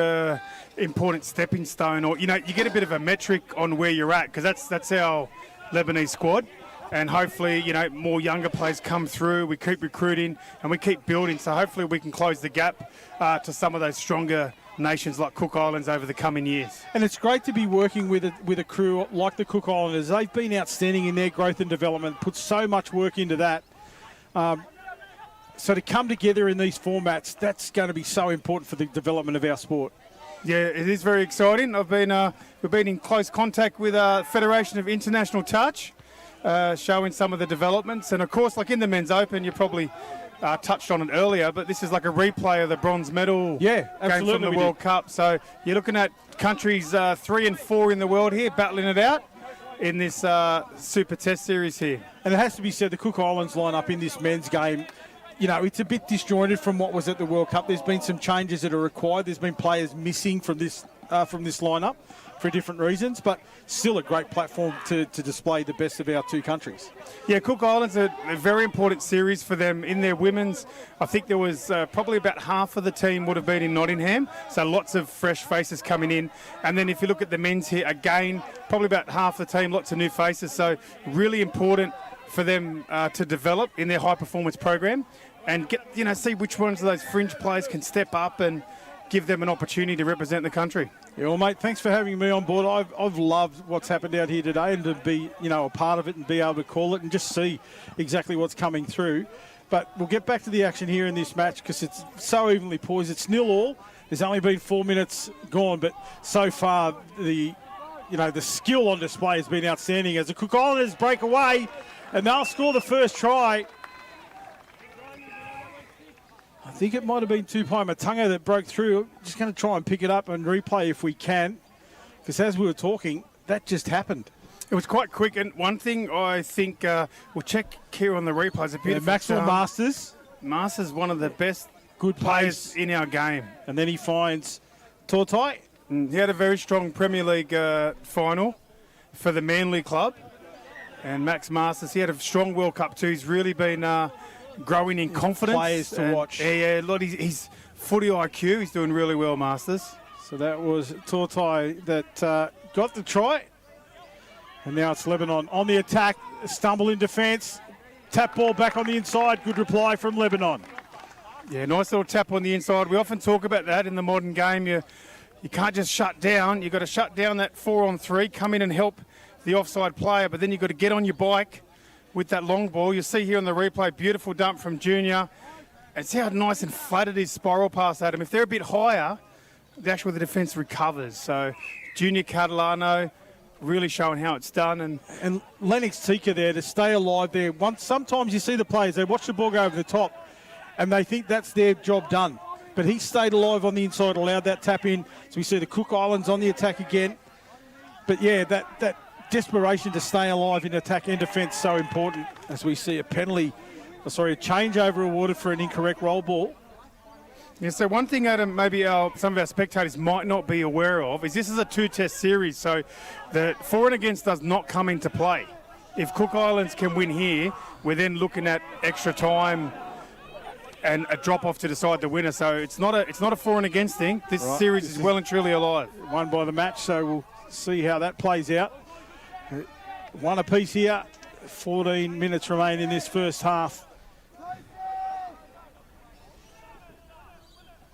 important stepping stone. Or you get a bit of a metric on where you're at, because that's our Lebanese squad, and hopefully more younger players come through. We keep recruiting and we keep building, so hopefully we can close the gap to some of those stronger nations like Cook Islands over the coming years. And it's great to be working with a crew like the Cook Islanders. They've been outstanding in their growth and development, put so much work into that. So to come together in these formats, that's going to be so important for the development of our sport. Yeah, it is very exciting. We've been in close contact with Federation of International Touch, showing some of the developments. And of course, like in the Men's Open, you probably touched on it earlier, but this is like a replay of the bronze medal game from the World Cup. So you're looking at countries 3 and 4 in the world here battling it out in this Super Test series here. And it has to be said, the Cook Islands lineup in this men's game, it's a bit disjointed from what was at the World Cup. There's been some changes that are required. There's been players missing from this lineup for different reasons, but still a great platform to display the best of our two countries. Yeah, Cook Islands are a very important series for them in their women's. I think there was probably about half of the team would have been in Nottingham, so lots of fresh faces coming in. And then if you look at the men's here, again, probably about half the team, lots of new faces, so really important for them to develop in their high-performance program and get, see which ones of those fringe players can step up and give them an opportunity to represent the country. Yeah, well, mate, thanks for having me on board. I've loved what's happened out here today, and to be, a part of it and be able to call it and just see exactly what's coming through. But we'll get back to the action here in this match because it's so evenly poised. It's 0-0. There's only been 4 minutes gone, but so far the skill on display has been outstanding as the Cook Islanders break away, and they'll score the first try. I think it might have been Tupai Matunga that broke through. Just going to try and pick it up and replay if we can, because as we were talking, that just happened. It was quite quick, and one thing I think we'll check here on the replays. A beautiful Maxwell Masters. Masters, one of the best good players in our game. And then he finds Tortai. He had a very strong Premier League final for the Manly club. And Max Masters, he had a strong World Cup too. He's really been growing in confidence. Players to watch. Yeah, a lot. His footy IQ, he's doing really well, Masters. So that was Tortai that got the try. And now it's Lebanon on the attack. Stumble in defence. Tap ball back on the inside. Good reply from Lebanon. Yeah, nice little tap on the inside. We often talk about that in the modern game. You can't just shut down. You've got to shut down that 4-on-3, come in and help the offside player, but then you've got to get on your bike with that long ball. You see here on the replay, beautiful dump from Junior. And see how nice and flat it is, spiral past Adam. If they're a bit higher, the defence recovers. So Junior Catalano really showing how it's done. And Lennox Tika there to stay alive there. Sometimes you see the players, they watch the ball go over the top and they think that's their job done. But he stayed alive on the inside, allowed that tap in. So we see the Cook Islands on the attack again. But yeah, that desperation to stay alive in attack and defence so important as we see a changeover awarded for an incorrect roll ball. Yeah, so one thing, Adam, maybe some of our spectators might not be aware of is this is a 2-test series, so the for and against does not come into play. If Cook Islands can win here, we're then looking at extra time and a drop-off to decide the winner. So it's not a for and against thing. This series is well and truly alive. Won by the match, so we'll see how that plays out. One apiece here. 14 minutes remain in this first half.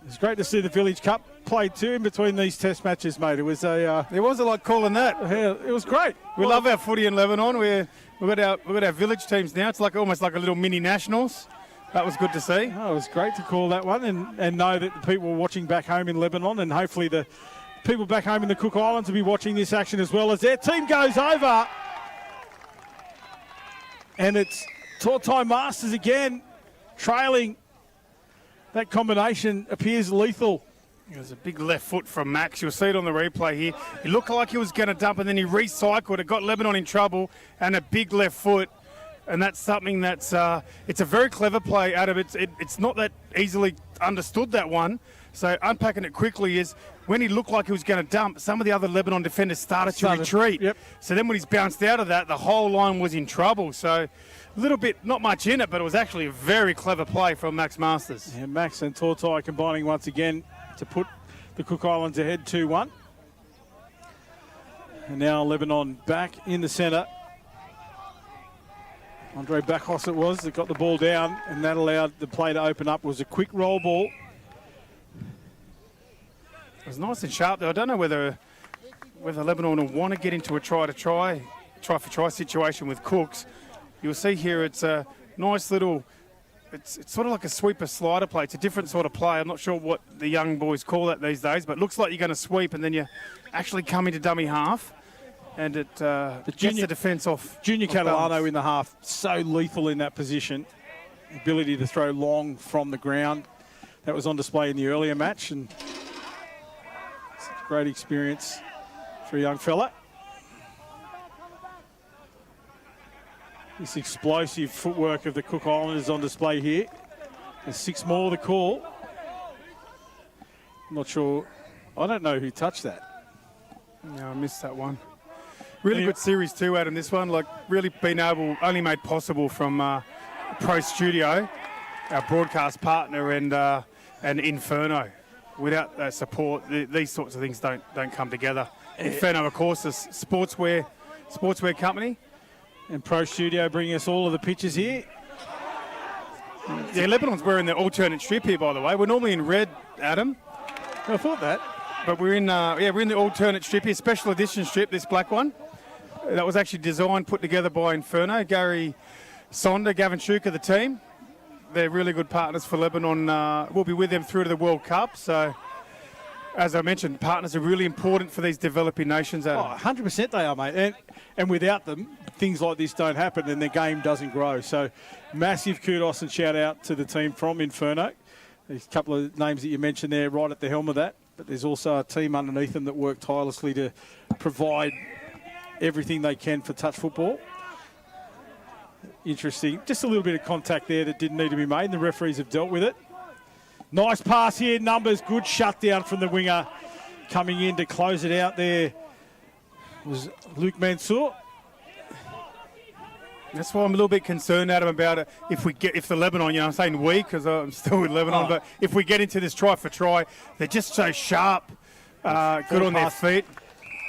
It's great to see the Village Cup played too in between these test matches, mate. It was a There was a lot calling that. yeah, it was great. We love our footy in Lebanon. We've got our village teams now. It's like almost like a little mini nationals. That was good to see. Oh, it was great to call that one and know that the people watching back home in Lebanon, and hopefully the people back home in the Cook Islands will be watching this action as well, as their team goes over. And it's Tortai Masters again, trailing. That combination appears lethal. It was a big left foot from Max. You'll see it on the replay here. It looked like he was going to dump, and then he recycled. It got Lebanon in trouble, and a big left foot. And that's something that's it's a very clever play, Adam. It's not that easily understood, that one. So unpacking it quickly is when he looked like he was going to dump, some of the other Lebanon defenders started to retreat. Yep. So then when he's bounced out of that, the whole line was in trouble. So a little bit, not much in it, but it was actually a very clever play from Max Masters. Yeah, Max and Tortai combining once again to put the Cook Islands ahead 2-1. And now Lebanon back in the centre. Andre Bacchus it was that got the ball down, and that allowed the play to open up. It was a quick roll ball. It was nice and sharp there. I don't know whether Lebanon will want to get into a try for try situation with Cooks. You'll see here it's a nice little, it's sort of like a sweeper slider play. It's a different sort of play. I'm not sure what the young boys call that these days, but it looks like you're going to sweep and then you actually come into dummy half. And it gets the defence off. Junior off Catalano balance. in the half, so lethal in that position. Ability to throw long from the ground. That was on display in the earlier match, and it's a great experience for a young fella. This explosive footwork of the Cook Islanders on display here. There's 6 more to call. I'm not sure. I don't know who touched that. No, I missed that one. Really good series too, Adam, this one. Like, really been able, only made possible from ProStudio, our broadcast partner, and Inferno. Without their support, these sorts of things don't come together. Inferno, of course, is sportswear company. And ProStudio bringing us all of the pictures here. Yeah, Lebanon's wearing the alternate strip here, by the way. We're normally in red, Adam. I thought that. But we're in the alternate strip here, special edition strip, this black one. That was actually designed, put together by Inferno. Gary Sonder, Gavin Shuka, the team. They're really good partners for Lebanon. We'll be with them through to the World Cup. So, as I mentioned, partners are really important for these developing nations. Adam. Oh, 100% they are, mate. And without them, things like this don't happen and the game doesn't grow. So, massive kudos and shout out to the team from Inferno. There's a couple of names that you mentioned there right at the helm of that. But there's also a team underneath them that work tirelessly to provide everything they can for touch football. Interesting. Just a little bit of contact there that didn't need to be made, and the referees have dealt with it. Nice pass here, Numbers. Good shutdown from the winger. Coming in to close it out there was Luke Mansour. That's why I'm a little bit concerned, Adam, about it. If the Lebanon, I'm saying we because I'm still with Lebanon, but if we get into this try for try, they're just so sharp, good on their feet.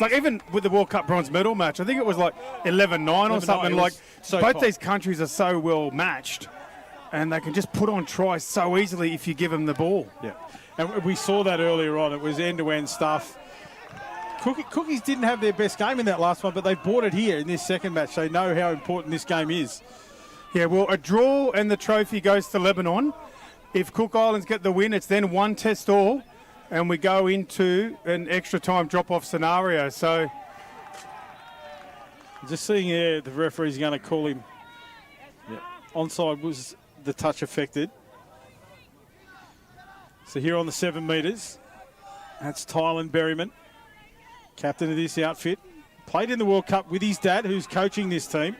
Like even with the World Cup bronze medal match, I think it was like 11-9 or something. Like so both tight. these countries are so well matched, and they can just put on tries so easily if you give them the ball. Yeah, and we saw that earlier on. It was end-to-end stuff. Cookies didn't have their best game in that last one, but they brought it here in this second match. They know how important this game is. Yeah, well, a draw and the trophy goes to Lebanon. If Cook Islands get the win, it's then 1 test all, and we go into an extra time drop-off scenario. So, just seeing here, the referee's going to call him. Yeah. Onside was the touch affected. So here on the 7 metres, that's Tylan Berryman, captain of this outfit. Played in the World Cup with his dad, who's coaching this team.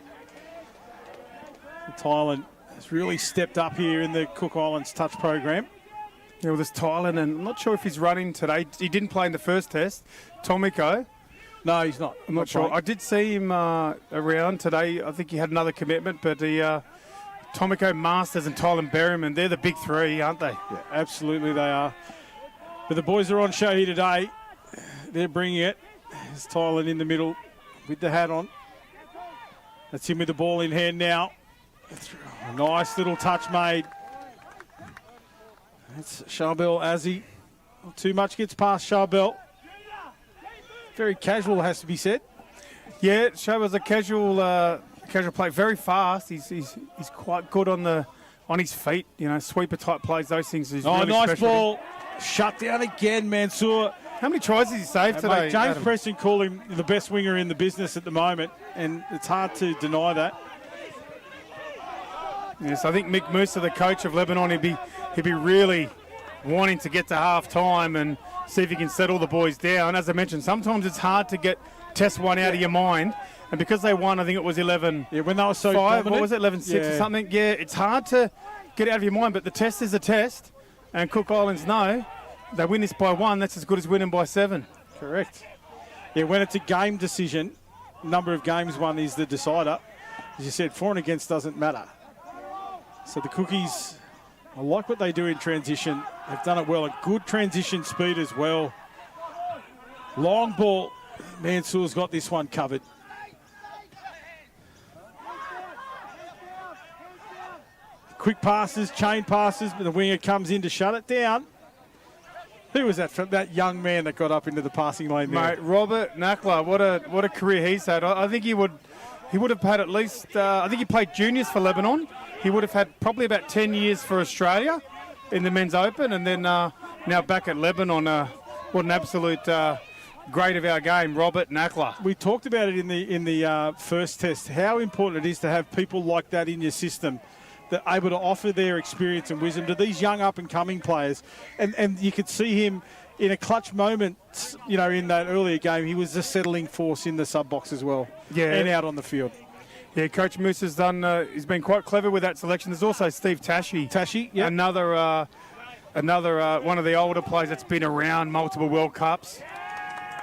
Tylan has really stepped up here in the Cook Islands touch program. Yeah, well, there's Tylan, and I'm not sure if he's running today. He didn't play in the first test. Tomiko. No, he's not. I'm not sure. I did see him around today. I think he had another commitment, but Tomiko, Masters, and Tylan Berryman, they're the big three, aren't they? Yeah, absolutely they are. But the boys are on show here today. They're bringing it. There's Tylan in the middle with the hat on. That's him with the ball in hand now. A nice little touch made. It's Charbel Azzi. Not too much gets past Charbel. Very casual, has to be said. Yeah, Charbel's a casual play, very fast. He's quite good on his feet. You know, sweeper type plays, those things. Is really nice special. ball. Shut down again, Mansour. How many tries has he saved today? Mate, James Adam? Preston called him the best winger in the business at the moment, and it's hard to deny that. Yes, I think Mick Musa, the coach of Lebanon, he'd be really wanting to get to half time and see if he can settle the boys down. As I mentioned, sometimes it's hard to test one out of your mind. And because they won, I think it was 11. Yeah, when they were so 5, dominant. what was it, 11-6 or something? Yeah, it's hard to get out of your mind, but the test is a test. And Cook Islands know they win this by 1. That's as good as winning by 7. Correct. Yeah, when it's a game decision, number of games won is the decider. As you said, for and against doesn't matter. So the Cookies, I like what they do in transition. They've done it well. A good transition speed as well. Long ball. Mansour's got this one covered. Quick passes, chain passes, but the winger comes in to shut it down. Who was that from that young man that got up into the passing lane there? Mate, Robert Nakla, what a career he's had. I think he would have had at least, I think he played juniors for Lebanon. He would have had probably about 10 years for Australia in the men's open, and then now back at Lebanon. What an absolute great of our game, Robert Nakla. We talked about it in the first test, how important it is to have people like that in your system that are able to offer their experience and wisdom to these young up-and-coming players. And you could see him in a clutch moment, you know, in that earlier game. He was a settling force in the sub-box as well, and out on the field. Yeah, Coach Moose has done. He's been quite clever with that selection. There's also Steve Tashi. Yeah. Another one of the older players that's been around multiple World Cups.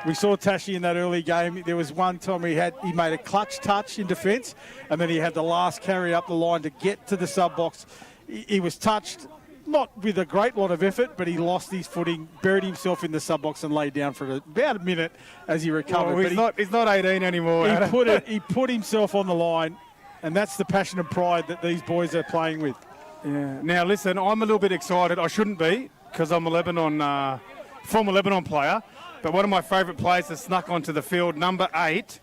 We saw Tashi in that early game. There was one time he made a clutch touch in defence, and then he had the last carry up the line to get to the sub-box. He was touched, not with a great lot of effort, but he lost his footing, buried himself in the sub-box and laid down for about a minute as he recovered. Well, he's not 18 anymore. He put himself on the line, and that's the passion and pride that these boys are playing with. Yeah. Now, listen, I'm a little bit excited. I shouldn't be, because I'm a former Lebanon player. But one of my favourite players that snuck onto the field, number 8,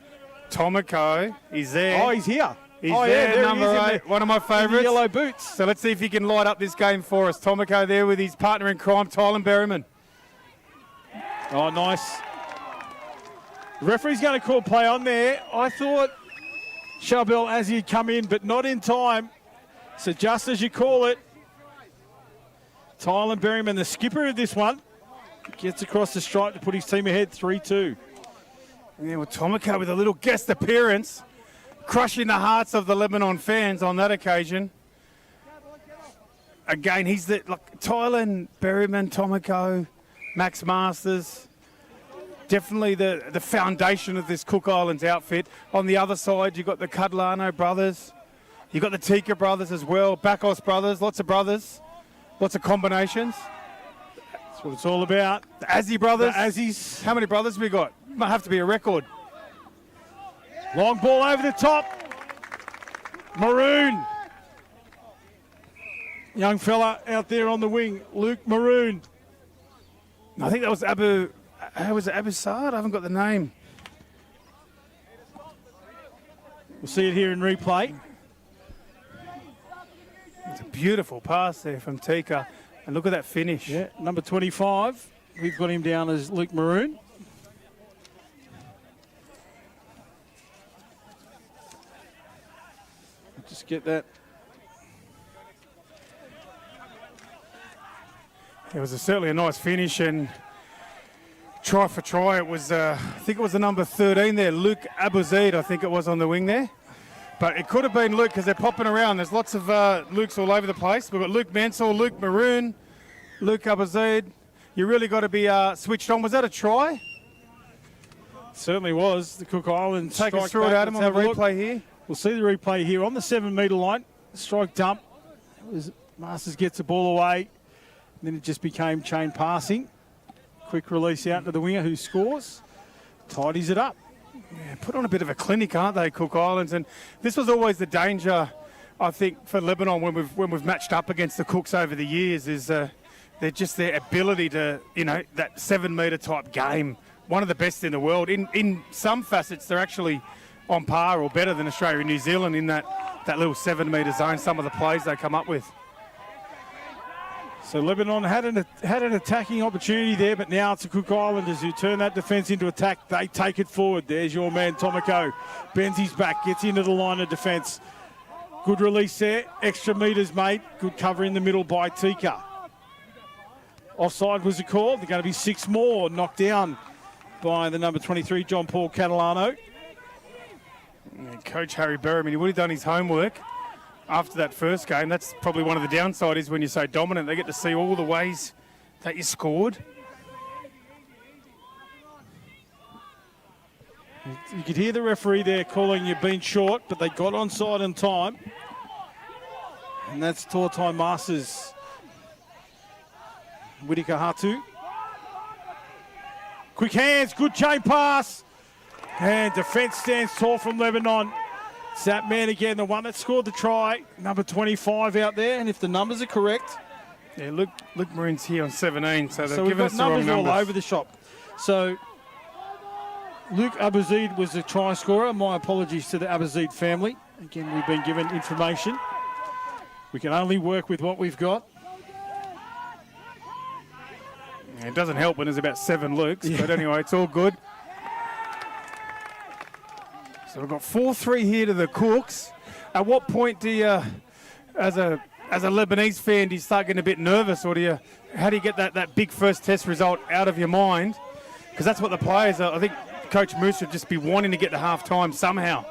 Tomoko, is there. Oh, he's here. He's there, number 8, one of my favourites. Yellow boots. So let's see if he can light up this game for us. Tomoko there with his partner in crime, Tylen Berryman. Oh, nice. The referee's going to call play on there. I thought Charbel as he'd come in, but not in time. So just as you call it, Tylen Berryman, the skipper of this one, gets across the stripe to put his team ahead 3-2. Yeah, well, Tomoko with a little guest appearance, crushing the hearts of the Lebanon fans on that occasion. Again, he's Tylen Berryman, Tomoko, Max Masters, definitely the foundation of this Cook Islands outfit. On the other side, you've got the Cudlano brothers. You've got the Tika brothers as well, Bakos brothers, lots of combinations. That's what it's all about. The Azzi brothers. The Azzies. How many brothers we got? Might have to be a record. Long ball over the top. Maroon. Young fella out there on the wing, Luke Maroon. I think that was Abu Saad? I haven't got the name. We'll see it here in replay. It's a beautiful pass there from Tika. And look at that finish. Yeah, number 25. We've got him down as Luke Maroon. Just get that. It was certainly a nice finish, and try for try. It was, I think it was the number 13 there, Luke Abuzaid, I think it was on the wing there. But it could have been Luke because they're popping around. There's lots of Lukes all over the place. We've got Luke Mansour, Luke Maroon, Luke Abuzaid. You really got to be switched on. Was that a try? Certainly was. The Cook Islands Take us through it, Adam, on the replay here. We'll see the replay here on the 7-metre line. Strike dump. Masters gets the ball away. Then it just became chain passing. Quick release out to the winger who scores. Tidies it up. Yeah, put on a bit of a clinic, aren't they, Cook Islands? And this was always the danger, I think, for Lebanon when we've matched up against the Cooks over the years. Is They're just their ability to, that 7 metre type game. One of the best in the world. In some facets, they're actually on par or better than Australia and New Zealand in that little 7 metre zone, some of the plays they come up with. So Lebanon had an attacking opportunity there, but now it's the Cook Islanders who turn that defence into attack. They take it forward. There's your man, Tomoko. Bends his back, gets into the line of defence. Good release there. Extra metres made. Good cover in the middle by Tika. Offside was the call. They're going to be 6 more knocked down by the number 23, John Paul Catalano. Coach Harry Berry, he would have done his homework after that first game. That's probably one of the downsides is when you're so dominant. They get to see all the ways that you scored. You could hear the referee there calling you've been short, but they got onside in time. And that's Tortai Masters. Whitaker Hatu. Quick hands, good chain pass. And defence stands tall from Lebanon. It's that man again, the one that scored the try, number 25 out there. And if the numbers are correct. Yeah, Luke Maroon's here on 17, so they've we've given got us the wrong numbers. all over the shop. So Luke Abazid was the try scorer. My apologies to the Abazid family. Again, we've been given information. We can only work with what we've got. Yeah, it doesn't help when there's about 7 Lukes, but anyway, it's all good. So we've got 4-3 here to the Cooks. At what point do you, as a Lebanese fan, do you start getting a bit nervous, or how do you get that big first test result out of your mind? Because that's what the players are. I think Coach Moose would just be wanting to get to half-time somehow.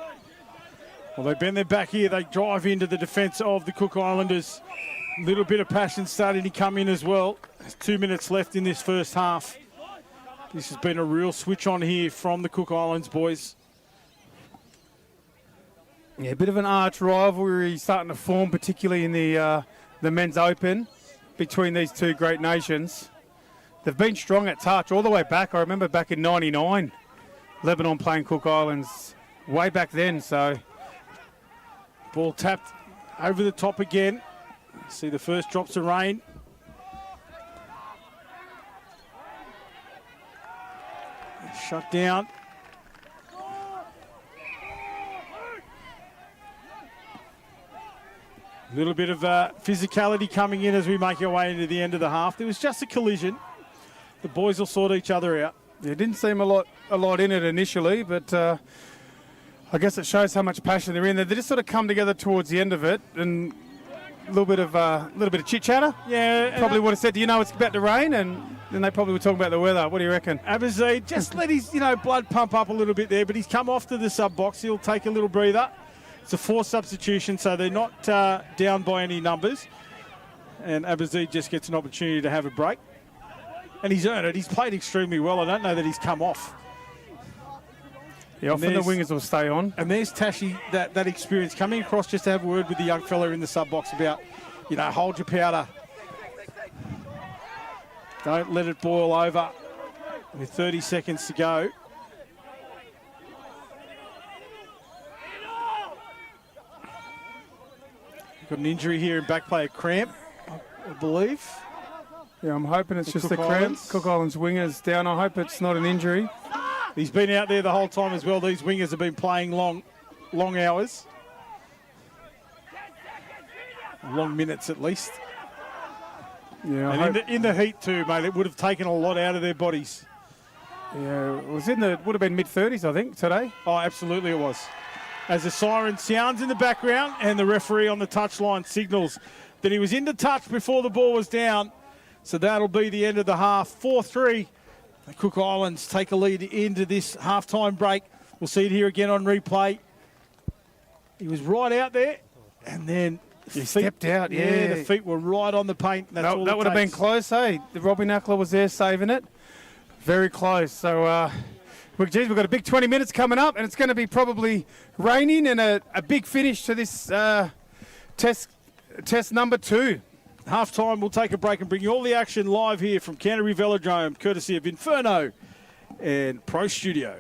Well, they bend their back here. They drive into the defence of the Cook Islanders. A little bit of passion starting to come in as well. There's 2 minutes left in this first half. This has been a real switch on here from the Cook Islands boys. Yeah, a bit of an arch rivalry starting to form, particularly in the men's open between these two great nations. They've been strong at touch all the way back. I remember back in '99, Lebanon playing Cook Islands way back then. So, ball tapped over the top again. See the first drops of rain. Shut down. A little bit of physicality coming in as we make our way into the end of the half. There was just a collision. The boys will sort each other out. There didn't seem a lot in it initially, but I guess it shows how much passion they're in there. They just sort of come together towards the end of it, and a little bit of chit chatter. Yeah, probably would have said, it's about to rain, and then they probably were talking about the weather. What do you reckon? Abazid just let his blood pump up a little bit there, but he's come off to the sub box. He'll take a little breather. It's a 4 substitution, so they're not down by any numbers. And Abazid just gets an opportunity to have a break. And he's earned it. He's played extremely well. I don't know that he's come off. Yeah, often the wingers will stay on. And there's Tashi, that experience, coming across just to have a word with the young fella in the sub box about, hold your powder. Don't let it boil over. With 30 seconds to go. Got an injury here in back play, a cramp, I believe. Yeah, I'm hoping it's just the cramp. Cook Islands wingers down. I hope it's not an injury. He's been out there the whole time as well. These wingers have been playing long hours. Long minutes at least. Yeah, and in the heat too, mate, it would have taken a lot out of their bodies. Yeah, it was would have been mid-30s, I think, today. Oh, absolutely it was. As the siren sounds in the background and the referee on the touchline signals that he was into touch before the ball was down. So that'll be the end of the half. 4-3. The Cook Islands take a lead into this halftime break. We'll see it here again on replay. He was right out there and then he stepped out. Yeah, the feet were right on the paint. That would have been close, eh? Robbie Knuckler was there saving it. Very close. So, we've got a big 20 minutes coming up, and it's going to be probably raining and a big finish to this test number 2. Half time, we'll take a break and bring you all the action live here from Tempe Velodrome, courtesy of Inferno and ProStudio.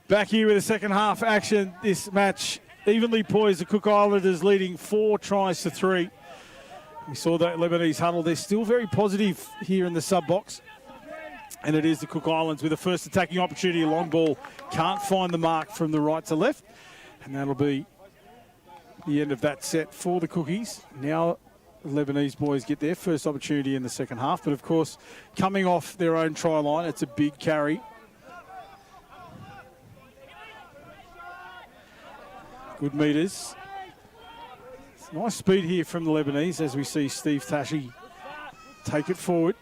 Back here with the second half action. This match evenly poised. The Cook Islanders leading 4-3. We saw that Lebanese huddle. They're still very positive here in the sub box. And it is the Cook Islands with the first attacking opportunity. Long ball can't find the mark from the right to left. And that'll be the end of that set for the Cookies. Now the Lebanese boys get their first opportunity in the second half. But of course, coming off their own try line, it's a big carry. Good metres. Nice speed here from the Lebanese as we see Steve Tashi take it forward.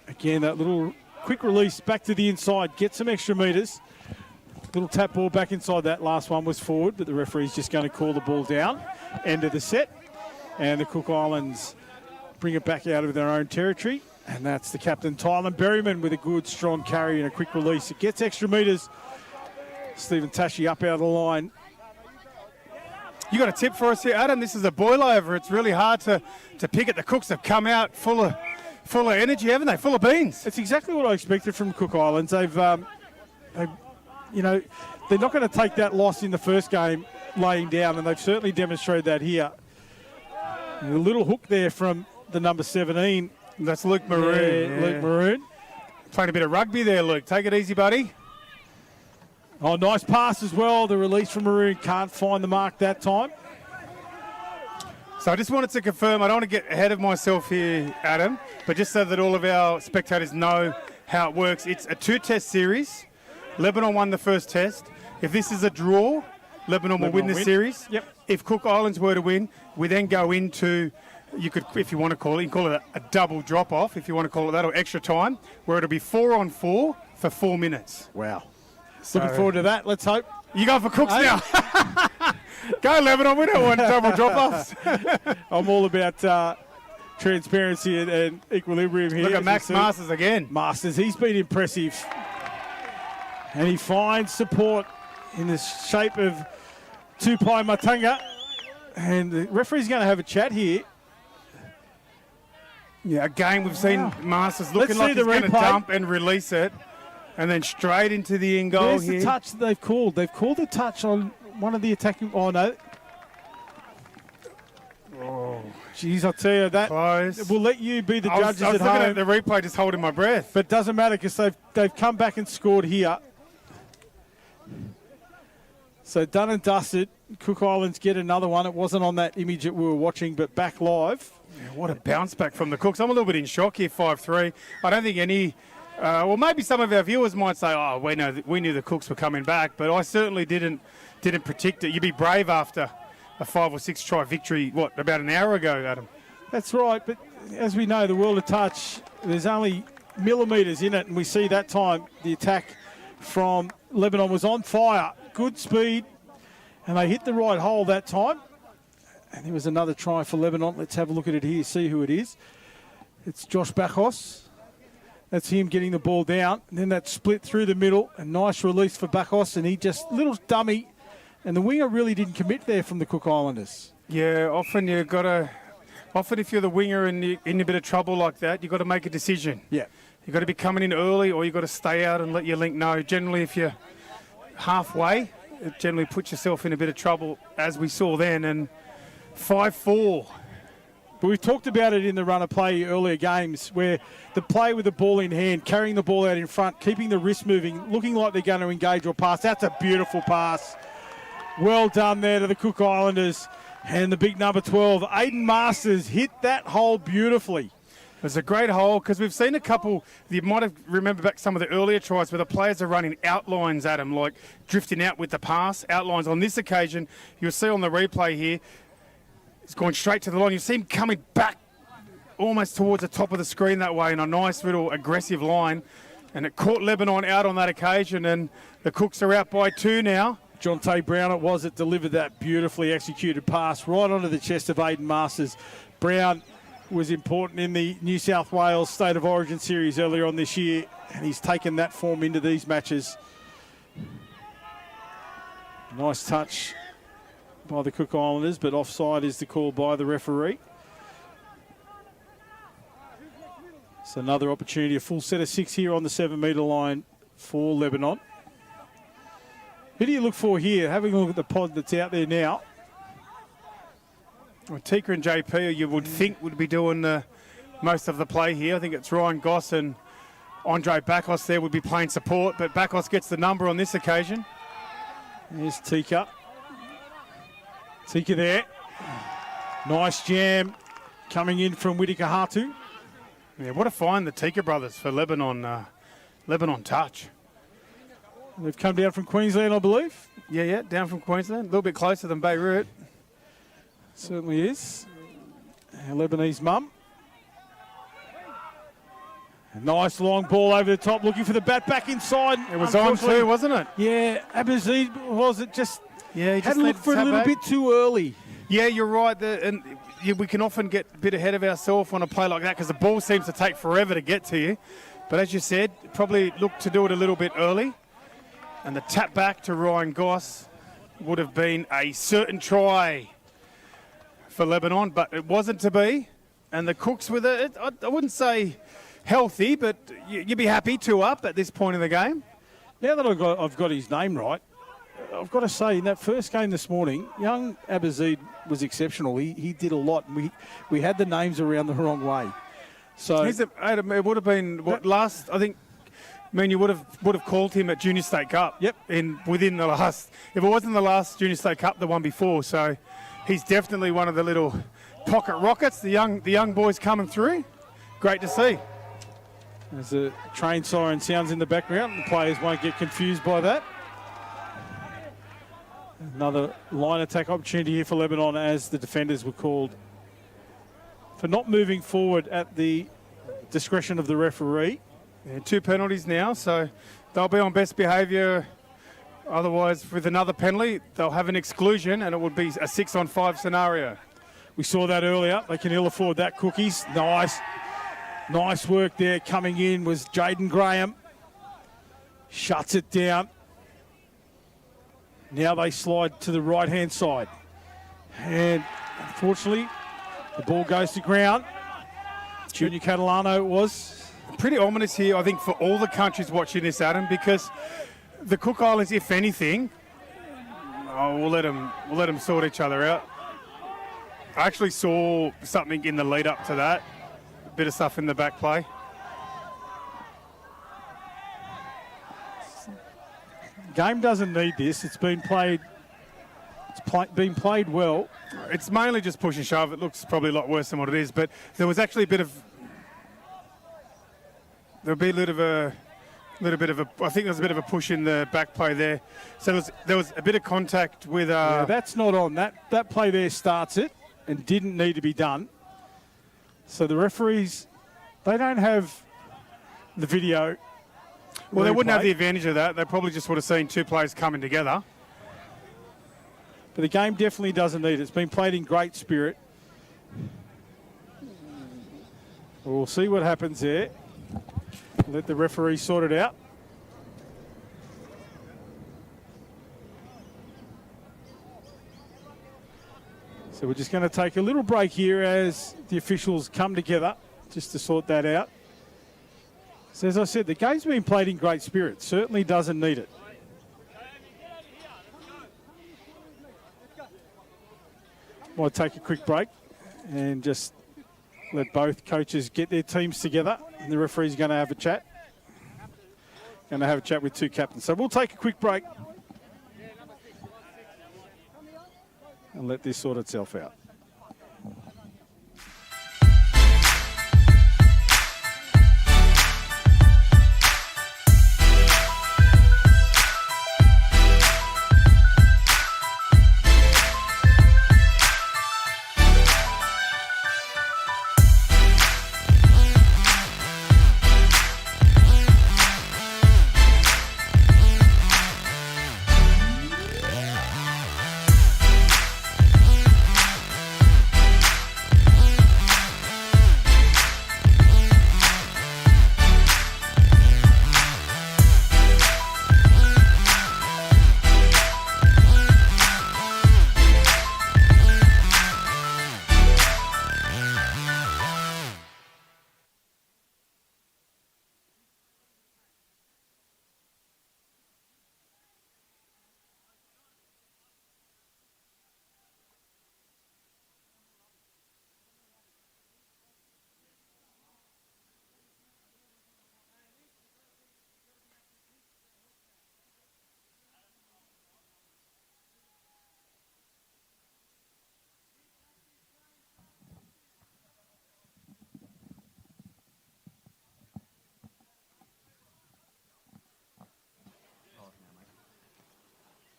Again, that little quick release back to the inside, get some extra metres. Little tap ball back inside. That last one was forward, but the referee's just going to call the ball down. End of the set. And the Cook Islands bring it back out of their own territory. And that's the captain, Tylen Berryman, with a good, strong carry and a quick release. It gets extra metres. Stephen Tashi up out of the line. You got a tip for us here, Adam? This is a boil over. It's really hard to pick it. The Cooks have come out full of energy, haven't they? Full of beans. It's exactly what I expected from Cook Islands. They've you know, they're not going to take that loss in the first game laying down, and they've certainly demonstrated that here. And a little hook there from the number 17. That's Luke Maroon. Yeah, Luke Maroon. Playing a bit of rugby there, Luke. Take it easy, buddy. Oh, nice pass as well. The release from Maroon can't find the mark that time. So I just wanted to confirm, I don't want to get ahead of myself here, Adam, but just so that all of our spectators know how it works, it's a 2-test series. Lebanon won the first test. If this is a draw, Lebanon will win the series. Yep. If Cook Islands were to win, we then go into, you could, if you want to call it, you can call it a double drop-off, if you want to call it that, or extra time, where it'll be 4-on-4 for 4 minutes. Wow. Looking forward to that. Let's hope. You go for Cooks now. Go, Lebanon. We don't want double drop-offs. I'm all about transparency and equilibrium here. Look at Max Masters again. Masters, he's been impressive. And he finds support in the shape of Tupai Matanga. And the referee's going to have a chat here. Yeah, again, we've seen Masters looking like he's going to dump and release it. And then straight into the in goal. Where's here. The touch that they've called? They've called a touch on one of the attacking. Oh, no. Oh. Jeez, I'll tell you that. Close. We'll let you be the judges I was at looking home. at the replay, just holding my breath. But it doesn't matter because they've come back and scored here. So done and dusted. Cook Islands get another one. It wasn't on that image that we were watching, but back live. Yeah, what a bounce back from the Cooks. I'm a little bit in shock here, 5-3. I don't think any... well, maybe some of our viewers might say, "Oh, we knew the Cooks were coming back," but I certainly didn't predict it. You'd be brave after a 5 or 6 try victory. What, about an hour ago, Adam? That's right, but as we know, the world of touch, there's only millimetres in it, and we see that time the attack from Lebanon was on fire, good speed, and they hit the right hole that time. And there was another try for Lebanon. Let's have a look at it here, see who it is. It's Josh Bacchus. That's him getting the ball down. And then that split through the middle. A nice release for Bacchus. And he just, little dummy. And the winger really didn't commit there from the Cook Islanders. Yeah, often if you're the winger and you're in a bit of trouble like that, you've got to make a decision. Yeah. You've got to be coming in early or you've got to stay out and let your link know. Generally, if you're halfway, it generally puts yourself in a bit of trouble, as we saw then. And 5-4. But we've talked about it in the run of play earlier games where the play with the ball in hand, carrying the ball out in front, keeping the wrist moving, looking like they're going to engage or pass. That's a beautiful pass. Well done there to the Cook Islanders. And the big number 12, Aiden Masters, hit that hole beautifully. It was a great hole because we've seen a couple, you might have remembered back some of the earlier tries where the players are running outlines at them, like drifting out with the pass, outlines. On this occasion, you'll see on the replay here, it's going straight to the line. You see him coming back almost towards the top of the screen that way in a nice little aggressive line. And it caught Lebanon out on that occasion, and the Cooks are out by 2 now. Jonte Brown it was that delivered that beautifully executed pass right onto the chest of Aiden Masters. Brown was important in the New South Wales State of Origin series earlier on this year, and he's taken that form into these matches. Nice touch by the Cook Islanders, but offside is the call by the referee. So another opportunity, a full set of 6 here on the 7 metre line for Lebanon. Who do you look for here? Having a look at the pod that's out there now. Well, Tika and JP, you would think, would be doing most of the play here. I think it's Ryan Goss and Andre Bakos there would be playing support, but Bakos gets the number on this occasion. There's Tika. Tika there. Nice jam coming in from Whitaker Hatu. Yeah, what a find the Tika brothers for Lebanon touch. They've come down from Queensland, I believe. Yeah, down from Queensland. A little bit closer than Beirut. Certainly is. A Lebanese mum. A nice long ball over the top, looking for the bat back inside. It was on too, wasn't it? Yeah, Abazid was it just... Yeah, he had looked for it a little bit too early. Yeah, you're right. We can often get a bit ahead of ourselves on a play like that because the ball seems to take forever to get to you. But as you said, probably look to do it a little bit early. And the tap back to Ryan Goss would have been a certain try for Lebanon, but it wasn't to be. And the Cooks with it, I wouldn't say healthy, but you'd be happy 2 up at this point in the game. Now that I've got his name right, I've got to say, in that first game this morning, young Abazid was exceptional. He did a lot. And we had the names around the wrong way. So it would have been last. I think. I mean, you would have called him at Junior State Cup. Yep. Within the last. If it wasn't the last Junior State Cup, the one before. So, he's definitely one of the little pocket rockets. The young boys coming through. Great to see. As a train siren sounds in the background, the players won't get confused by that. Another line attack opportunity here for Lebanon as the defenders were called for not moving forward at the discretion of the referee. Yeah, 2 penalties now, so they'll be on best behaviour. Otherwise, with another penalty, they'll have an exclusion and it would be a 6-on-5 scenario. We saw that earlier. They can ill afford that, Cookies. Nice work there. Coming in was Jaden Graham. Shuts it down. Now they slide to the right-hand side. And unfortunately, the ball goes to ground. Junior Catalano it was. Pretty ominous here, I think, for all the countries watching this, Adam, because the Cook Islands, if anything, we'll let them sort each other out. I actually saw something in the lead up to that. A bit of stuff in the back play. Game doesn't need this. It's been played. Been played well. It's mainly just push and shove. It looks probably a lot worse than what it is, but there was actually a bit of. There'll be a little bit of a. I think there was a bit of a push in the back play there. So there was a bit of contact with. Yeah, that's not on. That play there starts it and didn't need to be done. So the referees, they don't have the video. Well, they wouldn't have the advantage of that. They probably just would have seen 2 players coming together. But the game definitely doesn't need it. It's been played in great spirit. We'll see what happens there. Let the referee sort it out. So we're just going to take a little break here as the officials come together just to sort that out. So as I said, the game's been played in great spirit. Certainly doesn't need it. Might take a quick break and just let both coaches get their teams together. And the referee's going to have a chat. Going to have a chat with 2 captains. So we'll take a quick break and let this sort itself out.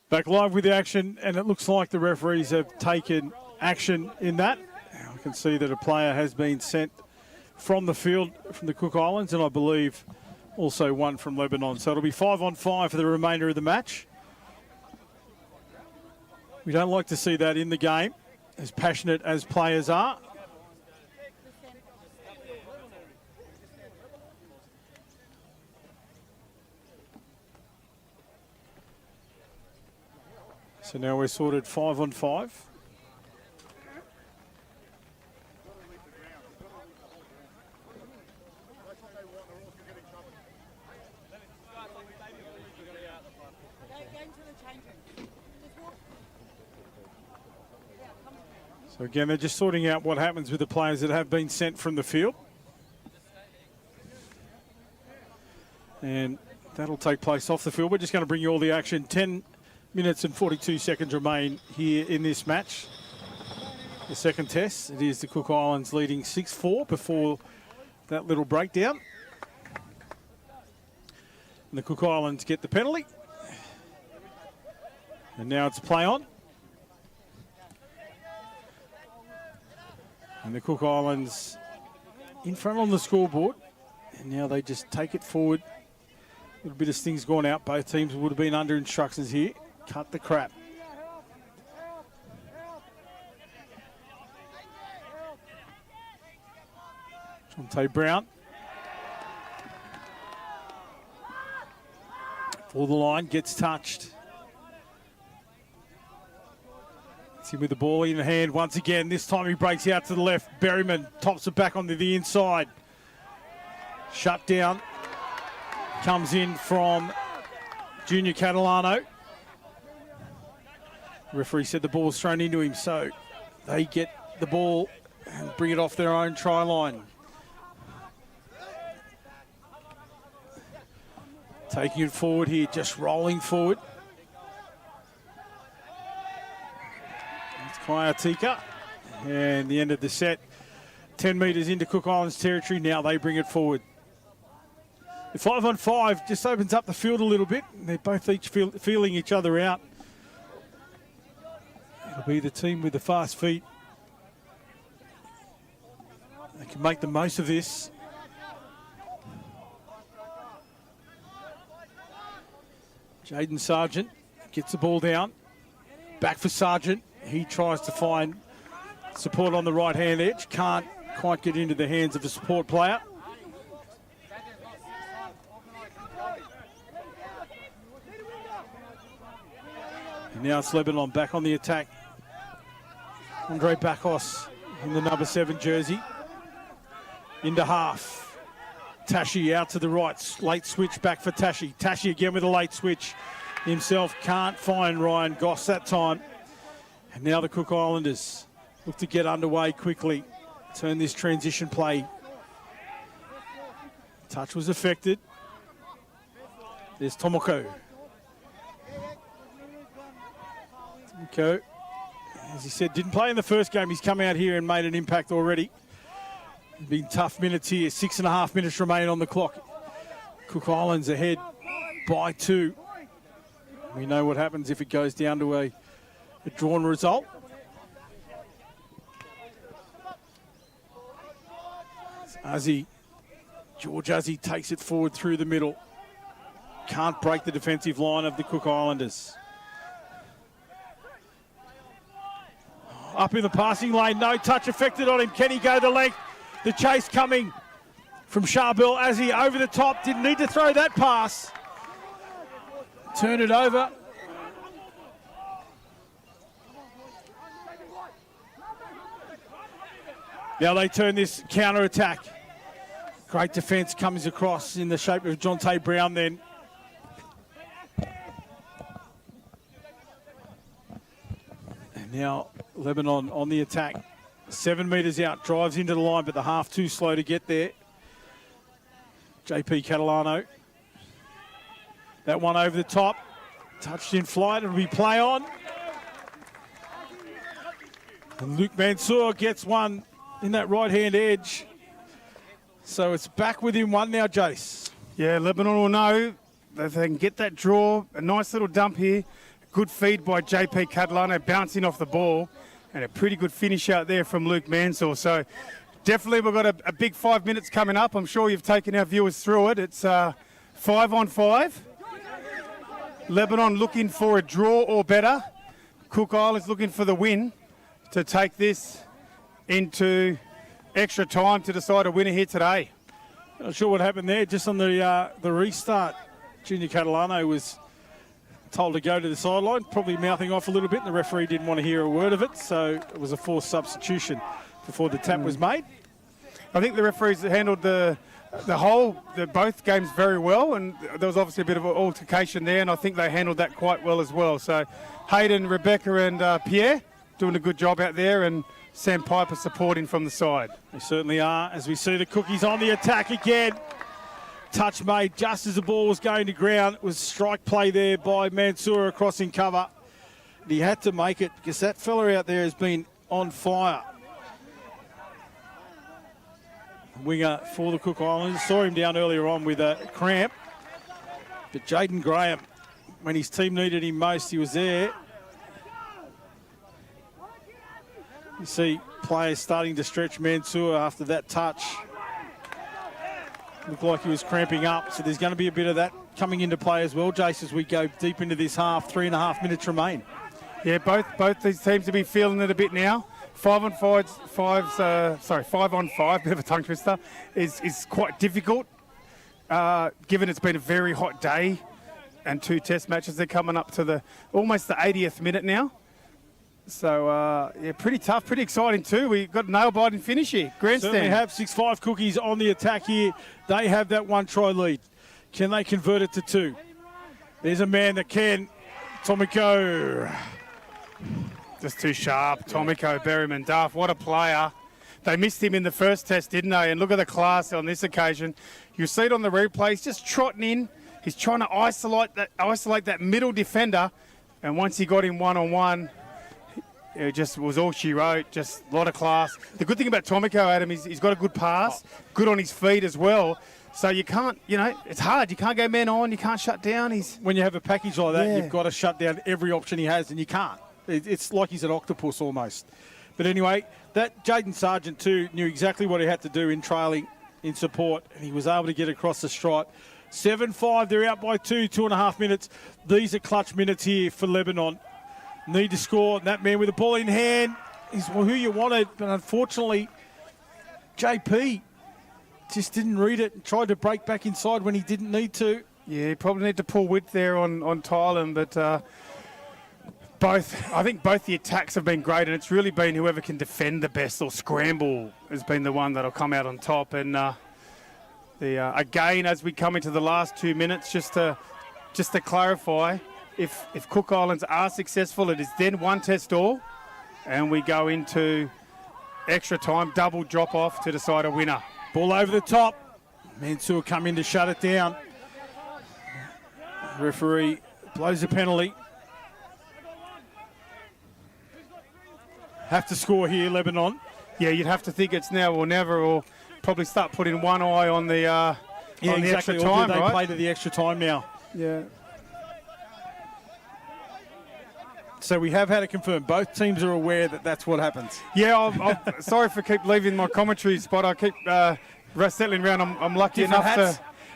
Back live with the action, and it looks like the referees have taken action in that. I can see that a player has been sent from the field from the Cook Islands, and I believe also one from Lebanon. So it'll be 5-on-5 for the remainder of the match. We don't like to see that in the game, as passionate as players are. So now we're sorted 5-on-5. So again, they're just sorting out what happens with the players that have been sent from the field. And that'll take place off the field. We're just going to bring you all the action. 10 minutes and 42 seconds remain here in this match. The second test, it is the Cook Islands leading 6-4 before that little breakdown. And the Cook Islands get the penalty. And now it's play on. And the Cook Islands in front on the scoreboard. And now they just take it forward. A little bit of things gone out. Both teams would have been under instructions here. Cut the crap. Jonte Brown. For the line, gets touched. It's him with the ball in hand once again. This time he breaks out to the left. Berryman tops it back onto the inside. Shut down. Comes in from Junior Catalano. The referee said the ball was thrown into him, so they get the ball and bring it off their own try line. Taking it forward here, just rolling forward. It's Kaiatika. And the end of the set. 10 metres into Cook Islands territory. Now they bring it forward. The 5-on-5 just opens up the field a little bit. They're both each feeling each other out. It'll be the team with the fast feet. They can make the most of this. Jaden Sargent gets the ball down. Back for Sargent. He tries to find support on the right-hand edge. Can't quite get into the hands of a support player. And now it's Lebanon back on the attack. Andre Bakos in the number 7 jersey. Into half. Tashi out to the right. Late switch back for Tashi. Tashi again with a late switch. Himself can't find Ryan Goss that time. And now the Cook Islanders look to get underway quickly. Turn this transition play. Touch was affected. There's Tomoko. Tomoko, as he said, didn't play in the first game. He's come out here and made an impact already. Been tough minutes here. 6.5 minutes remain on the clock. Cook Islands ahead by 2. We know what happens if it goes down to a drawn result. George Uzzy takes it forward through the middle. Can't break the defensive line of the Cook Islanders. Up in the passing lane, no touch affected on him. Can he go the length? The chase coming from Charbel Azzi over the top. Didn't need to throw that pass. Turn it over. Now they turn this counter-attack. Great defence comes across in the shape of Jonte Brown then. And now Lebanon on the attack. 7 metres out, drives into the line, but the half too slow to get there. JP Catalano. That one over the top. Touched in flight, it'll be play on. And Luke Mansour gets one in that right-hand edge. So it's back within one now, Jace. Yeah, Lebanon will know that they can get that draw. A nice little dump here. Good feed by JP Catalano, bouncing off the ball, and a pretty good finish out there from Luke Mansour. So definitely we've got a big 5 minutes coming up. I'm sure you've taken our viewers through it. It's 5-on-5. Lebanon looking for a draw or better. Cook Islands looking for the win to take this into extra time to decide a winner here today. Not sure what happened there. Just on the restart, Junior Catalano was told to go to the sideline, probably mouthing off a little bit, and the referee didn't want to hear a word of it, so it was a forced substitution before the tap was made. I think the referees handled both games very well, and there was obviously a bit of an altercation there, and I think they handled that quite well as well. So Hayden, Rebecca and Pierre doing a good job out there, and Sam Piper supporting from the side. They certainly are, as we see the Cookies on the attack again. Touch made just as the ball was going to ground. It was strike play there by Mansour across in cover. And he had to make it because that fella out there has been on fire. Winger for the Cook Islands. Saw him down earlier on with a cramp. But Jaden Graham, when his team needed him most, he was there. You see players starting to stretch Mansour after that touch. Looked like he was cramping up, so there's going to be a bit of that coming into play as well, Jace, as we go deep into this half. 3.5 minutes remain. Yeah, both these teams will be feeling it a bit now. 5-on-5, bit of a tongue twister, is quite difficult, given it's been a very hot day and 2 test matches. They're coming up to almost the 80th minute now. So, yeah, pretty tough, pretty exciting too. We've got a nail-biting finish here. Grandstand. Certainly have 6-5 Cookies on the attack here. They have that 1-try lead. Can they convert it to 2? There's a man that can. Tomiko. Just too sharp. Tomiko Berryman Duff, what a player. They missed him in the first test, didn't they? And look at the class on this occasion. You see it on the replay. He's just trotting in. He's trying to isolate that middle defender. And once he got him one-on-one, it just was all she wrote, just a lot of class. The good thing about Tomiko, Adam, is he's got a good pass, good on his feet as well. So you can't, it's hard. You can't go man on, you can't shut down. When you have a package like that, you've got to shut down every option he has, and you can't. It's like he's an octopus almost. But anyway, that Jaden Sargent too knew exactly what he had to do in trailing, in support, and he was able to get across the stripe. 7-5, they're out by 2.5 minutes. These are clutch minutes here for Lebanon. Need to score. That man with the ball in hand is who you wanted, but unfortunately, JP just didn't read it and tried to break back inside when he didn't need to. Yeah, he probably need to pull width there on Thailand, but I think both the attacks have been great, and it's really been whoever can defend the best or scramble has been the one that'll come out on top. And again, as we come into the last 2 minutes, just to clarify, if Cook Islands are successful, it is then 1 test all, and we go into extra time, double drop off to decide a winner. Ball over the top. Mansour come in to shut it down. Referee blows a penalty. Have to score here, Lebanon. Yeah, you'd have to think it's now or never, or probably start putting one eye on the extra time, they right? play to the extra time now. Yeah. So we have had it confirmed. Both teams are aware that that's what happens. Yeah, I'm sorry for keep leaving my commentary spot. I keep settling around. I'm lucky enough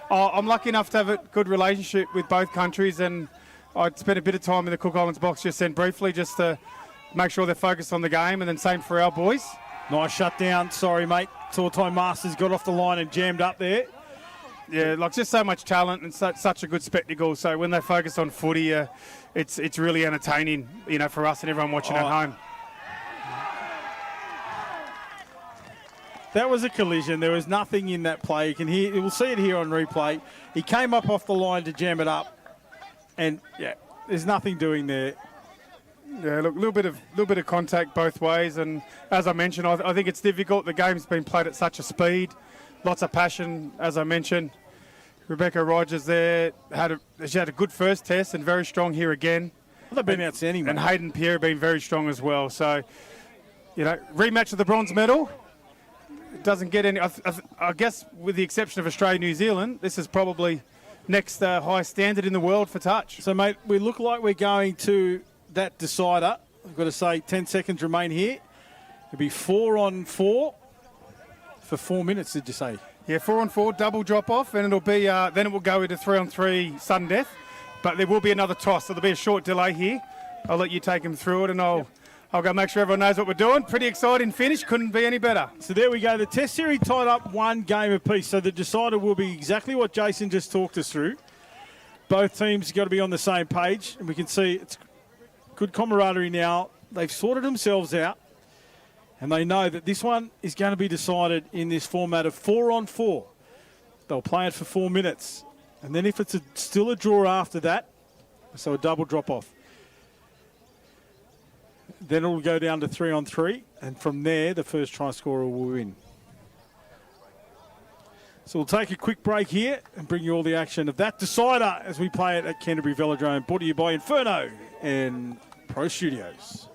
to have a good relationship with both countries, and I'd spent a bit of time in the Cook Islands box just then briefly, just to make sure they're focused on the game, and then same for our boys. Nice shutdown. Sorry, mate. Tortai Masters got off the line and jammed up there. Yeah, like just so much talent and such a good spectacle. So when they focus on footy, it's really entertaining, for us and everyone watching at home. That was a collision. There was nothing in that play. You can hear. We'll see it here on replay. He came up off the line to jam it up, and there's nothing doing there. Yeah, look, a little bit of contact both ways, and as I mentioned, I think it's difficult. The game's been played at such a speed, lots of passion, as I mentioned. Rebecca Rogers there she had a good first test and very strong here again. Well, they've been outstanding, and mate. Hayden Pierre been very strong as well. So, rematch of the bronze medal. It doesn't get any. I guess with the exception of Australia, New Zealand, this is probably next high standard in the world for touch. So, mate, we look like we're going to that decider. I've got to say 10 seconds remain here. It'll be 4 on 4 for 4 minutes, did you say? Yeah, 4 on 4, double drop off, and it'll be then it will go into 3 on 3 sudden death. But there will be another toss, so there'll be a short delay here. I'll let you take him through it, and I'll go make sure everyone knows what we're doing. Pretty exciting finish, couldn't be any better. So there we go. The test series tied up 1 game apiece. So the decider will be exactly what Jason just talked us through. Both teams got to be on the same page, and we can see it's good camaraderie now. They've sorted themselves out, and they know that this one is going to be decided in this format of 4 on 4. They'll play it for 4 minutes, and then if it's still a draw after that, so a double drop off, then it'll go down to 3 on 3, and from there, the first try scorer will win. So we'll take a quick break here and bring you all the action of that decider as we play it at Tempe Velodrome, brought to you by Inferno and Pro Studios.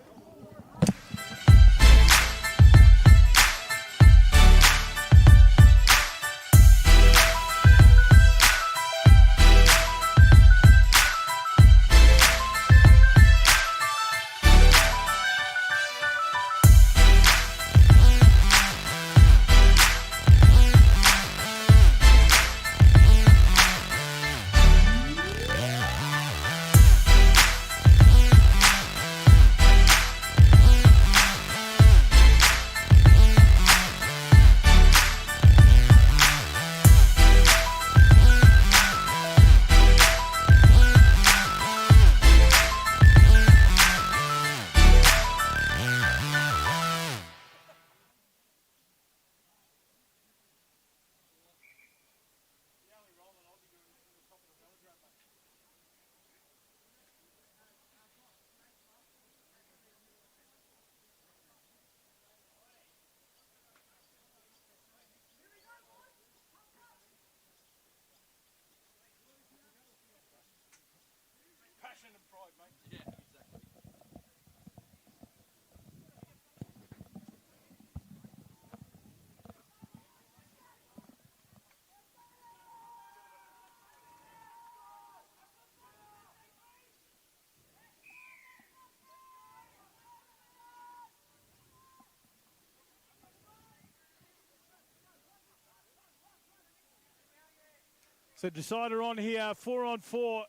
So decider on here, 4 on 4.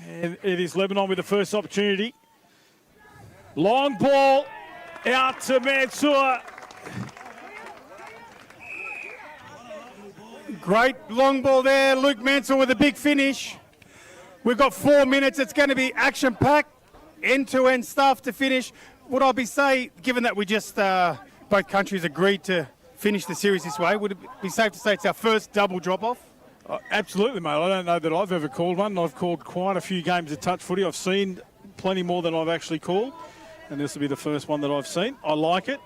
And it is Lebanon with the first opportunity. Long ball out to Mansour. Great long ball there. Luke Mansell with a big finish. We've got 4 minutes. It's going to be action-packed, end-to-end stuff to finish. Would I be say, given that we just both countries agreed to finish the series this way, would it be safe to say it's our first double drop-off? Absolutely, mate. I don't know that I've ever called one. I've called quite a few games of touch footy. I've seen plenty more than I've actually called, and this will be the first one that I've seen. I like it.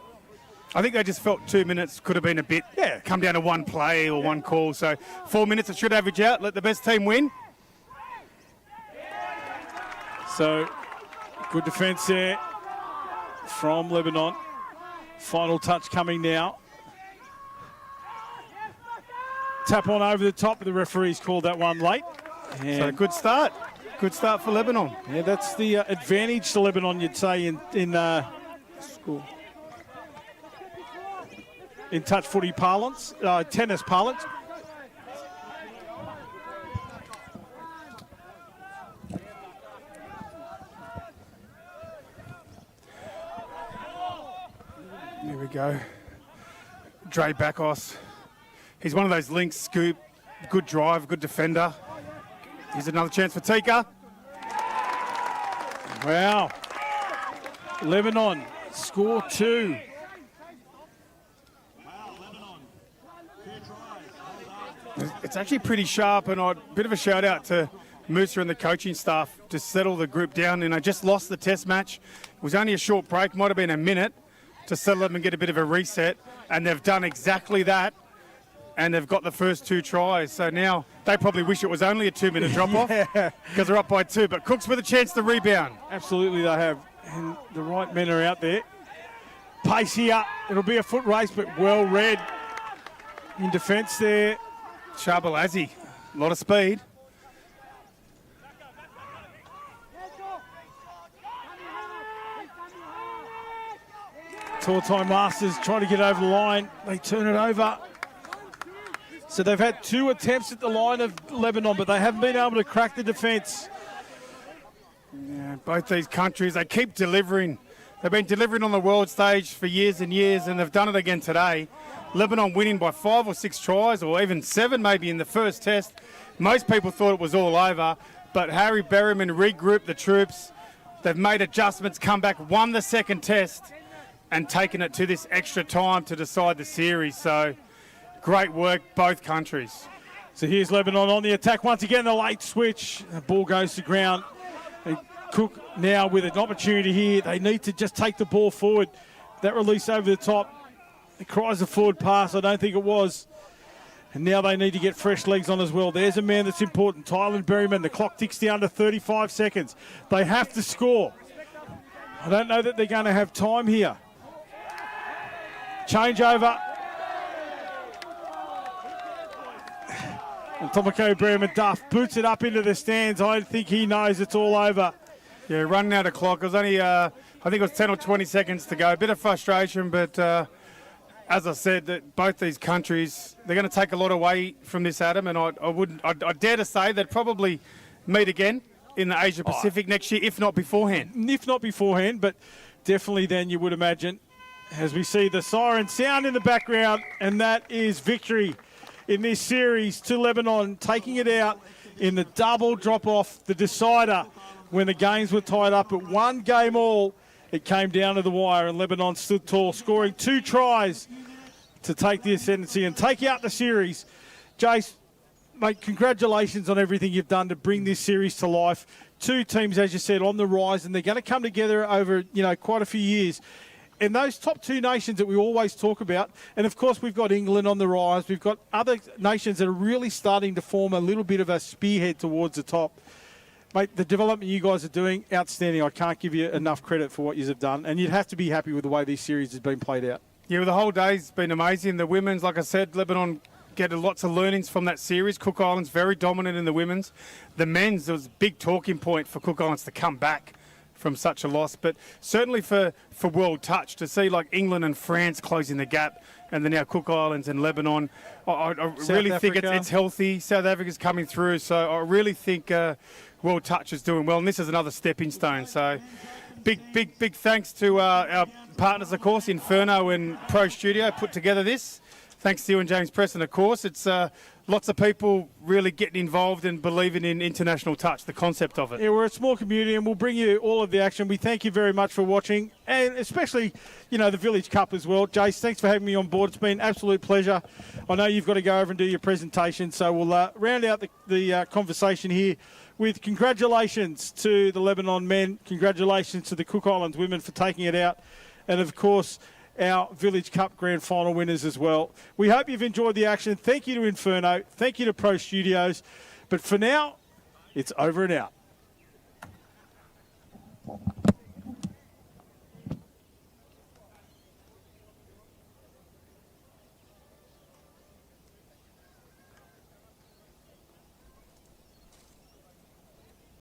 I think they just felt 2 minutes could have been a bit, come down to one play or one call. So 4 minutes, it should average out. Let the best team win. So good defence there from Lebanon. Final touch coming now. Tap on over the top, but the referee's called that one late. And so good start. Good start for Lebanon. Yeah, that's the advantage to Lebanon, you'd say, in school. In touch footy parlance, tennis parlance. There we go. Dre Bakos. He's one of those links, scoop, good drive, good defender. Here's another chance for Tika. Wow. Lebanon score 2. It's actually pretty sharp, and a bit of a shout out to Musa and the coaching staff to settle the group down. And I just lost the test match. It was only a short break, might have been a minute to settle them and get a bit of a reset. And they've done exactly that. And they've got the first 2 tries. So now they probably wish it was only a 2-minute drop-off because they're up by 2. But Cook's with a chance to rebound. Absolutely they have. And the right men are out there. Pace here. It'll be a foot race, but well read in defence there. Shabalazi. A lot of speed. Tour time Masters trying to get over the line. They turn it over. So they've had 2 attempts at the line of Lebanon, but they haven't been able to crack the defence. Yeah, both these countries, they keep delivering. They've been delivering on the world stage for years and years, and they've done it again today. Lebanon winning by 5 or 6 tries, or even 7 maybe in the first test. Most people thought it was all over, but Harry Berryman regrouped the troops. They've made adjustments, come back, won the second test, and taken it to this extra time to decide the series. So great work, both countries. So here's Lebanon on the attack once again. The late switch, the ball goes to ground. And Cook now with an opportunity here. They need to just take the ball forward. That release over the top. It cries a forward pass. I don't think it was. And now they need to get fresh legs on as well. There's a man that's important, Tylen Berryman. The clock ticks down to 35 seconds. They have to score. I don't know that they're going to have time here. Change over. And Tomoko Berryman Duff boots it up into the stands. I think he knows it's all over. Yeah, running out of clock. It was only, I think it was 10 or 20 seconds to go. A bit of frustration, but as I said, that both these countries, they're going to take a lot away from this, Adam, and I dare to say they'd probably meet again in the Asia Pacific next year, if not beforehand. If not beforehand, but definitely then you would imagine, as we see the siren sound in the background, and that is victory in this series to Lebanon, taking it out in the double drop-off, the decider, when the games were tied up at 1 game all. It came down to the wire, and Lebanon stood tall, scoring 2 tries to take the ascendancy and take out the series. Jace, mate, congratulations on everything you've done to bring this series to life. 2 teams, as you said, on the rise, and they're going to come together over, quite a few years. And those top 2 nations that we always talk about, and of course we've got England on the rise, we've got other nations that are really starting to form a little bit of a spearhead towards the top. Mate, the development you guys are doing, outstanding. I can't give you enough credit for what you have done, and you'd have to be happy with the way this series has been played out. Yeah, well, the whole day's been amazing. The women's, like I said, Lebanon get lots of learnings from that series. Cook Islands very dominant in the women's. The men's, there was a big talking point for Cook Islands to come back from such a loss, but certainly for World Touch, to see like England and France closing the gap, and then now Cook Islands and Lebanon, I really think it's healthy. South Africa's coming through, so I really think World Touch is doing well, and this is another stepping stone. So big thanks to our partners, of course, Inferno and ProStudio put together this. Thanks to you and James Preston, of course. It's lots of people really getting involved and believing in international touch, the concept of it. Yeah, we're a small community, and we'll bring you all of the action. We thank you very much for watching, and especially, the Village Cup as well. Jace, thanks for having me on board. It's been an absolute pleasure. I know you've got to go over and do your presentation, so we'll round out the conversation here with congratulations to the Lebanon men, congratulations to the Cook Islands women for taking it out, and of course, our Village Cup Grand Final winners as well. We hope you've enjoyed the action. Thank you to Inferno. Thank you to Pro Studios. But for now, it's over and out.